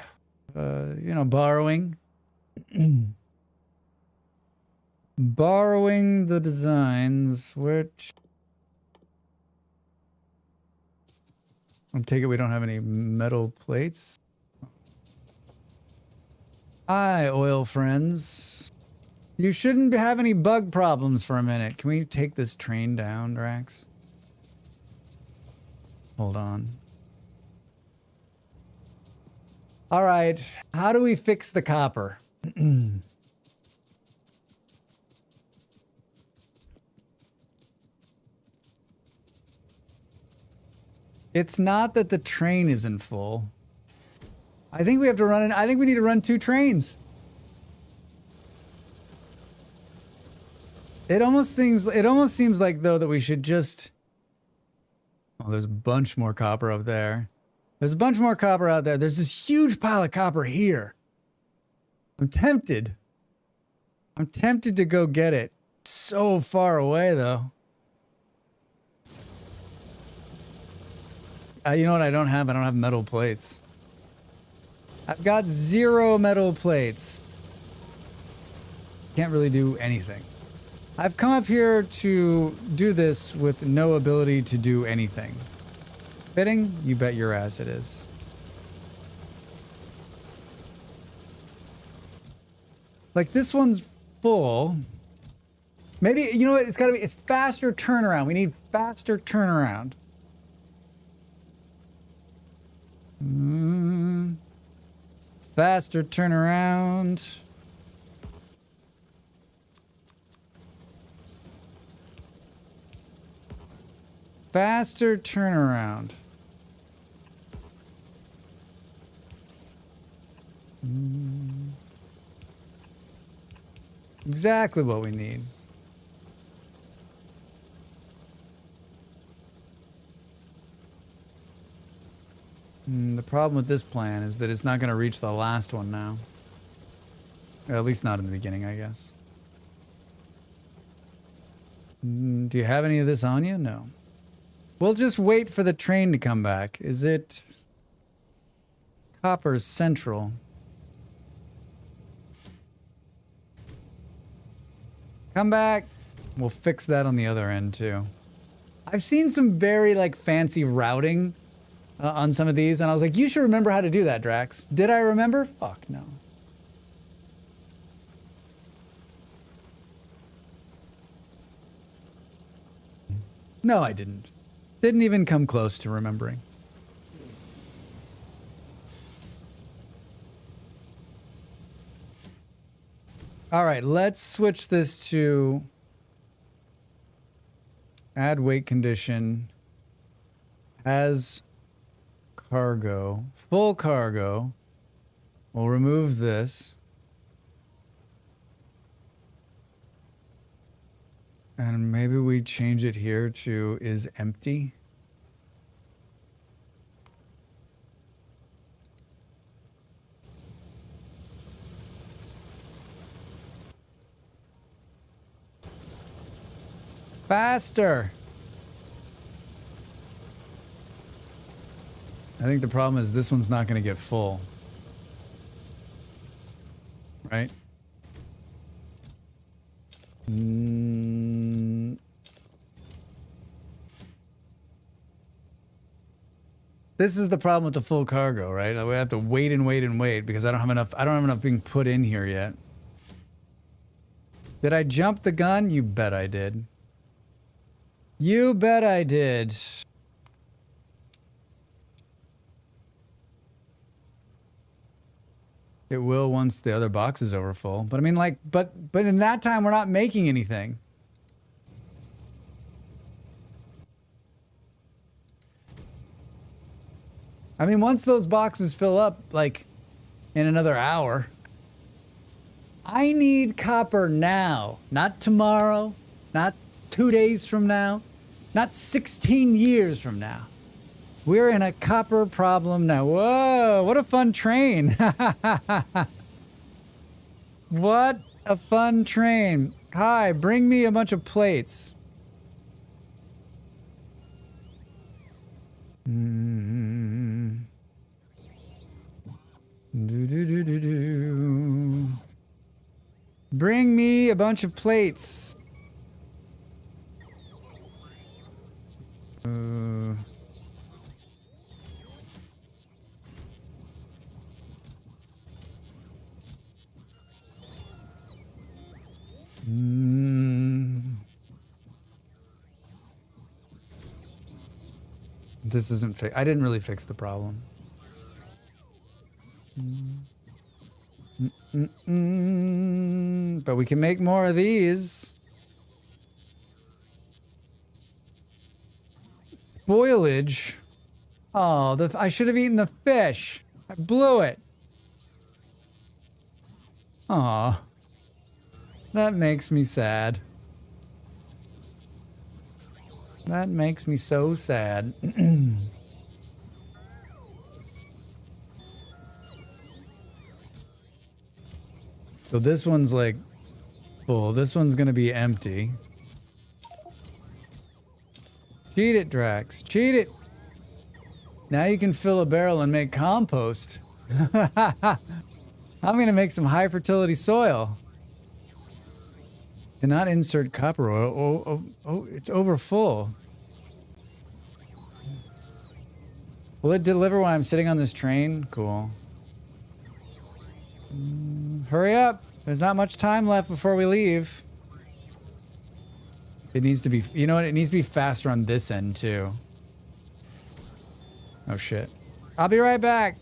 you know, borrowing. Borrowing the designs, which... I take it we don't have any metal plates. Hi, oil friends. You shouldn't have any bug problems for a minute. Can we take this train down, Drax? Hold on. All right, how do we fix the copper? It's not that the train isn't full. I think we have to run it. I think we need to run 2 trains. It almost seems like though that we should just... Oh, there's a bunch more copper up there. There's a bunch more copper out there. There's this huge pile of copper here. I'm tempted. I'm tempted to go get it. It's so far away, though. You know what I don't have? I don't have metal plates. I've got 0 metal plates. Can't really do anything. I've come up here to do this with no ability to do anything. Fitting? You bet your ass it is. Like, this one's full. Maybe, you know what? It's gotta be, it's faster turnaround. We need faster turnaround. Faster turnaround. Faster turnaround. Exactly what we need. The problem with this plan is that it's not going to reach the last one now. Or at least not in the beginning, I guess. Do you have any of this on you? No. We'll just wait for the train to come back. Is it Copper Central? Come back. We'll fix that on the other end too. I've seen some very like fancy routing on some of these, and I was like, you should remember how to do that, Drax. Did I remember? Fuck no. No, I didn't. Didn't even come close to remembering. All right, let's switch this to add weight condition as cargo, full cargo. We'll remove this. And maybe we change it here to is empty. Faster. I think the problem is this one's not going to get full. Right? This is the problem with the full cargo, right? We have to wait and wait and wait because I don't have enough being put in here yet. Did I jump the gun? You bet I did. You bet I did. It will once the other box is over full. But I mean, like, but in that time, we're not making anything. I mean, once those boxes fill up, like, in another hour, I need copper now. Not tomorrow, not 2 days from now, not 16 years from now. We're in a copper problem now. Whoa, what a fun train. What a fun train. Hi, bring me a bunch of plates. Bring me a bunch of plates. This isn't I didn't really fix the problem. But we can make more of these. Spoilage. Oh, I should have eaten the fish. I blew it. Aw. That makes me sad. That makes me so sad. So this one's like full. This one's gonna be empty. Cheat it, Drax. Cheat it. Now you can fill a barrel and make compost. I'm gonna make some high fertility soil. Cannot insert copper oil. Oh, it's over full. Will it deliver while I'm sitting on this train? Cool. Hurry up. There's not much time left before we leave. It needs to be, you know what? It needs to be faster on this end too. Oh shit. I'll be right back.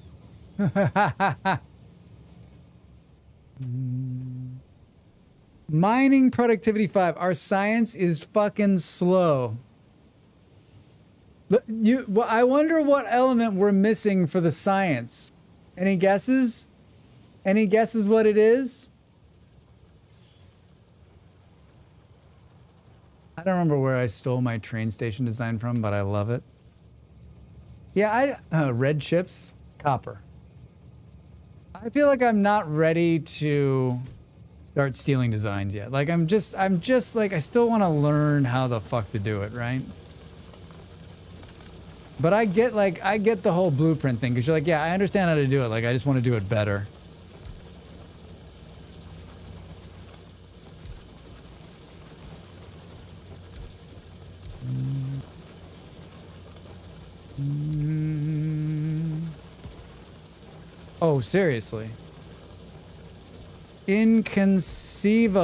Mining productivity 5. Our science is fucking slow. Well, I wonder what element we're missing for the science. Any guesses? Any guesses what it is? I don't remember where I stole my train station design from, but I love it. Yeah, red chips, copper. I feel like I'm not ready to start stealing designs yet. Like I'm just like, I still want to learn how the fuck to do it, right? But I get the whole blueprint thing, because you're like, yeah, I understand how to do it. Like, I just want to do it better. Oh, seriously. Inconceivable.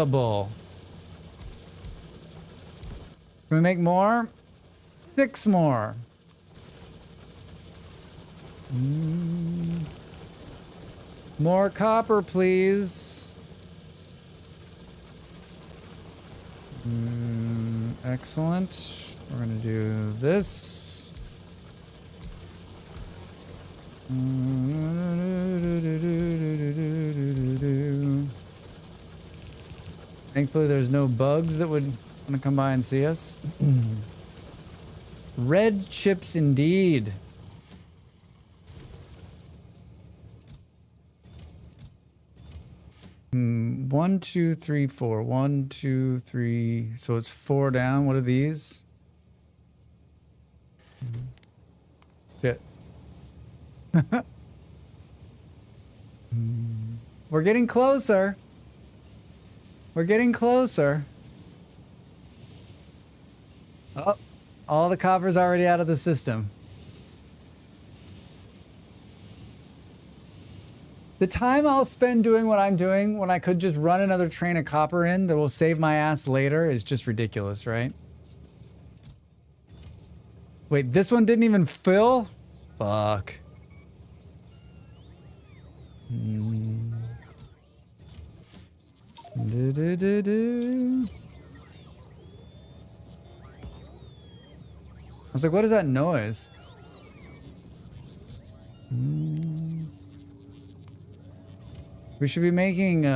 Can we make more? 6 more. More copper, please. Excellent. We're gonna do this. Thankfully, there's no bugs that would want to come by and see us. Red chips indeed. One, two, three, four. 1, 2, 3. So it's 4 down. What are these? Shit. We're getting closer. We're getting closer. Oh, all the copper's already out of the system. The time I'll spend doing what I'm doing when I could just run another train of copper in that will save my ass later is just ridiculous, right? Wait, this one didn't even fill? Fuck. I was like, what is that noise? We should be making,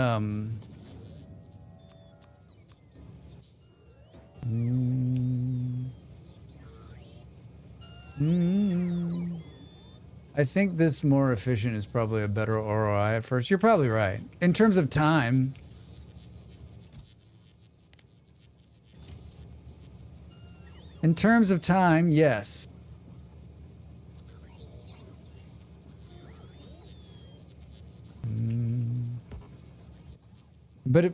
I think this more efficient is probably a better ROI at first. You're probably right. In terms of time. In terms of time, yes. But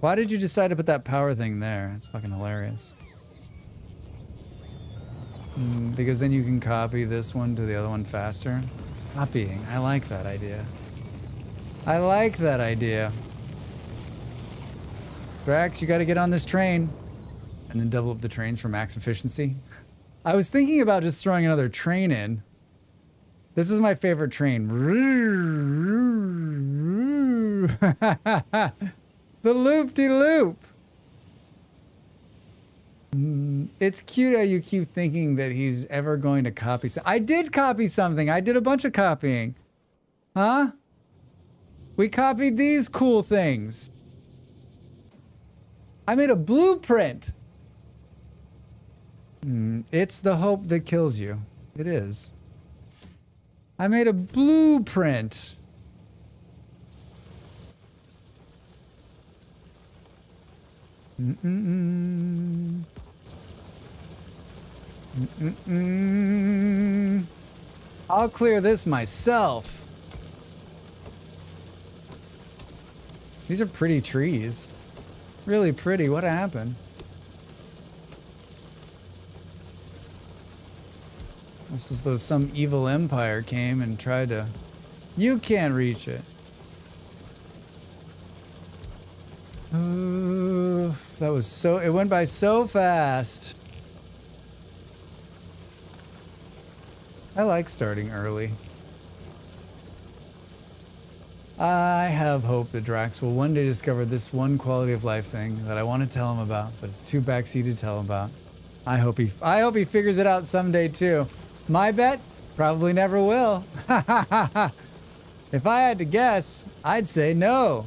why did you decide to put that power thing there? It's fucking hilarious. Because then you can copy this one to the other one faster. Copying. I like that idea. I like that idea. Drax, you gotta get on this train. And then double up the trains for max efficiency. I was thinking about just throwing another train in. This is my favorite train. The loop-de-loop. It's cute how you keep thinking that he's ever going to copy something. I did copy something. I did a bunch of copying. Huh? We copied these cool things. I made a blueprint. It's the hope that kills you. It is. I made a blueprint. I'll clear this myself. These are pretty trees. Really pretty. What happened? It's as though some evil empire came and tried to... You can't reach it. Oof, that was so... It went by so fast. I like starting early. I have hope that Drax will one day discover this one quality of life thing that I want to tell him about, but it's too backseat to tell him about. I hope he figures it out someday too. My bet? Probably never will. If I had to guess, I'd say no.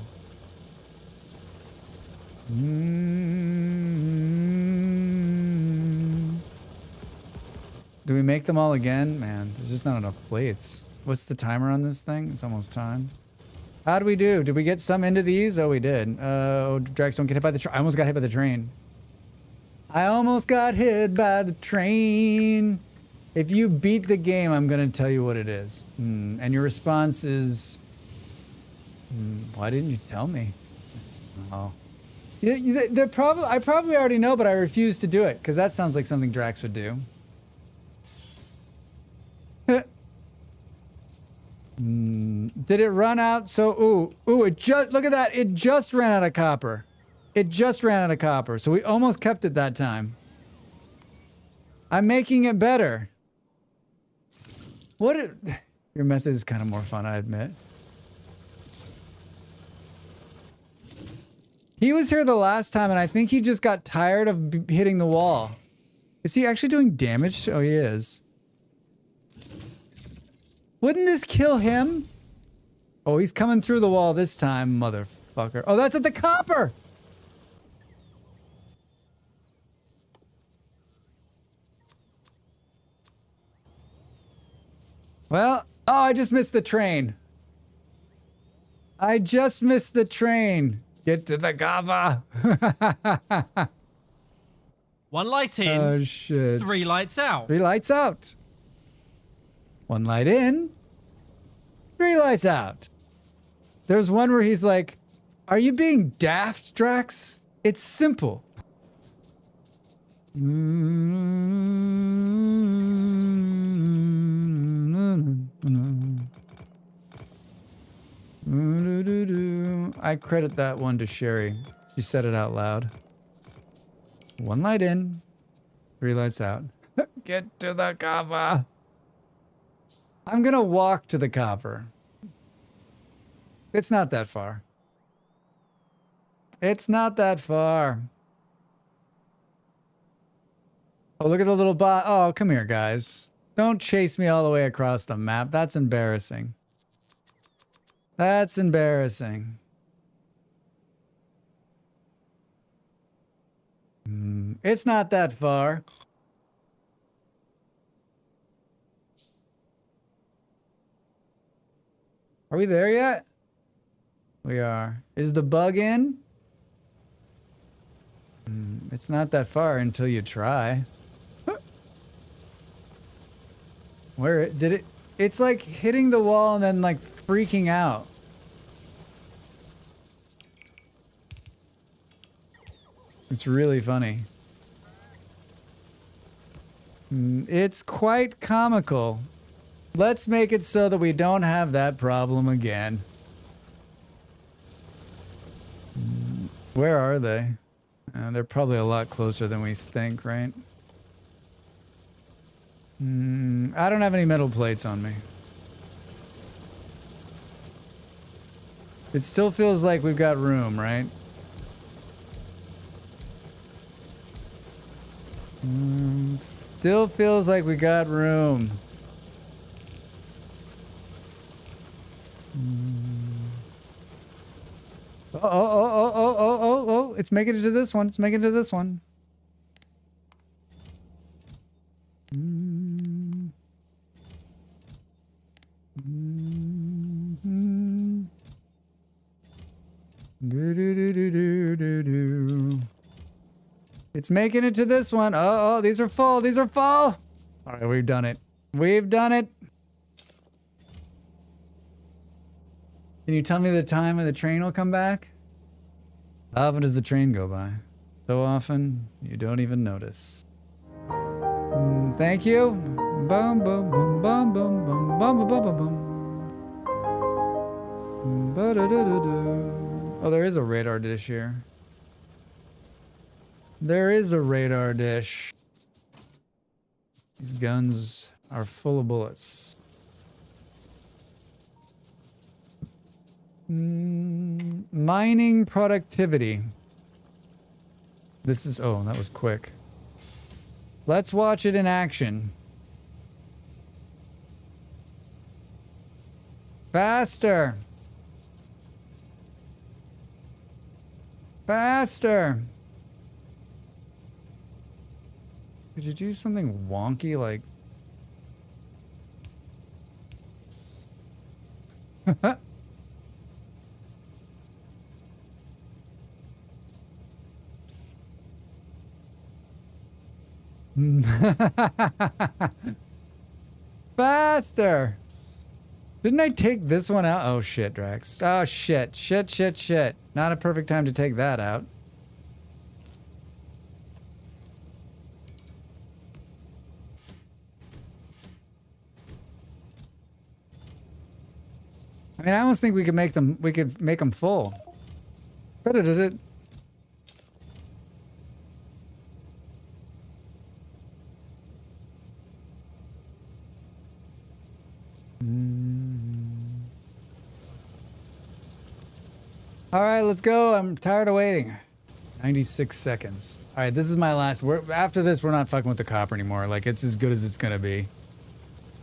Do we make them all again? Man, there's just not enough plates. What's the timer on this thing? It's almost time. How do we do? Did we get some into these? Oh, we did. Oh, Drax, don't get hit by the train. I almost got hit by the train. I almost got hit by the train. If you beat the game, I'm going to tell you what it is. And your response is... why didn't you tell me? Oh. I probably already know, but I refuse to do it, because that sounds like something Drax would do. Did it run out? So, it just, look at that. It just ran out of copper. It just ran out of copper. So we almost kept it that time. I'm making it better. Your method is kind of more fun, I admit. He was here the last time, and I think he just got tired of hitting the wall. Is he actually doing damage? Oh, he is. Wouldn't this kill him? Oh, he's coming through the wall this time, motherfucker. Oh, that's at the copper! Well, oh, I just missed the train. I just missed the train. Get to the copper. One light in. Oh, shit. 3 lights out. 3 lights out. 1 light in. 3 lights out. There's one where he's like, are you being daft, Drax? It's simple. I credit that one to Sherry. She said it out loud. 1 light in, 3 lights out. Get to the copper. I'm gonna walk to the copper. It's not that far. It's not that far. Oh, look at the little bot. Oh, come here, guys. Don't chase me all the way across the map. That's embarrassing. That's embarrassing. It's not that far. Are we there yet? We are. Is the bug in? It's not that far until you try. Where did it? It's like hitting the wall and then like freaking out. It's really funny. It's quite comical. Let's make it so that we don't have that problem again. Where are they? They're probably a lot closer than we think, right? I don't have any metal plates on me. It still feels like we've got room, right? Still feels like we got room. Oh, it's making it to this one. It's making it to this one. Mm-hmm. Do. It's making it to this one. Oh, these are full. These are full. All right, we've done it. We've done it. Can you tell me the time when the train will come back? How often does the train go by? So often, you don't even notice. Thank you. Bum, bum, bum, bum, bum, bum, bum, bum, bum, bum. Oh, there is a radar dish here. There is a radar dish. These guns are full of bullets. Mining productivity. This is, oh, that was quick. Let's watch it in action. Faster. Faster. Could you do something wonky like... Faster! Didn't I take this one out? Oh shit, Drax. Oh shit. Shit, shit, shit. Not a perfect time to take that out. I mean, I almost think we could make them full. Da-da-da-da. All right, let's go. I'm tired of waiting. 96 seconds. All right, this is my last. After this, we're not fucking with the copper anymore. Like, it's as good as it's gonna be.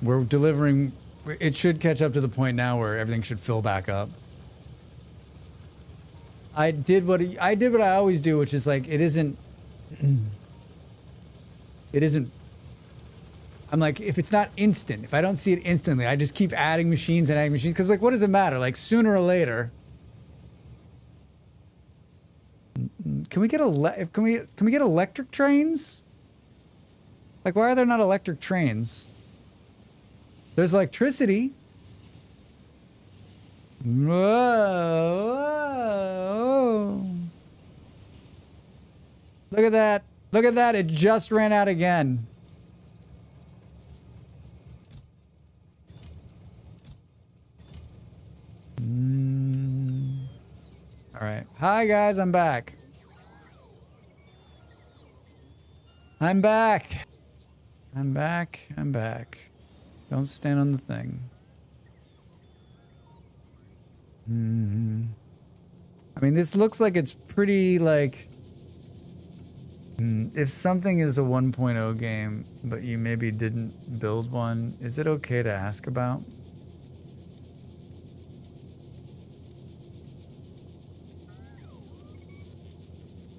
We're delivering. It should catch up to the point now where everything should fill back up. I did what I always do, which is like, it isn't. I'm like, if it's not instant, if I don't see it instantly, I just keep adding machines and adding machines. Because like, what does it matter? Like, sooner or later. Can we get can we get electric trains? Like, why are there not electric trains? There's electricity. Whoa. Look at that. Look at that. It just ran out again. All right. Hi, guys. I'm back. I'm back. I'm back. I'm back. Don't stand on the thing. I mean, this looks like it's pretty, like... if something is a 1.0 game, but you maybe didn't build one, is it okay to ask about?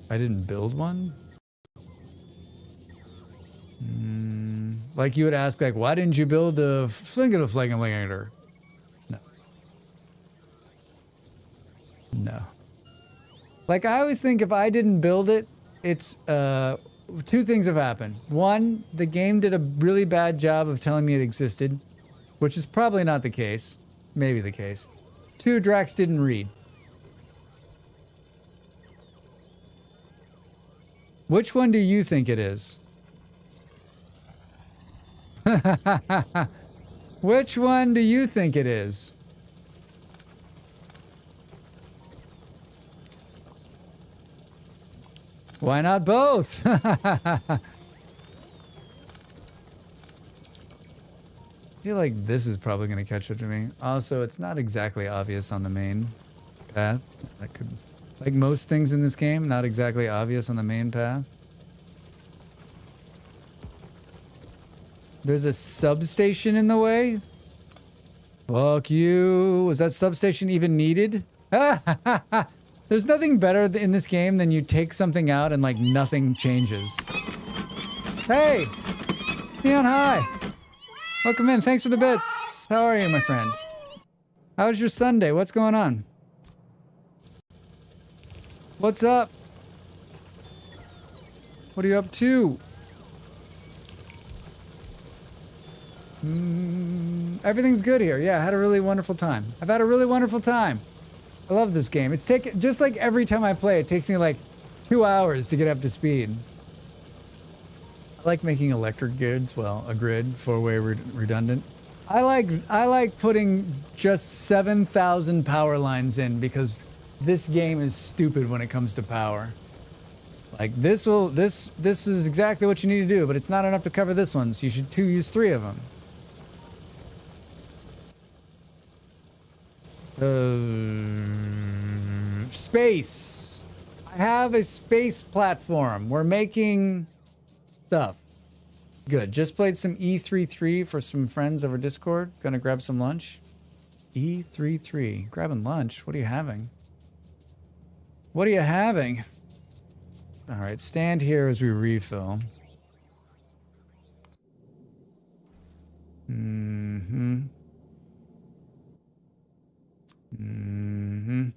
I didn't build one? Like you would ask, like, why didn't you build the flingator? No. No. Like, I always think if I didn't build it, it's, two things have happened. One, the game did a really bad job of telling me it existed, which is probably not the case. Maybe the case. Two, Drax didn't read. Which one do you think it is? Which one do you think it is? Why not both? I feel like this is probably going to catch up to me. Also, it's not exactly obvious on the main path. That could, like most things in this game, not exactly obvious on the main path. There's a substation in the way? Fuck you. Was that substation even needed? There's nothing better in this game than you take something out and like nothing changes. Hey! Neon High! Welcome in. Thanks for the bits. how are you, my friend? How's your Sunday? What's going on? What's up? What are you up to? Everything's good here. Yeah, I had a really wonderful time. I've had a really wonderful time. I love this game. It's just like every time I play, it takes me like 2 hours to get up to speed. I like making electric grids. Well, a grid, 4-way redundant. I like putting just 7,000 power lines in because this game is stupid when it comes to power. Like this is exactly what you need to do, but it's not enough to cover this one, so you should use 3 of them. Space. I have a space platform. We're making stuff. Good. Just played some E33 for some friends over Discord. Gonna grab some lunch. E33. Grabbing lunch. What are you having? What are you having? All right. Stand here as we refill. Mm-hmm. Mm-hmm.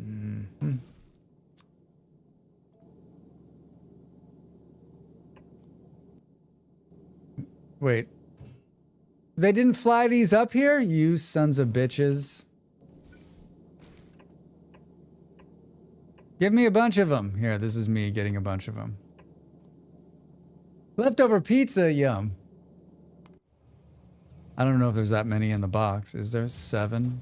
Mm-hmm. Wait. They didn't fly these up here? You sons of bitches. Give me a bunch of them. Here, this is me getting a bunch of them. Leftover pizza, yum. I don't know if there's that many in the box. Is there 7?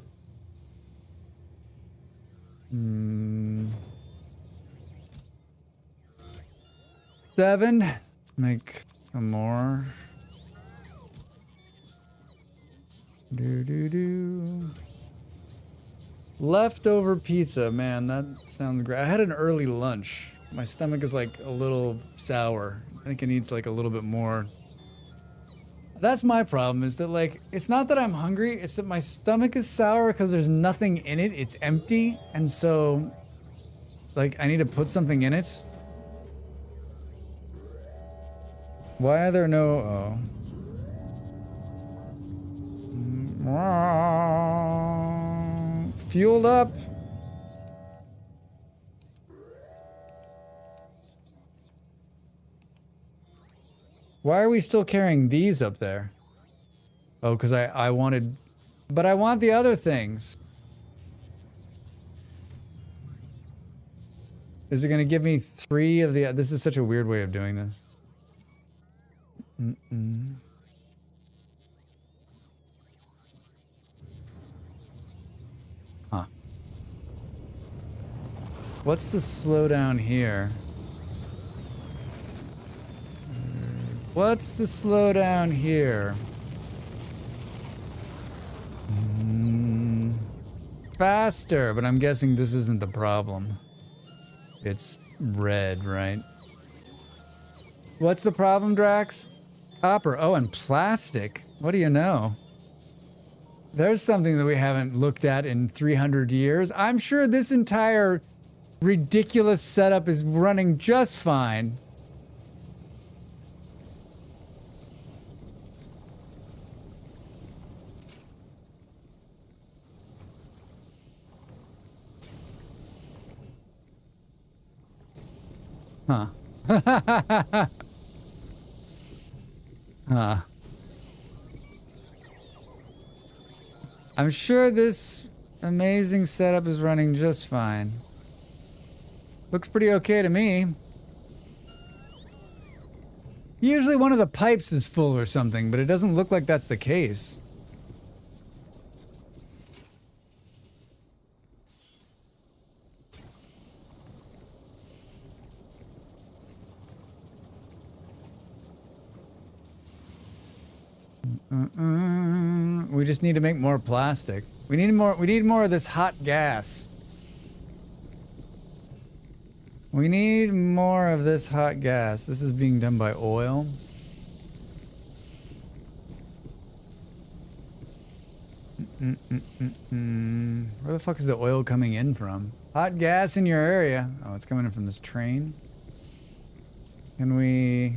7. Make some more. Leftover pizza, man, that sounds great. I had an early lunch. My stomach is like a little sour. I think it needs like a little bit more. That's my problem, is that like, it's not that I'm hungry, it's that my stomach is sour because there's nothing in it, it's empty, and so, like, I need to put something in it. Why are there no, fueled up. Why are we still carrying these up there? Oh, because I wanted... But I want the other things. Is it going to give me 3 of the... This is such a weird way of doing this. Huh. What's the slowdown here? What's the slowdown here? Faster, but I'm guessing this isn't the problem. It's red, right? What's the problem, Drax? Copper. Oh, and plastic. What do you know? There's something that we haven't looked at in 300 years. I'm sure this entire ridiculous setup is running just fine. Huh. Huh. I'm sure this amazing setup is running just fine. Looks pretty okay to me. Usually one of the pipes is full or something, but it doesn't look like that's the case. We just need to make more plastic. We need more of this hot gas. We need more of this hot gas. This is being done by oil. Where the fuck is the oil coming in from? Hot gas in your area. Oh, it's coming in from this train. Can we...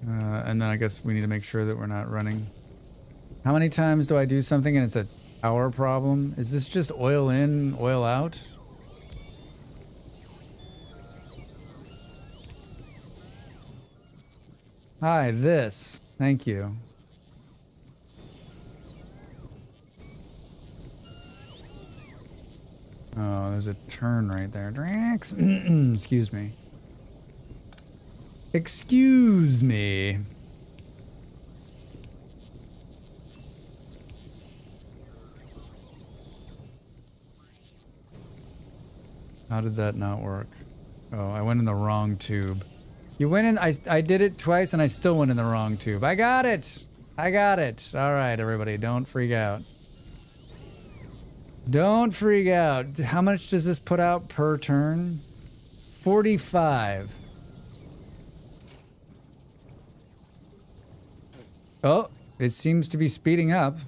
And then I guess we need to make sure that we're not running. How many times do I do something and it's a power problem? Is this just oil in, oil out? Hi, this. Thank you. Oh, there's a turn right there. Drax. Excuse me. Excuse me. How did that not work? Oh, I went in the wrong tube. You went in, I did it twice and I still went in the wrong tube. I got it! I got it. All right, everybody, don't freak out. Don't freak out. How much does this put out per turn? 45. Oh, it seems to be speeding up.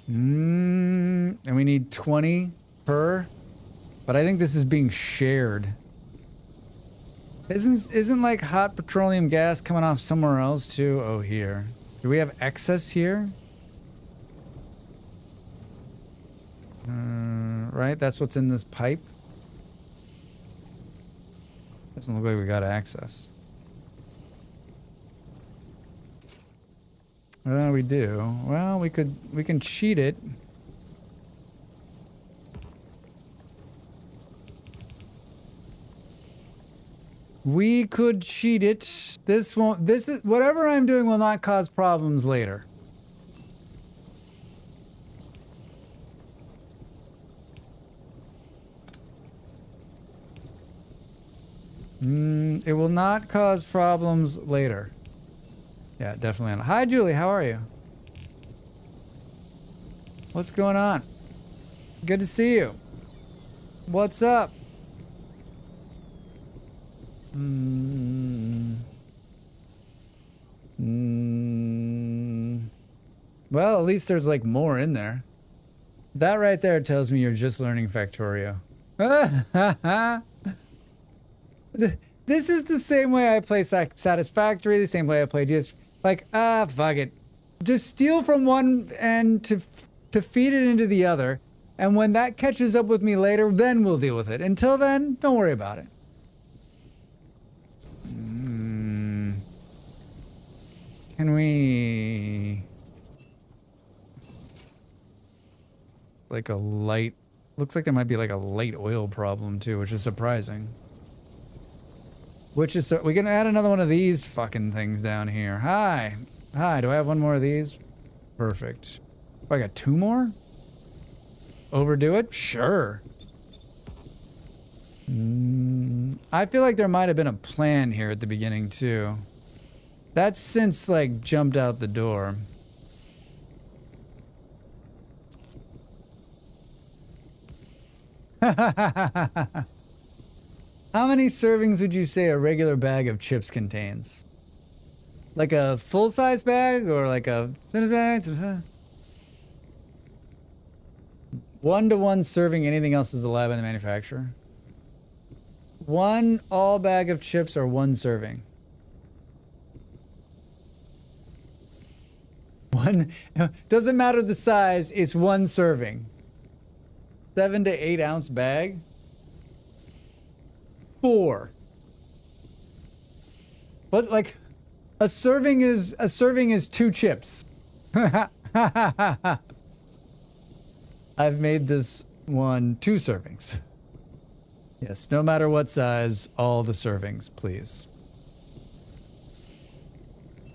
And we need 20 per. But I think this is being shared. Isn't like hot petroleum gas coming off somewhere else too? Oh, here. Do we have excess here? Right? That's what's in this pipe. Doesn't look like we got access. We do. Well, we can cheat it. We could cheat it. This won't, this is, whatever I'm doing will not cause problems later. It will not cause problems later. Yeah, definitely not. Hi, Julie. How are you? What's going on? Good to see you. What's up? Well, at least there's like more in there. That right there tells me you're just learning Factorio. This is the same way I play Satisfactory, the same way I play DS. Like, fuck it. Just steal from one end to feed it into the other. And when that catches up with me later, then we'll deal with it. Until then, don't worry about it. Can we... Like a light... Looks like there might be like a light oil problem too, which is surprising. Which is... We can add another one of these fucking things down here. Hi. Hi, do I have one more of these? Perfect. Oh, I got 2 more? Overdo it? Sure. I feel like there might have been a plan here at the beginning too. That's since like jumped out the door. How many servings would you say a regular bag of chips contains? Like a full-size bag or like a 1-to-1 serving anything else is allowed by the manufacturer? 1 all bag of chips or 1 serving? 1, doesn't matter the size, it's 1 serving. 7 to 8 ounce bag? 4. But like a serving is 2 chips. I've made this one 2 servings. Yes, no matter what size, all the servings, please.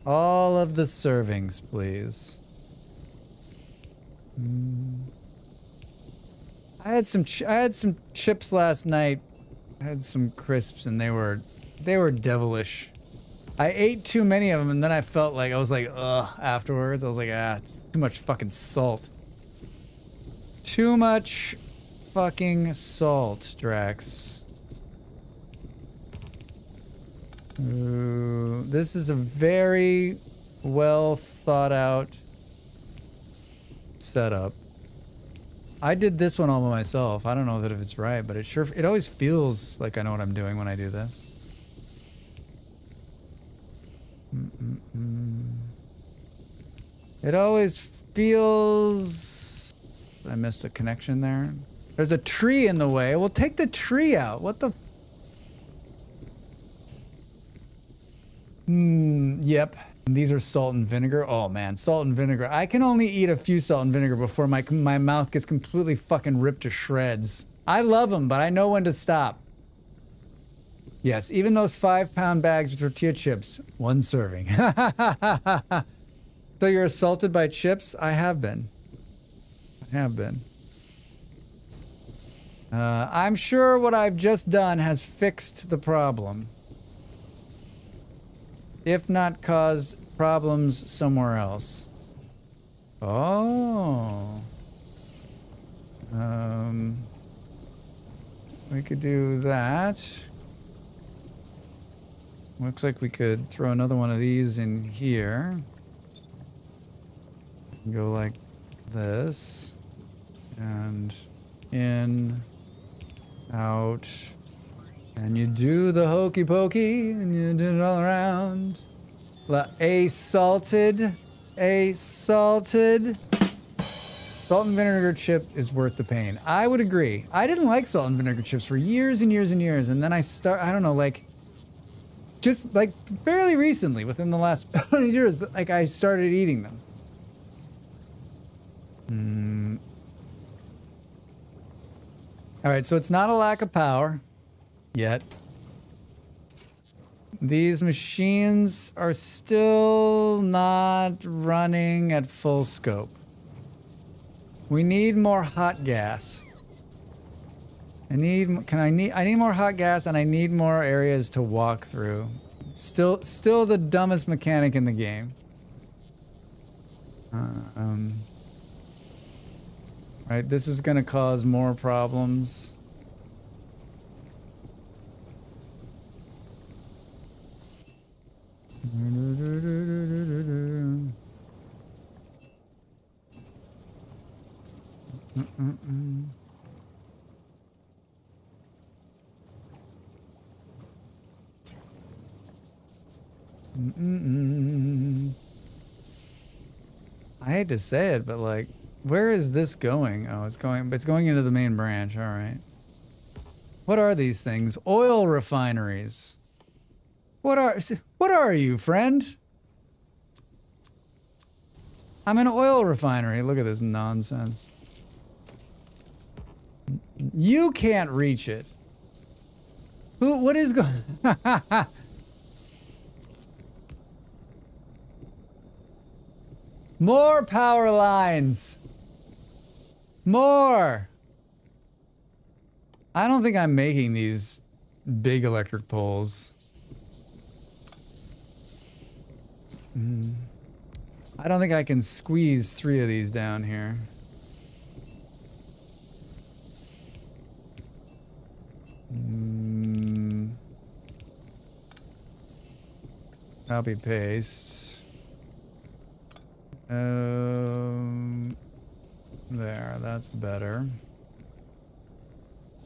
All of the servings, please. I had some chips last night. I had some crisps and they were devilish. I ate too many of them and then I felt like I was like, ugh, afterwards. I was like, too much fucking salt. Too much fucking salt, Drax. Ooh, this is a very well thought out setup. I did this one all by myself. I don't know that if it's right, but it always feels like I know what I'm doing when I do this. It always feels... I missed a connection there. There's a tree in the way. Well, take the tree out. What the... Yep. These are salt and vinegar. Oh man, salt and vinegar. I can only eat a few salt and vinegar before my mouth gets completely fucking ripped to shreds. I love them, but I know when to stop. Yes, even those 5-pound bags of tortilla chips, 1 serving. So you're assaulted by chips? I have been. I have been. I'm sure what I've just done has fixed the problem. If not caused problems somewhere else. Oh. We could do that. Looks like we could throw another one of these in here. Go like this. And in, out. And you do the hokey pokey, and you do it all around. A salted. Salt and vinegar chip is worth the pain. I would agree. I didn't like salt and vinegar chips for years and years and years, and then I don't know, like, just like fairly recently, within the last 20 years, like I started eating them. All right, so it's not a lack of power yet. These machines are still not running at full scope. We need more hot gas. I need more hot gas, and I need more areas to walk through. Still the dumbest mechanic in the game. Right, this is gonna cause more problems. I hate to say it, but like, where is this going? Oh, it's going into the main branch. All right. What are these things? Oil refineries. What are you, friend? I'm an oil refinery. Look at this nonsense. You can't reach it. What is going... More power lines. More. I don't think I'm making these big electric poles. I don't think I can squeeze 3 of these down here. Copy paste. There, that's better.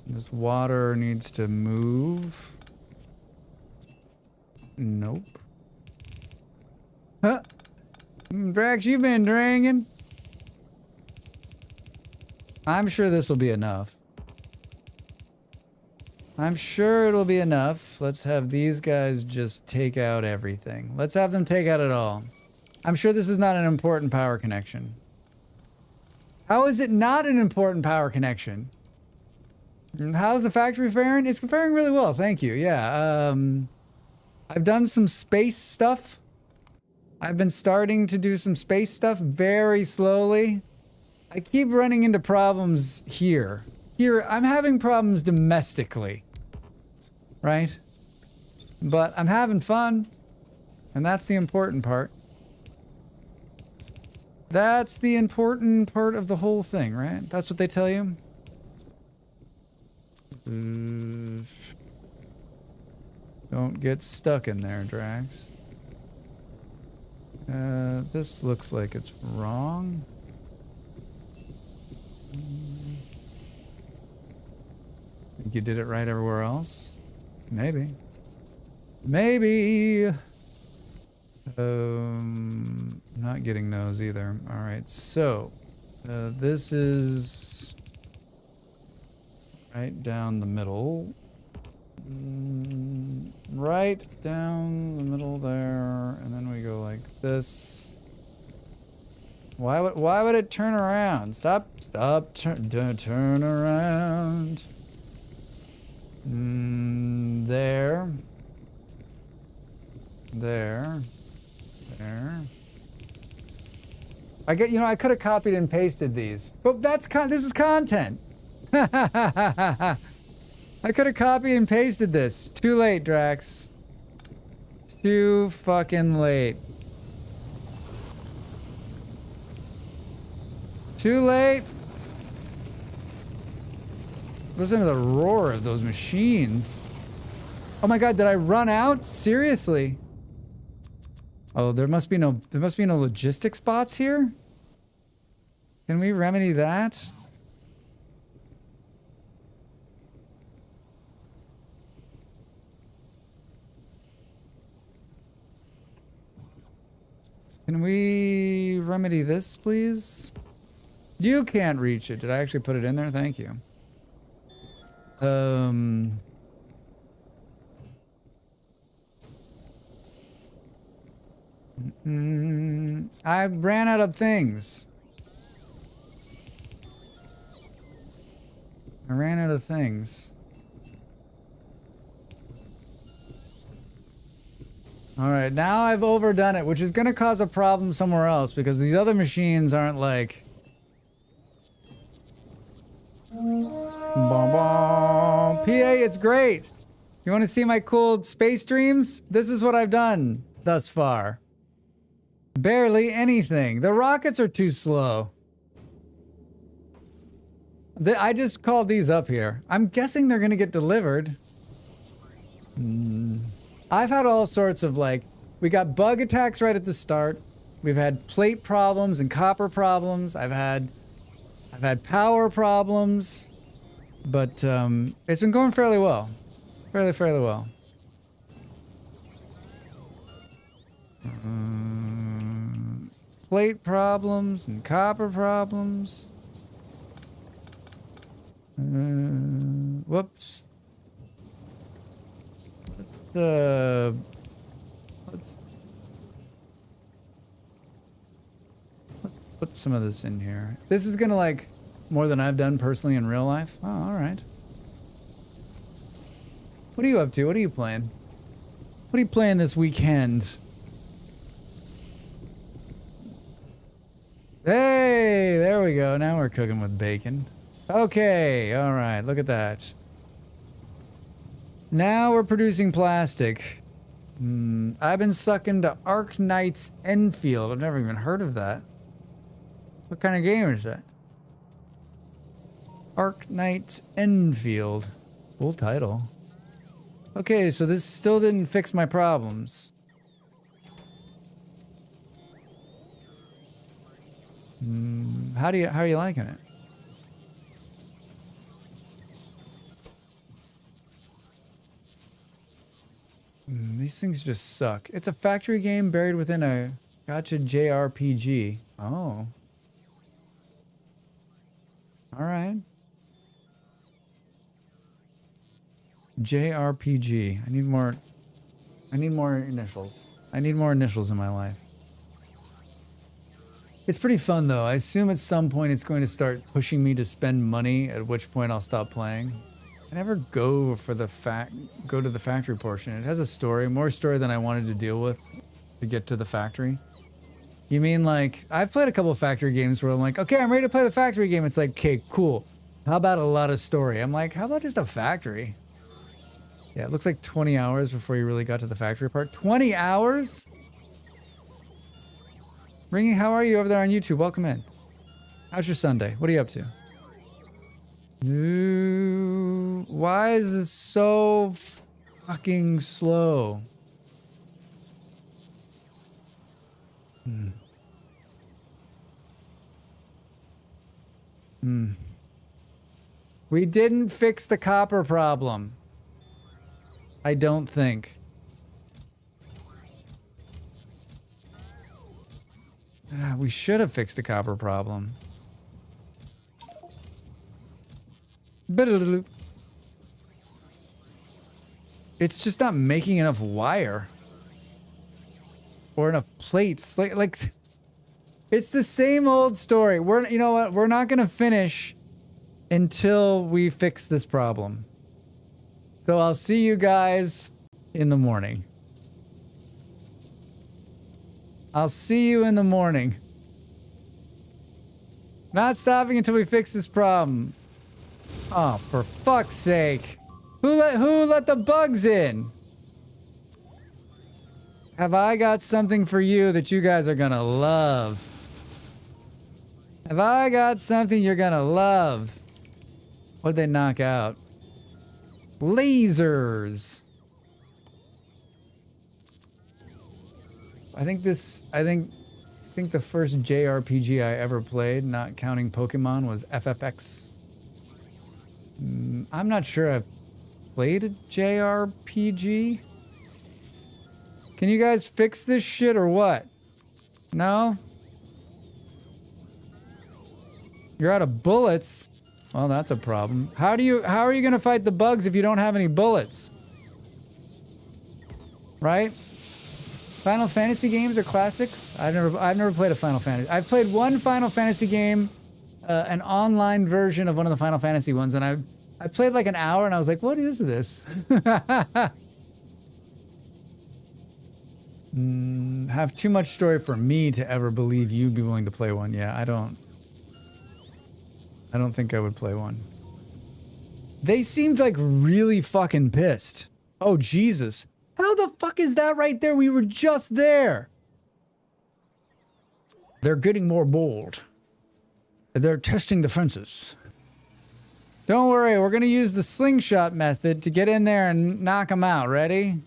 This water needs to move. Nope. Huh? Drax, you've been drinking. I'm sure this will be enough. I'm sure it'll be enough. Let's have these guys just take out everything. Let's have them take out it all. I'm sure this is not an important power connection. How is it not an important power connection? How's the factory faring? It's faring really well, thank you. Yeah, I've done some space stuff. I've been starting to do some space stuff very slowly. I keep running into problems here. Here, I'm having problems domestically, right? But I'm having fun, and that's the important part. That's the important part of the whole thing, right? That's what they tell you. Don't get stuck in there, Drax. This looks like it's wrong. Think you did it right everywhere else? Maybe. Maybe. Not getting those either. All right, so this is right down the middle. Right down the middle there, and then we go like this. Why would it turn around? Stop, turn around. There. I could have copied and pasted these, but this is content. I could have copied and pasted this. Too late, Drax. Too fucking late. Too late. Listen to the roar of those machines. Oh my god, did I run out? Seriously? Oh, there must be no logistic spots here? Can we remedy that? Can we remedy this, please? You can't reach it. Did I actually put it in there? Thank you. I ran out of things. I ran out of things. All right, now I've overdone it, which is going to cause a problem somewhere else because these other machines aren't like... PA, it's great. You want to see my cool space dreams? This is what I've done thus far. Barely anything. The rockets are too slow. I just called these up here. I'm guessing they're going to get delivered. I've had all sorts of we got bug attacks right at the start. We've had plate problems and copper problems. I've had power problems, but it's been going fairly well. Fairly well. Plate problems and copper problems. Whoops. Let's put some of this in here. This is gonna more than I've done personally in real life. Oh, all right. What are you up to? What are you playing? What are you playing this weekend? Hey, there we go. Now we're cooking with bacon. Okay, all right. Look at that. Now we're producing plastic. I've been stuck into Arknight's Enfield. I've never even heard of that. What kind of game is that? Arknight's Enfield. Cool title. Okay, so this still didn't fix my problems. How are you liking it? These things just suck. It's a factory game buried within a gacha JRPG. Oh. All right. JRPG. I need more initials. I need more initials in my life. It's pretty fun though. I assume at some point it's going to start pushing me to spend money, at which point I'll stop playing. I never go to the factory portion. It has a story, more story than I wanted to deal with to get to the factory. You mean I've played a couple of factory games where I'm like, okay, I'm ready to play the factory game. It's like, okay, cool. How about a lot of story? I'm like, how about just a factory? Yeah, it looks like 20 hours before you really got to the factory part. 20 hours? Ringy, how are you over there on YouTube? Welcome in. How's your Sunday? What are you up to? Why is this so fucking slow? We didn't fix the copper problem. I don't think. We should have fixed the copper problem. It's just not making enough wire. Or enough plates. Like it's the same old story. You know what? We're not gonna finish until we fix this problem. So I'll see you guys in the morning. I'll see you in the morning. Not stopping until we fix this problem. Oh, for fuck's sake. Who let the bugs in? Have I got something for you that you guys are gonna love? Have I got something you're gonna love? What'd they knock out? Lasers. I think the first JRPG I ever played, not counting Pokemon, was FFX. I'm not sure I've played a JRPG. Can you guys fix this shit or what? No? You're out of bullets? Well, that's a problem. How are you gonna fight the bugs if you don't have any bullets? Right? Final Fantasy games are classics. I've never played a Final Fantasy. I've played one Final Fantasy game, an online version of one of the Final Fantasy ones, and I played like an hour and I was like, what is this? Have too much story for me to ever believe you'd be willing to play one. Yeah, I don't think I would play one. They seemed like really fucking pissed. Oh, Jesus. How the fuck is that right there? We were just there. They're getting more bold. They're testing the fences. Don't worry, we're gonna use the slingshot method to get in there and knock them out. Ready?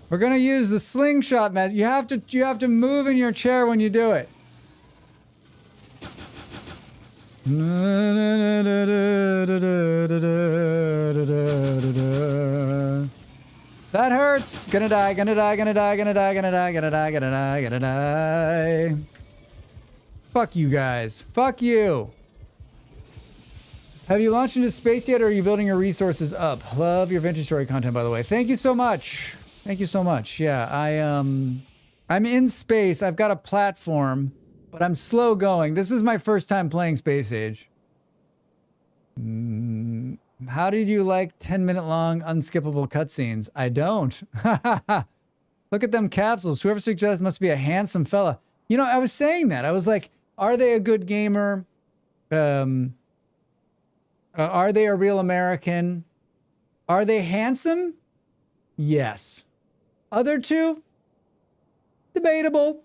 We're gonna use the slingshot method. You have to move in your chair when you do it. That hurts. Gonna die, gonna die, gonna die, gonna die, gonna die, gonna die, gonna die, gonna die. Fuck you guys. Fuck you. Have you launched into space yet, or are you building your resources up? Love your vintage story content, by the way. Thank you so much. Thank you so much. Yeah, I'm in space. I've got a platform, but I'm slow going. This is my first time playing Space Age. How did you like 10-minute long unskippable cutscenes? I don't. Look at them capsules. Whoever suggests must be a handsome fella. You know, I was saying that. I was like, are they a good gamer? Are they a real American? Are they handsome? Yes. Other two? Debatable.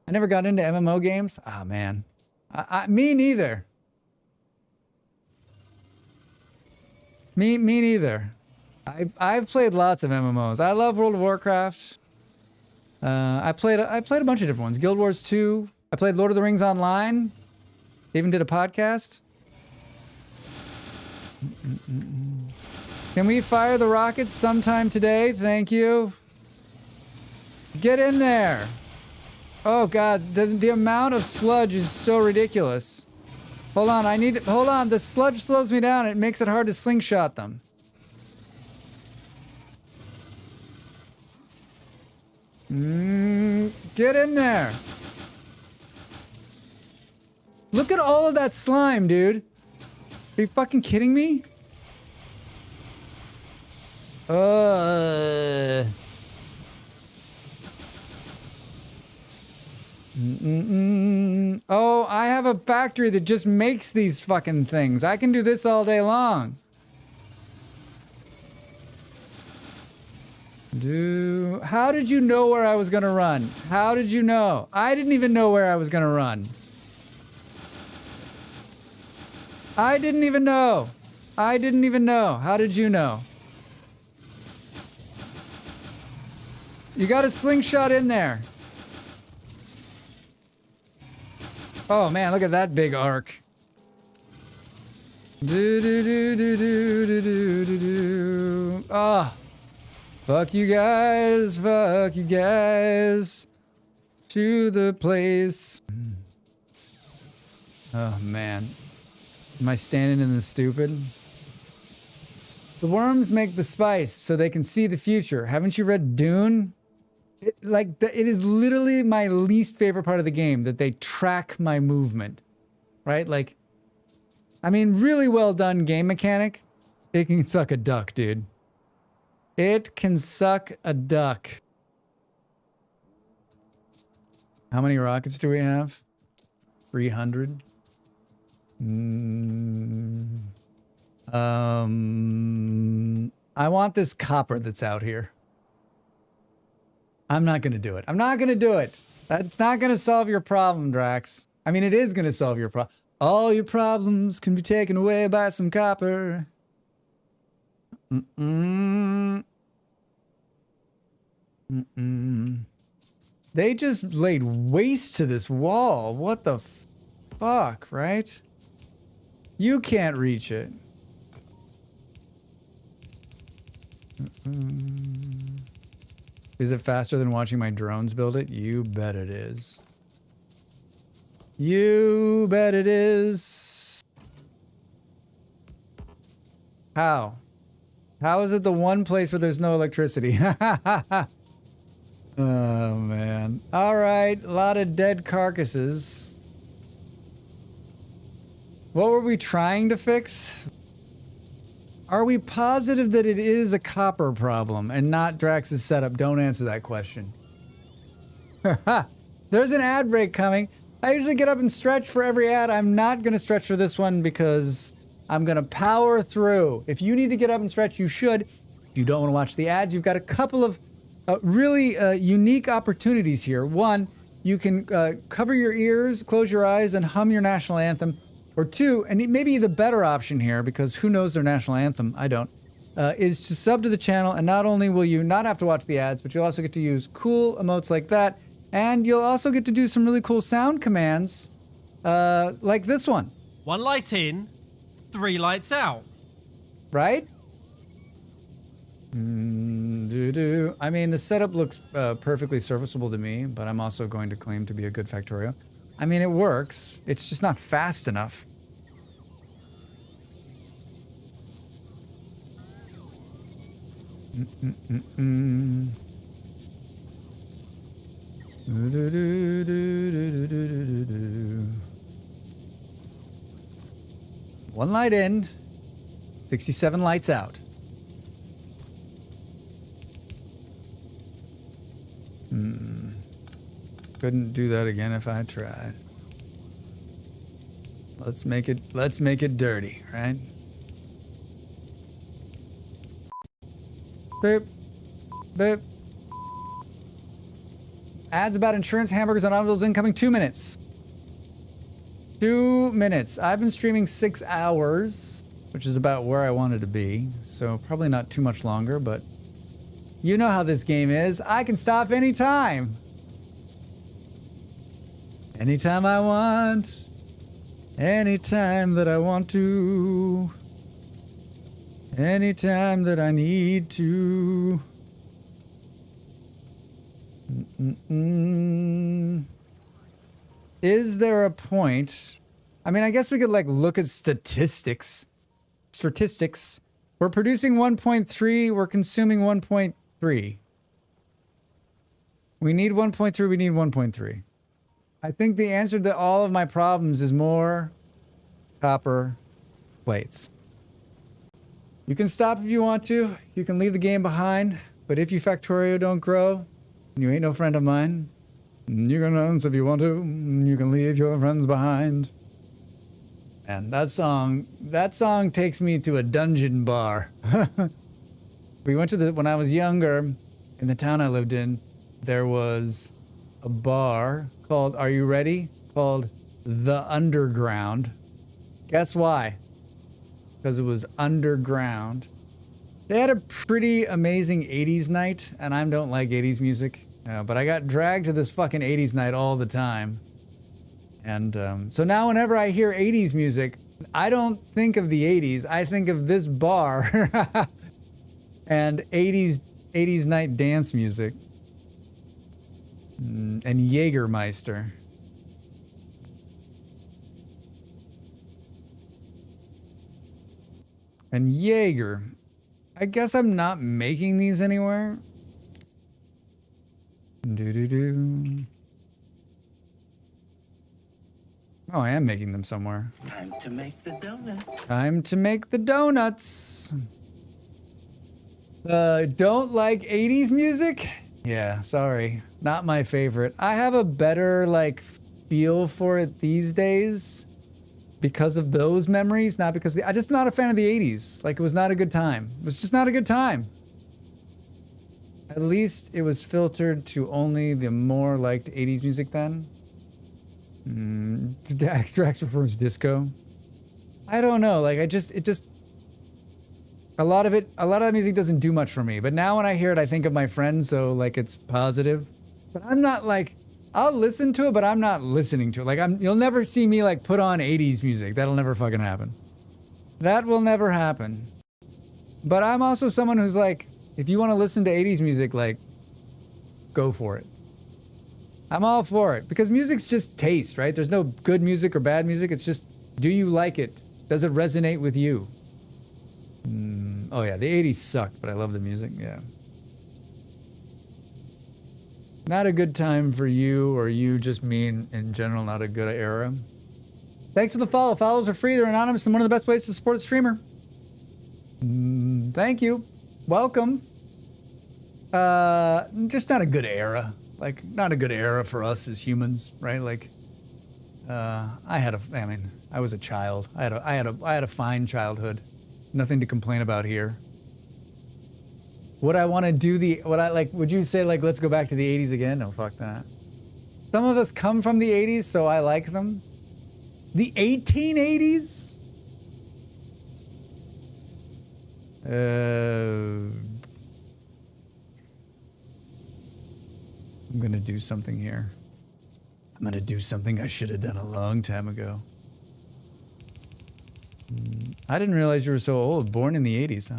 I never got into MMO games. Oh, man. Me neither. Me neither. I've played lots of MMOs. I love World of Warcraft. I played a bunch of different ones. Guild Wars 2. I played Lord of the Rings Online. Even did a podcast. Can we fire the rockets sometime today? Thank you. Get in there. Oh God, the amount of sludge is so ridiculous. Hold on, hold on. The sludge slows me down. It makes it hard to slingshot them. Get in there. Look at all of that slime, dude. Are you fucking kidding me? Oh, I have a factory that just makes these fucking things. I can do this all day long. How did you know where I was gonna run? How did you know? I didn't even know where I was gonna run. I didn't even know. I didn't even know. How did you know? You got a slingshot in there. Oh man, look at that big arc. Do do do do do do do do do. Ah, fuck you guys, fuck you guys. To the place. Oh man, am I standing in the stupid? The worms make the spice so they can see the future. Haven't you read Dune? It is literally my least favorite part of the game, that they track my movement, right? Like, I mean, really well done game mechanic. It can suck a duck, dude. It can suck a duck. How many rockets do we have? 300. I want this copper that's out here. I'm not going to do it. I'm not going to do it. That's not going to solve your problem, Drax. I mean, it is going to solve your problem. All your problems can be taken away by some copper. They just laid waste to this wall. What the fuck, right? You can't reach it. Is it faster than watching my drones build it? You bet it is. You bet it is. How? How is it the one place where there's no electricity? Oh, man. All right. A lot of dead carcasses. What were we trying to fix? Are we positive that it is a copper problem and not Drax's setup? Don't answer that question. There's an ad break coming. I usually get up and stretch for every ad. I'm not going to stretch for this one because I'm going to power through. If you need to get up and stretch, you should. If you don't want to watch the ads, you've got a couple of really unique opportunities here. One, you can cover your ears, close your eyes, and hum your national anthem. Or two, and maybe the better option here, because who knows their national anthem? I don't. Is to sub to the channel, and not only will you not have to watch the ads, but you'll also get to use cool emotes like that, and you'll also get to do some really cool sound commands, like this one. 1 light in, 3 lights out. Right? I mean, the setup looks perfectly serviceable to me, but I'm also going to claim to be a good Factorio. I mean, it works. It's just not fast enough. One light in, 67 lights out. Couldn't do that again if I tried. Let's make it dirty, right? Boop. Boop. Ads about insurance, hamburgers, and automobiles incoming. 2 minutes. 2 minutes. I've been streaming 6 hours, which is about where I wanted to be. So probably not too much longer, but you know how this game is. I can stop anytime. Anytime I want. Anytime that I want to. Anytime that I need to. Is there a point? I mean, I guess we could like look at statistics. Statistics. We're producing 1.3. We're consuming 1.3. We need 1.3. We need 1.3. I think the answer to all of my problems is more copper plates. You can stop if you want to. You can leave the game behind. But if you Factorio don't grow, you ain't no friend of mine. You can dance if you want to. You can leave your friends behind. And that song takes me to a dungeon bar. We went to when I was younger, in the town I lived in, there was a bar called, are you ready? Called The Underground. Guess why? Because it was underground. They had a pretty amazing 80s night, and I don't like 80s music, but I got dragged to this fucking 80s night all the time. And so now whenever I hear 80s music, I don't think of the 80s. I think of this bar and 80s night dance music and Jägermeister. And Jaeger. I guess I'm not making these anywhere. Doo-doo-doo. Oh, I am making them somewhere. Time to make the donuts. Time to make the donuts. Don't like 80s music? Yeah, sorry. Not my favorite. I have a better, like, feel for it these days because of those memories, not because I'm just not a fan of the 80s. Like, it was not a good time. It was just not a good time. At least it was filtered to only the more liked 80s music then. Drax prefers disco. I don't know. Like, it just a lot of that music doesn't do much for me. But now when I hear it, I think of my friends, so like it's positive. But I'm not like, I'll listen to it, but I'm not listening to it. Like, you'll never see me like put on 80s music. That'll never fucking happen. That will never happen. But I'm also someone who's like, if you want to listen to 80s music, like, go for it. I'm all for it because music's just taste, right? There's no good music or bad music. It's just, do you like it? Does it resonate with you? Oh yeah, the 80s sucked, but I love the music, yeah. Not a good time for you, or you just mean in general, not a good era. Thanks for the follow. Follows are free, they're anonymous, and one of the best ways to support a streamer. Thank you. Welcome. Just not a good era. Like, not a good era for us as humans, right? Like, I was a child. I had a fine childhood. Nothing to complain about here. Would I want to do would you say, like, let's go back to the 80s again? No, fuck that. Some of us come from the 80s, so I like them. The 1880s? I'm gonna do something here. I'm gonna do something I should have done a long time ago. I didn't realize you were so old. Born in the 80s, huh?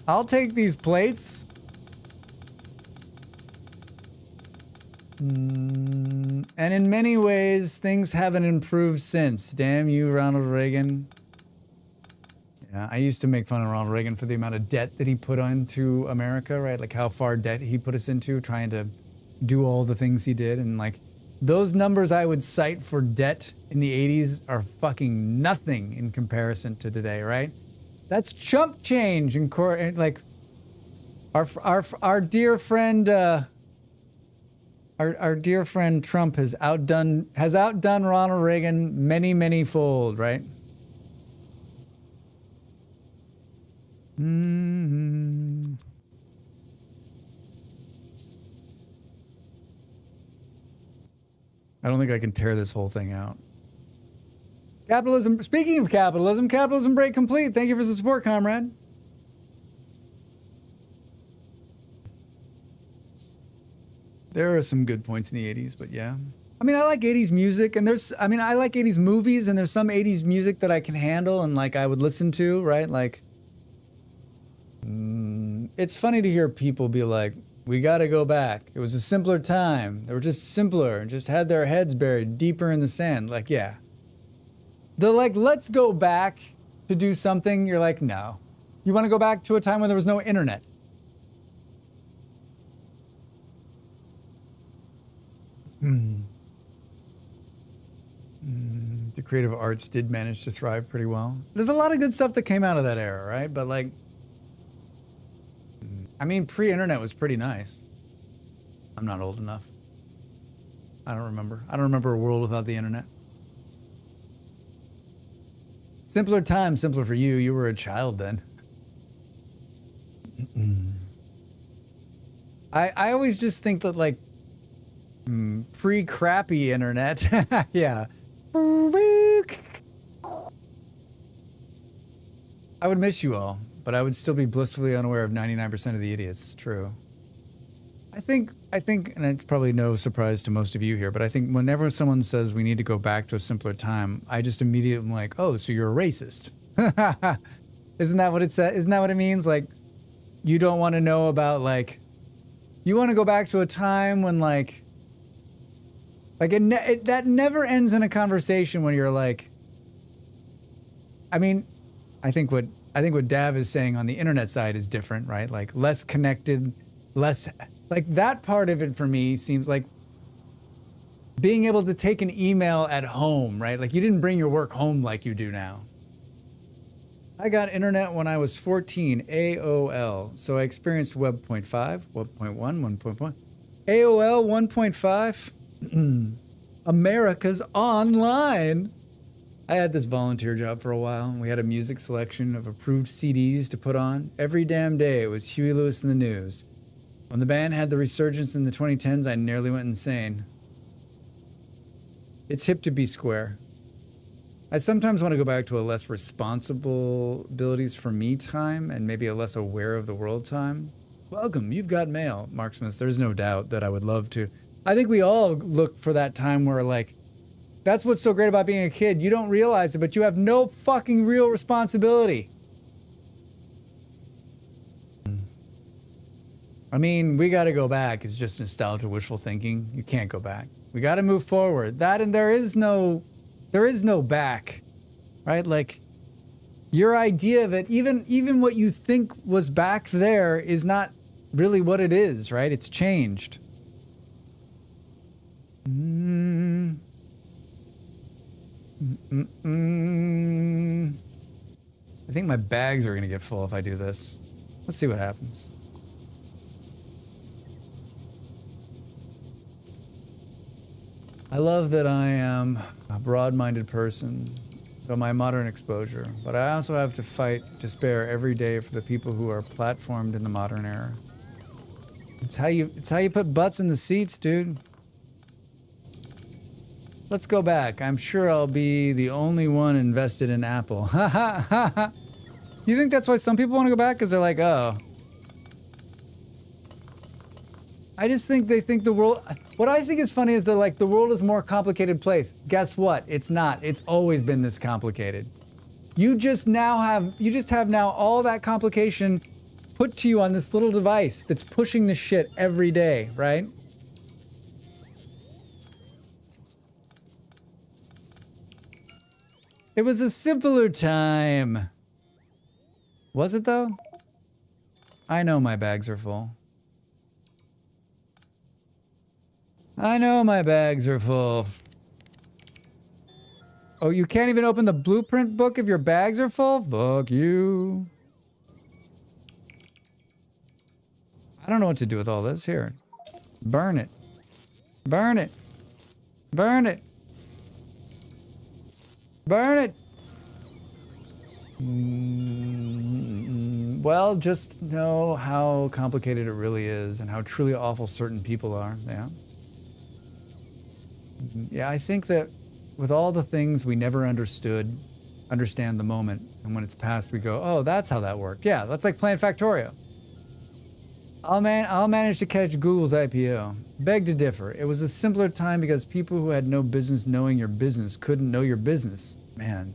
I'll take these plates. And in many ways, things haven't improved since. Damn you, Ronald Reagan. Yeah, I used to make fun of Ronald Reagan for the amount of debt that he put into America, right? Like how far debt he put us into trying to do all the things he did. And like those numbers I would cite for debt in the 80s are fucking nothing in comparison to today, right? That's chump change in like our dear friend our dear friend Trump has outdone Ronald Reagan many fold, right? I don't think I can tear this whole thing out. Capitalism. Speaking of capitalism, capitalism break complete. Thank you for the support, comrade. There are some good points in the 80s, but yeah. I mean, I like 80s music, and I like 80s movies, and there's some 80s music that I can handle and like I would listen to, right? Like, it's funny to hear people be like, we gotta go back. It was a simpler time. They were just simpler and just had their heads buried deeper in the sand. Like, yeah. They're like, let's go back to do something. You're like, no. You want to go back to a time when there was no internet. The creative arts did manage to thrive pretty well. There's a lot of good stuff that came out of that era, right? But like, I mean, pre-internet was pretty nice. I'm not old enough. I don't remember a world without the internet. Simpler time, simpler for you. You were a child then. I always just think that like pre-crappy internet, yeah. I would miss you all, but I would still be blissfully unaware of 99% of the idiots. True. I think, and it's probably no surprise to most of you here, but I think whenever someone says we need to go back to a simpler time, I just immediately am like, oh, so you're a racist. Isn't that what it says? Isn't that what it means? Like, you don't want to know about, like, you want to go back to a time when, that never ends in a conversation when you're like, I mean, I think what Dav is saying on the internet side is different, right? Like, less connected, less, like, that part of it for me seems like being able to take an email at home, right? Like, you didn't bring your work home like you do now. I got internet when I was 14, AOL. So I experienced Web 0.5, Web 0.1, 1.1. AOL 1.5, America's online. I had this volunteer job for a while, and we had a music selection of approved CDs to put on. Every damn day it was Huey Lewis in the News. When the band had the resurgence in the 2010s, I nearly went insane. It's hip to be square. I sometimes want to go back to a less responsibilities for me time and maybe a less aware of the world time. Welcome, you've got mail, Mark Smith. There's no doubt that I would love to. I think we all look for that time where, like, that's what's so great about being a kid. You don't realize it, but you have no fucking real responsibility. I mean, we got to go back. It's just nostalgia, wishful thinking. You can't go back. We got to move forward. That, and there is no back, right? Like, your idea of it, even what you think was back there is not really what it is, right? It's changed. I think my bags are going to get full if I do this. Let's see what happens. I love that I am a broad-minded person from my modern exposure, but I also have to fight despair every day for the people who are platformed in the modern era. It's how you put butts in the seats, dude. Let's go back. I'm sure I'll be the only one invested in Apple. Ha ha ha ha. You think that's why some people want to go back? Because they're like, oh. I just think they think the world... What I think is funny is they're like, the world is a more complicated place. Guess what? It's not. It's always been this complicated. You just have now all that complication put to you on this little device that's pushing the shit every day, right? It was a simpler time. Was it though? I know my bags are full. I know my bags are full. Oh, you can't even open the blueprint book if your bags are full? Fuck you. I don't know what to do with all this. Here. Burn it. Burn it. Burn it. Burn it. Well, just know how complicated it really is and how truly awful certain people are. Yeah. Yeah, I think that with all the things we never understand the moment, and when it's past, we go, oh, that's how that worked. Yeah, that's like playing Factorio. I'll manage to catch Google's IPO. Beg to differ. It was a simpler time because people who had no business knowing your business couldn't know your business. Man,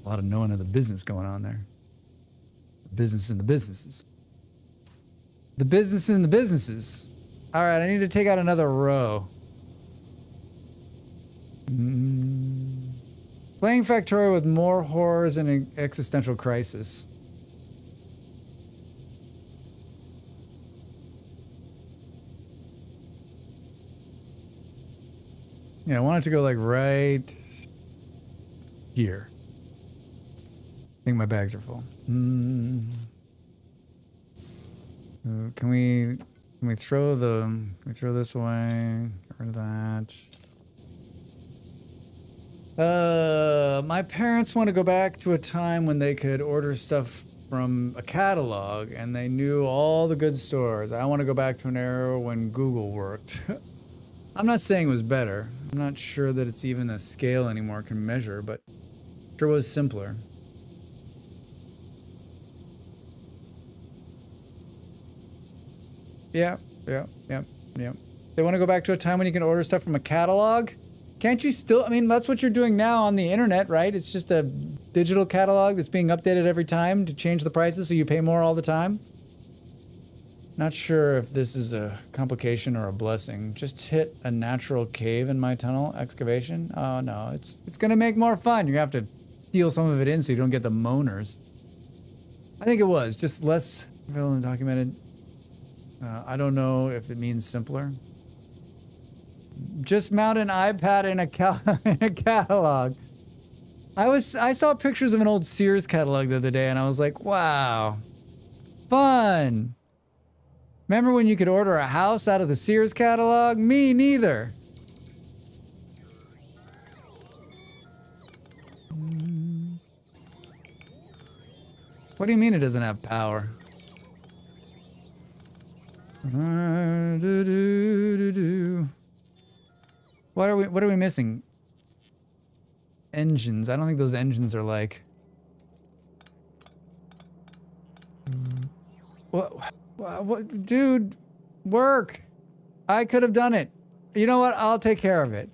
a lot of knowing of the business going on there. The business in the businesses. The business in the businesses. All right, I need to take out another row. Playing Factorio with more horrors and an existential crisis. Yeah, I want it to go like right here. I think my bags are full. Can we throw this away? Get rid of that. My parents want to go back to a time when they could order stuff from a catalog and they knew all the good stores. I want to go back to an era when Google worked. I'm not saying it was better. I'm not sure that it's even a scale anymore can measure, but it sure was simpler. Yeah. They want to go back to a time when you can order stuff from a catalog. Can't you still? I mean, that's what you're doing now on the internet, right? It's just a digital catalog that's being updated every time to change the prices so you pay more all the time. Not sure if this is a complication or a blessing. Just hit a natural cave in my tunnel excavation. Oh no, it's gonna make more fun. You have to steal some of it in so you don't get the moaners. I think it was just less prevalent and documented. I don't know if it means simpler. Just mount an iPad in a catalog. I saw pictures of an old Sears catalog the other day and I was like, wow, fun. Remember when you could order a house out of the Sears catalog? Me neither. What do you mean it doesn't have power? What are we missing? Engines. I don't think those engines are like... What? Dude, work. I could have done it. You know what? I'll take care of it.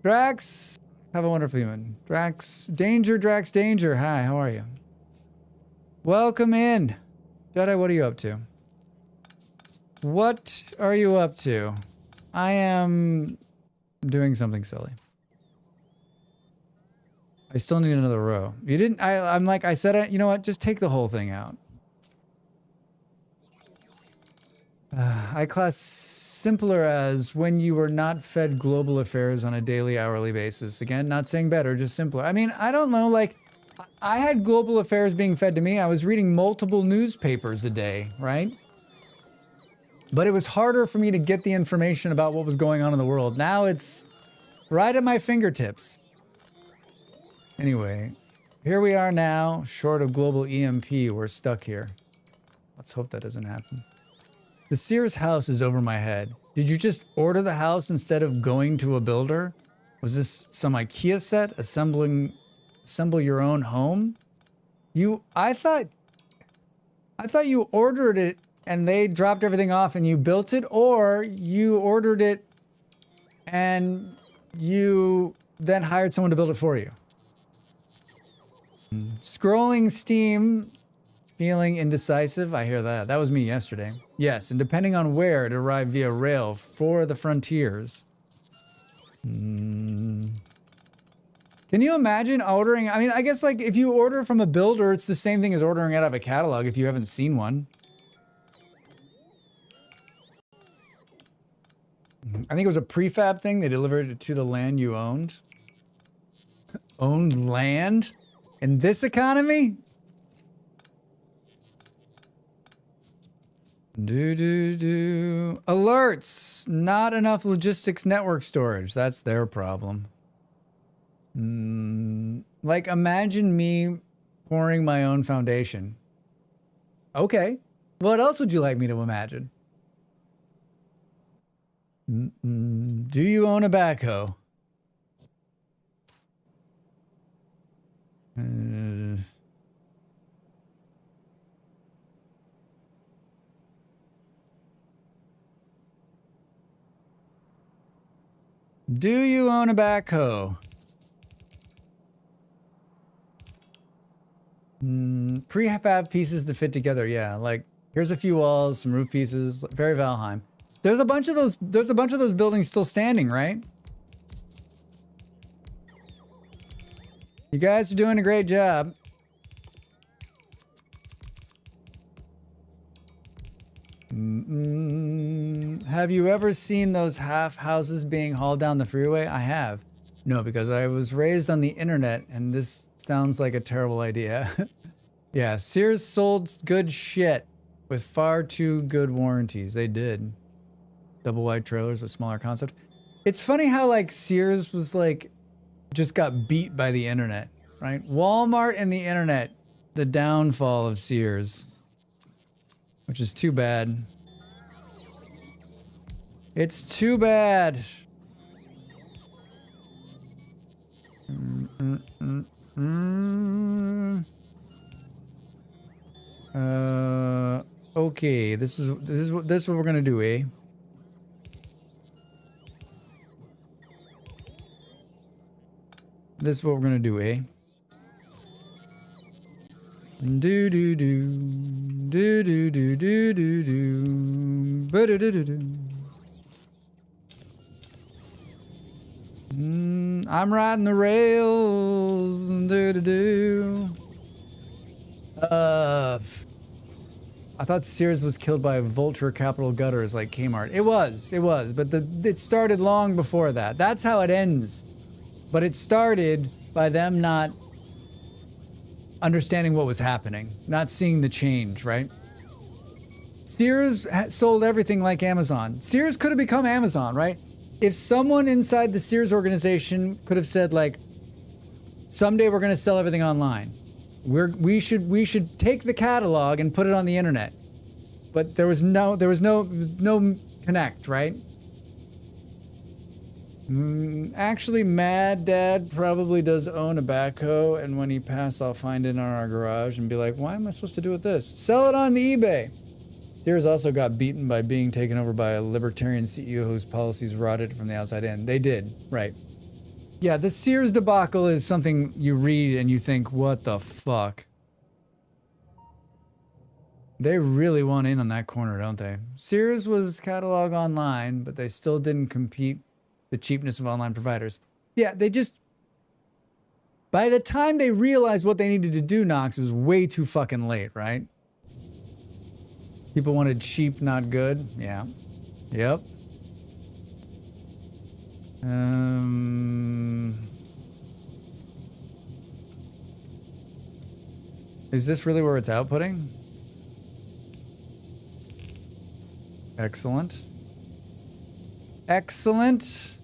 Drax, have a wonderful human. Drax, Drax Danger. Hi, how are you? Welcome in. Jedi, what are you up to? What are you up to? I am doing something silly. I still need another row. You didn't, I'm like, I said, you know what? Just take the whole thing out. I class simpler as when you were not fed global affairs on a daily, hourly basis. Again, not saying better, just simpler. I mean, I don't know, like, I had global affairs being fed to me. I was reading multiple newspapers a day, right? But it was harder for me to get the information about what was going on in the world. Now it's right at my fingertips. Anyway, here we are now, short of global EMP. We're stuck here. Let's hope that doesn't happen. The Sears house is over my head. Did you just order the house instead of going to a builder? Was this some IKEA set? Assemble your own home? I thought you ordered it and they dropped everything off and you built it, or you ordered it and you then hired someone to build it for you. Scrolling Steam, feeling indecisive. I hear that. That was me yesterday. Yes, and depending on where, it arrived via rail for the frontiers. Can you imagine ordering? I mean, I guess like if you order from a builder, it's the same thing as ordering out of a catalog if you haven't seen one. I think it was a prefab thing. They delivered it to the land you owned. Owned land? In this economy? Alerts! Not enough logistics network storage. That's their problem. Like, imagine me pouring my own foundation. Okay. What else would you like me to imagine? Do you own a backhoe? Do you own a backhoe? Prefab pieces that fit together, yeah. Like, here's a few walls, some roof pieces, very Valheim. There's a bunch of those buildings still standing, right? You guys are doing a great job. Have you ever seen those half houses being hauled down the freeway? I have. No, because I was raised on the internet and this sounds like a terrible idea. Yeah, Sears sold good shit with far too good warranties. They did. Double wide trailers with smaller concept. It's funny how like Sears was like, just got beat by the internet, right? Walmart and the internet, the downfall of Sears, which is too bad. It's too bad. Okay, this is what we're gonna do, eh? This is what we're gonna do, eh? Do do do do do do do do do ba do do do do. I'm riding the rails. Do do do. I thought Sears was killed by vulture capital gutters like Kmart. It was, but it started long before that. That's how it ends. But it started by them not understanding what was happening, not seeing the change, right? Sears sold everything like Amazon. Sears could have become Amazon, right? If someone inside the Sears organization could have said, like, someday we're going to sell everything online. We should take the catalog and put it on the internet. But there was no connect, right? Actually, Mad Dad probably does own a backhoe, and when he passes, I'll find it in our garage and be like, why am I supposed to do with this? Sell it on the eBay. Sears also got beaten by being taken over by a libertarian CEO whose policies rotted from the outside in. They did, right. Yeah, the Sears debacle is something you read and you think, what the fuck? They really want in on that corner, don't they? Sears was catalog online, but they still didn't compete the cheapness of online providers. Yeah, they just... By the time they realized what they needed to do, Knox, it was way too fucking late, right? People wanted cheap, not good. Yeah. Yep. Is this really where it's outputting? Excellent. Excellent.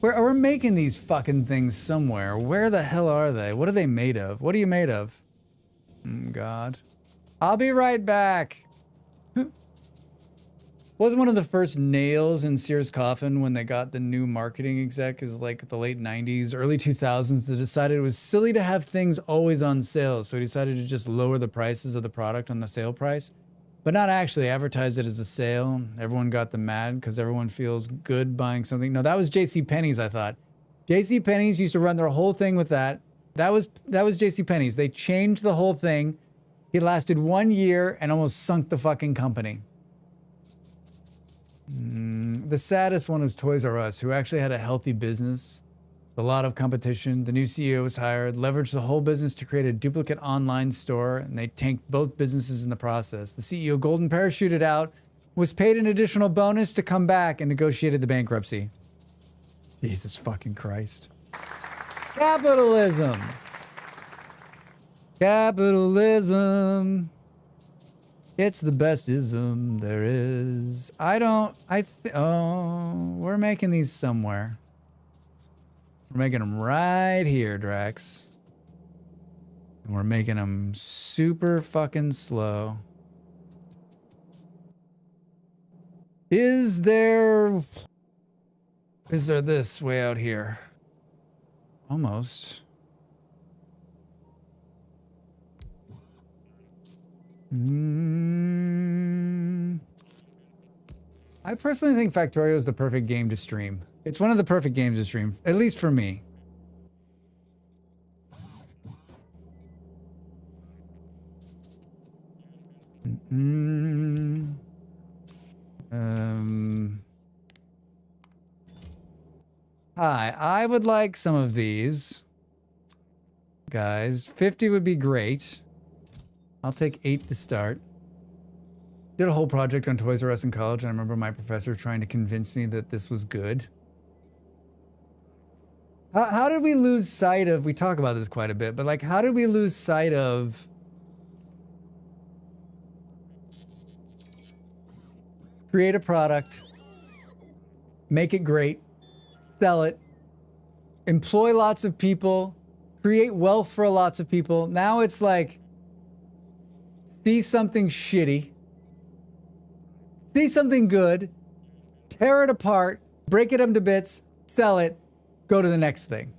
We're making these fucking things somewhere. Where the hell are they? What are they made of? What are you made of? God. I'll be right back. Wasn't one of the first nails in Sears' coffin when they got the new marketing exec is like the late 90s, early 2000s that decided it was silly to have things always on sale. So he decided to just lower the prices of the product on the sale price, but not actually advertise it as a sale. Everyone got them mad because everyone feels good buying something. No, that was JCPenney's, I thought. JCPenney's used to run their whole thing with that. That was JCPenney's. They changed the whole thing. It lasted 1 year and almost sunk the fucking company. The saddest one was Toys R Us, who actually had a healthy business, a lot of competition. The new CEO was hired, leveraged the whole business to create a duplicate online store, and they tanked both businesses in the process. The CEO golden parachuted out, was paid an additional bonus to come back, and negotiated the bankruptcy. Jesus fucking Christ. Capitalism. Capitalism. It's the best ism there is. Oh, we're making these somewhere. We're making them right here, Drax. And we're making them super fucking slow. Is there this way out here? Almost. I personally think Factorio is the perfect game to stream. It's one of the perfect games to stream, at least for me. Hi, I would like some of these. Guys, 50 would be great. I'll take 8 to start. Did a whole project on Toys R Us in college, and I remember my professor trying to convince me that this was good. How did we lose sight of, we talk about this quite a bit, but like, how did we lose sight of create a product, make it great, sell it, employ lots of people, create wealth for lots of people. Now it's like, see something shitty, see something good, tear it apart, break it into bits, sell it, Go to the next thing.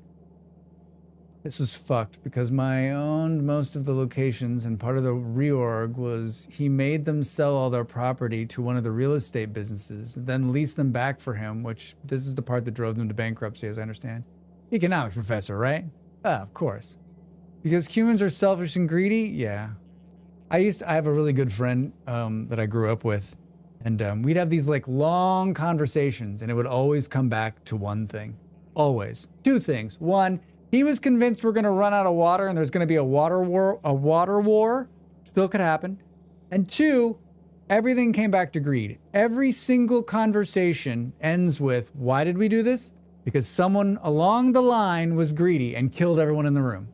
This was fucked because I owned most of the locations, and part of the reorg was he made them sell all their property to one of the real estate businesses, then lease them back for him, which this is the part that drove them to bankruptcy, as I understand. Economics professor, right? Of course. Because humans are selfish and greedy? Yeah. I have a really good friend that I grew up with, and we'd have these like long conversations, and it would always come back to one thing. Always. Two things. One, he was convinced we're going to run out of water and there's going to be a water war. Still could happen. And two, everything came back to greed. Every single conversation ends with, why did we do this? Because someone along the line was greedy and killed everyone in the room.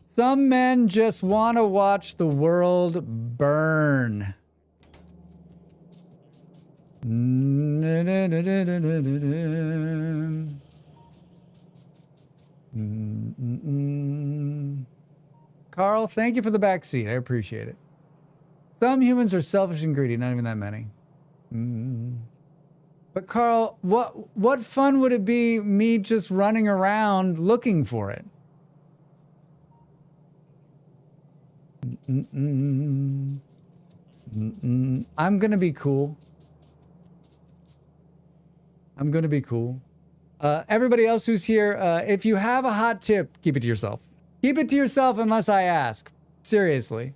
Some men just want to watch the world burn. Carl, thank you for the backseat. I appreciate it. Some humans are selfish and greedy, not even that many. But Carl, what fun would it be me just running around looking for it? I'm gonna be cool. I'm gonna be cool. Everybody else who's here, if you have a hot tip, keep it to yourself. Keep it to yourself unless I ask. Seriously.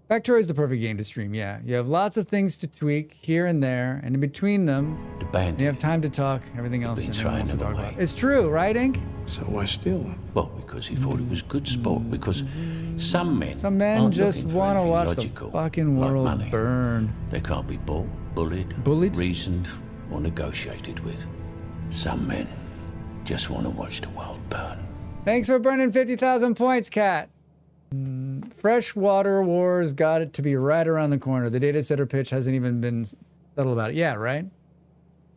Factorio is the perfect game to stream, yeah. You have lots of things to tweak here and there, and in between them, you have time to talk, everything else and everyone wants to talk about. It's true, right, Ink? So why steal them? Well, because he thought it was good sport, because some men just want to watch the fucking world burn. They can't be bought, bullied, reasoned, or negotiated with. Some men just want to watch the world burn. Thanks for burning 50,000 points, Cat. Freshwater wars got it to be right around the corner. The data center pitch hasn't even been settled about it. Yeah, right?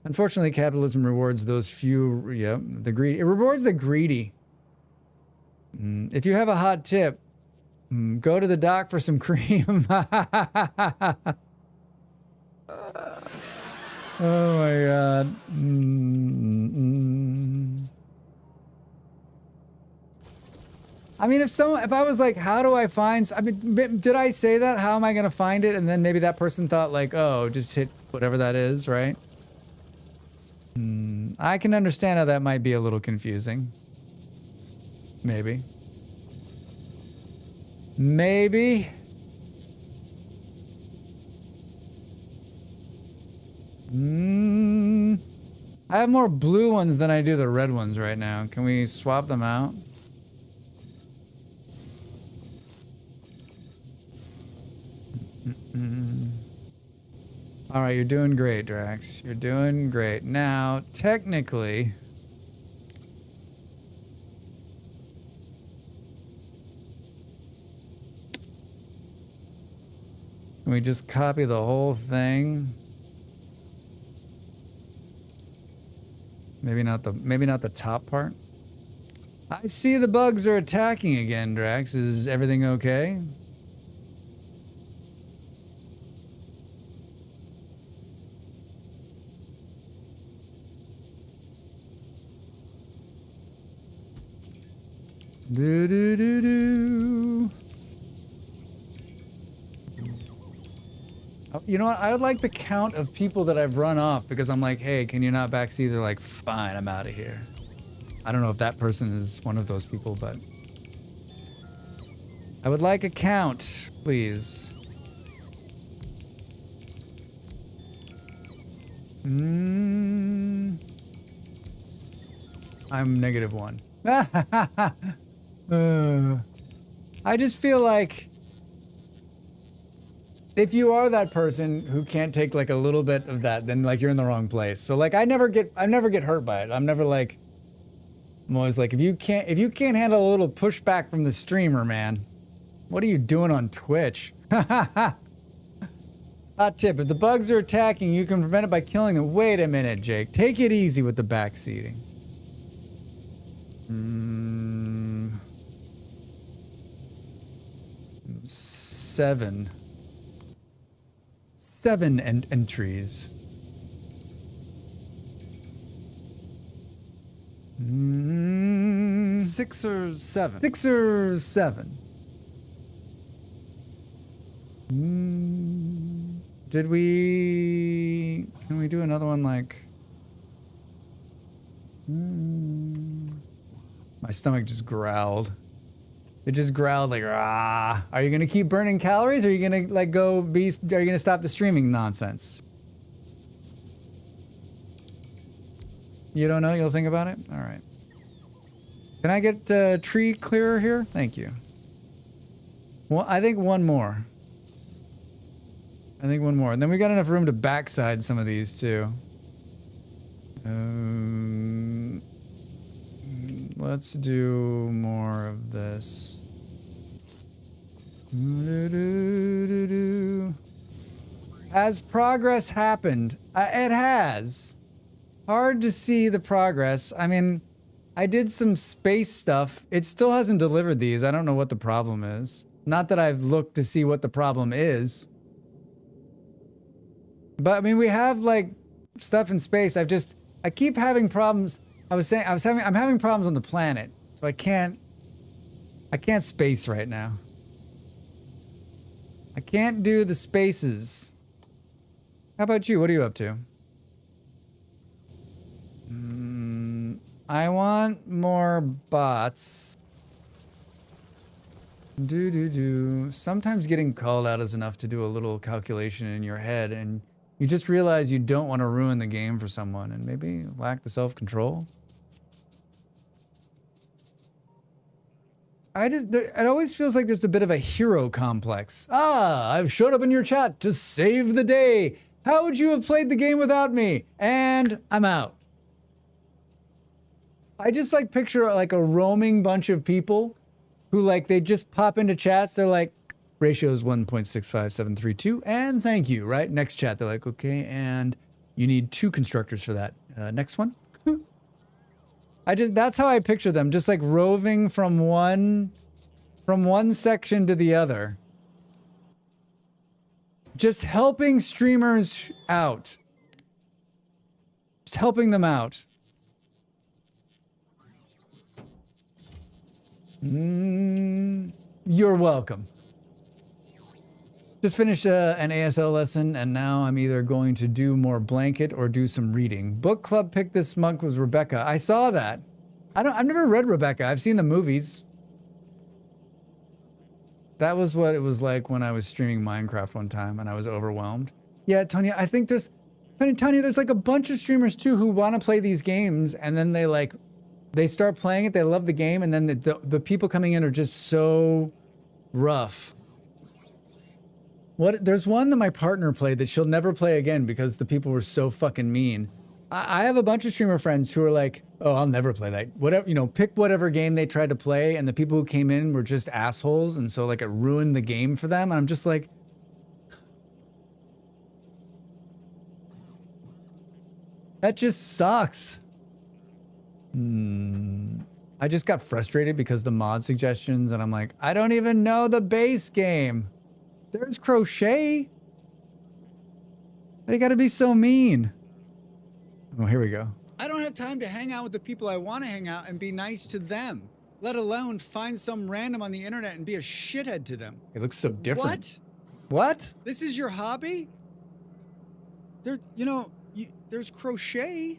Unfortunately, capitalism rewards those few, the greedy. It rewards the greedy. If you have a hot tip, go to the dock for some cream. Oh my God. I mean, if I was like, how do I find, I mean, did I say that? How am I going to find it? And then maybe that person thought like, oh, just hit whatever that is, right? I can understand how that might be a little confusing. Maybe. Maybe. I have more blue ones than I do the red ones right now. Can we swap them out? All right, you're doing great, Drax. You're doing great. Now, technically, can we just copy the whole thing? Maybe not the top part. I see the bugs are attacking again, Drax. Is everything okay? Do do do do. You know what? I would like the count of people that I've run off because I'm like, hey, can you not backseat? They're like, fine, I'm out of here. I don't know if that person is one of those people, but I would like a count, please. I'm -1. I just feel like if you are that person who can't take like a little bit of that, then like you're in the wrong place. So like I never get hurt by it. I'm never like, I'm always like, if you can't handle a little pushback from the streamer, man, what are you doing on Twitch? Hot tip, if the bugs are attacking, you can prevent it by killing them. Wait a minute, Jake. Take it easy with the backseating. 7 entries. 6 or 7. 6 or 7. Did we... Can we do another one like... My stomach just growled. It just growled like, ah. Are you gonna keep burning calories, or are you gonna like go be? Are you gonna stop the streaming nonsense? You don't know? You'll think about it. All right. Can I get tree clearer here? Thank you. Well, I think one more. I think one more, and then we got enough room to backside some of these too. Let's do more of this. Has progress happened? It has. Hard to see the progress. I mean, I did some space stuff. It still hasn't delivered these. I don't know what the problem is. Not that I've looked to see what the problem is. But I mean, we have like stuff in space. I keep having problems. I'm having problems on the planet, so I can't space right now. I can't do the spaces. How about you? What are you up to? I want more bots. Sometimes getting called out is enough to do a little calculation in your head, and you just realize you don't want to ruin the game for someone, and maybe lack the self-control. It always feels like there's a bit of a hero complex. Ah, I've showed up in your chat to save the day. How would you have played the game without me? And I'm out. I just like picture like a roaming bunch of people who like, they just pop into chats. They're like, ratio is 1.65732 and thank you, right? Next chat, they're like, okay, and you need 2 constructors for that. Next one. That's how I picture them, just like roving from one section to the other. Just helping streamers out. Just helping them out. You're welcome. Just finished an ASL lesson, and now I'm either going to do more blanket or do some reading. Book club picked this monk was Rebecca. I saw that. I've never read Rebecca. I've seen the movies. That was what it was like when I was streaming Minecraft one time and I was overwhelmed. Yeah, Tonya, I think there's like a bunch of streamers too who want to play these games, and then they start playing it, they love the game, and then the people coming in are just so rough. There's one that my partner played that she'll never play again because the people were so fucking mean. I have a bunch of streamer friends who are like, oh, I'll never play that. Whatever, pick whatever game they tried to play, and the people who came in were just assholes, and so like it ruined the game for them, and I'm just like, that just sucks. I just got frustrated because the mod suggestions, and I'm like, I don't even know the base game. There's crochet. They gotta be so mean. Oh, here we go. I don't have time to hang out with the people I want to hang out and be nice to them, let alone find some random on the internet and be a shithead to them. It looks so different. What? This is your hobby? There's crochet.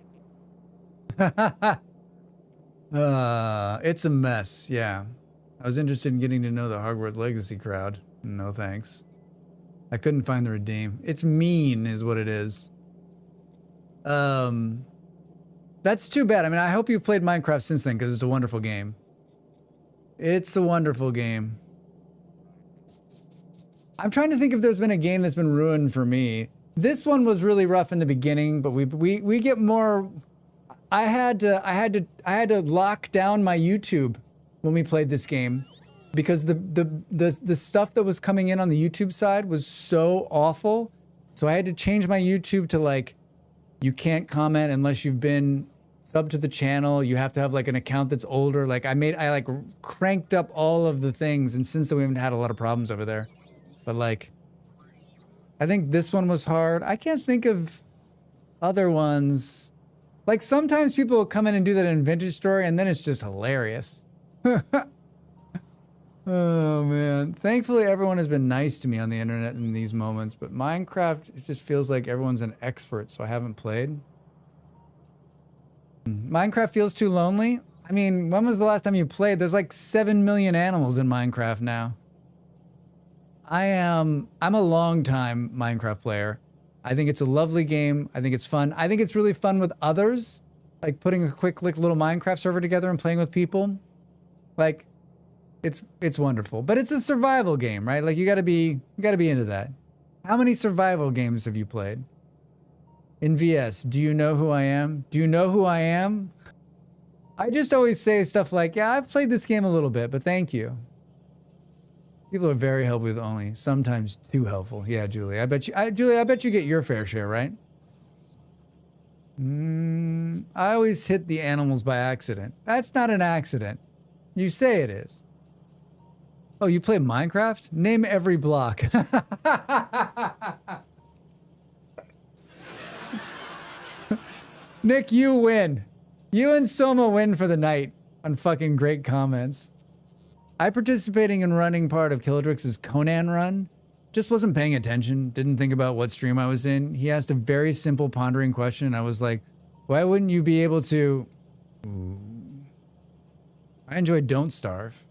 It's a mess, yeah. I was interested in getting to know the Hogwarts Legacy crowd. No thanks. I couldn't find the redeem. It's mean is what it is. That's too bad. I mean, I hope you've played Minecraft since then because it's a wonderful game. It's a wonderful game. I'm trying to think if there's been a game that's been ruined for me. This one was really rough in the beginning, but we get more. I had to lock down my YouTube when we played this game because the stuff that was coming in on the YouTube side was so awful. So I had to change my YouTube to like, you can't comment unless you've been subbed to the channel. You have to have like an account that's older. Like I like cranked up all of the things, and since then we haven't had a lot of problems over there. But like, I think this one was hard. I can't think of other ones. Like sometimes people will come in and do that in Vintage Story and then it's just hilarious. Oh man. Thankfully everyone has been nice to me on the internet in these moments, but Minecraft, it just feels like everyone's an expert, so I haven't played. Minecraft feels too lonely. I mean, when was the last time you played? There's like 7 million animals in Minecraft now. I'm a long time Minecraft player. I think it's a lovely game. I think it's fun. I think it's really fun with others. Like putting a quick little Minecraft server together and playing with people. Like it's wonderful. But it's a survival game, right? Like you gotta be into that. How many survival games have you played? In VS, do you know who I am? Do you know who I am? I just always say stuff like, yeah, I've played this game a little bit, but thank you. People are very helpful with only, sometimes too helpful. Yeah, Julie, Julie, I bet you get your fair share, right? I always hit the animals by accident. That's not an accident. You say it is. Oh, you play Minecraft? Name every block. Nick, you win. You and Soma win for the night on fucking great comments. I participating in running part of Killadrix's Conan run. Just wasn't paying attention. Didn't think about what stream I was in. He asked a very simple pondering question. I was like, why wouldn't you be able to... I enjoy Don't Starve.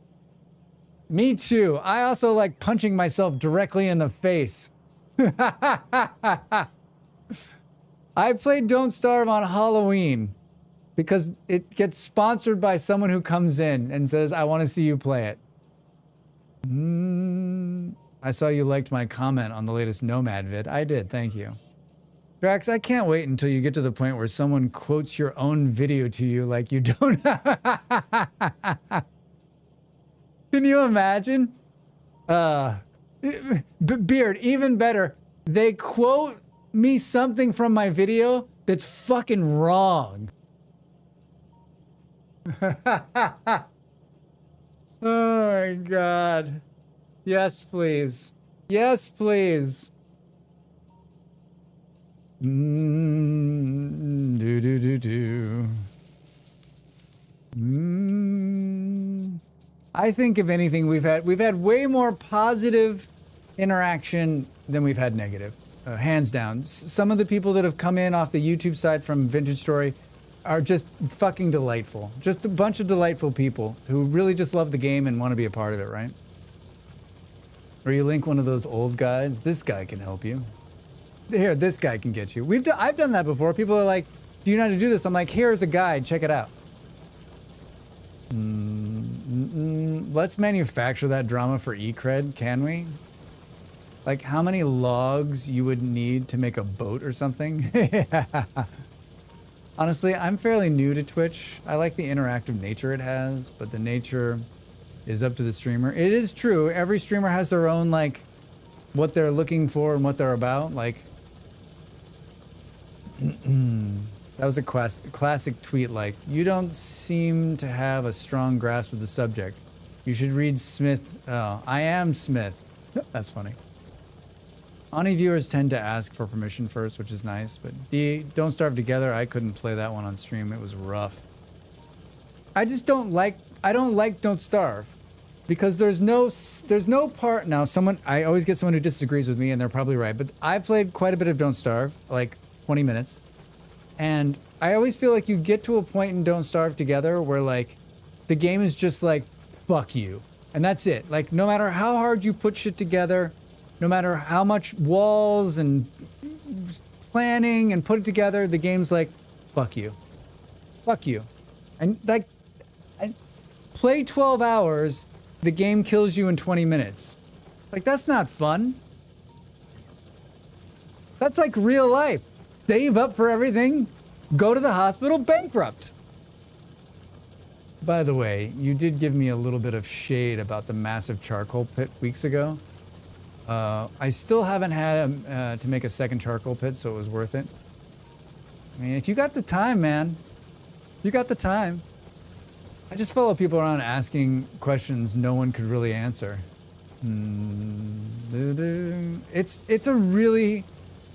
Me too. I also like punching myself directly in the face. I played Don't Starve on Halloween because it gets sponsored by someone who comes in and says, I want to see you play it. I saw you liked my comment on the latest Nomad vid. I did, thank you. Drax, I can't wait until you get to the point where someone quotes your own video to you like you don't. Can you imagine? Beard, even better. They quote me something from my video that's fucking wrong. Oh my God. Yes, please. Yes, please. Do do do do. I think if anything, we've had way more positive interaction than we've had negative, hands down. Some of the people that have come in off the YouTube side from Vintage Story are just fucking delightful. Just a bunch of delightful people who really just love the game and want to be a part of it, right? Or you link one of those old guys. This guy can help you. Here, this guy can get you. I've done that before. People are like, do you know how to do this? I'm like, here's a guide. Check it out. Let's manufacture that drama for eCred, can we? Like how many logs you would need to make a boat or something? Honestly, I'm fairly new to Twitch. I like the interactive nature it has, but the nature is up to the streamer. It is true. Every streamer has their own, like, what they're looking for and what they're about. Like, that was a classic tweet, like, you don't seem to have a strong grasp of the subject. You should read Smith. Oh, I am Smith. That's funny. Oni viewers tend to ask for permission first, which is nice, but Don't Starve Together, I couldn't play that one on stream. It was rough. I just don't like Don't Starve because there's no part. Now, I always get someone who disagrees with me and they're probably right, but I played quite a bit of Don't Starve, like 20 minutes. And I always feel like you get to a point in Don't Starve Together where like the game is just like, fuck you. And that's it. Like no matter how hard you put shit together, no matter how much walls and planning and put it together, the game's like, fuck you. Fuck you. And like, play 12 hours, the game kills you in 20 minutes. Like that's not fun. That's like real life. Save up for everything, go to the hospital, bankrupt. By the way, you did give me a little bit of shade about the massive charcoal pit weeks ago. I still haven't had to make a second charcoal pit, so it was worth it. I mean, if you got the time, man, you got the time. I just follow people around asking questions no one could really answer. It's a really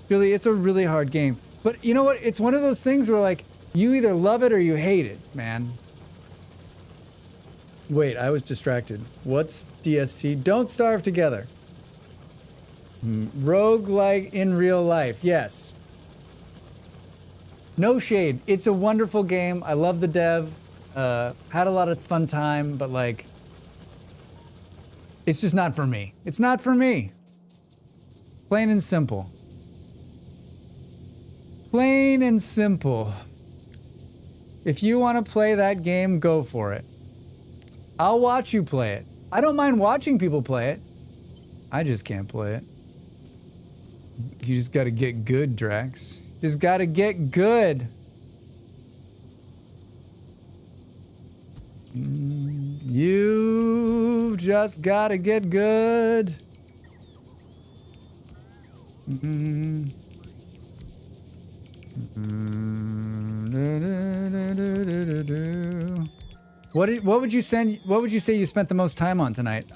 hard game. But you know what? It's one of those things where like, You either love it or you hate it, man. Wait, I was distracted. What's DST? Don't Starve Together. Roguelike in real life. Yes. No shade. It's a wonderful game. I love the dev. Had a lot of fun time, but like, it's just not for me. It's not for me. Plain and simple. Plain and simple. If you want to play that game, go for it. I'll watch you play it. I don't mind watching people play it. I just can't play it. You just gotta get good, Drax. Just gotta get good. You've just gotta get good. What would you say you spent the most time on tonight?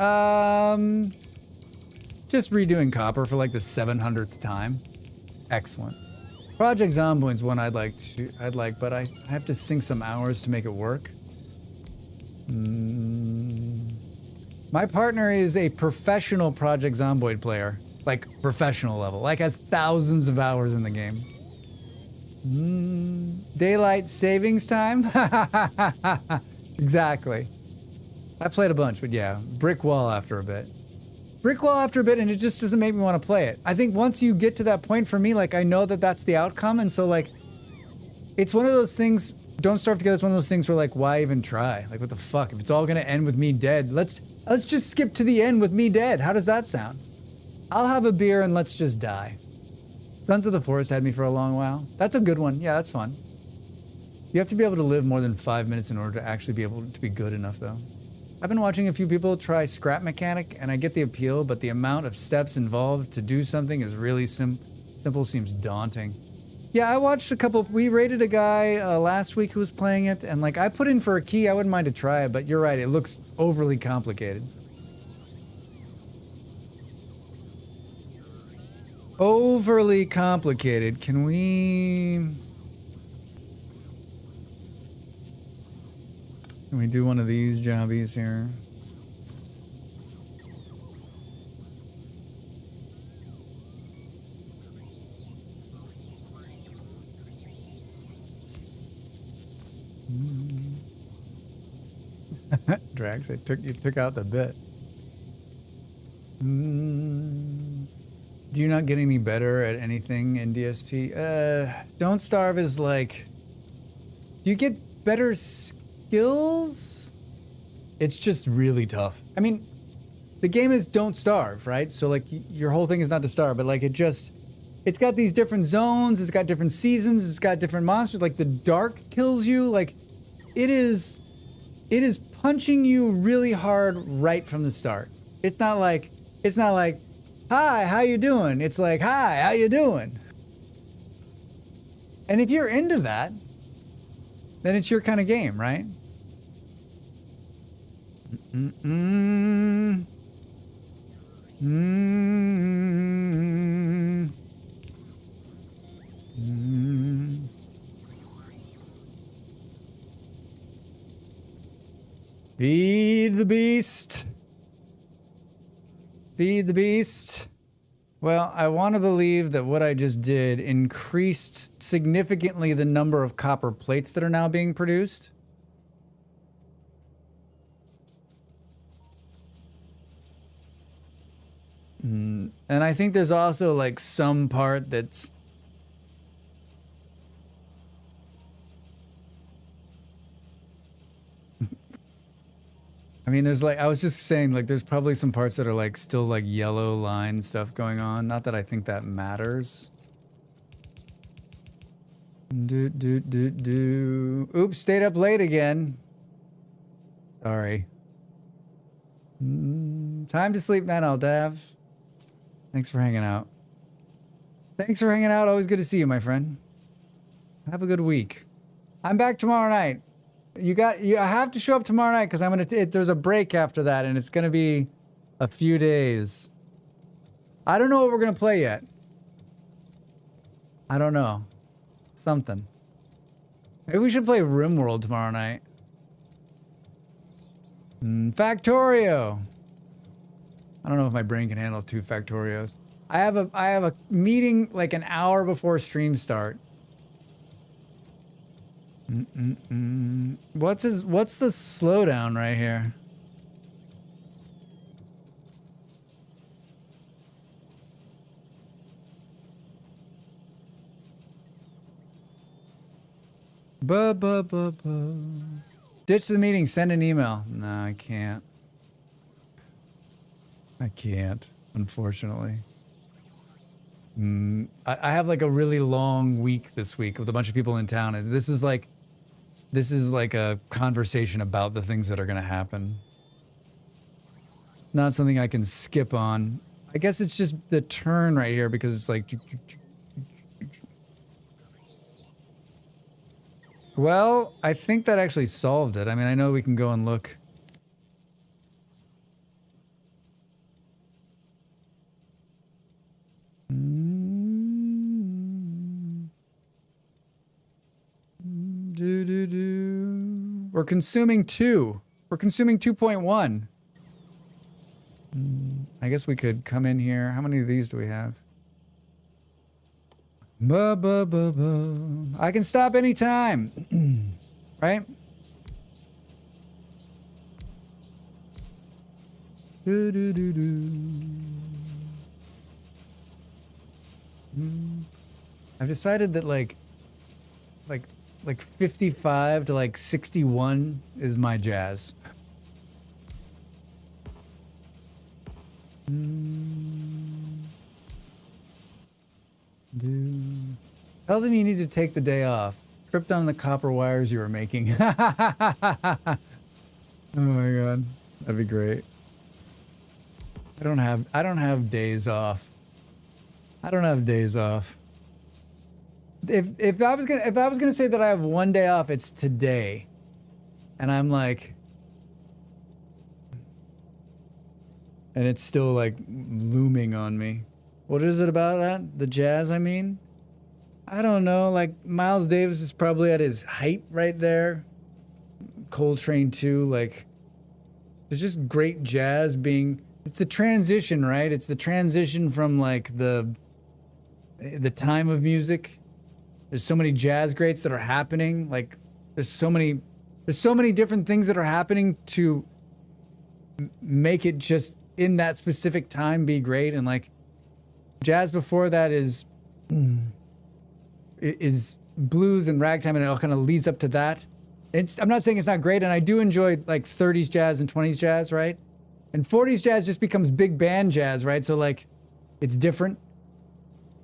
Just redoing Copper for like the 700th time. Excellent. Project Zomboid's one I'd like, but I have to sink some hours to make it work. My partner is a professional Project Zomboid player, like professional level, like has thousands of hours in the game. Daylight savings time? Exactly. I played a bunch, but yeah, brick wall after a bit. Brick wall after a bit, and it just doesn't make me want to play it. I think once you get to that point for me, like I know that that's the outcome, and so like, it's one of those things. Don't Starve Together is one of those things where like, why even try? Like, what the fuck? If it's all gonna end with me dead, let's just skip to the end with me dead. How does that sound? I'll have a beer and let's just die. Sons of the Forest had me for a long while. That's a good one. Yeah, that's fun. You have to be able to live more than 5 minutes in order to actually be able to be good enough, though. I've been watching a few people try Scrap Mechanic, and I get the appeal, but the amount of steps involved to do something is really simple, seems daunting. Yeah, I watched a couple. We rated a guy last week who was playing it, and like I put in for a key. I wouldn't mind to try it, but you're right. It looks overly complicated. Overly complicated. Can we do one of these jobbies here? Drax, you took out the bit. Do you not get any better at anything in DST? Don't Starve is like, do you get better skills? It's just really tough. I mean, the game is Don't Starve, right? So like your whole thing is not to starve, but like it's got these different zones, it's got different seasons, it's got different monsters. Like the dark kills you. Like it is punching you really hard right from the start. It's not like, hi, how you doing? It's like, hi, how you doing? And if you're into that, then it's your kind of game, right? Feed the beast. Feed the beast. Well, I want to believe that what I just did increased significantly the number of copper plates that are now being produced. And I think there's also like some part that's I mean, there's like, I was just saying, like, there's probably some parts that are like still like yellow line stuff going on. Not that I think that matters. Oops, stayed up late again. Sorry. Time to sleep now, Dav. Thanks for hanging out. Thanks for hanging out. Always good to see you, my friend. Have a good week. I'm back tomorrow night. I have to show up tomorrow night because there's a break after that and it's gonna be a few days. I don't know what we're gonna play yet. I don't know. Something. Maybe we should play RimWorld tomorrow night. Factorio. I don't know if my brain can handle 2 Factorios. I have a meeting like an hour before stream start. What's the slowdown right here? Ditch the meeting, send an email. No, I can't. I can't, unfortunately. I have like a really long week this week with a bunch of people in town, and this is like a conversation about the things that are gonna happen. It's not something I can skip on. I guess it's just the turn right here because it's like. Well, I think that actually solved it. I mean, I know we can go and look. We're consuming 2. We're consuming 2.1. I guess we could come in here. How many of these do we have? I can stop anytime. Right? I've decided that like 55 to like 61 is my jazz. Tell them you need to take the day off. Tripped on the copper wires you were making. Oh my god, that'd be great. I don't have days off. I don't have days off. If I was gonna say that I have one day off, it's today, and I'm like, and it's still like looming on me. What is it about that? The jazz, I mean? I don't know, like Miles Davis is probably at his height right there. Coltrane too, like there's just great jazz being, it's the transition, right? It's the transition from like the time of music. There's so many jazz greats that are happening. Like there's so many different things that are happening to make it just in that specific time be great. And like jazz before that is blues and ragtime, and it all kind of leads up to that. I'm not saying it's not great, and I do enjoy like 30s jazz and 20s jazz, right? And 40s jazz just becomes big band jazz, right? So like it's different.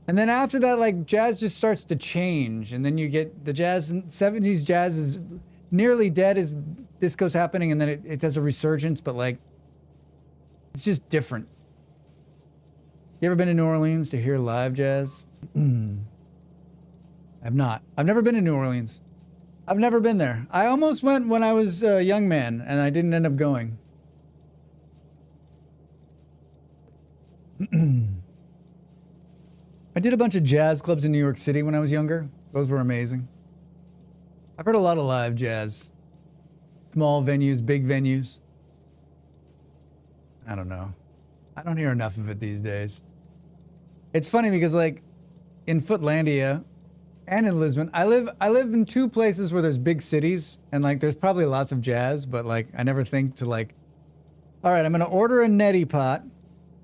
And then after that, like jazz just starts to change, and then you get the jazz. 70s jazz is nearly dead as disco's happening, and then it does a resurgence, but like it's just different. You ever been to New Orleans to hear live jazz? I've not. I've never been to New Orleans. I've never been there. I almost went when I was a young man, and I didn't end up going. I did a bunch of jazz clubs in New York City when I was younger. Those were amazing. I've heard a lot of live jazz. Small venues, big venues. I don't know. I don't hear enough of it these days. It's funny because like in Footlandia and in Lisbon, I live in 2 places where there's big cities, and like there's probably lots of jazz, but like I never think to like, all right, I'm gonna order a neti pot.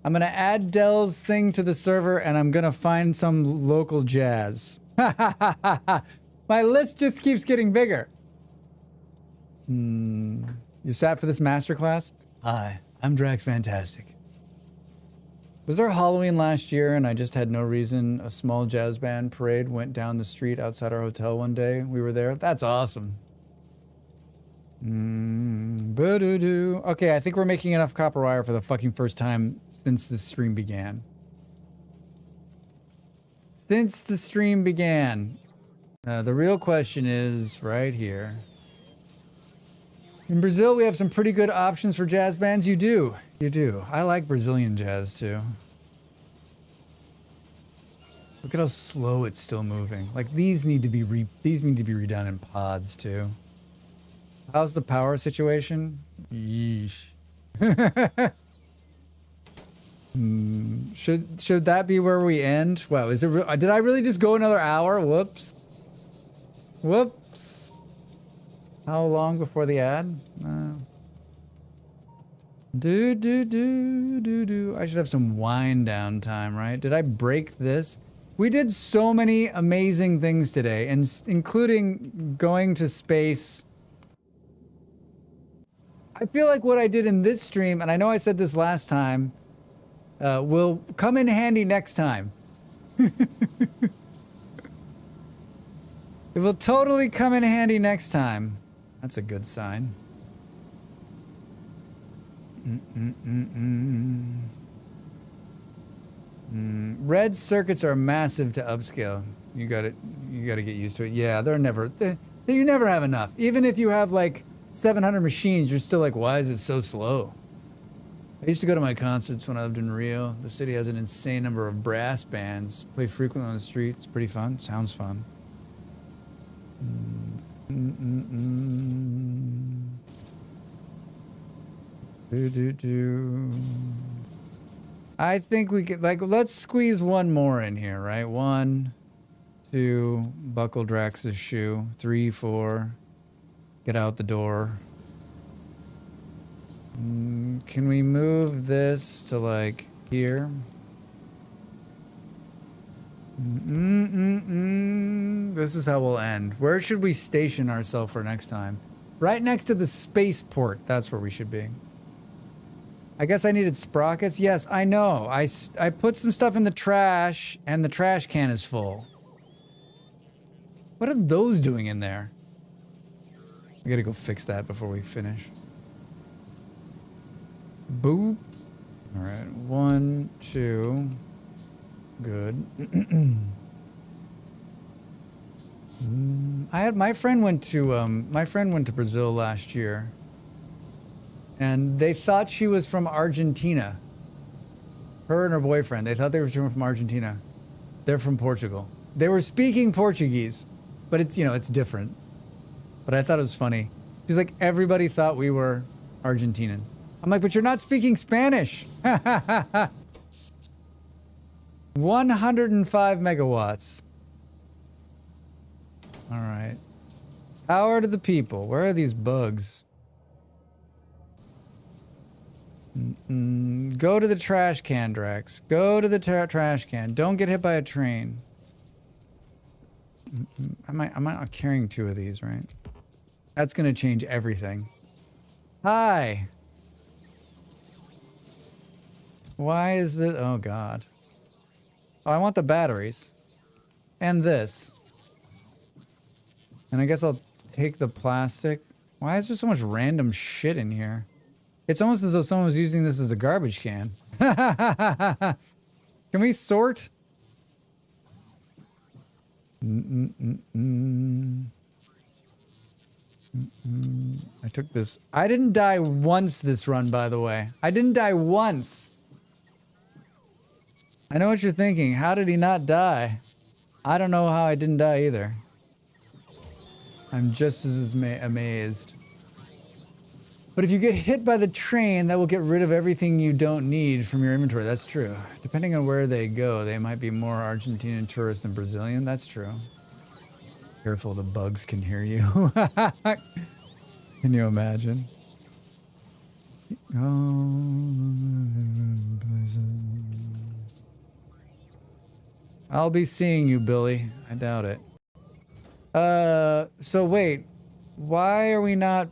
I'm gonna add Dell's thing to the server, and I'm gonna find some local jazz. My list just keeps getting bigger. You sat for this masterclass? Hi, I'm Drax Fantastic. Was there Halloween last year and I just had no reason? A small jazz band parade went down the street outside our hotel one day. We were there. That's awesome. Okay, I think we're making enough copper wire for the fucking first time since the stream began. Since the stream began. The real question is right here. In Brazil, we have some pretty good options for jazz bands. You do. You do. I like Brazilian jazz, too. Look at how slow it's still moving. Like these need to be redone in pods too. How's the power situation? Yeesh. Should that be where we end? Wow, is it? Did I really just go another hour? Whoops. Whoops. How long before the ad? I should have some wind down time, right? Did I break this? We did so many amazing things today, and including going to space. I feel like what I did in this stream, and I know I said this last time, will come in handy next time. It will totally come in handy next time. That's a good sign. Red circuits are massive to upscale. You gotta get used to it. Yeah, you never have enough. Even if you have like 700 machines, you're still like, why is it so slow? I used to go to my concerts when I lived in Rio. The city has an insane number of brass bands. Play frequently on the street. It's pretty fun. Sounds fun. I think we could, like, let's squeeze one more in here, right? 1, 2, buckle Drax's shoe. 3, 4, get out the door. Can we move this to like here? This is how we'll end. Where should we station ourselves for next time? Right next to the spaceport. That's where we should be. I guess I needed sprockets. Yes, I know. I put some stuff in the trash, and the trash can is full. What are those doing in there? I gotta go fix that before we finish. Boop. All right, 1, 2. Good. My friend went to Brazil last year, and they thought she was from Argentina. Her and her boyfriend, they thought they were from Argentina. They're from Portugal. They were speaking Portuguese, but it's, you know, it's different. But I thought it was funny. She's like, everybody thought we were Argentinian. I'm like, but you're not speaking Spanish. 105 megawatts. All right. Power to the people. Where are these bugs? Go to the trash can, Drax. Go to the trash can. Don't get hit by a train. I'm not carrying 2 of these, right? That's gonna change everything. Hi. Why is this? Oh God. Oh, I want the batteries. And this. And I guess I'll take the plastic. Why is there so much random shit in here? It's almost as though someone was using this as a garbage can. Can we sort? I took this. I didn't die once this run, by the way. I didn't die once. I know what you're thinking. How did he not die? I don't know how I didn't die either. I'm just as amazed. But if you get hit by the train, that will get rid of everything you don't need from your inventory. That's true. Depending on where they go, they might be more Argentinian tourists than Brazilian. That's true. Careful, the bugs can hear you. Can you imagine? I'll be seeing you, Billy. I doubt it. So wait. Why are we not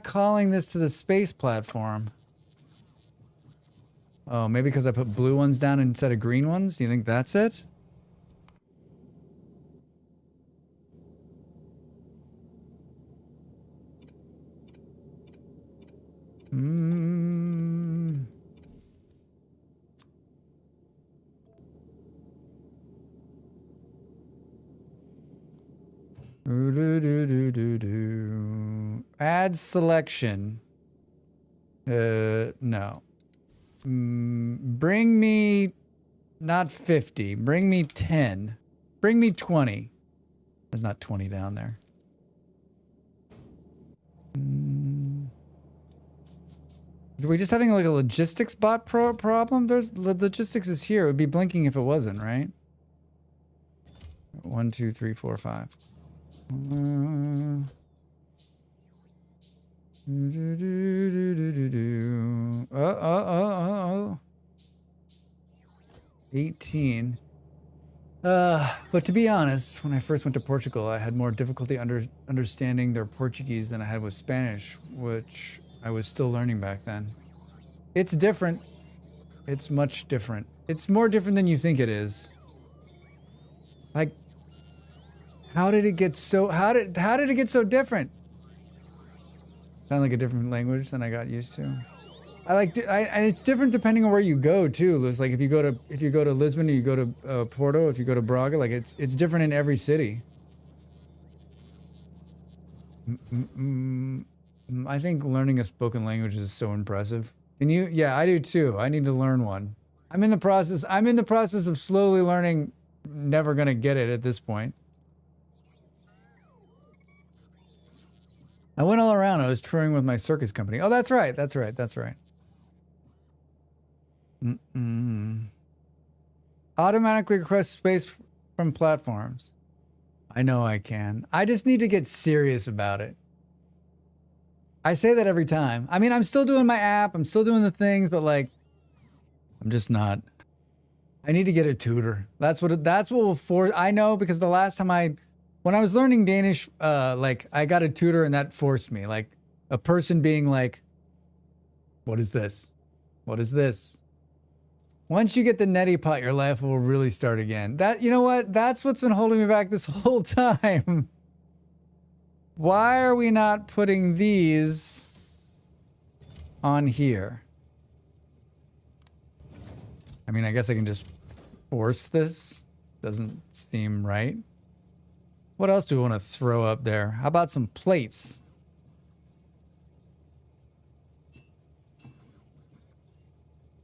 calling this to the space platform? Oh, maybe because I put blue ones down instead of green ones? Do you think that's it? Add selection. No. Bring me not 50. Bring me 10. Bring me 20. There's not 20 down there. Are we just having like a logistics bot problem? There's logistics is here. It would be blinking if it wasn't, right? 1, 2, 3, 4, 5. 18. But to be honest, when I first went to Portugal, I had more difficulty understanding their Portuguese than I had with Spanish, which I was still learning back then. It's different. It's much different. It's more different than you think it is. Like, how did it get so? How did it get so different? Sound like a different language than I got used to. And it's different depending on where you go too. It's like if you go to Lisbon or you go to Porto, if you go to Braga, like it's different in every city. I think learning a spoken language is so impressive. Can you? Yeah, I do too. I need to learn one. I'm in the process of slowly learning. Never gonna get it at this point. I went all around. I was touring with my circus company. Oh, that's right. That's right. That's right. Automatically request space from platforms. I know I can. I just need to get serious about it. I say that every time. I mean, I'm still doing my app. I'm still doing the things, but like, I'm just not. I need to get a tutor. That's what will force. I know because the last time when I was learning Danish, like I got a tutor and that forced me. Like a person being like, "What is this? What is this?" Once you get the neti pot, your life will really start again. You know what? That's what's been holding me back this whole time. Why are we not putting these on here? I mean, I guess I can just force this. Doesn't seem right. What else do we want to throw up there? How about some plates?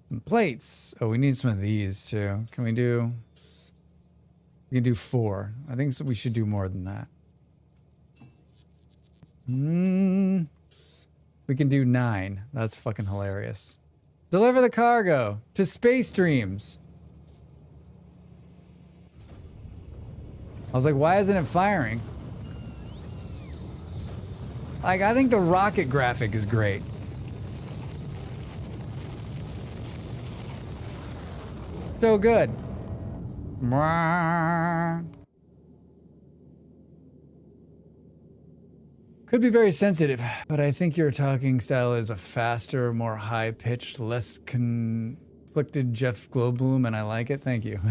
Some plates. Oh, we need some of these too. Can we do? We can do 4. I think so. We should do more than that. We can do 9. That's fucking hilarious. Deliver the cargo to Space Dreams. I was like, why isn't it firing? Like, I think the rocket graphic is great. So good. Could be very sensitive, but I think your talking style is a faster, more high-pitched, less conflicted Jeff Goldblum, and I like it. Thank you.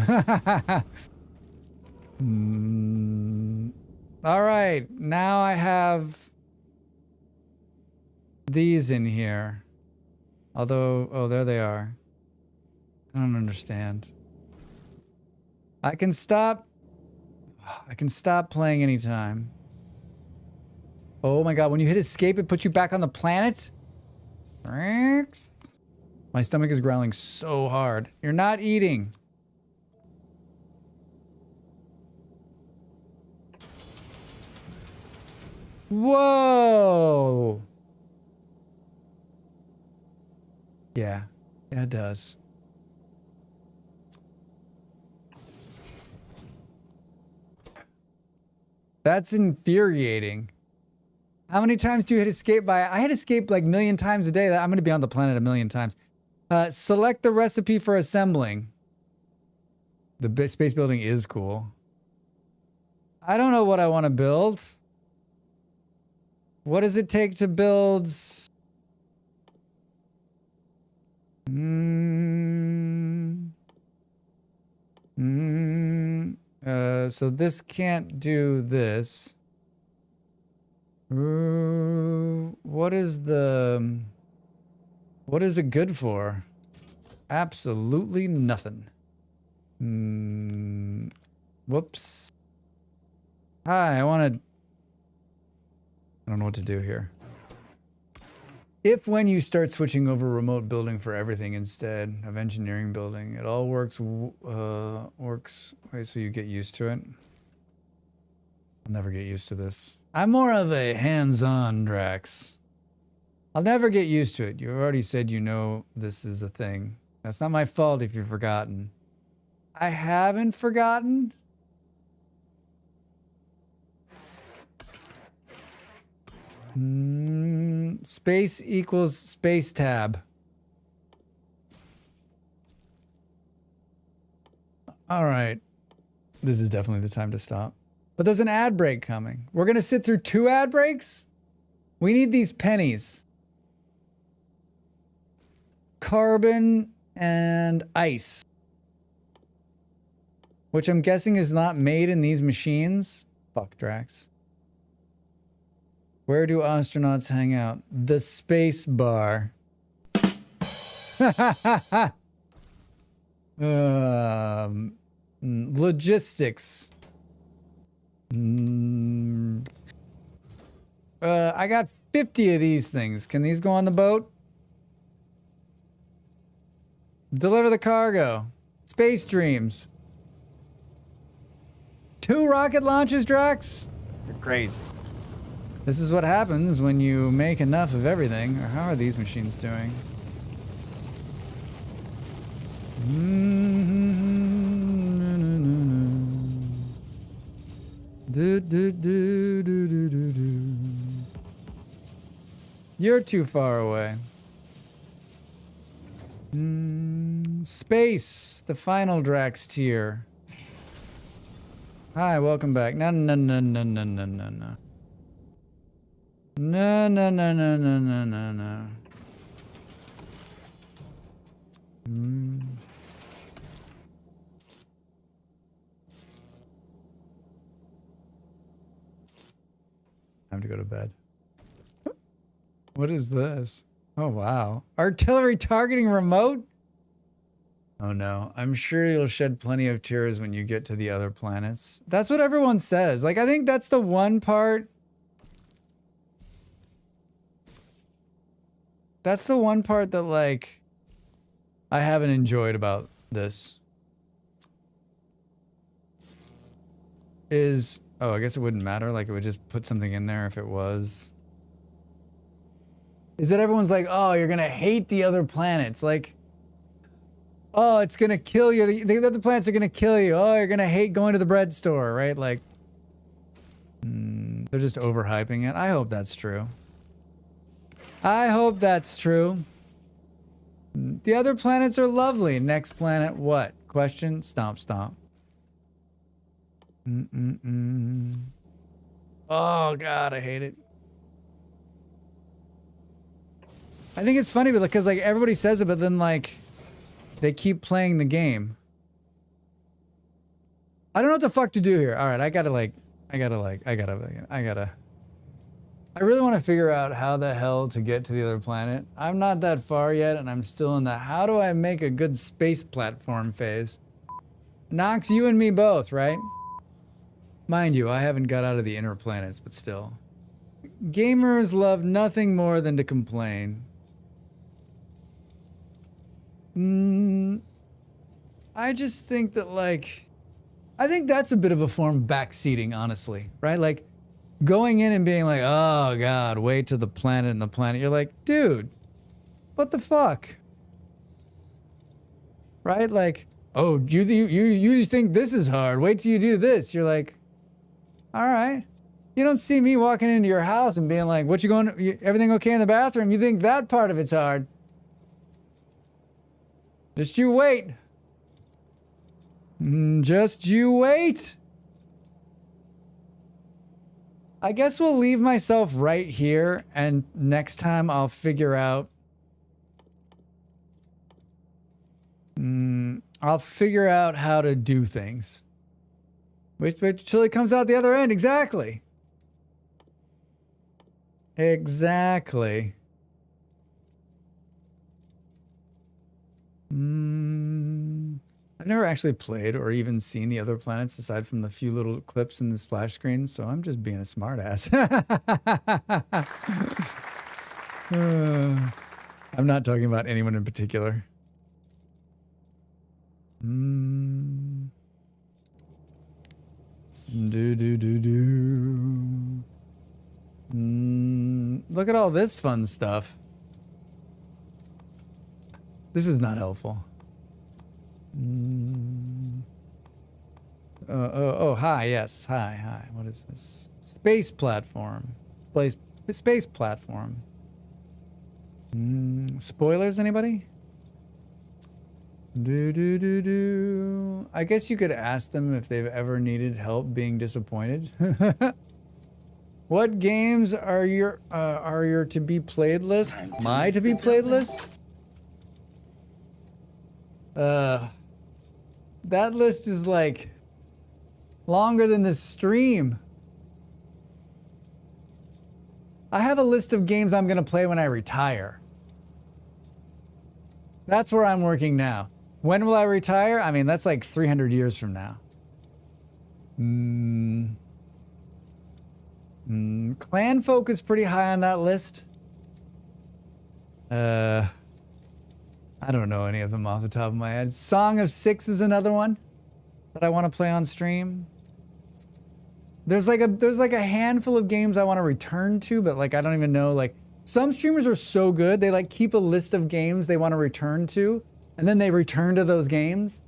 All right, now I have these in here. Although, oh, there they are. I don't understand. I can stop playing anytime. Oh my god, when you hit escape, it puts you back on the planet? My stomach is growling so hard. You're not eating. Whoa! Yeah, it does. That's infuriating. How many times do you hit escape by? I hit escape like a million times a day. I'm going to be on the planet a million times. Select the recipe for assembling. The space building is cool. I don't know what I want to build. What does it take to build? So this can't do this. What is it good for? Absolutely nothing. Whoops. Hi, I don't know what to do here. If when you start switching over remote building for everything instead of engineering building, it all works, wait, so you get used to it? I'll never get used to this. I'm more of a hands-on Drax. I'll never get used to it. You already said you know this is a thing. That's not my fault if you've forgotten. I haven't forgotten. Space equals space tab. All right. This is definitely the time to stop. But there's an ad break coming. We're going to sit through 2 ad breaks? We need these pennies. Carbon and ice. Which I'm guessing is not made in these machines. Fuck, Drax. Where do astronauts hang out? The space bar. Logistics. I got 50 of these things. Can these go on the boat? Deliver the cargo. Space dreams. 2 rocket launches, Drax? You're crazy. This is what happens when you make enough of everything. How are these machines doing? You're too far away. Space, the final Drax tier. Hi, welcome back. No. No. Time to go to bed. What is this? Oh, wow. Artillery targeting remote? Oh, no. I'm sure you'll shed plenty of tears when you get to the other planets. That's what everyone says. Like, I think that's the one part. That's the one part that, like, I haven't enjoyed about this. Is, oh, I guess it wouldn't matter. Like, it would just put something in there if it was. Is that everyone's like, oh, you're going to hate the other planets. Like, oh, it's going to kill you. The other planets are going to kill you. Oh, you're going to hate going to the bread store, right? Like, they're just overhyping it. I hope that's true. I hope that's true. The other planets are lovely. Next planet, what? Question? Stomp, stomp. Oh, God, I hate it. I think it's funny because, like, everybody says it, but then, like, they keep playing the game. I don't know what the fuck to do here. All right, I really want to figure out how the hell to get to the other planet. I'm not that far yet, and I'm still in the how do I make a good space platform phase. Knox, you and me both, right? Mind you, I haven't got out of the inner planets, but still. Gamers love nothing more than to complain. I just think that, like, I think that's a bit of a form of backseating, honestly, right? Like, going in and being like, oh, God, wait till the planet and the planet. You're like, dude, what the fuck? Right? Like, oh, you think this is hard. Wait till you do this. You're like, all right. You don't see me walking into your house and being like, what you going, everything okay in the bathroom? You think that part of it's hard. Just you wait. Just you wait. I guess we'll leave myself right here, and next time I'll figure out. I'll figure out how to do things. Wait till it comes out the other end. Exactly. Exactly. I've never actually played or even seen the other planets aside from the few little clips in the splash screen, so I'm just being a smartass. I'm not talking about anyone in particular. Look at all this fun stuff. This is not helpful. Oh, hi, yes, hi. What is this? Space platform. Space platform. Spoilers, anybody? I guess you could ask them if they've ever needed help being disappointed. What games are your to be played list? My to be played list? That list is like longer than this stream. I have a list of games I'm gonna play when I retire. That's where I'm working now. When will I retire? I mean, that's like 300 years from now. Clan Folk is pretty high on that list. I don't know any of them off the top of my head. Song of Six is another one that I want to play on stream. There's like a handful of games I want to return to, but like I don't even know. Like some streamers are so good, they like keep a list of games they want to return to, and then they return to those games.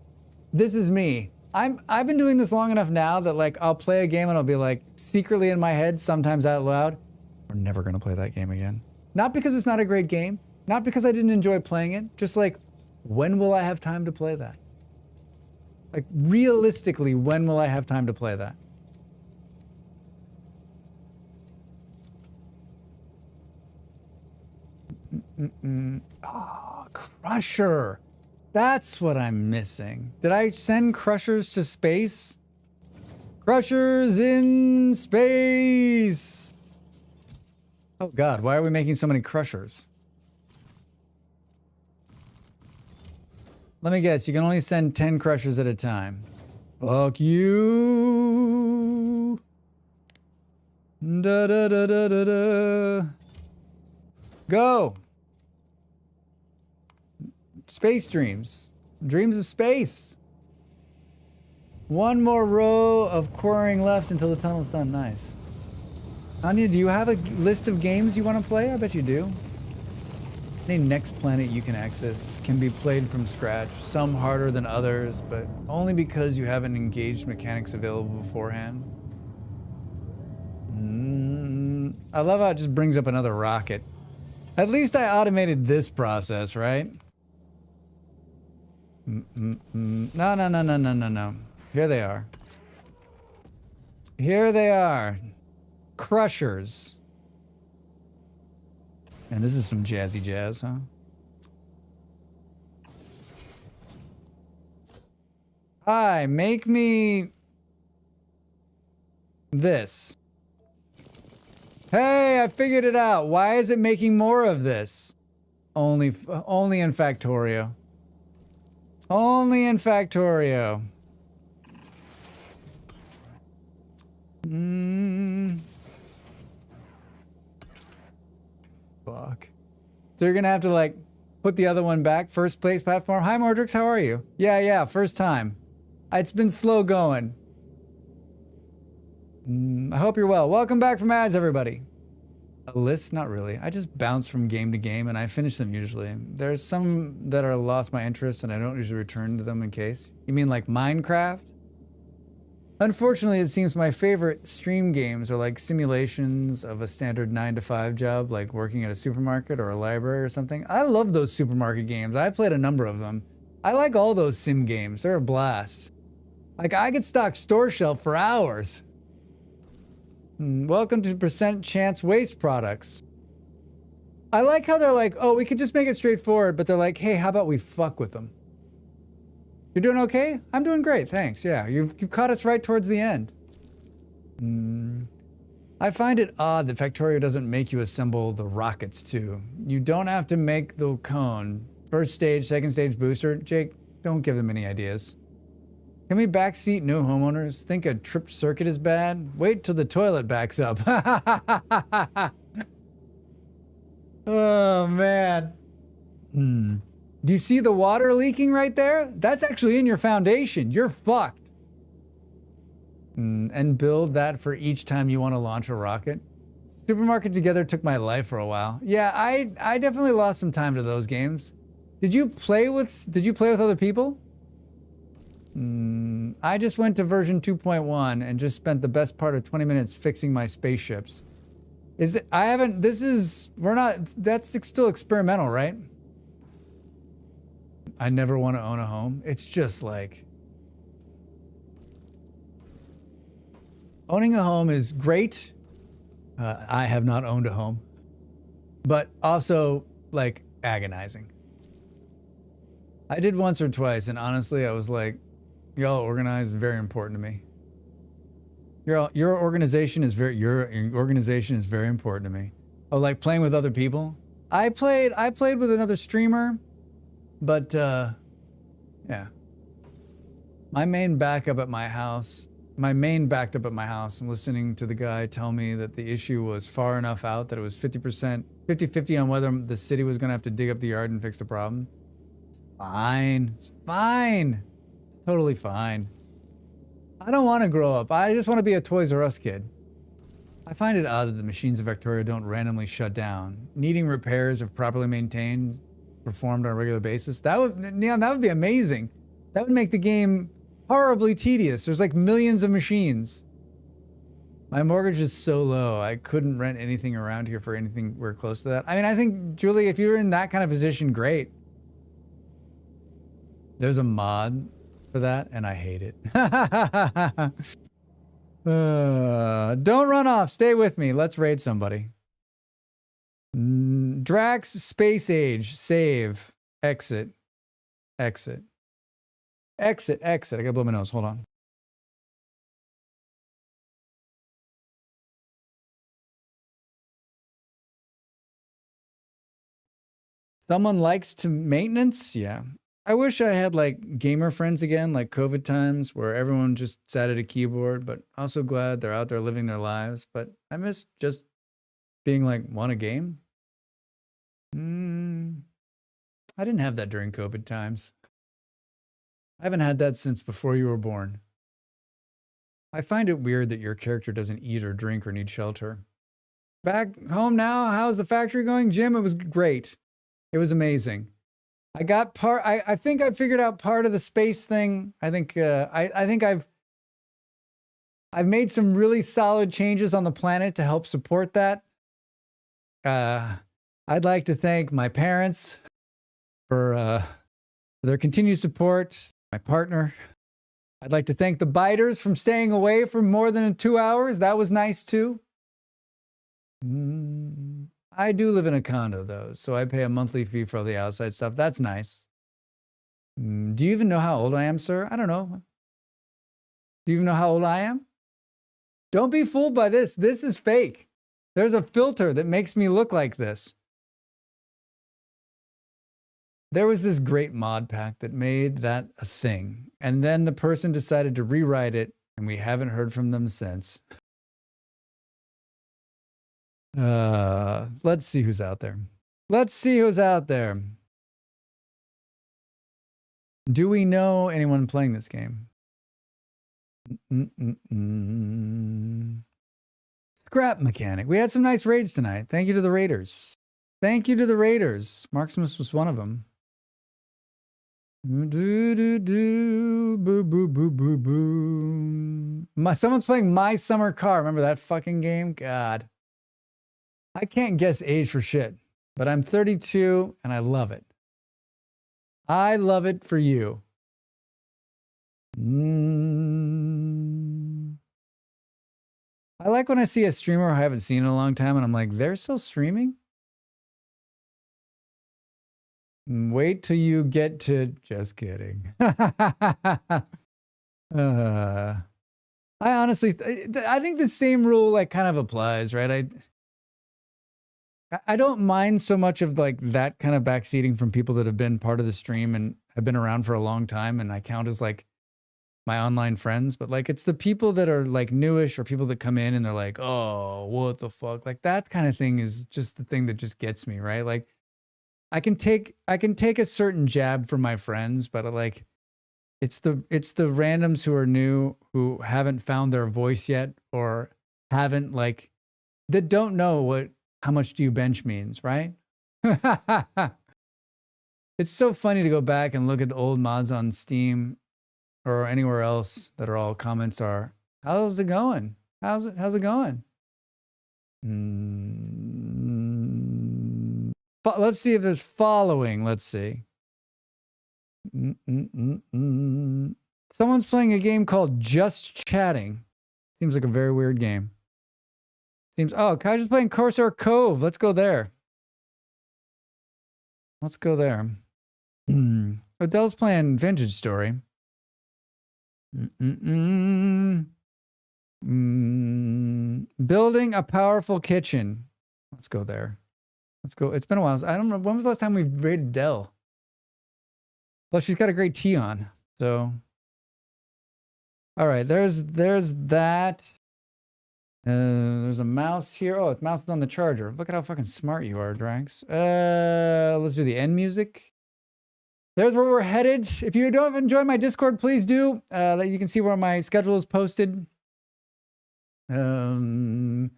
This is me. I've been doing this long enough now that like I'll play a game and I'll be like secretly in my head, sometimes out loud, we're never gonna play that game again. Not because it's not a great game, not because I didn't enjoy playing it, just like, when will I have time to play that? Like realistically, when will I have time to play that? Oh, Crusher. That's what I'm missing. Did I send Crushers to space? Crushers in space. Oh God, why are we making so many Crushers? Let me guess, you can only send 10 Crushers at a time. Fuck you. Da da da da da da. Go. Space dreams. Dreams of space. One more row of quarrying left until the tunnel's done. Nice. Anya, do you have a list of games you want to play? I bet you do. Any next planet you can access can be played from scratch. Some harder than others, but only because you haven't engaged mechanics available beforehand. I love how it just brings up another rocket. At least I automated this process, right? No. Here they are. Here they are. Crushers. And this is some jazzy jazz, huh? Hi, make me this. Hey, I figured it out. Why is it making more of this? Only in Factorio. Only in Factorio. Fuck. So you're gonna have to like put the other one back. First place platform. Hi Mordrix, how are you? Yeah, first time. It's been slow going. I hope you're well. Welcome back from ads, everybody. A list? Not really. I just bounce from game to game and I finish them usually. There's some that are lost my interest and I don't usually return to them in case. You mean like Minecraft? Unfortunately, it seems my favorite stream games are like simulations of a standard 9-to-5 job, like working at a supermarket or a library or something. I love those supermarket games. I played a number of them. I like all those sim games. They're a blast. Like I could stock store shelf for hours. Welcome to percent chance waste products. I like how they're like, oh, we could just make it straightforward, but they're like, hey, how about we fuck with them? You're doing okay? I'm doing great, thanks. Yeah, you caught us right towards the end. I find it odd that Factorio doesn't make you assemble the rockets too. You don't have to make the cone. First stage, second stage booster. Jake, don't give them any ideas. Can we backseat no homeowners? Think a tripped circuit is bad? Wait till the toilet backs up. Oh, man. Do you see the water leaking right there? That's actually in your foundation. You're fucked. And build that for each time you want to launch a rocket. Supermarket Together took my life for a while. Yeah, I definitely lost some time to those games. Did you play with other people? I just went to version 2.1 and just spent the best part of 20 minutes fixing my spaceships. That's still experimental, right? I never want to own a home. It's just like, owning a home is great. I have not owned a home, but also like agonizing. I did once or twice, and honestly, I was like, y'all organized, very important to me. Your organization is very important to me. Oh, like playing with other people. I played with another streamer, but yeah. My main backed up at my house and listening to the guy tell me that the issue was far enough out that it was 50-50 on whether the city was gonna have to dig up the yard and fix the problem. It's fine. It's fine. It's totally fine. I don't want to grow up. I just want to be a Toys R Us kid. I find it odd that the machines of Factorio don't randomly shut down. Needing repairs if properly maintained, performed on a regular basis. That would be amazing. That would make the game horribly tedious. There's like millions of machines. My mortgage is so low, I couldn't rent anything around here for anything we're close to that. I mean, I think, Julie, if you're in that kind of position, great. There's a mod for that, and I hate it. Don't run off. Stay with me. Let's raid somebody. Drax Space Age. Save. Exit. Exit. Exit. Exit. I gotta blow my nose. Hold on. Someone likes to maintenance? Yeah. I wish I had like gamer friends again, like COVID times where everyone just sat at a keyboard, but also glad they're out there living their lives. But I miss just being like, want a game? I didn't have that during COVID times. I haven't had that since before you were born. I find it weird that your character doesn't eat or drink or need shelter. Back home now, how's the factory going? Jim, it was great. It was amazing. I got I think I figured out part of the space thing. I think I've made some really solid changes on the planet to help support that. I'd like to thank my parents for their continued support, my partner. I'd like to thank the biters from staying away for more than 2 hours. That was nice too. I do live in a condo though, so I pay a monthly fee for all the outside stuff. That's nice. Do you even know how old I am, sir? I don't know. Do you even know how old I am? Don't be fooled by this. This is fake. There's a filter that makes me look like this. There was this great mod pack that made that a thing, and then the person decided to rewrite it, and we haven't heard from them since. Let's see who's out there. Let's see who's out there. Do we know anyone playing this game? Scrap Mechanic. We had some nice raids tonight. Thank you to the raiders. Thank you to the raiders. Marximus was one of them. Someone's playing My Summer Car. Remember that fucking game? God. I can't guess age for shit, but I'm 32 and I love it. I love it for you. I like when I see a streamer I haven't seen in a long time and I'm like, they're still streaming? Wait till you get to... Just kidding. I honestly... I think the same rule like kind of applies, right? I don't mind so much of like that kind of backseating from people that have been part of the stream and have been around for a long time, and I count as like my online friends, but like it's the people that are like newish or people that come in and they're like, oh, what the fuck? Like that kind of thing is just the thing that just gets me, right? Like I can take a certain jab from my friends, but like it's the randoms who are new, who haven't found their voice yet, or haven't like, that don't know how much do you bench means, right? It's so funny to go back and look at the old mods on Steam or anywhere else that are all comments are, how's it going? How's it going? Let's see if there's following. Let's see. Someone's playing a game called Just Chatting. Seems like a very weird game. Oh, Kaja's playing Corsair Cove. Let's go there. Let's go there. Odell's playing Vintage Story. Building a powerful kitchen. Let's go there. Let's go. It's been a while. I don't know. When was the last time we raided Dell? Well, she's got a great tee on. So, all right. There's that. There's a mouse here. Oh, it's moused on the charger. Look at how fucking smart you are, Drax. Let's do the end music. There's where we're headed. If you don't enjoy my Discord, please do. You can see where my schedule is posted. Thank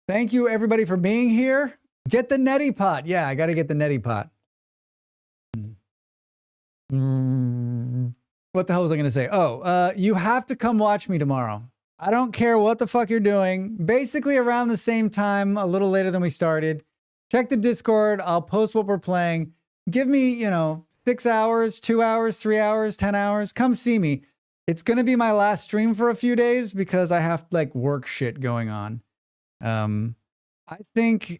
you, everybody, for being here. Get the neti pot. Yeah, I got to get the neti pot. What the hell was I going to say? Oh, you have to come watch me tomorrow. I don't care what the fuck you're doing. Basically around the same time, a little later than we started. Check the Discord. I'll post what we're playing. Give me, 6 hours, 2 hours, 3 hours, 10 hours. Come see me. It's going to be my last stream for a few days because I have like work shit going on. I think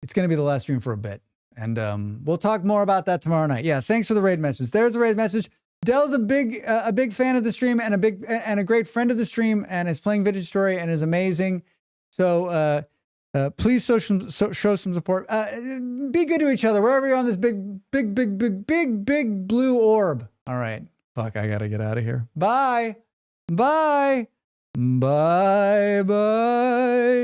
it's going to be the last stream for a bit. And we'll talk more about that tomorrow night. Yeah, thanks for the raid message. There's the raid message. Dell's a big fan of the stream and a great friend of the stream and is playing Vintage Story and is amazing. So please show some support. Be good to each other wherever you're on this big blue orb. All right. Fuck, I gotta get out of here. Bye. Bye. Bye. Bye.